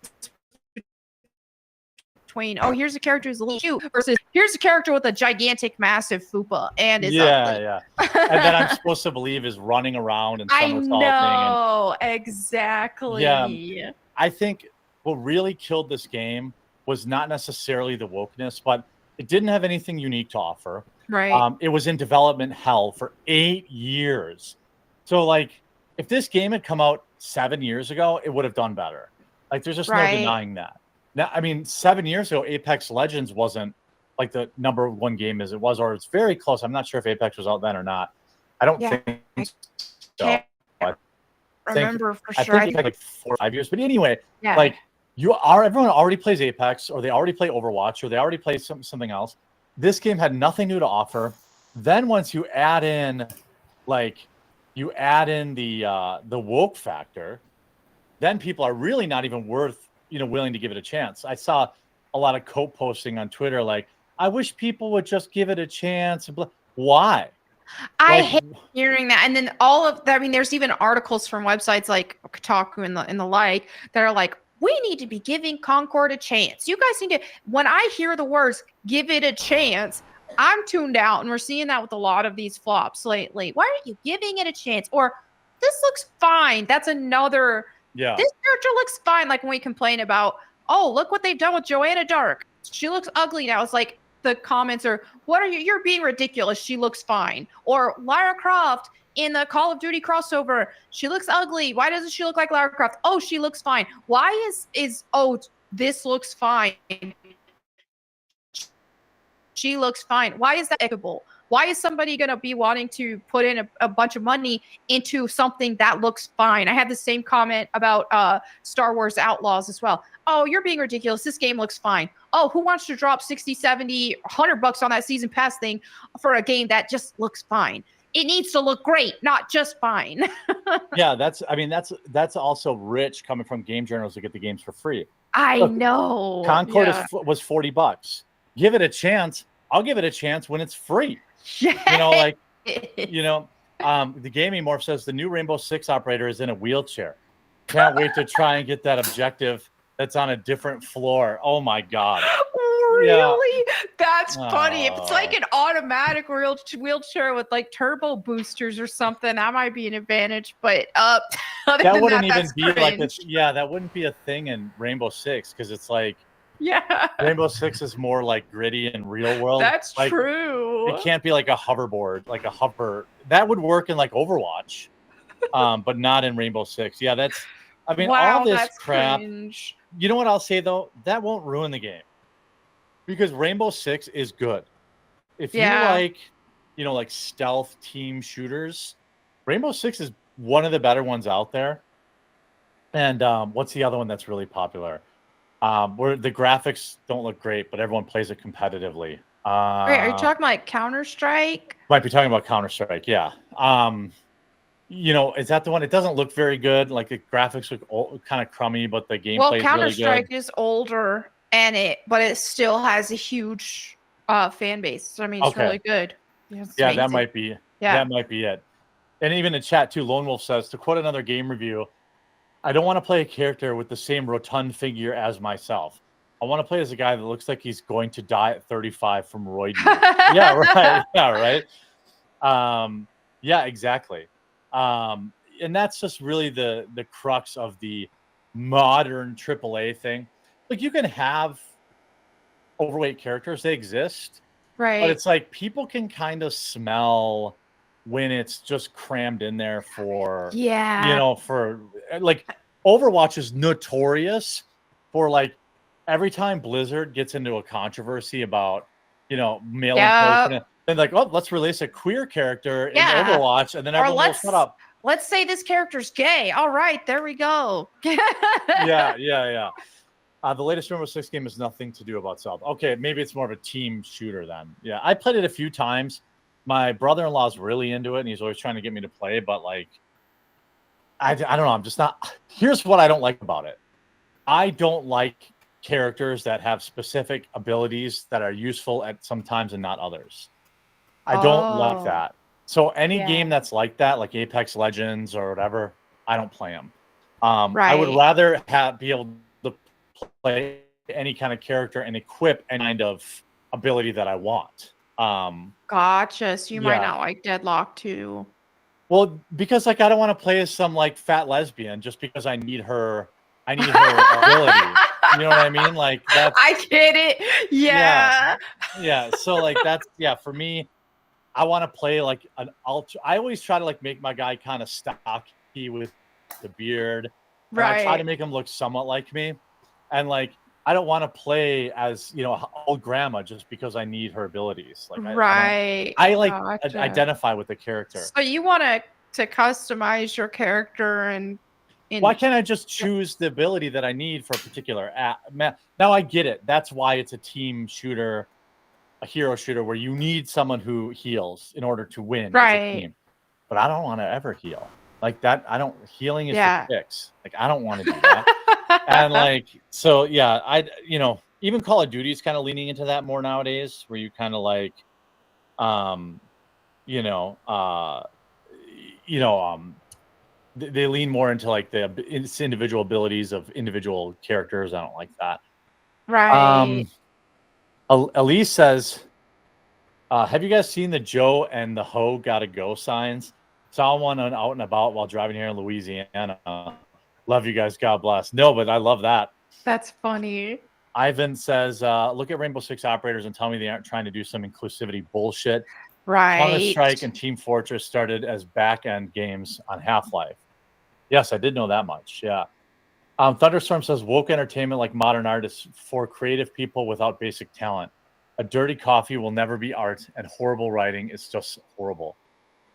between, oh, here's a character who's a little cute versus here's a character with a gigantic, massive fupa and is ugly. And then I'm supposed to believe is running around and I know, exactly. Yeah, I think what really killed this game was not necessarily the wokeness, but it didn't have anything unique to offer. Right. It was in development hell for 8 years. So, like, if this game had come out 7 years ago, it would have done better. Like, there's just no denying that. Now, I mean, 7 years ago, Apex Legends wasn't like the #1 game as it was, or it's very close. I'm not sure if Apex was out then or not. I don't think so. Remember for I sure. think it had like 4 or 5 years. But anyway, Yeah. like everyone already plays Apex, or they already play Overwatch, or they already play something else. This game had nothing new to offer. Then once you add in, the woke factor, then people are really not even willing to give it a chance. I saw a lot of cope posting on Twitter like, I wish people would just give it a chance. Why? I hate hearing that. And then all of that, I mean, there's even articles from websites like Kotaku and the like that are like, we need to be giving Concord a chance. You guys need to, when I hear the words, give it a chance, I'm tuned out. And we're seeing that with a lot of these flops lately. Why aren't you giving it a chance? Or this looks fine. That's another, this character looks fine. Like when we complain about, oh, look what they've done with Joanna Dark. She looks ugly now. It's like the comments are, what are you? You're being ridiculous. She looks fine. Or Lara Croft in the Call of Duty crossover, she looks ugly. Why doesn't she look like Lara Croft? Oh, she looks fine. Why this looks fine. She looks fine. Why is that equitable? Why is somebody going to be wanting to put in a bunch of money into something that looks fine? I had the same comment about Star Wars Outlaws as well. Oh, you're being ridiculous. This game looks fine. Oh, who wants to drop 60, 70, $100 on that season pass thing for a game that just looks fine? It needs to look great, not just fine. Yeah, that's also rich coming from game journalists who get the games for free. I know. Concord was $40. Give it a chance. I'll give it a chance when it's free. The Gaming Morph says the new Rainbow Six operator is in a wheelchair. Can't wait to try and get that objective that's on a different floor. Oh my God. Really? That's funny. If it's like Oh. an automatic wheelchair with like turbo boosters or something, that might be an advantage. But other That than wouldn't that, even that's be like cringe. this. Yeah, that wouldn't be a thing in Rainbow Six because it's like Yeah, Rainbow Six is more like gritty and real world. that's like, true. It can't be like a hoverboard, like a hover. That would work in like Overwatch, but not in Rainbow Six. Yeah, that's. I mean, Wow, all this that's crap. cringe. You know what I'll say though? That won't ruin the game because Rainbow Six is good. If you like, like stealth team shooters, Rainbow Six is one of the better ones out there. And what's the other one that's really popular? Where the graphics don't look great, but everyone plays it competitively. Wait, are you talking like Counter-Strike? Might be talking about Counter-Strike, yeah. Is that the one? It doesn't look very good. Like the graphics look kind of crummy, but the gameplay is really good. Counter-Strike is older, but it still has a huge fan base. So, I mean, it's really good. Yeah, that might be. Yeah, that might be it. And even in chat too, Lone Wolf says, to quote another game review, I don't want to play a character with the same rotund figure as myself. I want to play as a guy that looks like he's going to die at 35 from roid use. Yeah, right. Yeah, right. Yeah, exactly. And that's just really the crux of the modern AAA thing. Like you can have overweight characters, they exist. Right. But it's like people can kind of smell when it's just crammed in there for for like Overwatch is notorious for like every time Blizzard gets into a controversy about male enforcement, then like, oh, let's release a queer character in Overwatch, and then everyone will shut up. Let's say this character's gay. All right, there we go. Yeah. The latest Rainbow Six game has nothing to do about stealth. Okay, maybe it's more of a team shooter then. Yeah, I played it a few times. My brother-in-law's really into it, and he's always trying to get me to play, but like, I don't know. I'm just not. Here's what I don't like about it. I don't like characters that have specific abilities that are useful at some times and not others. I don't like that. So any game that's like that, like Apex Legends or whatever, I don't play them. I would rather be able to play any kind of character and equip any kind of ability that I want. Gotcha. So you might not like Deadlock too. Well, because like I don't want to play as some like fat lesbian just because I need her ability. You know what I mean? Like that's I get it. Yeah. So like that's for me, I want to play like an ultra. I always try to like make my guy kind of stocky with the beard. Right. I try to make him look somewhat like me. And like I don't want to play as old grandma just because I need her abilities. Like I like identify with the character. So you want to customize your character and why can't I just choose the ability that I need for a particular Now I get it. That's why it's a team shooter, a hero shooter where you need someone who heals in order to win as a team. But I don't want to ever heal. Like that, healing is for fix. Like I don't want to do that. And like, so even Call of Duty is kind of leaning into that more nowadays, where you kind of like, they lean more into like the individual abilities of individual characters. I don't like that. Right. Elise says, have you guys seen the Joe and the Ho Gotta Go signs? Saw one out and about while driving here in Louisiana. Love you guys. God bless. No, but I love that. That's funny. Ivan says, look at Rainbow Six operators and tell me they aren't trying to do some inclusivity bullshit. Right. Counter-Strike and Team Fortress started as back-end games on Half-Life. Yes, I did know that much. Yeah. Thunderstorm says, woke entertainment like modern art is for creative people without basic talent. A dirty coffee will never be art, and horrible writing is just horrible.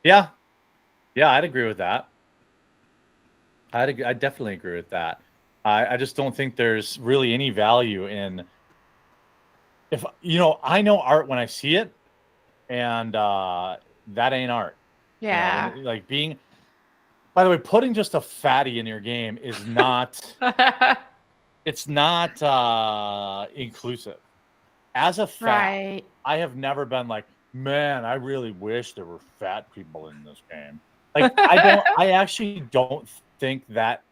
Yeah. Yeah, I'd agree with that. I definitely agree with that. I just don't think there's really any value in I know art when I see it, and that ain't art. Yeah. Like by the way, putting just a fatty in your game is not it's not inclusive. As a fat, I have never been like, man, I really wish there were fat people in this game. Like I actually don't think that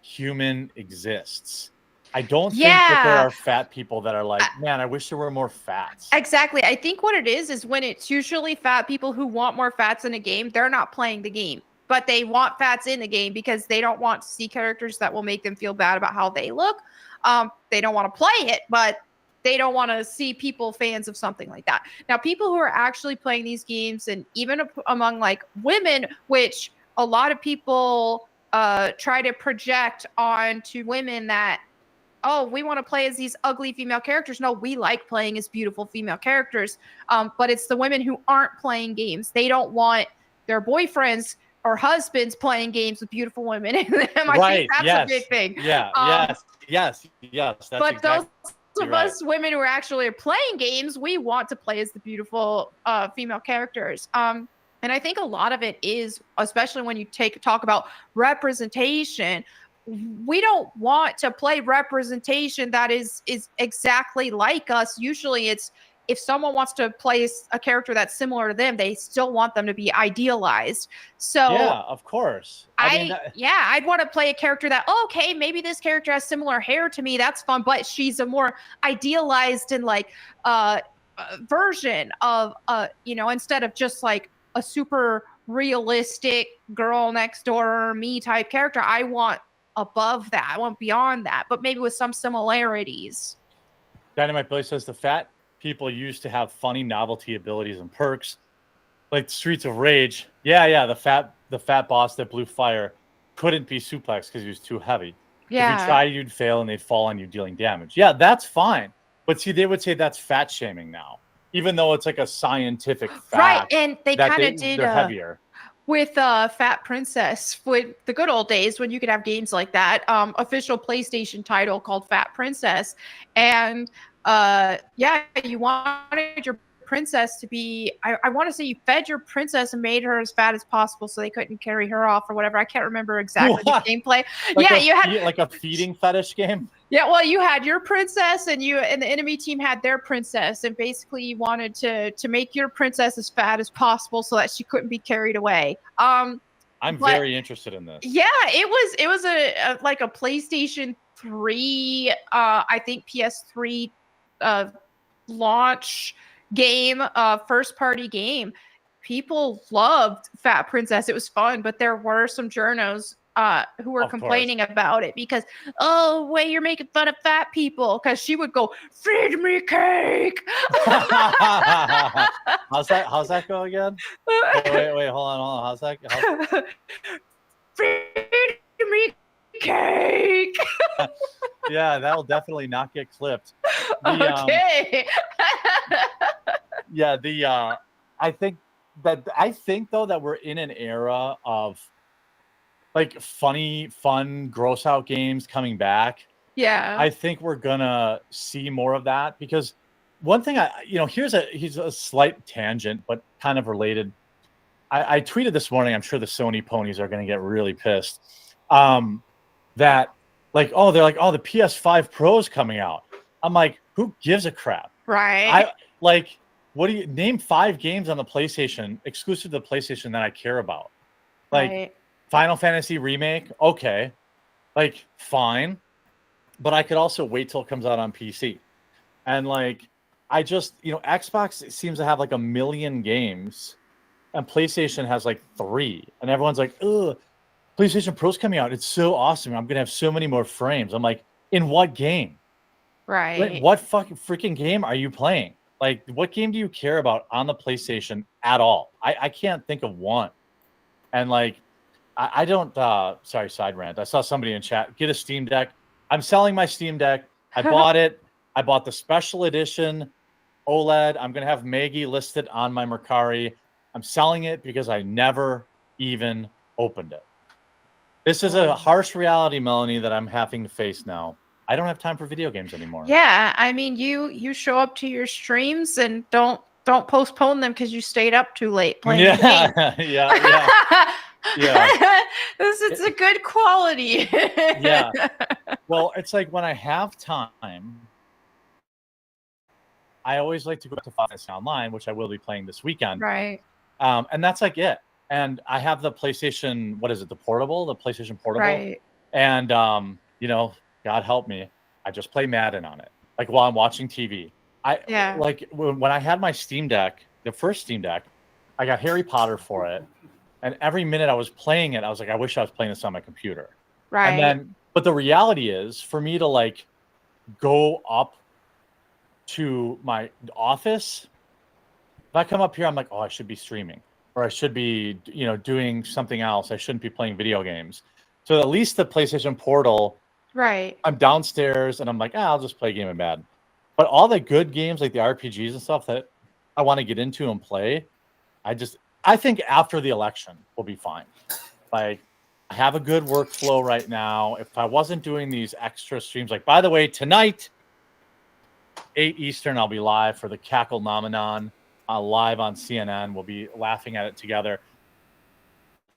human exists. I don't think that there Yeah. are fat people that are like, man, I wish there were more fats. Exactly. I think what it is when it's usually fat people who want more fats in a game, they're not playing the game, but they want fats in the game because they don't want to see characters that will make them feel bad about how they look. They don't want to play it, but they don't want to see people fans of something like that. Now, people who are actually playing these games, and even among like women, which a lot of people try to project onto women that, oh, we want to play as these ugly female characters. No, we like playing as beautiful female characters. But it's the women who aren't playing games. They don't want their boyfriends or husbands playing games with beautiful women in them. I think that's a big thing. Yeah. Yes. That's but exactly those of us women who are actually playing games, we want to play as the beautiful female characters. And I think a lot of it is, especially when you talk about representation, we don't want to play representation that is exactly like us. Usually it's, if someone wants to play a character that's similar to them, they still want them to be idealized. So yeah, of course. I'd want to play a character that, okay, maybe this character has similar hair to me. That's fun, but she's a more idealized and like version of instead of just like a super realistic girl next door me type character. I want above that. I want beyond that, but maybe with some similarities. Dynamite Billy says the fat people used to have funny novelty abilities and perks, like Streets of Rage. Yeah, the fat boss that blew fire couldn't be suplexed because he was too heavy. Yeah. If you tried, you'd fail and they'd fall on you, dealing damage. Yeah, that's fine. But see, they would say that's fat shaming now, even though it's like a scientific fact. Right, and they that kind of did they're heavier. with Fat Princess, with the good old days when you could have games like that. Official PlayStation title called Fat Princess, and you wanted your princess to be, I want to say you fed your princess and made her as fat as possible so they couldn't carry her off or whatever. I can't remember exactly the gameplay. Like you had like a feeding fetish game. Yeah, well, you had your princess and the enemy team had their princess, and basically you wanted to make your princess as fat as possible so that she couldn't be carried away. I'm very interested in this. Yeah, it was a like a PlayStation 3, I think PS3 launch game, first party game. People loved Fat Princess. It was fun, but there were some journos who were complaining about it because, oh, wait, you're making fun of fat people, because she would go, feed me cake. How's that go again? Wait, hold on. How's that? Feed me cake. Yeah, that'll definitely not get clipped. Okay. I think though that we're in an era of like funny, fun, gross out games coming back. Yeah. I think we're gonna see more of that, because one thing here's a slight tangent, but kind of related. I tweeted this morning, I'm sure the Sony ponies are gonna get really pissed. That like, oh, they're like, oh, the PS5 Pro is coming out. I'm like, who gives a crap? Right. What do you name 5 games on the PlayStation exclusive to the PlayStation that I care about? Like Right. Final Fantasy Remake, okay, like fine, but I could also wait till it comes out on PC. And like, I just, Xbox seems to have like 1 million games, and PlayStation has like 3, and everyone's like, ugh, PlayStation Pro's coming out. It's so awesome. I'm gonna have so many more frames. I'm like, in what game? Right. Like, what fucking freaking game are you playing? Like, what game do you care about on the PlayStation at all? I can't think of one. And like, I don't, sorry, side rant. I saw somebody in chat, get a Steam Deck. I'm selling my Steam Deck. I bought it. I bought the special edition OLED. I'm going to have Maggie listed on my Mercari. I'm selling it because I never even opened it. This is a harsh reality, Melanie, that I'm having to face now. I don't have time for video games anymore. Yeah, I mean, you show up to your streams and don't postpone them because you stayed up too late playing the game. Yeah. It's a good quality. Yeah. Well, it's like when I have time, I always like to go to Fantasy Online, which I will be playing this weekend. Right. And that's like it. And I have the PlayStation, what is it, the PlayStation Portable? Right. And, God help me. I just play Madden on it, like while I'm watching TV. Yeah. Like when I had my Steam Deck, the first Steam Deck, I got Harry Potter for it, and every minute I was playing it, I was like, I wish I was playing this on my computer. Right. And then, but the reality is, for me to like go up to my office, if I come up here, I'm like, oh, I should be streaming, or I should be, doing something else. I shouldn't be playing video games. So at least the PlayStation Portal, Right. I'm downstairs and I'm like, I'll just play a game of Madden. But all the good games, like the RPGs and stuff that I want to get into and play, I think after the election will be fine. Like, I have a good workflow right now. If I wasn't doing these extra streams, like, by the way, tonight, 8 Eastern, I'll be live for the Cackle Nomenon, live on CNN. We'll be laughing at it together.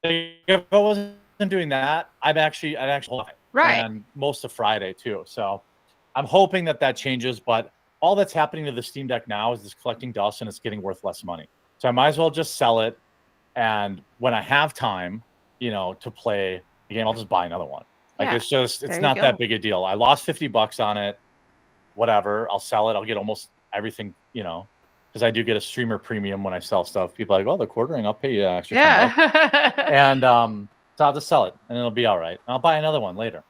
If I wasn't doing that, I'd actually right. And most of Friday too. So I'm hoping that changes. But all that's happening to the Steam Deck now is it's collecting dust and it's getting worth less money. So I might as well just sell it. And when I have time, to play the game, I'll just buy another one. Like it's not that big a deal. I lost $50 on it. Whatever, I'll sell it. I'll get almost everything, because I do get a streamer premium when I sell stuff. People are like, oh, they're quartering. I'll pay you extra. Yeah. And so I'll just sell it, and it'll be all right. I'll buy another one later.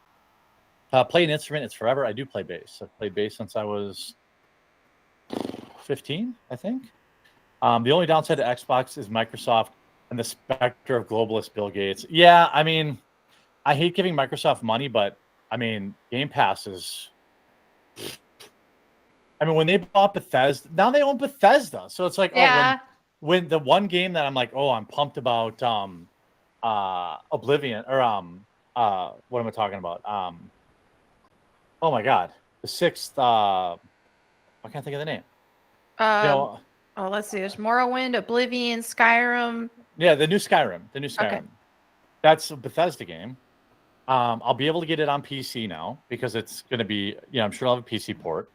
Play an instrument, it's forever. I do play bass. I've played bass since I was 15, I think. The only downside to Xbox is Microsoft and the specter of globalist Bill Gates. Yeah, I mean, I hate giving Microsoft money, but I mean, Game Pass is. I mean, when they bought Bethesda, now they own Bethesda, so it's like, when the one game that I'm like, oh, I'm pumped about, Oblivion, or what am I talking about? Oh my God, the sixth. I can't think of the name. Let's see. There's Morrowind, Oblivion, Skyrim. Yeah, the new Skyrim. Okay. That's a Bethesda game. I'll be able to get it on PC now because it's going to be, I'm sure I'll have a PC port.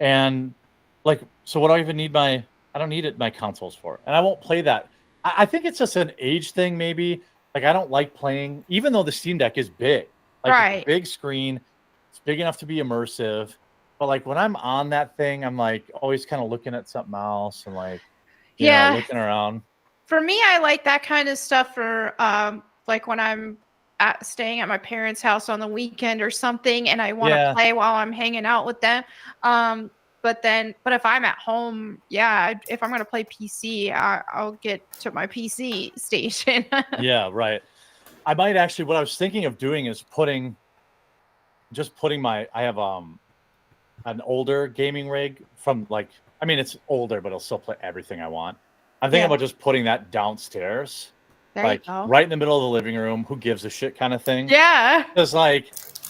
And like, so what do I even need I don't need my consoles for, and I won't play that. I think it's just an age thing, maybe. Like, I don't like playing, even though the Steam Deck is big, like it's a big screen, it's big enough to be immersive. But like when I'm on that thing, I'm like always kind of looking at something else and like, looking around. For me, I like that kind of stuff for like when I'm staying at my parents' house on the weekend or something, and I want to play while I'm hanging out with them. But if I'm at home, if I'm going to play PC, I'll get to my PC station. Yeah, right. I might actually, what I was thinking of doing is putting I have an older gaming rig from it's older, but it'll still play everything I want. I'm thinking about just putting that downstairs. Right in the middle of the living room, who gives a shit kind of thing. Yeah. Because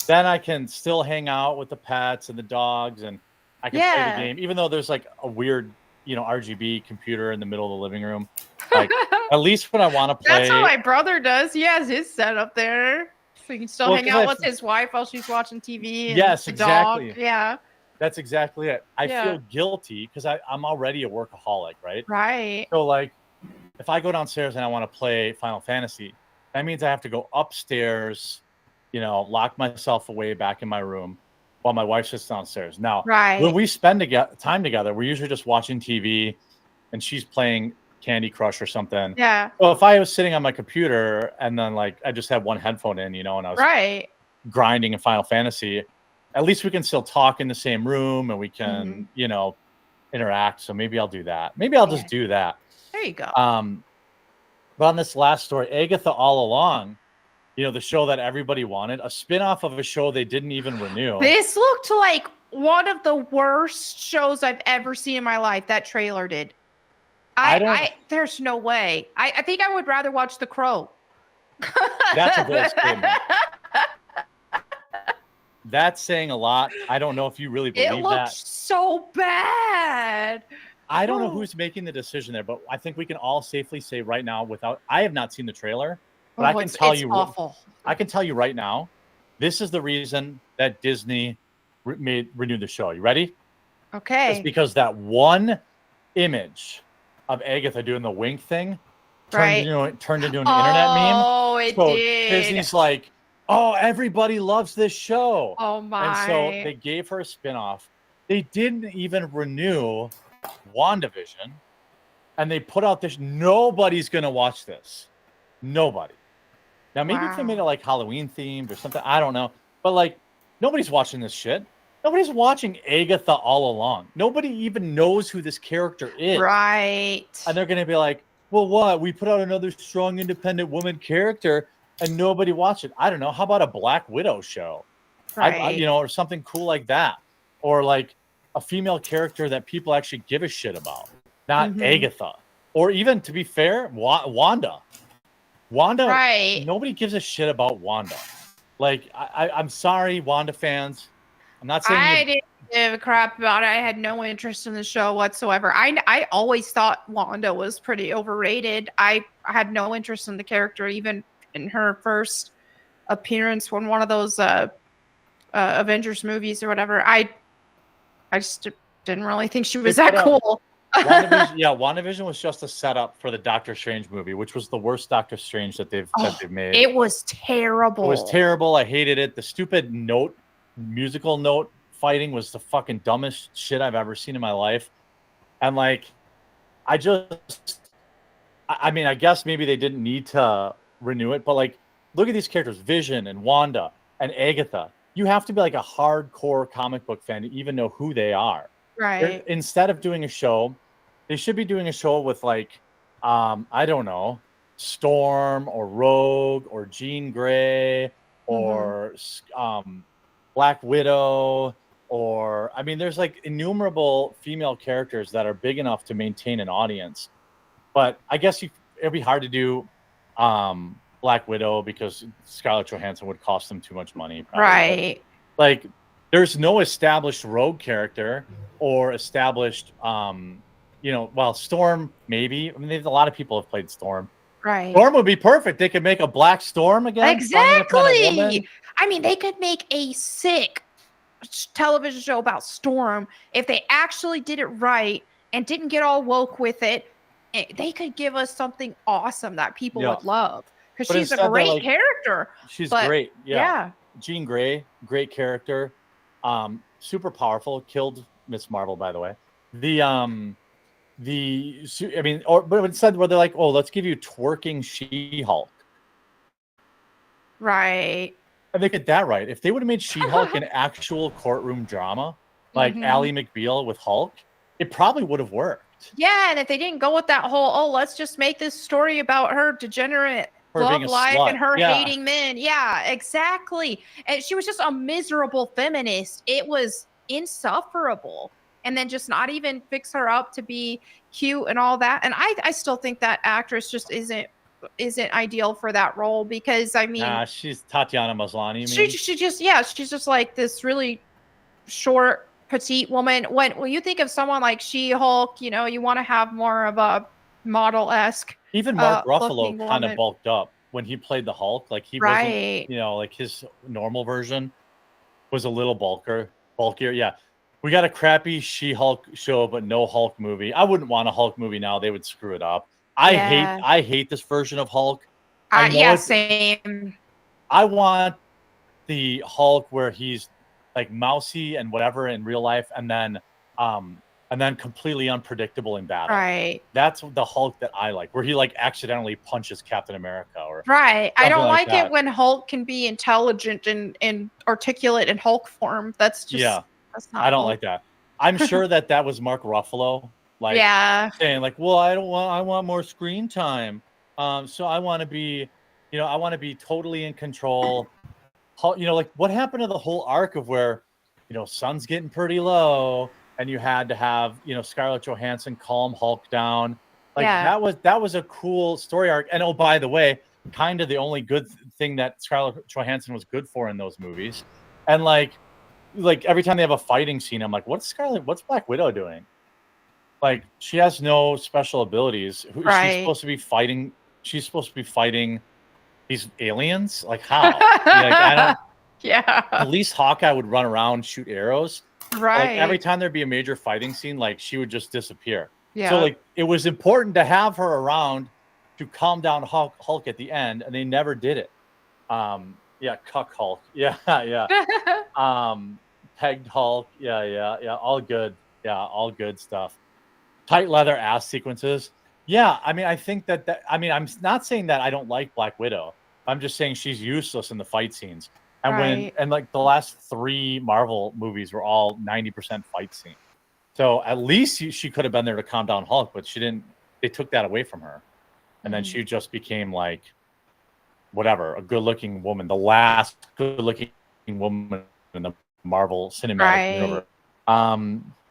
then I can still hang out with the pets and the dogs, and I can play the game, even though there's like a weird, RGB computer in the middle of the living room. Like, at least when I want to play. That's what my brother does. He has his setup there, so he can still hang out with his wife while she's watching TV. And yes, the exactly. Dog. Yeah. That's exactly it. I feel guilty because I'm already a workaholic, right? Right. So like, if I go downstairs and I want to play Final Fantasy, that means I have to go upstairs, lock myself away back in my room while my wife sits downstairs. Now, when we spend time together, we're usually just watching TV and she's playing Candy Crush or something. Yeah. Well, if I was sitting on my computer and then I just had one headphone in, and I was grinding in Final Fantasy, at least we can still talk in the same room and we can, interact. So maybe I'll do that. Maybe I'll just do that. There you go. But on this last story, Agatha All Along, the show that everybody wanted, a spin-off of a show they didn't even renew. This looked like one of the worst shows I've ever seen in my life. That trailer did. There's no way. I think I would rather watch The Crow. That's a bold statement. That's saying a lot. I don't know if you really believe that. It looks so bad. I don't know who's making the decision there, but I think we can all safely say right now, I have not seen the trailer, but I can tell you, awful. I can tell you right now, this is the reason that Disney renewed the show. You ready? Okay. It's because that one image of Agatha doing the wink thing turned into an internet meme. Oh, it did. Disney's like, oh, everybody loves this show. Oh And my. so they gave her a spinoff. They didn't even renew WandaVision. And they put out this. Nobody's going to watch this. Nobody. Now, maybe if they made it like Halloween themed or something, I don't know. But like, nobody's watching this shit. Nobody's watching Agatha all along. Nobody even knows who this character is. Right. And they're going to be like, well, what? We put out another strong, independent woman character and nobody watched it. I don't know. How about a Black Widow show? Right. You know, or something cool like that. Or like a female character that people actually give a shit about. Not Agatha. Or even, to be fair, Wanda. Wanda, right. Nobody gives a shit about Wanda. Like, I'm sorry, Wanda fans. I'm not saying I didn't give a crap about it. I had no interest in the show whatsoever. I always thought Wanda was pretty overrated. I had no interest in the character, even in her first appearance when one of those Avengers movies or whatever. I just didn't really think she was that cool. WandaVision was just a setup for the Doctor Strange movie, which was the worst Doctor Strange that they've made. It was terrible. It was terrible. I hated it. The stupid musical note fighting was the fucking dumbest shit I've ever seen in my life. And like, I mean, I guess maybe they didn't need to renew it, but like, look at these characters, Vision and Wanda and Agatha. You have to be like a hardcore comic book fan to even know who they are. Right. Instead of doing a show, they should be doing a show with like, I don't know, Storm or Rogue or Jean Grey or Black Widow, or I mean, there's like innumerable female characters that are big enough to maintain an audience. But I guess it'd be hard to do Black Widow because Scarlett Johansson would cost them too much money. Probably. Right. Like, there's no established Rogue character or established, well, Storm maybe. I mean, a lot of people have played Storm. Right. Storm would be perfect. They could make a Black Storm again. Exactly. I mean, they could make a sick television show about Storm if they actually did it right and didn't get all woke with it. They could give us something awesome that people would love because she's a great character. She's great. Yeah. Jean Grey, great character. Super powerful. Killed Miss Marvel, by the way. But instead, where they're like, oh, let's give you twerking She-Hulk. Right. And they get that right. If they would have made She-Hulk an actual courtroom drama, like Ally McBeal with Hulk, it probably would have worked. Yeah, and if they didn't go with that whole, let's just make this story about her degenerate love life and her hating men. Yeah, exactly. And she was just a miserable feminist. It was insufferable. And then just not even fix her up to be cute and all that. And I still think that actress just isn't ideal for that role because I mean, she's Tatiana Maslany. She's just like this really short, petite woman. When you think of someone like She-Hulk, you want to have more of a model-esque. Even Mark Ruffalo kind of bulked up when he played the Hulk. Like he wasn't, like his normal version was a little bulkier. Yeah. We got a crappy She-Hulk show, but no Hulk movie. I wouldn't want a Hulk movie now. They would screw it up. I hate this version of Hulk. Same. I want the Hulk where he's like mousy and whatever in real life, and then completely unpredictable in battle. Right. That's the Hulk that I like, where he like accidentally punches Captain America or right. I don't like it when Hulk can be intelligent and articulate in Hulk form. That's just I don't like that. I'm sure that was Mark Ruffalo, like saying like, well, I want more screen time. So I want to be, totally in control. Like what happened to the whole arc of where, sun's getting pretty low and you had to have, Scarlett Johansson calm Hulk down. Like that was a cool story arc. And oh, by the way, kind of the only good thing that Scarlett Johansson was good for in those movies. And like every time they have a fighting scene, I'm like, what's Black Widow doing? Like she has no special abilities. She's supposed to be fighting. She's supposed to be fighting these aliens. Like how? I don't. Yeah. At least Hawkeye would run around, shoot arrows. Right. Like every time there'd be a major fighting scene, like she would just disappear. Yeah. So like it was important to have her around to calm down Hulk at the end, and they never did it. Yeah, Cuck Hulk. Yeah, yeah. Pegged Hulk. Yeah. All good. Yeah, all good stuff. Tight leather ass sequences. Yeah, I mean, I think that I mean, I'm not saying that I don't like Black Widow. I'm just saying she's useless in the fight scenes. And Right. like the last 3 Marvel movies were all 90% fight scene. So at least she could have been there to calm down Hulk, but she didn't. They took that away from her, and then she just became like, whatever, a good-looking woman, the last good-looking woman in the Marvel Cinematic Universe.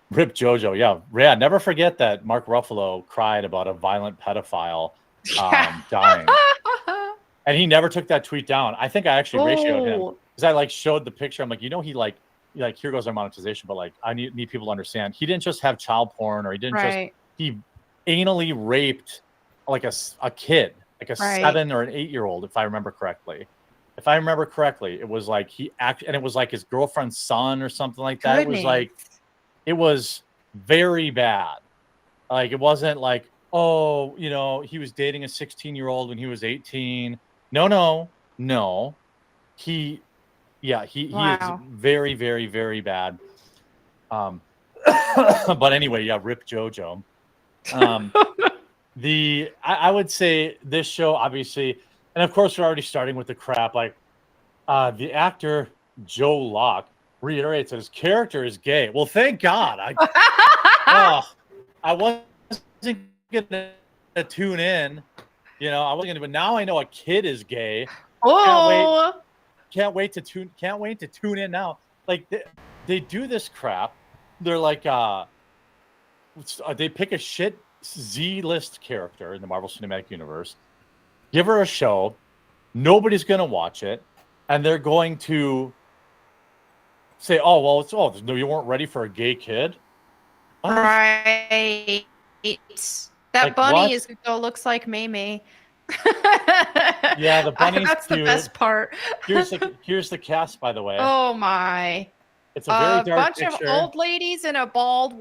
Rip JoJo, yeah. Never forget that Mark Ruffalo cried about a violent pedophile dying, and he never took that tweet down. I think I actually ratioed him because I like showed the picture. I'm like, he like here goes our monetization, but like I need people to understand he didn't just have child porn, or he didn't just he anally raped like a kid, like a 7 or an 8-year-old, if I remember correctly. It was like and it was like his girlfriend's son or something like that. It was like, it was very bad. Like, it wasn't like, oh, he was dating a 16-year-old when he was 18. No. He is very, very, very bad. But anyway, yeah, Rip JoJo. I would say this show, obviously, and of course we're already starting with the crap. Like, the actor Joe Locke reiterates that his character is gay. Well, thank God. I wasn't gonna tune in. I wasn't gonna, but now I know a kid is gay. Oh, can't wait to tune in now. Like, they do this crap. They're like, they pick a shit Z-list character in the Marvel Cinematic Universe, give her a show, nobody's gonna watch it, and they're going to say, "Oh, well, no, you weren't ready for a gay kid." Right. That bunny looks like Mei. Yeah, the bunny's That's cute. the best part. Here's the cast, by the way. Oh my! It's a very dark bunch picture. of old ladies and a bald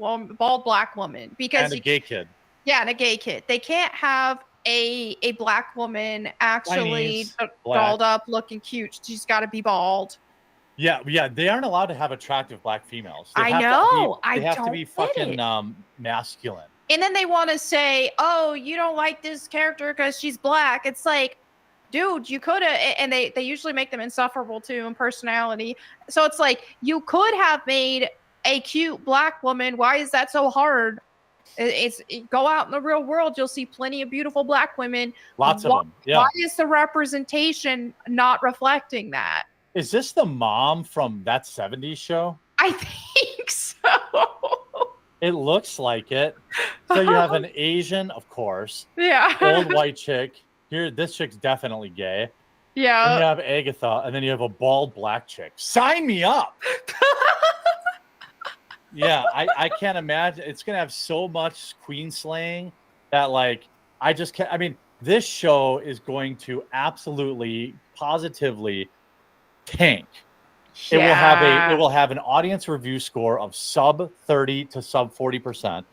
black woman, because and a gay kid. Yeah, and a gay kid. They can't have a black woman actually dolled up, looking cute. She's got to be bald. Yeah. They aren't allowed to have attractive black females. I know. They have to be fucking masculine. And then they want to say, "Oh, you don't like this character because she's black." It's like, dude, you could have. And they usually make them insufferable too in personality. So it's like, you could have made a cute black woman. Why is that so hard? Go out in the real world, you'll see plenty of beautiful black women. Lots of them. Yeah. Why is the representation not reflecting that? Is this the mom from That 70s Show? I think so. It looks like it. So you have an Asian, of course. Yeah. Old white chick. Here, this chick's definitely gay. Yeah. And you have Agatha, and then you have a bald black chick. Sign me up. Yeah, I can't imagine. It's gonna have so much queen slaying that, like, I just can't. I mean, this show is going to absolutely, positively tank. Yeah. It will have an audience review score of sub 30 to sub 40%.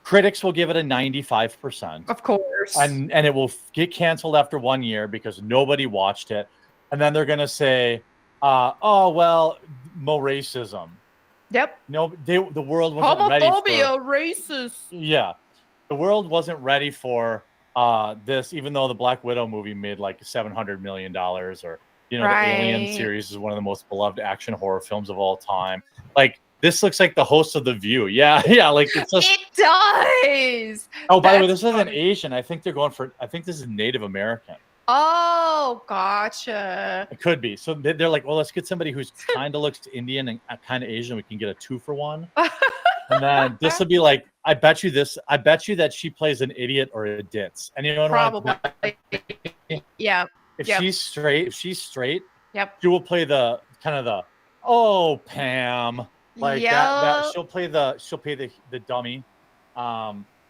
Critics will give it a 95%. Of course. And it will get canceled after 1 year because nobody watched it. And then they're gonna say, "Oh well, more racism." Yep. No, the world wasn't ready for racist. Yeah, the world wasn't ready for this. Even though the Black Widow movie made like $700 million, or the Alien series is one of the most beloved action horror films of all time. Like, this looks like the host of The View. Yeah. Like, it's just, it does. Oh, by the way, this isn't Asian. I think this is Native American. Oh, gotcha. It could be. So they're like, well, let's get somebody who's kind of looks Indian and kind of Asian. We can get a 2-for-1. And then this will be like, I bet you that she plays an idiot or a ditz. And you know what? Probably. Yeah. If she's straight, yep, she will play the kind of the, oh, Pam, like that. She'll play the dummy.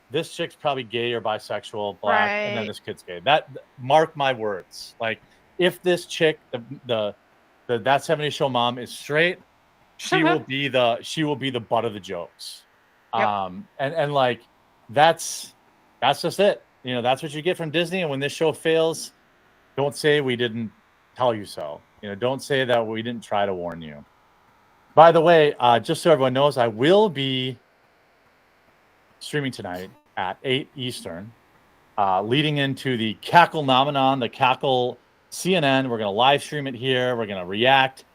This chick's probably gay or bisexual, black, and then this kid's gay. That, mark my words. Like, if this chick, the That 70s Show mom is straight, she will be the butt of the jokes. Yep. And like that's just it. That's what you get from Disney. And when this show fails, don't say we didn't tell you so. Don't say that we didn't try to warn you. By the way, just so everyone knows, I will be streaming tonight at 8 Eastern, leading into the Cackle Nomenon, the Cackle CNN. We're going to live stream it here. We're going to react.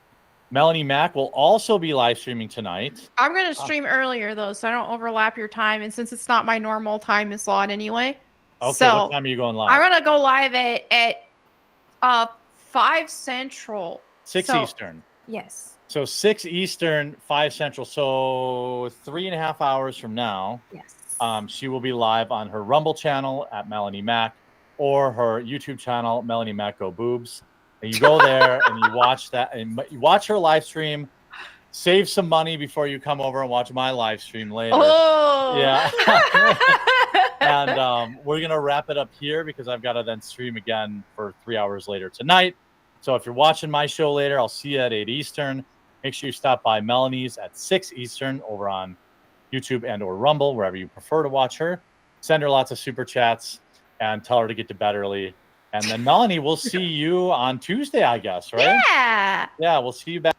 Melanie Mack will also be live streaming tonight. I'm going to stream earlier, though, so I don't overlap your time. And since it's not my normal time slot anyway. Okay, so what time are you going live? I'm going to go live at 5 Central. 6 Eastern. Yes. So 6 Eastern, 5 Central. So 3.5 hours from now. Yes. She will be live on her Rumble channel at Melanie Mack or her YouTube channel, Melanie Mack Go Boobs. And you go there and you watch that and you watch her live stream. Save some money before you come over and watch my live stream later. Oh, yeah. And we're gonna wrap it up here because I've got to then stream again for 3 hours later tonight. So if you're watching my show later, I'll see you at 8 Eastern. Make sure you stop by Melanie's at 6 Eastern over on YouTube and or Rumble, wherever you prefer to watch her. Send her lots of super chats and tell her to get to bed early. And then Melanie, we'll see you on Tuesday, I guess, right? Yeah. Yeah, we'll see you back.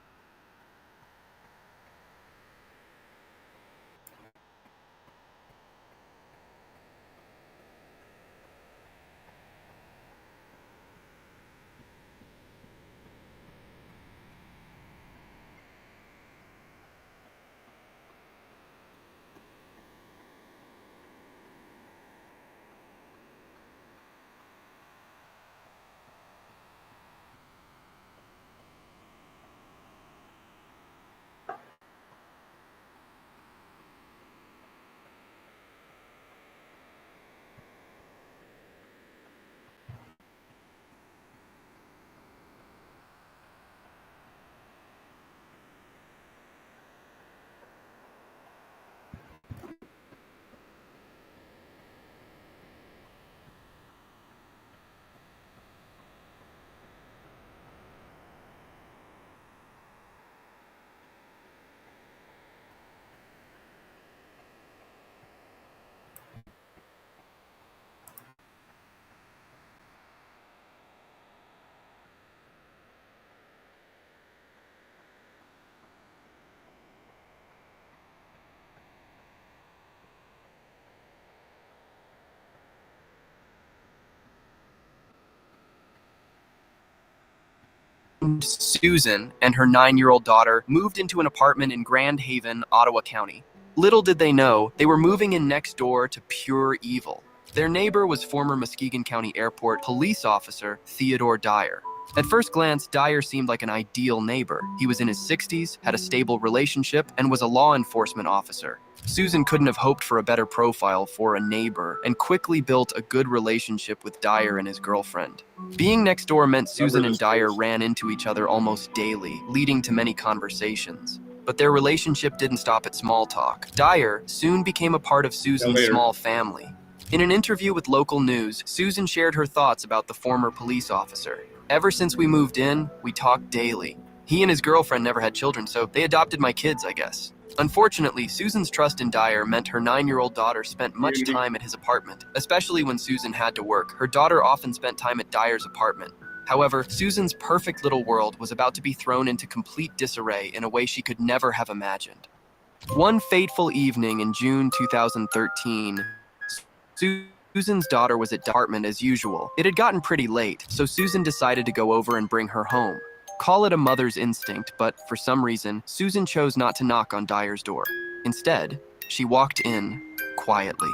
Susan and her 9-year-old daughter moved into an apartment in Grand Haven, Ottawa County. Little did they know, they were moving in next door to pure evil. Their neighbor was former Muskegon County Airport police officer Theodore Dyer. At first glance, Dyer seemed like an ideal neighbor. He was in his 60s, had a stable relationship, and was a law enforcement officer. Susan couldn't have hoped for a better profile for a neighbor and quickly built a good relationship with Dyer and his girlfriend. Being next door meant Susan and Dyer ran into each other almost daily, leading to many conversations. But their relationship didn't stop at small talk. Dyer soon became a part of Susan's small family. In an interview with local news, Susan shared her thoughts about the former police officer. Ever since we moved in, we talked daily. He and his girlfriend never had children, so they adopted my kids, I guess. Unfortunately, Susan's trust in Dyer meant her 9-year-old daughter spent much time at his apartment. Especially when Susan had to work, her daughter often spent time at Dyer's apartment. However, Susan's perfect little world was about to be thrown into complete disarray in a way she could never have imagined. One fateful evening in June 2013, Susan's daughter was at the apartment as usual. It had gotten pretty late, so Susan decided to go over and bring her home. Call it a mother's instinct, but for some reason, Susan chose not to knock on Dyer's door. Instead, she walked in quietly.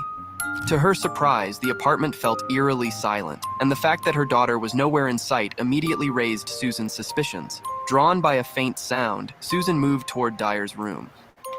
To her surprise, the apartment felt eerily silent, and the fact that her daughter was nowhere in sight immediately raised Susan's suspicions. Drawn by a faint sound, Susan moved toward Dyer's room.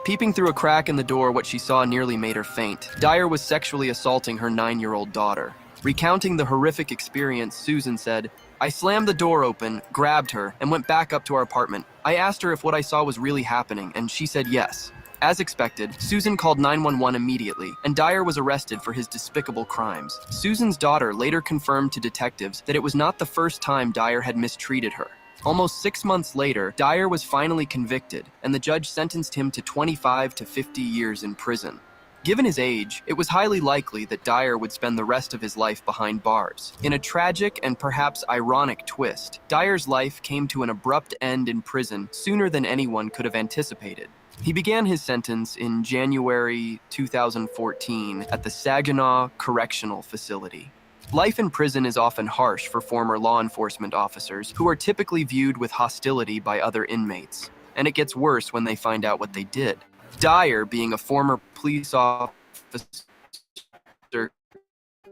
Peeping through a crack in the door, what she saw nearly made her faint. Dyer was sexually assaulting her 9-year-old daughter. Recounting the horrific experience, Susan said, "I slammed the door open, grabbed her, and went back up to our apartment. I asked her if what I saw was really happening, and she said yes." As expected, Susan called 911 immediately, and Dyer was arrested for his despicable crimes. Susan's daughter later confirmed to detectives that it was not the first time Dyer had mistreated her. Almost 6 months later, Dyer was finally convicted, and the judge sentenced him to 25 to 50 years in prison. Given his age, it was highly likely that Dyer would spend the rest of his life behind bars. In a tragic and perhaps ironic twist, Dyer's life came to an abrupt end in prison sooner than anyone could have anticipated. He began his sentence in January 2014 at the Saginaw Correctional Facility. Life in prison is often harsh for former law enforcement officers who are typically viewed with hostility by other inmates, and it gets worse when they find out what they did. Dyer, being a former police officer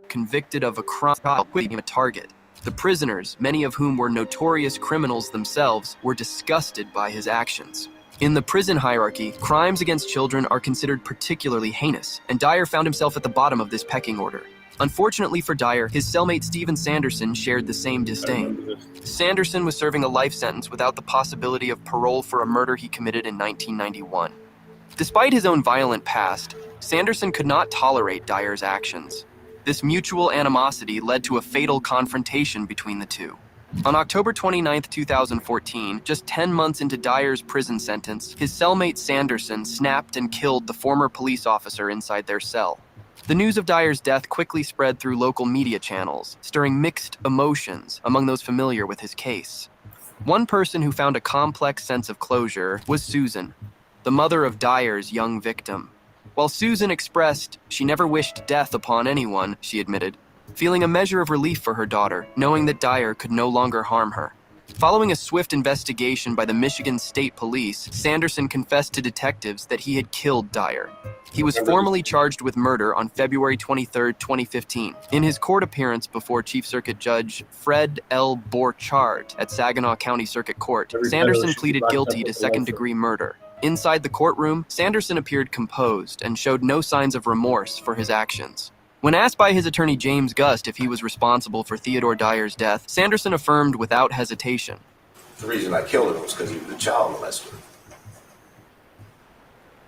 convicted of a crime, became a target. The prisoners, many of whom were notorious criminals themselves, were disgusted by his actions. In the prison hierarchy, crimes against children are considered particularly heinous, and Dyer found himself at the bottom of this pecking order. Unfortunately for Dyer, his cellmate Steven Sanderson shared the same disdain. Sanderson was serving a life sentence without the possibility of parole for a murder he committed in 1991. Despite his own violent past, Sanderson could not tolerate Dyer's actions. This mutual animosity led to a fatal confrontation between the two. On October 29, 2014, just 10 months into Dyer's prison sentence, his cellmate Sanderson snapped and killed the former police officer inside their cell. The news of Dyer's death quickly spread through local media channels, stirring mixed emotions among those familiar with his case. One person who found a complex sense of closure was Susan, the mother of Dyer's young victim. While Susan expressed she never wished death upon anyone, she admitted, feeling a measure of relief for her daughter, knowing that Dyer could no longer harm her. Following a swift investigation by the Michigan State Police, Sanderson confessed to detectives that he had killed Dyer. He was formally charged with murder on February 23, 2015. In his court appearance before Chief Circuit Judge Fred L. Borchardt at Saginaw County Circuit Court, Sanderson pleaded guilty to second-degree murder. Inside the courtroom, Sanderson appeared composed and showed no signs of remorse for his actions. When asked by his attorney James Gust if he was responsible for Theodore Dyer's death, Sanderson affirmed without hesitation. The reason I killed him was because he was a child molester.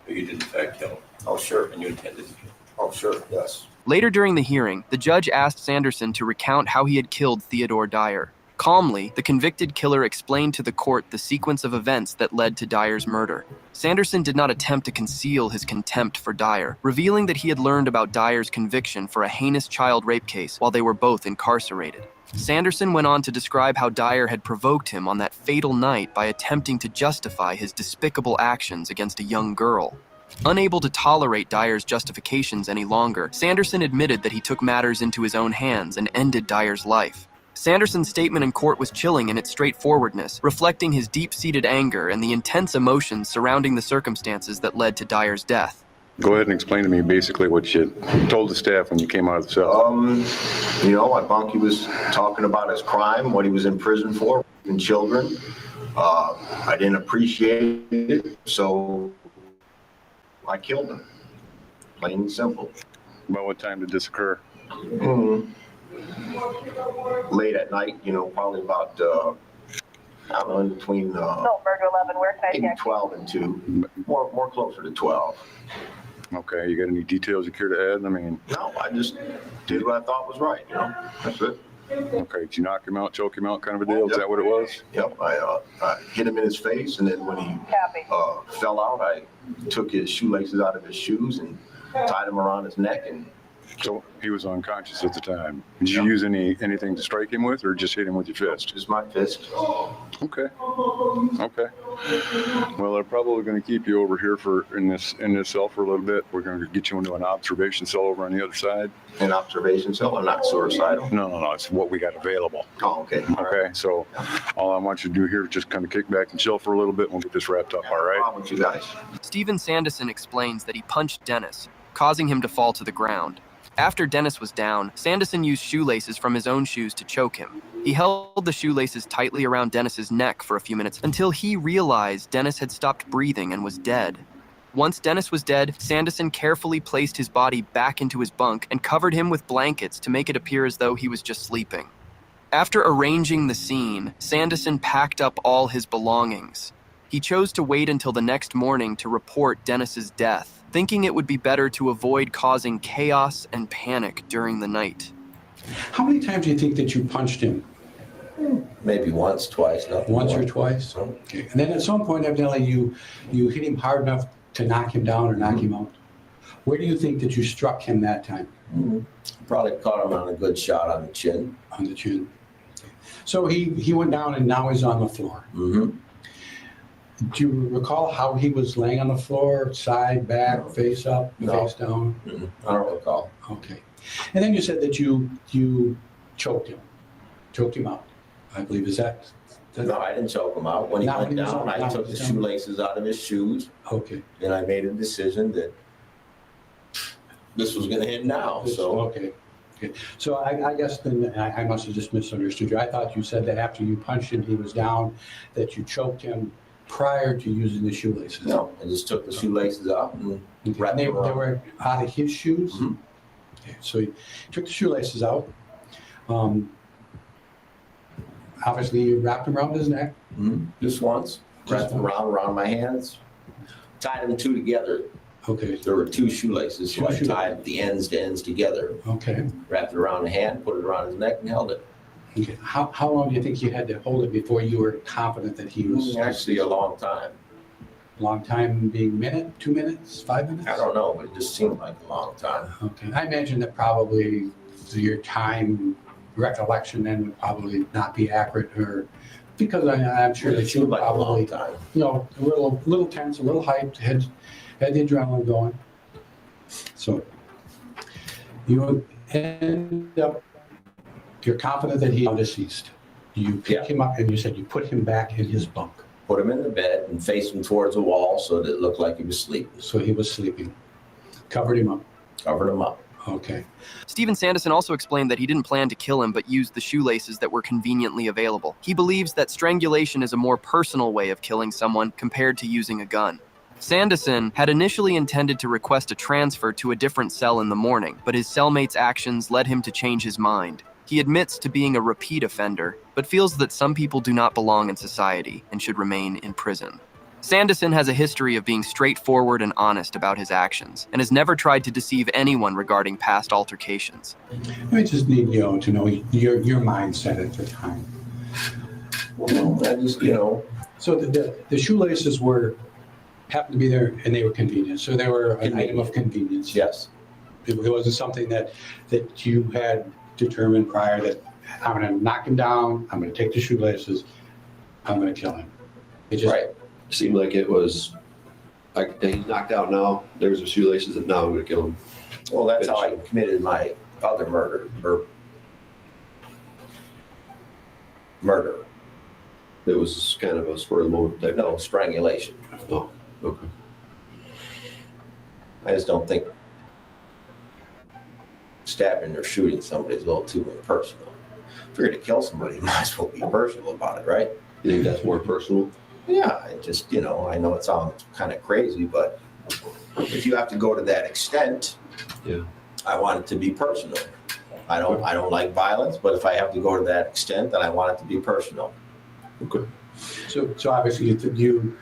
But you did in fact kill him. Oh, sure. And you intended to kill him. Oh, sure, yes. Later during the hearing, the judge asked Sanderson to recount how he had killed Theodore Dyer. Calmly, the convicted killer explained to the court the sequence of events that led to Dyer's murder. Sanderson did not attempt to conceal his contempt for Dyer, revealing that he had learned about Dyer's conviction for a heinous child rape case while they were both incarcerated. Sanderson went on to describe how Dyer had provoked him on that fatal night by attempting to justify his despicable actions against a young girl. Unable to tolerate Dyer's justifications any longer, Sanderson admitted that he took matters into his own hands and ended Dyer's life. Sanderson's statement in court was chilling in its straightforwardness, reflecting his deep-seated anger and the intense emotions surrounding the circumstances that led to Dyer's death. Go ahead and explain to me basically what you told the staff when you came out of the cell. What Bunky was talking about his crime, what he was in prison for, and children. I didn't appreciate it, so I killed him. Plain and simple. About what time did this occur? Late at night, probably about, in between 11, where can I maybe get 12 and 2. More closer to 12. Okay, you got any details you care to add? No, I just did what I thought was right, That's it. Okay, did you knock him out, choke him out kind of a deal? Is that what it was? Yep, I hit him in his face, and then when he fell out, I took his shoelaces out of his shoes and tied him around his neck. And so he was unconscious at the time. Did you use anything to strike him with, or just hit him with your fist? Just my fist. Okay. Well, they're probably going to keep you over here in this cell for a little bit. We're going to get you into an observation cell over on the other side. An observation cell? I'm not suicidal. No. It's what we got available. Oh, okay. Okay. So all I want you to do here is just kind of kick back and chill for a little bit, and we'll get this wrapped up. All right? How about you guys? Steven Sanderson explains that he punched Dennis, causing him to fall to the ground. After Dennis was down, Sanderson used shoelaces from his own shoes to choke him. He held the shoelaces tightly around Dennis's neck for a few minutes until he realized Dennis had stopped breathing and was dead. Once Dennis was dead, Sanderson carefully placed his body back into his bunk and covered him with blankets to make it appear as though he was just sleeping. After arranging the scene, Sanderson packed up all his belongings. He chose to wait until the next morning to report Dennis's death, thinking it would be better to avoid causing chaos and panic during the night. How many times do you think that you punched him? Maybe once, twice. Nothing Once more. or twice? Okay. And then at some point, evidently, you hit him hard enough to knock him down or knock him out. Where do you think that you struck him that time? Probably caught him on a good shot on the chin. On the chin. So he went down and now he's on the floor. Mm-hmm. Do you recall how he was laying on the floor, side, back, face up, face down? I don't recall. Okay. And then you said that you choked him out. I believe, is that? No, I didn't choke him out. When he went down, I took the shoelaces out of his shoes. Okay. And I made a decision that this was going to hit now. So okay. So I guess then I must have just misunderstood you. I thought you said that after you punched him, he was down, that you choked him prior to using the shoelaces. No, I just took the shoelaces out and wrapped they them around. were out of his shoes? Mm-hmm. Okay, so you took the shoelaces out. Obviously, you wrapped them around his neck. Mm-hmm. Just once. Wrapped them around my hands. Tied them two together. Okay. There were two shoelaces, so I tied the ends to ends together. Okay. Wrapped it around the hand, put it around his neck, and held it. Okay. How long do you think you had to hold it before you were confident that he was? Actually, a long time. Long time being minute, 2 minutes, 5 minutes? I don't know, but it just seemed like a long time. Okay. I imagine that probably your time recollection then would probably not be accurate, or because I'm sure that you like probably, a long time. you know, a little tense, a little hyped, had the adrenaline going. So you end up, you're confident that he's deceased. You pick him up and you said you put him back in his bunk. Put him in the bed and faced him towards the wall so that it looked like he was sleeping. So he was sleeping. Covered him up. Covered him up. Okay. Stephen Sanderson also explained that he didn't plan to kill him but used the shoelaces that were conveniently available. He believes that strangulation is a more personal way of killing someone compared to using a gun. Sanderson had initially intended to request a transfer to a different cell in the morning, but his cellmate's actions led him to change his mind. He admits to being a repeat offender, but feels that some people do not belong in society and should remain in prison. Sanderson has a history of being straightforward and honest about his actions, and has never tried to deceive anyone regarding past altercations. I just need to know your mindset at the time. Well, I just, So the shoelaces happened to be there, and they were convenient. So they were an item of convenience. Yes. It wasn't something that you had determined prior that I'm going to knock him down, I'm going to take the shoelaces, I'm going to kill him. It just, right. Seemed like it was like he's knocked out now. There's the shoelaces, and now I'm going to kill him. Well, that's how I committed my other murder. It was kind of a spur of the moment type. No, strangulation. Oh, okay. I just don't think stabbing or shooting somebody is a little too impersonal. If you're going to kill somebody, you might as well be personal about it, right? You think that's more personal? Yeah, it just, I know it sounds kind of crazy, but if you have to go to that extent, I want it to be personal. I don't like violence, but if I have to go to that extent, then I want it to be personal. Okay. So obviously you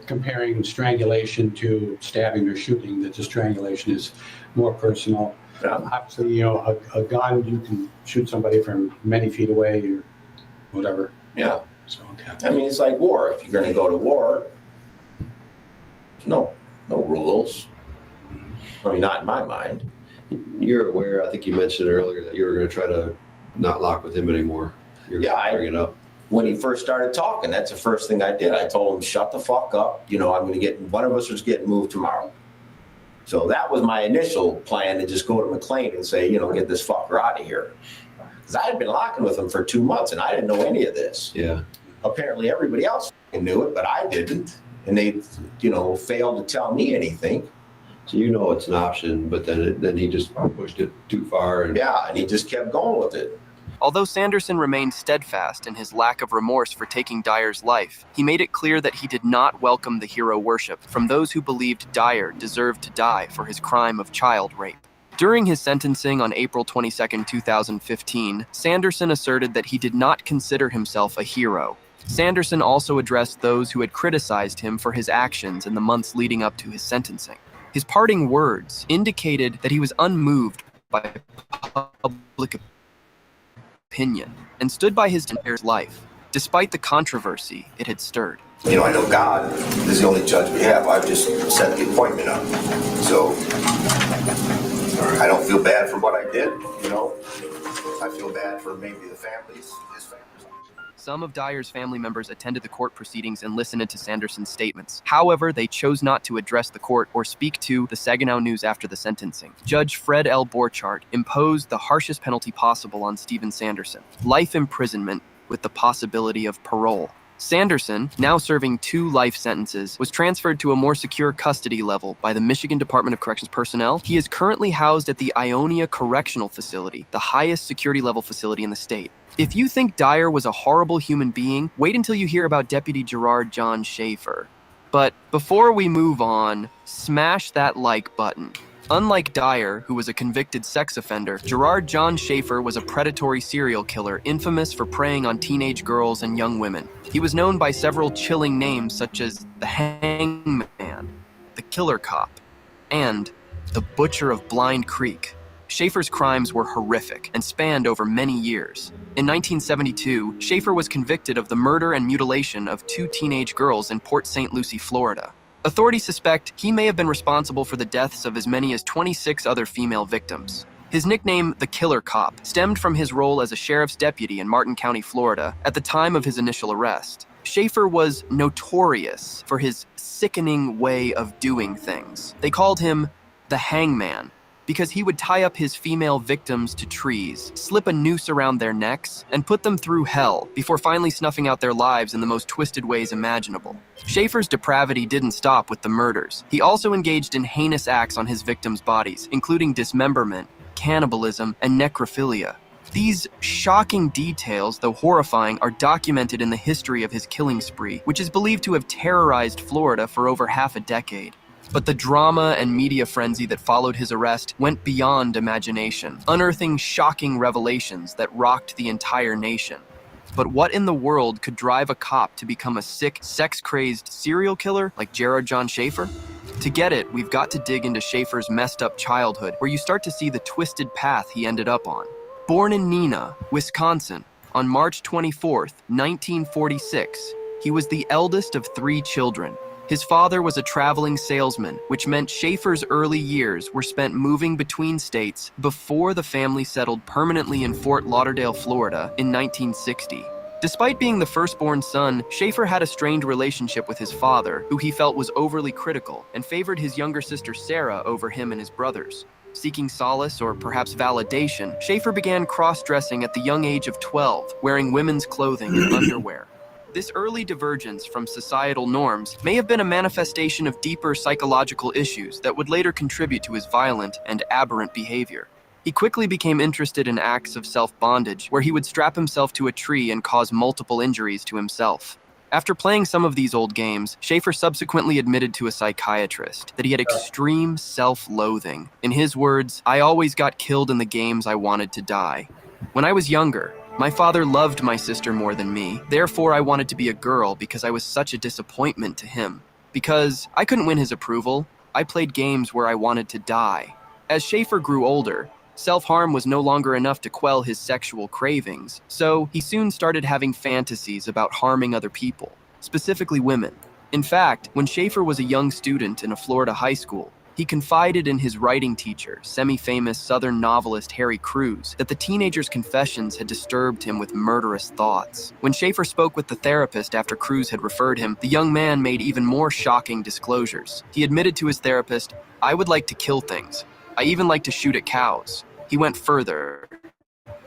comparing strangulation to stabbing or shooting, that the strangulation is more personal. Yeah. Obviously, a gun, you can shoot somebody from many feet away or whatever. Yeah. So, okay. I mean, it's like war. If you're going to go to war, no rules. I mean, not in my mind. You're aware, I think you mentioned earlier, that you were going to try to not lock with him anymore. You're going to bring it up. When he first started talking, that's the first thing I did. I told him, shut the fuck up. I'm going to one of us is getting moved tomorrow. So that was my initial plan, to just go to McLean and say, get this fucker out of here. Because I had been locking with him for 2 months and I didn't know any of this. Yeah. Apparently everybody else knew it, but I didn't. And they, failed to tell me anything. So it's an option, but then he just pushed it too far. And he just kept going with it. Although Sanderson remained steadfast in his lack of remorse for taking Dyer's life, he made it clear that he did not welcome the hero worship from those who believed Dyer deserved to die for his crime of child rape. During his sentencing on April 22, 2015, Sanderson asserted that he did not consider himself a hero. Sanderson also addressed those who had criticized him for his actions in the months leading up to his sentencing. His parting words indicated that he was unmoved by public opinion and stood by his Dyer's life, despite the controversy it had stirred. You know, I know God is the only judge we have. I've just set the appointment up. So I don't feel bad for what I did, you know. I feel bad for maybe the families, his families. Some of Dyer's family members attended the court proceedings and listened to Sanderson's statements. However, they chose not to address the court or speak to the Saginaw News after the sentencing. Judge Fred L. Borchardt imposed the harshest penalty possible on Stephen Sanderson: life imprisonment with the possibility of parole. Sanderson, now serving 2 life sentences, was transferred to a more secure custody level by the Michigan Department of Corrections personnel. He is currently housed at the Ionia Correctional Facility, the highest security level facility in the state. If you think Dyer was a horrible human being, wait until you hear about Deputy Gerard John Schaefer. But before we move on, smash that like button. Unlike Dyer, who was a convicted sex offender, Gerard John Schaefer was a predatory serial killer infamous for preying on teenage girls and young women. He was known by several chilling names such as the Hangman, the Killer Cop, and the Butcher of Blind Creek. Schaefer's crimes were horrific and spanned over many years. In 1972, Schaefer was convicted of the murder and mutilation of 2 teenage girls in Port St. Lucie, Florida. Authorities suspect he may have been responsible for the deaths of as many as 26 other female victims. His nickname, the Killer Cop, stemmed from his role as a sheriff's deputy in Martin County, Florida, at the time of his initial arrest. Schaefer was notorious for his sickening way of doing things. They called him the Hangman, because he would tie up his female victims to trees, slip a noose around their necks, and put them through hell before finally snuffing out their lives in the most twisted ways imaginable. Schaefer's depravity didn't stop with the murders. He also engaged in heinous acts on his victims' bodies, including dismemberment, cannibalism, and necrophilia. These shocking details, though horrifying, are documented in the history of his killing spree, which is believed to have terrorized Florida for over half a decade. But the drama and media frenzy that followed his arrest went beyond imagination, unearthing shocking revelations that rocked the entire nation. But what in the world could drive a cop to become a sick, sex-crazed serial killer like Gerard John Schaefer? To get it, we've got to dig into Schaefer's messed up childhood, where you start to see the twisted path he ended up on. Born in Neenah, Wisconsin, on March 24th, 1946, he was the eldest of 3 children. His father was a traveling salesman, which meant Schaefer's early years were spent moving between states before the family settled permanently in Fort Lauderdale, Florida in 1960. Despite being the firstborn son, Schaefer had a strained relationship with his father, who he felt was overly critical and favored his younger sister Sarah over him and his brothers. Seeking solace or perhaps validation, Schaefer began cross-dressing at the young age of 12, wearing women's clothing and underwear. This early divergence from societal norms may have been a manifestation of deeper psychological issues that would later contribute to his violent and aberrant behavior. He quickly became interested in acts of self-bondage, where he would strap himself to a tree and cause multiple injuries to himself. After playing some of these old games, Schaefer subsequently admitted to a psychiatrist that he had extreme self-loathing. In his words, "I always got killed in the games I wanted to die. When I was younger, my father loved my sister more than me. Therefore, I wanted to be a girl because I was such a disappointment to him. Because I couldn't win his approval, I played games where I wanted to die." As Schaefer grew older, self-harm was no longer enough to quell his sexual cravings, so he soon started having fantasies about harming other people, specifically women. In fact, when Schaefer was a young student in a Florida high school, he confided in his writing teacher, semi-famous Southern novelist Harry Crews, that the teenager's confessions had disturbed him with murderous thoughts. When Schaefer spoke with the therapist after Crews had referred him, the young man made even more shocking disclosures. He admitted to his therapist, "I would like to kill things. I even like to shoot at cows." He went further,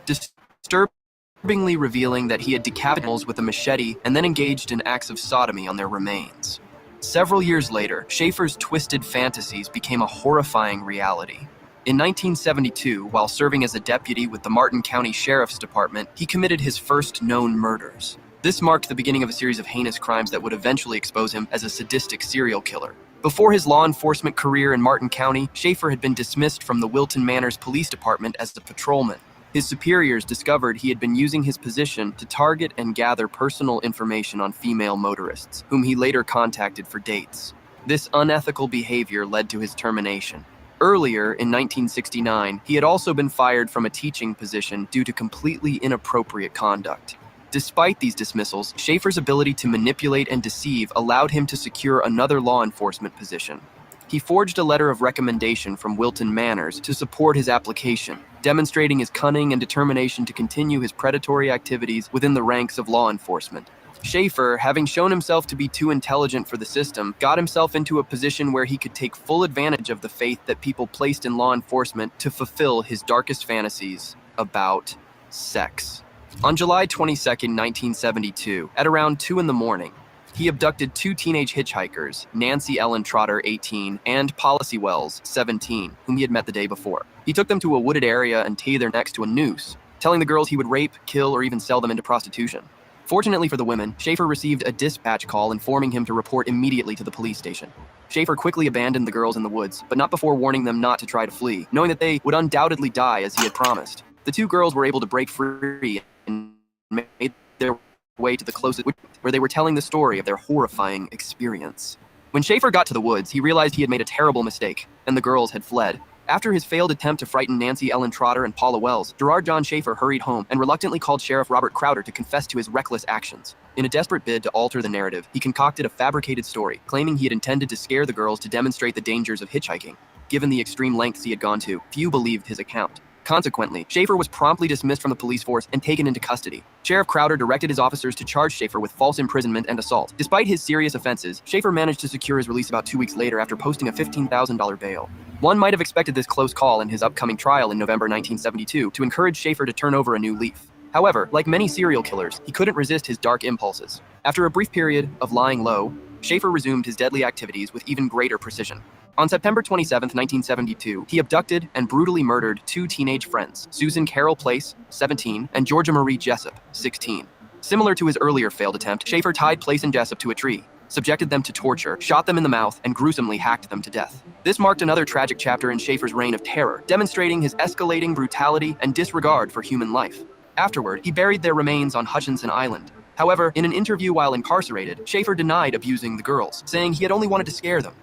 disturbingly revealing that he had decapitated animals with a machete and then engaged in acts of sodomy on their remains. Several years later, Schaefer's twisted fantasies became a horrifying reality. In 1972, while serving as a deputy with the Martin County Sheriff's Department, he committed his first known murders. This marked the beginning of a series of heinous crimes that would eventually expose him as a sadistic serial killer. Before his law enforcement career in Martin County, Schaefer had been dismissed from the Wilton Manors Police Department as a patrolman. His superiors discovered he had been using his position to target and gather personal information on female motorists, whom he later contacted for dates. This unethical behavior led to his termination. Earlier, in 1969, he had also been fired from a teaching position due to completely inappropriate conduct. Despite these dismissals, Schaefer's ability to manipulate and deceive allowed him to secure another law enforcement position. He forged a letter of recommendation from Wilton Manors to support his application, demonstrating his cunning and determination to continue his predatory activities within the ranks of law enforcement. Schaefer, having shown himself to be too intelligent for the system, got himself into a position where he could take full advantage of the faith that people placed in law enforcement to fulfill his darkest fantasies about sex. On July 22, 1972, at around 2 in the morning, he abducted 2 teenage hitchhikers, Nancy Ellen Trotter, 18, and Policy Wells, 17, whom he had met the day before. He took them to a wooded area and tied their necks to a noose, telling the girls he would rape, kill, or even sell them into prostitution. Fortunately for the women, Schaefer received a dispatch call informing him to report immediately to the police station. Schaefer quickly abandoned the girls in the woods, but not before warning them not to try to flee, knowing that they would undoubtedly die as he had promised. The 2 girls were able to break free and made their way to the closest woods, where they were telling the story of their horrifying experience. When Schaefer got to the woods, he realized he had made a terrible mistake, and the girls had fled. After his failed attempt to frighten Nancy Ellen Trotter and Paula Wells, Gerard John Schaefer hurried home and reluctantly called Sheriff Robert Crowder to confess to his reckless actions. In a desperate bid to alter the narrative, he concocted a fabricated story, claiming he had intended to scare the girls to demonstrate the dangers of hitchhiking. Given the extreme lengths he had gone to, few believed his account. Consequently, Schaefer was promptly dismissed from the police force and taken into custody. Sheriff Crowder directed his officers to charge Schaefer with false imprisonment and assault. Despite his serious offenses, Schaefer managed to secure his release about 2 weeks later after posting a $15,000 bail. One might have expected this close call in his upcoming trial in November 1972 to encourage Schaefer to turn over a new leaf. However, like many serial killers, he couldn't resist his dark impulses. After a brief period of lying low, Schaefer resumed his deadly activities with even greater precision. On September 27, 1972, he abducted and brutally murdered 2 teenage friends, Susan Carol Place, 17, and Georgia Marie Jessup, 16. Similar to his earlier failed attempt, Schaefer tied Place and Jessup to a tree, subjected them to torture, shot them in the mouth, and gruesomely hacked them to death. This marked another tragic chapter in Schaefer's reign of terror, demonstrating his escalating brutality and disregard for human life. Afterward, he buried their remains on Hutchinson Island. However, in an interview while incarcerated, Schaefer denied abusing the girls, saying he had only wanted to scare them.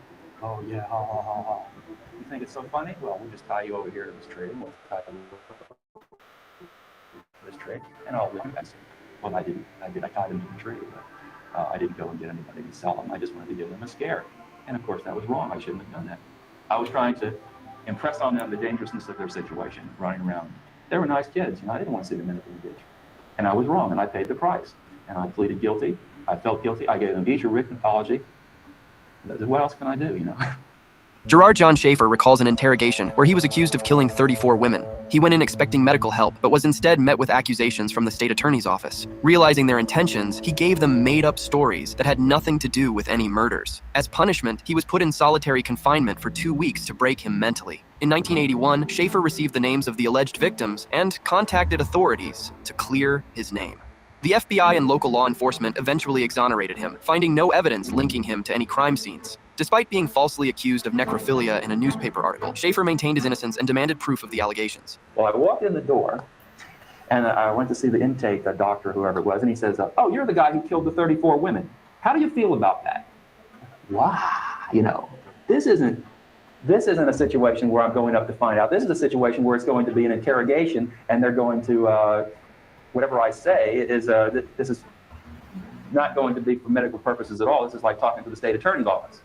Oh yeah, ha ha ha ha. You think it's so funny? Well, we'll just tie you over here to this tree, and we'll tie you to this tree, and I'll confess. Well, I didn't. I tied him to the tree, but I didn't go and get anybody to sell them. I just wanted to give them a scare. And of course, that was wrong. I shouldn't have done that. I was trying to impress on them the dangerousness of their situation, running around. They were nice kids, I didn't want to see them in the ditch. And I was wrong, and I paid the price. And I pleaded guilty. I felt guilty. I gave them each a written apology. What else can I do, Gerard John Schaefer recalls an interrogation where he was accused of killing 34 women. He went in expecting medical help, but was instead met with accusations from the state attorney's office. Realizing their intentions, he gave them made-up stories that had nothing to do with any murders. As punishment, he was put in solitary confinement for 2 weeks to break him mentally. In 1981, Schaefer received the names of the alleged victims and contacted authorities to clear his name. The FBI and local law enforcement eventually exonerated him, finding no evidence linking him to any crime scenes. Despite being falsely accused of necrophilia in a newspaper article, Schaefer maintained his innocence and demanded proof of the allegations. Well, I walked in the door, and I went to see the intake, the doctor, whoever it was, and he says, oh, you're the guy who killed the 34 women. How do you feel about that? Wow, this isn't a situation where I'm going up to find out. This is a situation where it's going to be an interrogation, and they're going to, whatever I say is, this is not going to be for medical purposes at all. This is like talking to the state attorney's office.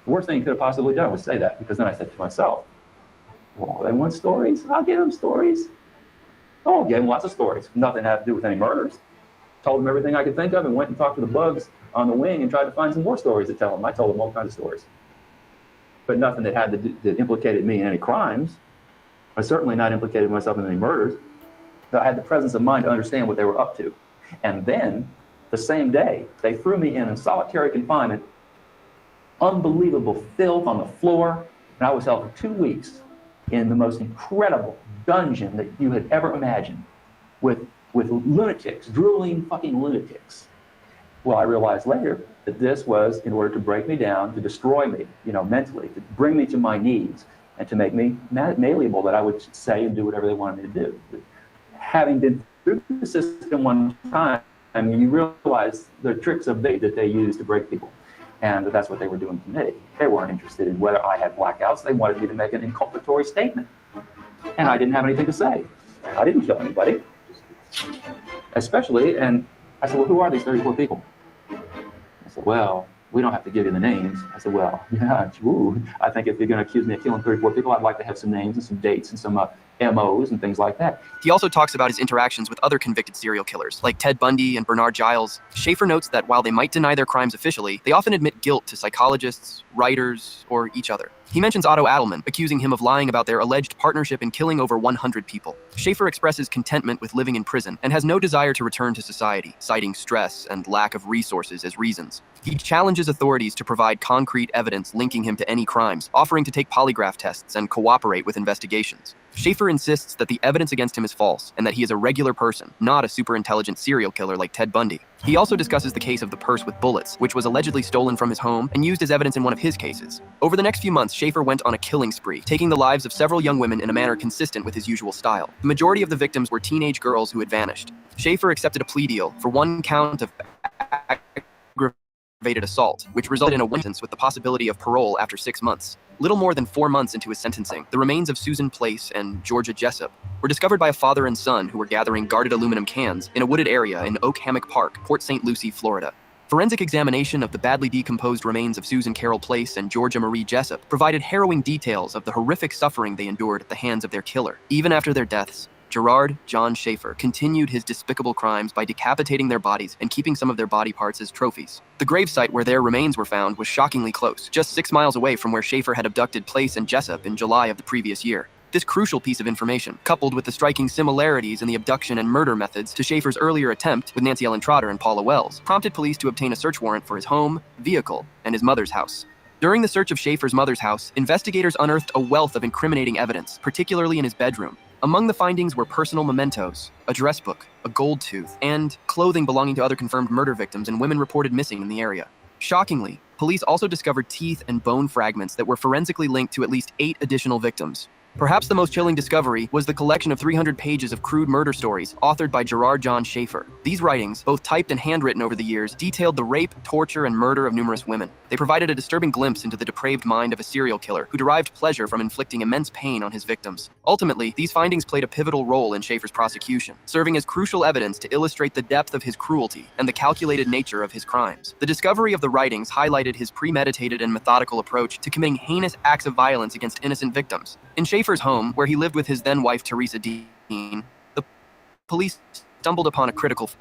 The worst thing he could have possibly done was say that, because then I said to myself, well, they want stories? I'll give them stories. Oh, gave them lots of stories. Nothing had to do with any murders. Told them everything I could think of and went and talked to the bugs on the wing and tried to find some more stories to tell them. I told them all kinds of stories. But nothing that that implicated me in any crimes. I certainly not implicated myself in any murders. But I had the presence of mind to understand what they were up to. And then, the same day, they threw me in solitary confinement, unbelievable filth on the floor, and I was held for 2 weeks in the most incredible dungeon that you had ever imagined, with lunatics, drooling fucking lunatics. Well, I realized later that this was in order to break me down, to destroy me, mentally, to bring me to my knees, and to make me malleable, that I would say and do whatever they wanted me to do. Having been through the system one time, you realize the tricks of bait that they use to break people. And that's what they were doing to me. They weren't interested in whether I had blackouts. They wanted me to make an inculpatory statement. And I didn't have anything to say. I didn't kill anybody. Especially, and I said, well, who are these 34 people? I said, well, we don't have to give you the names. I said, well, yeah, ooh, I think if you're going to accuse me of killing 34 people, I'd like to have some names and some dates and some MOs and things like that. He also talks about his interactions with other convicted serial killers, like Ted Bundy and Bernard Giles. Schaefer notes that while they might deny their crimes officially, they often admit guilt to psychologists, writers, or each other. He mentions Otto Adelman, accusing him of lying about their alleged partnership in killing over 100 people. Schaefer expresses contentment with living in prison and has no desire to return to society, citing stress and lack of resources as reasons. He challenges authorities to provide concrete evidence linking him to any crimes, offering to take polygraph tests and cooperate with investigations. Schaefer insists that the evidence against him is false and that he is a regular person, not a super-intelligent serial killer like Ted Bundy. He also discusses the case of the purse with bullets, which was allegedly stolen from his home and used as evidence in one of his cases. Over the next few months, Schaefer went on a killing spree, taking the lives of several young women in a manner consistent with his usual style. The majority of the victims were teenage girls who had vanished. Schaefer accepted a plea deal for one count of aggravated assault, which resulted in a sentence with the possibility of parole after 6 months. Little more than 4 months into his sentencing, the remains of Susan Place and Georgia Jessup were discovered by a father and son who were gathering guarded aluminum cans in a wooded area in Oak Hammock Park, Port St. Lucie, Florida. Forensic examination of the badly decomposed remains of Susan Carroll Place and Georgia Marie Jessup provided harrowing details of the horrific suffering they endured at the hands of their killer. Even after their deaths, Gerard John Schaefer continued his despicable crimes by decapitating their bodies and keeping some of their body parts as trophies. The gravesite where their remains were found was shockingly close, just 6 miles away from where Schaefer had abducted Place and Jessup in July of the previous year. This crucial piece of information, coupled with the striking similarities in the abduction and murder methods to Schaefer's earlier attempt with Nancy Ellen Trotter and Paula Wells, prompted police to obtain a search warrant for his home, vehicle, and his mother's house. During the search of Schaefer's mother's house, investigators unearthed a wealth of incriminating evidence, particularly in his bedroom. Among the findings were personal mementos, a dress book, a gold tooth, and clothing belonging to other confirmed murder victims and women reported missing in the area. Shockingly, police also discovered teeth and bone fragments that were forensically linked to at least 8 additional victims. Perhaps the most chilling discovery was the collection of 300 pages of crude murder stories authored by Gerard John Schaefer. These writings, both typed and handwritten over the years, detailed the rape, torture, and murder of numerous women. They provided a disturbing glimpse into the depraved mind of a serial killer who derived pleasure from inflicting immense pain on his victims. Ultimately, these findings played a pivotal role in Schaefer's prosecution, serving as crucial evidence to illustrate the depth of his cruelty and the calculated nature of his crimes. The discovery of the writings highlighted his premeditated and methodical approach to committing heinous acts of violence against innocent victims. In Schaefer's home, where he lived with his then-wife Teresa Dean, the police stumbled upon a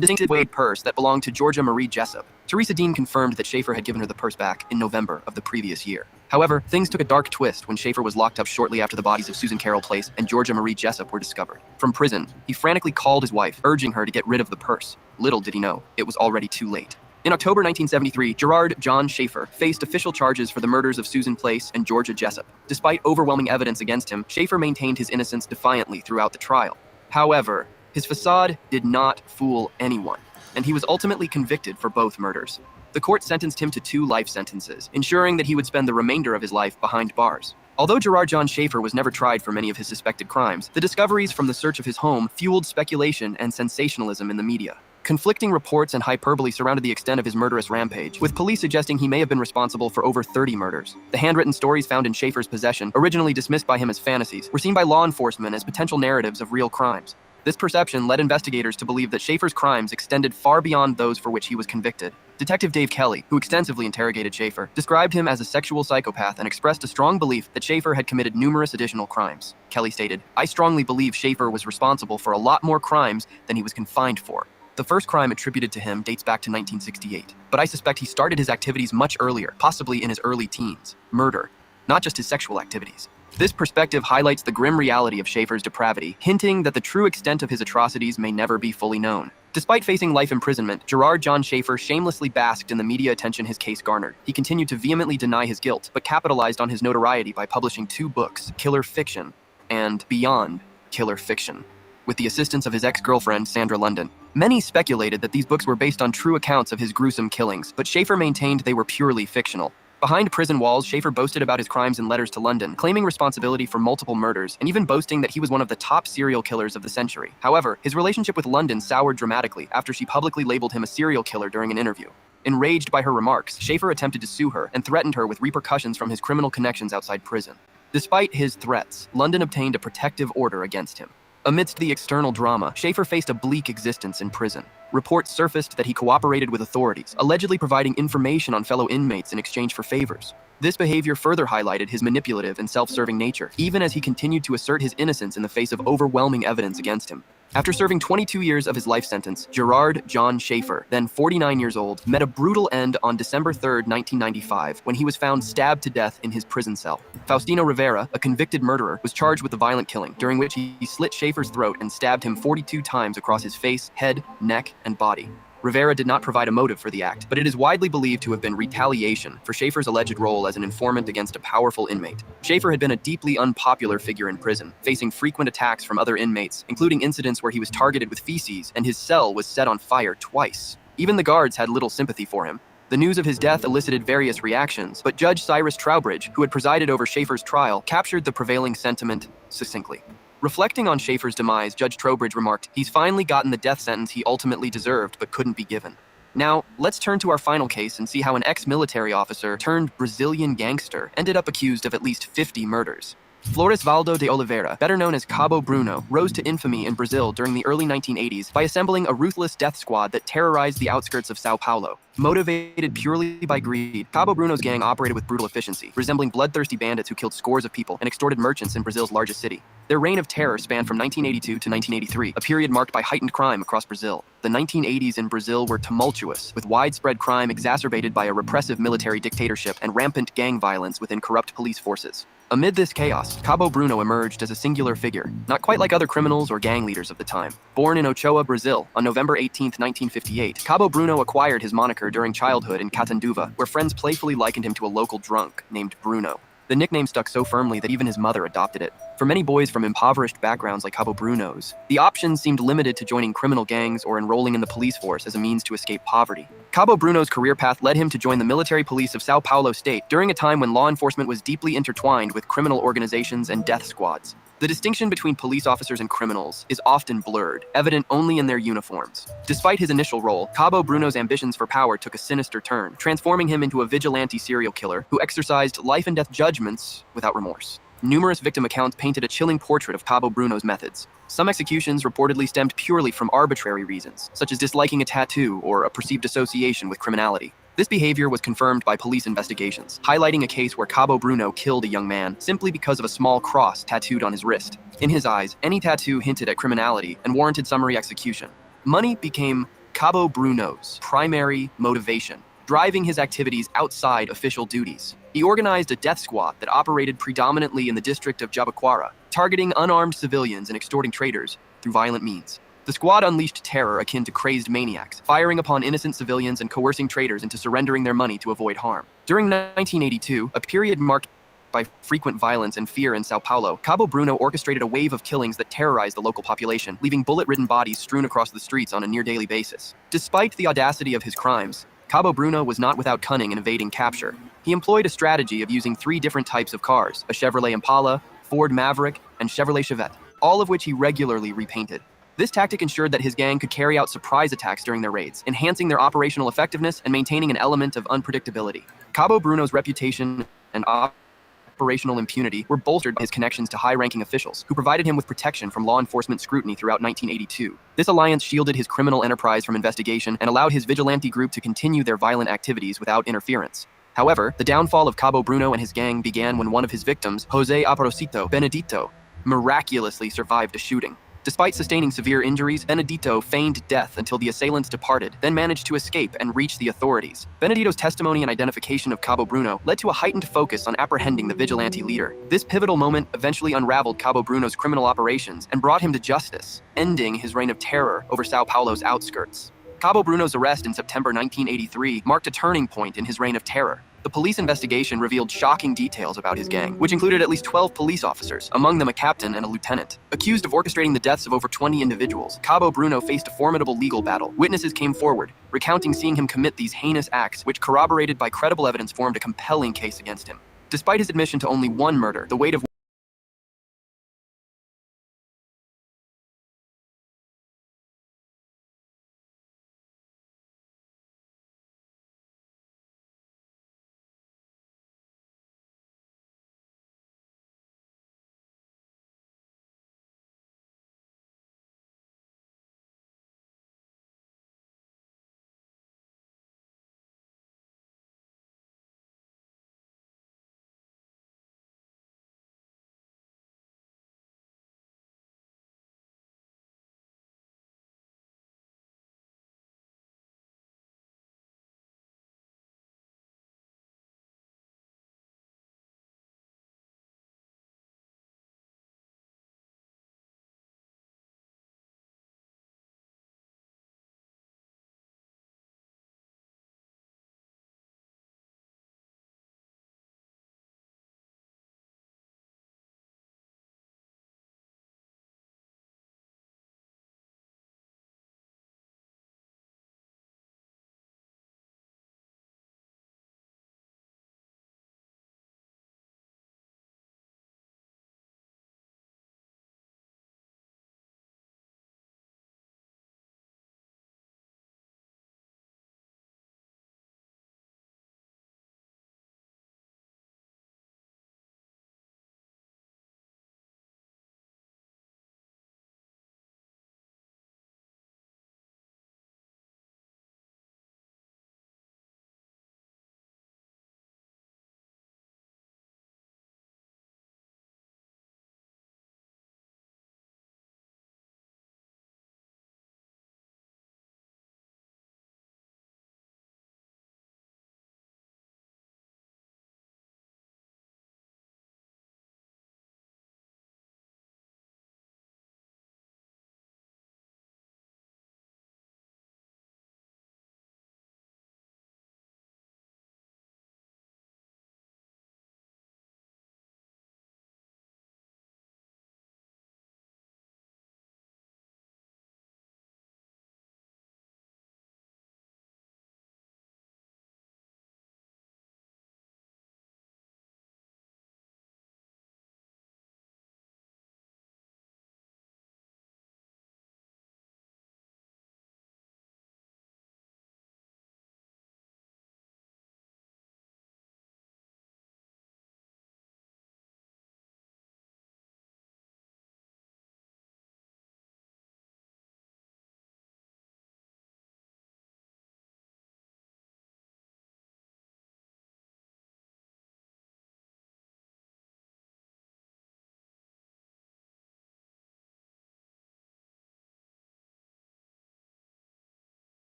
distinctive weighted purse that belonged to Georgia Marie Jessup. Teresa Dean confirmed that Schaefer had given her the purse back in November of the previous year. However, things took a dark twist when Schaefer was locked up shortly after the bodies of Susan Carroll Place and Georgia Marie Jessup were discovered. From prison, he frantically called his wife, urging her to get rid of the purse. Little did he know, it was already too late. In October 1973, Gerard John Schaefer faced official charges for the murders of Susan Place and Georgia Jessup. Despite overwhelming evidence against him, Schaefer maintained his innocence defiantly throughout the trial. However, his facade did not fool anyone, and he was ultimately convicted for both murders. The court sentenced him to 2 life sentences, ensuring that he would spend the remainder of his life behind bars. Although Gerard John Schaefer was never tried for many of his suspected crimes, the discoveries from the search of his home fueled speculation and sensationalism in the media. Conflicting reports and hyperbole surrounded the extent of his murderous rampage, with police suggesting he may have been responsible for over 30 murders. The handwritten stories found in Schaefer's possession, originally dismissed by him as fantasies, were seen by law enforcement as potential narratives of real crimes. This perception led investigators to believe that Schaefer's crimes extended far beyond those for which he was convicted. Detective Dave Kelly, who extensively interrogated Schaefer, described him as a sexual psychopath and expressed a strong belief that Schaefer had committed numerous additional crimes. Kelly stated, "I strongly believe Schaefer was responsible for a lot more crimes than he was confined for. The first crime attributed to him dates back to 1968, but I suspect he started his activities much earlier, possibly in his early teens. Murder, not just his sexual activities." This perspective highlights the grim reality of Schaefer's depravity, hinting that the true extent of his atrocities may never be fully known. Despite facing life imprisonment, Gerard John Schaefer shamelessly basked in the media attention his case garnered. He continued to vehemently deny his guilt, but capitalized on his notoriety by publishing 2 books, Killer Fiction and Beyond Killer Fiction, with the assistance of his ex-girlfriend, Sandra London. Many speculated that these books were based on true accounts of his gruesome killings, but Schaefer maintained they were purely fictional. Behind prison walls, Schaefer boasted about his crimes in letters to London, claiming responsibility for multiple murders, and even boasting that he was one of the top serial killers of the century. However, his relationship with London soured dramatically after she publicly labeled him a serial killer during an interview. Enraged by her remarks, Schaefer attempted to sue her and threatened her with repercussions from his criminal connections outside prison. Despite his threats, London obtained a protective order against him. Amidst the external drama, Schaefer faced a bleak existence in prison. Reports surfaced that he cooperated with authorities, allegedly providing information on fellow inmates in exchange for favors. This behavior further highlighted his manipulative and self-serving nature, even as he continued to assert his innocence in the face of overwhelming evidence against him. After serving 22 years of his life sentence, Gerard John Schaefer, then 49 years old, met a brutal end on December 3, 1995, when he was found stabbed to death in his prison cell. Faustino Rivera, a convicted murderer, was charged with the violent killing, during which he slit Schaefer's throat and stabbed him 42 times across his face, head, neck, and body. Rivera did not provide a motive for the act, but it is widely believed to have been retaliation for Schaefer's alleged role as an informant against a powerful inmate. Schaefer had been a deeply unpopular figure in prison, facing frequent attacks from other inmates, including incidents where he was targeted with feces and his cell was set on fire twice. Even the guards had little sympathy for him. The news of his death elicited various reactions, but Judge Cyrus Trowbridge, who had presided over Schaefer's trial, captured the prevailing sentiment succinctly. Reflecting on Schaefer's demise, Judge Trowbridge remarked, "He's finally gotten the death sentence he ultimately deserved but couldn't be given." Now, let's turn to our final case and see how an ex-military officer turned Brazilian gangster ended up accused of at least 50 murders. Floresvaldo de Oliveira, better known as Cabo Bruno, rose to infamy in Brazil during the early 1980s by assembling a ruthless death squad that terrorized the outskirts of Sao Paulo. Motivated purely by greed, Cabo Bruno's gang operated with brutal efficiency, resembling bloodthirsty bandits who killed scores of people and extorted merchants in Brazil's largest city. Their reign of terror spanned from 1982 to 1983, a period marked by heightened crime across Brazil. The 1980s in Brazil were tumultuous, with widespread crime exacerbated by a repressive military dictatorship and rampant gang violence within corrupt police forces. Amid this chaos, Cabo Bruno emerged as a singular figure, not quite like other criminals or gang leaders of the time. Born in Ochoa, Brazil, on November 18, 1958, Cabo Bruno acquired his moniker during childhood in Catanduva, where friends playfully likened him to a local drunk named Bruno. The nickname stuck so firmly that even his mother adopted it. For many boys from impoverished backgrounds like Cabo Bruno's, the options seemed limited to joining criminal gangs or enrolling in the police force as a means to escape poverty. Cabo Bruno's career path led him to join the military police of Sao Paulo state during a time when law enforcement was deeply intertwined with criminal organizations and death squads. The distinction between police officers and criminals is often blurred, evident only in their uniforms. Despite his initial role, Cabo Bruno's ambitions for power took a sinister turn, transforming him into a vigilante serial killer who exercised life and death judgments without remorse. Numerous victim accounts painted a chilling portrait of Cabo Bruno's methods. Some executions reportedly stemmed purely from arbitrary reasons, such as disliking a tattoo or a perceived association with criminality. This behavior was confirmed by police investigations, highlighting a case where Cabo Bruno killed a young man simply because of a small cross tattooed on his wrist. In his eyes, any tattoo hinted at criminality and warranted summary execution. Money became Cabo Bruno's primary motivation, driving his activities outside official duties. He organized a death squad that operated predominantly in the district of Jabaquara, targeting unarmed civilians and extorting traders through violent means. The squad unleashed terror akin to crazed maniacs, firing upon innocent civilians and coercing traders into surrendering their money to avoid harm. During 1982, a period marked by frequent violence and fear in Sao Paulo, Cabo Bruno orchestrated a wave of killings that terrorized the local population, leaving bullet-ridden bodies strewn across the streets on a near-daily basis. Despite the audacity of his crimes, Cabo Bruno was not without cunning in evading capture. He employed a strategy of using 3 different types of cars, a Chevrolet Impala, Ford Maverick, and Chevrolet Chevette, all of which he regularly repainted. This tactic ensured that his gang could carry out surprise attacks during their raids, enhancing their operational effectiveness and maintaining an element of unpredictability. Cabo Bruno's reputation and operational impunity were bolstered by his connections to high-ranking officials, who provided him with protection from law enforcement scrutiny throughout 1982. This alliance shielded his criminal enterprise from investigation and allowed his vigilante group to continue their violent activities without interference. However, the downfall of Cabo Bruno and his gang began when one of his victims, Jose Aparosito Benedito, miraculously survived a shooting. Despite sustaining severe injuries, Benedito feigned death until the assailants departed, then managed to escape and reach the authorities. Benedito's testimony and identification of Cabo Bruno led to a heightened focus on apprehending the vigilante leader. This pivotal moment eventually unraveled Cabo Bruno's criminal operations and brought him to justice, ending his reign of terror over Sao Paulo's outskirts. Cabo Bruno's arrest in September 1983 marked a turning point in his reign of terror. The police investigation revealed shocking details about his gang, which included at least 12 police officers, among them a captain and a lieutenant. Accused of orchestrating the deaths of over 20 individuals, Cabo Bruno faced a formidable legal battle. Witnesses came forward, recounting seeing him commit these heinous acts, which, corroborated by credible evidence, formed a compelling case against him. Despite his admission to only one murder, the weight of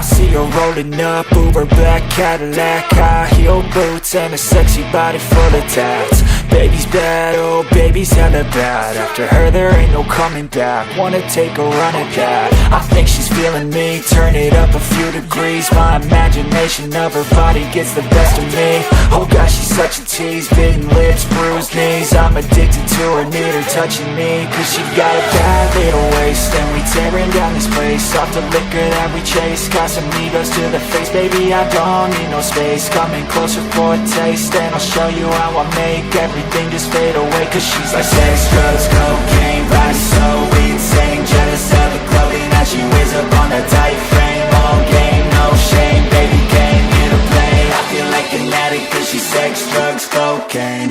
see her rolling up, Uber black Cadillac, high heel boots and a sexy body full of tats. Baby's bad, oh baby's hella bad. After her there ain't no coming back. Wanna take a run at that. I think she's feeling me, turn it up a few degrees. My imagination of her body gets the best of me. Oh gosh, she's such a tease, bitten lips, bruised knees. I'm addicted to her, need her touching me. Cause she got a bad little waist, and we tearing down this place. Off the liquor that we chase, got some egos to the face. Baby, I don't need no space, coming closer for a taste. And I'll show you how I make everything just fade away. Cause she's like sex, drugs, cocaine, body so insane. Jealous of the clothing that she wears up on that tight frame. All game, no shame, baby came here to play. I feel like an addict cause she's sex, drugs, cocaine.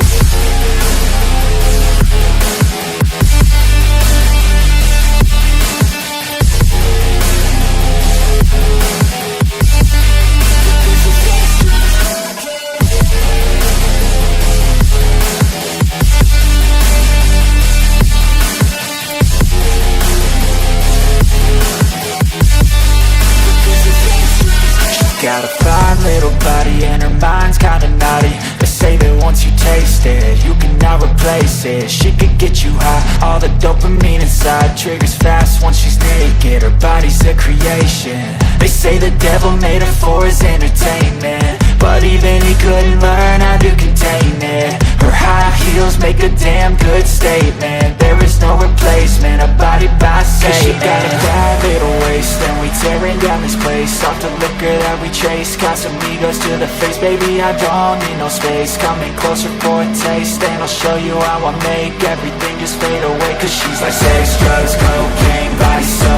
Got a fine little body and her mind's kinda naughty. They say that once you taste it, you cannot replace it. She could get you high, all the dopamine inside triggers fast once she's naked. Her body's a creation. They say the devil made her for his entertainment, but even he couldn't learn how to contain it. Her high heels make a damn good statement. There is no replacement, a body by Satan. Cause she got a bad little waist, and we tearing down this place. Off the liquor that we chase, got some egos to the face. Baby, I don't need no space, coming closer for a taste. And I'll show you how I make everything just fade away. Cause she's like sex, drugs, cocaine, body so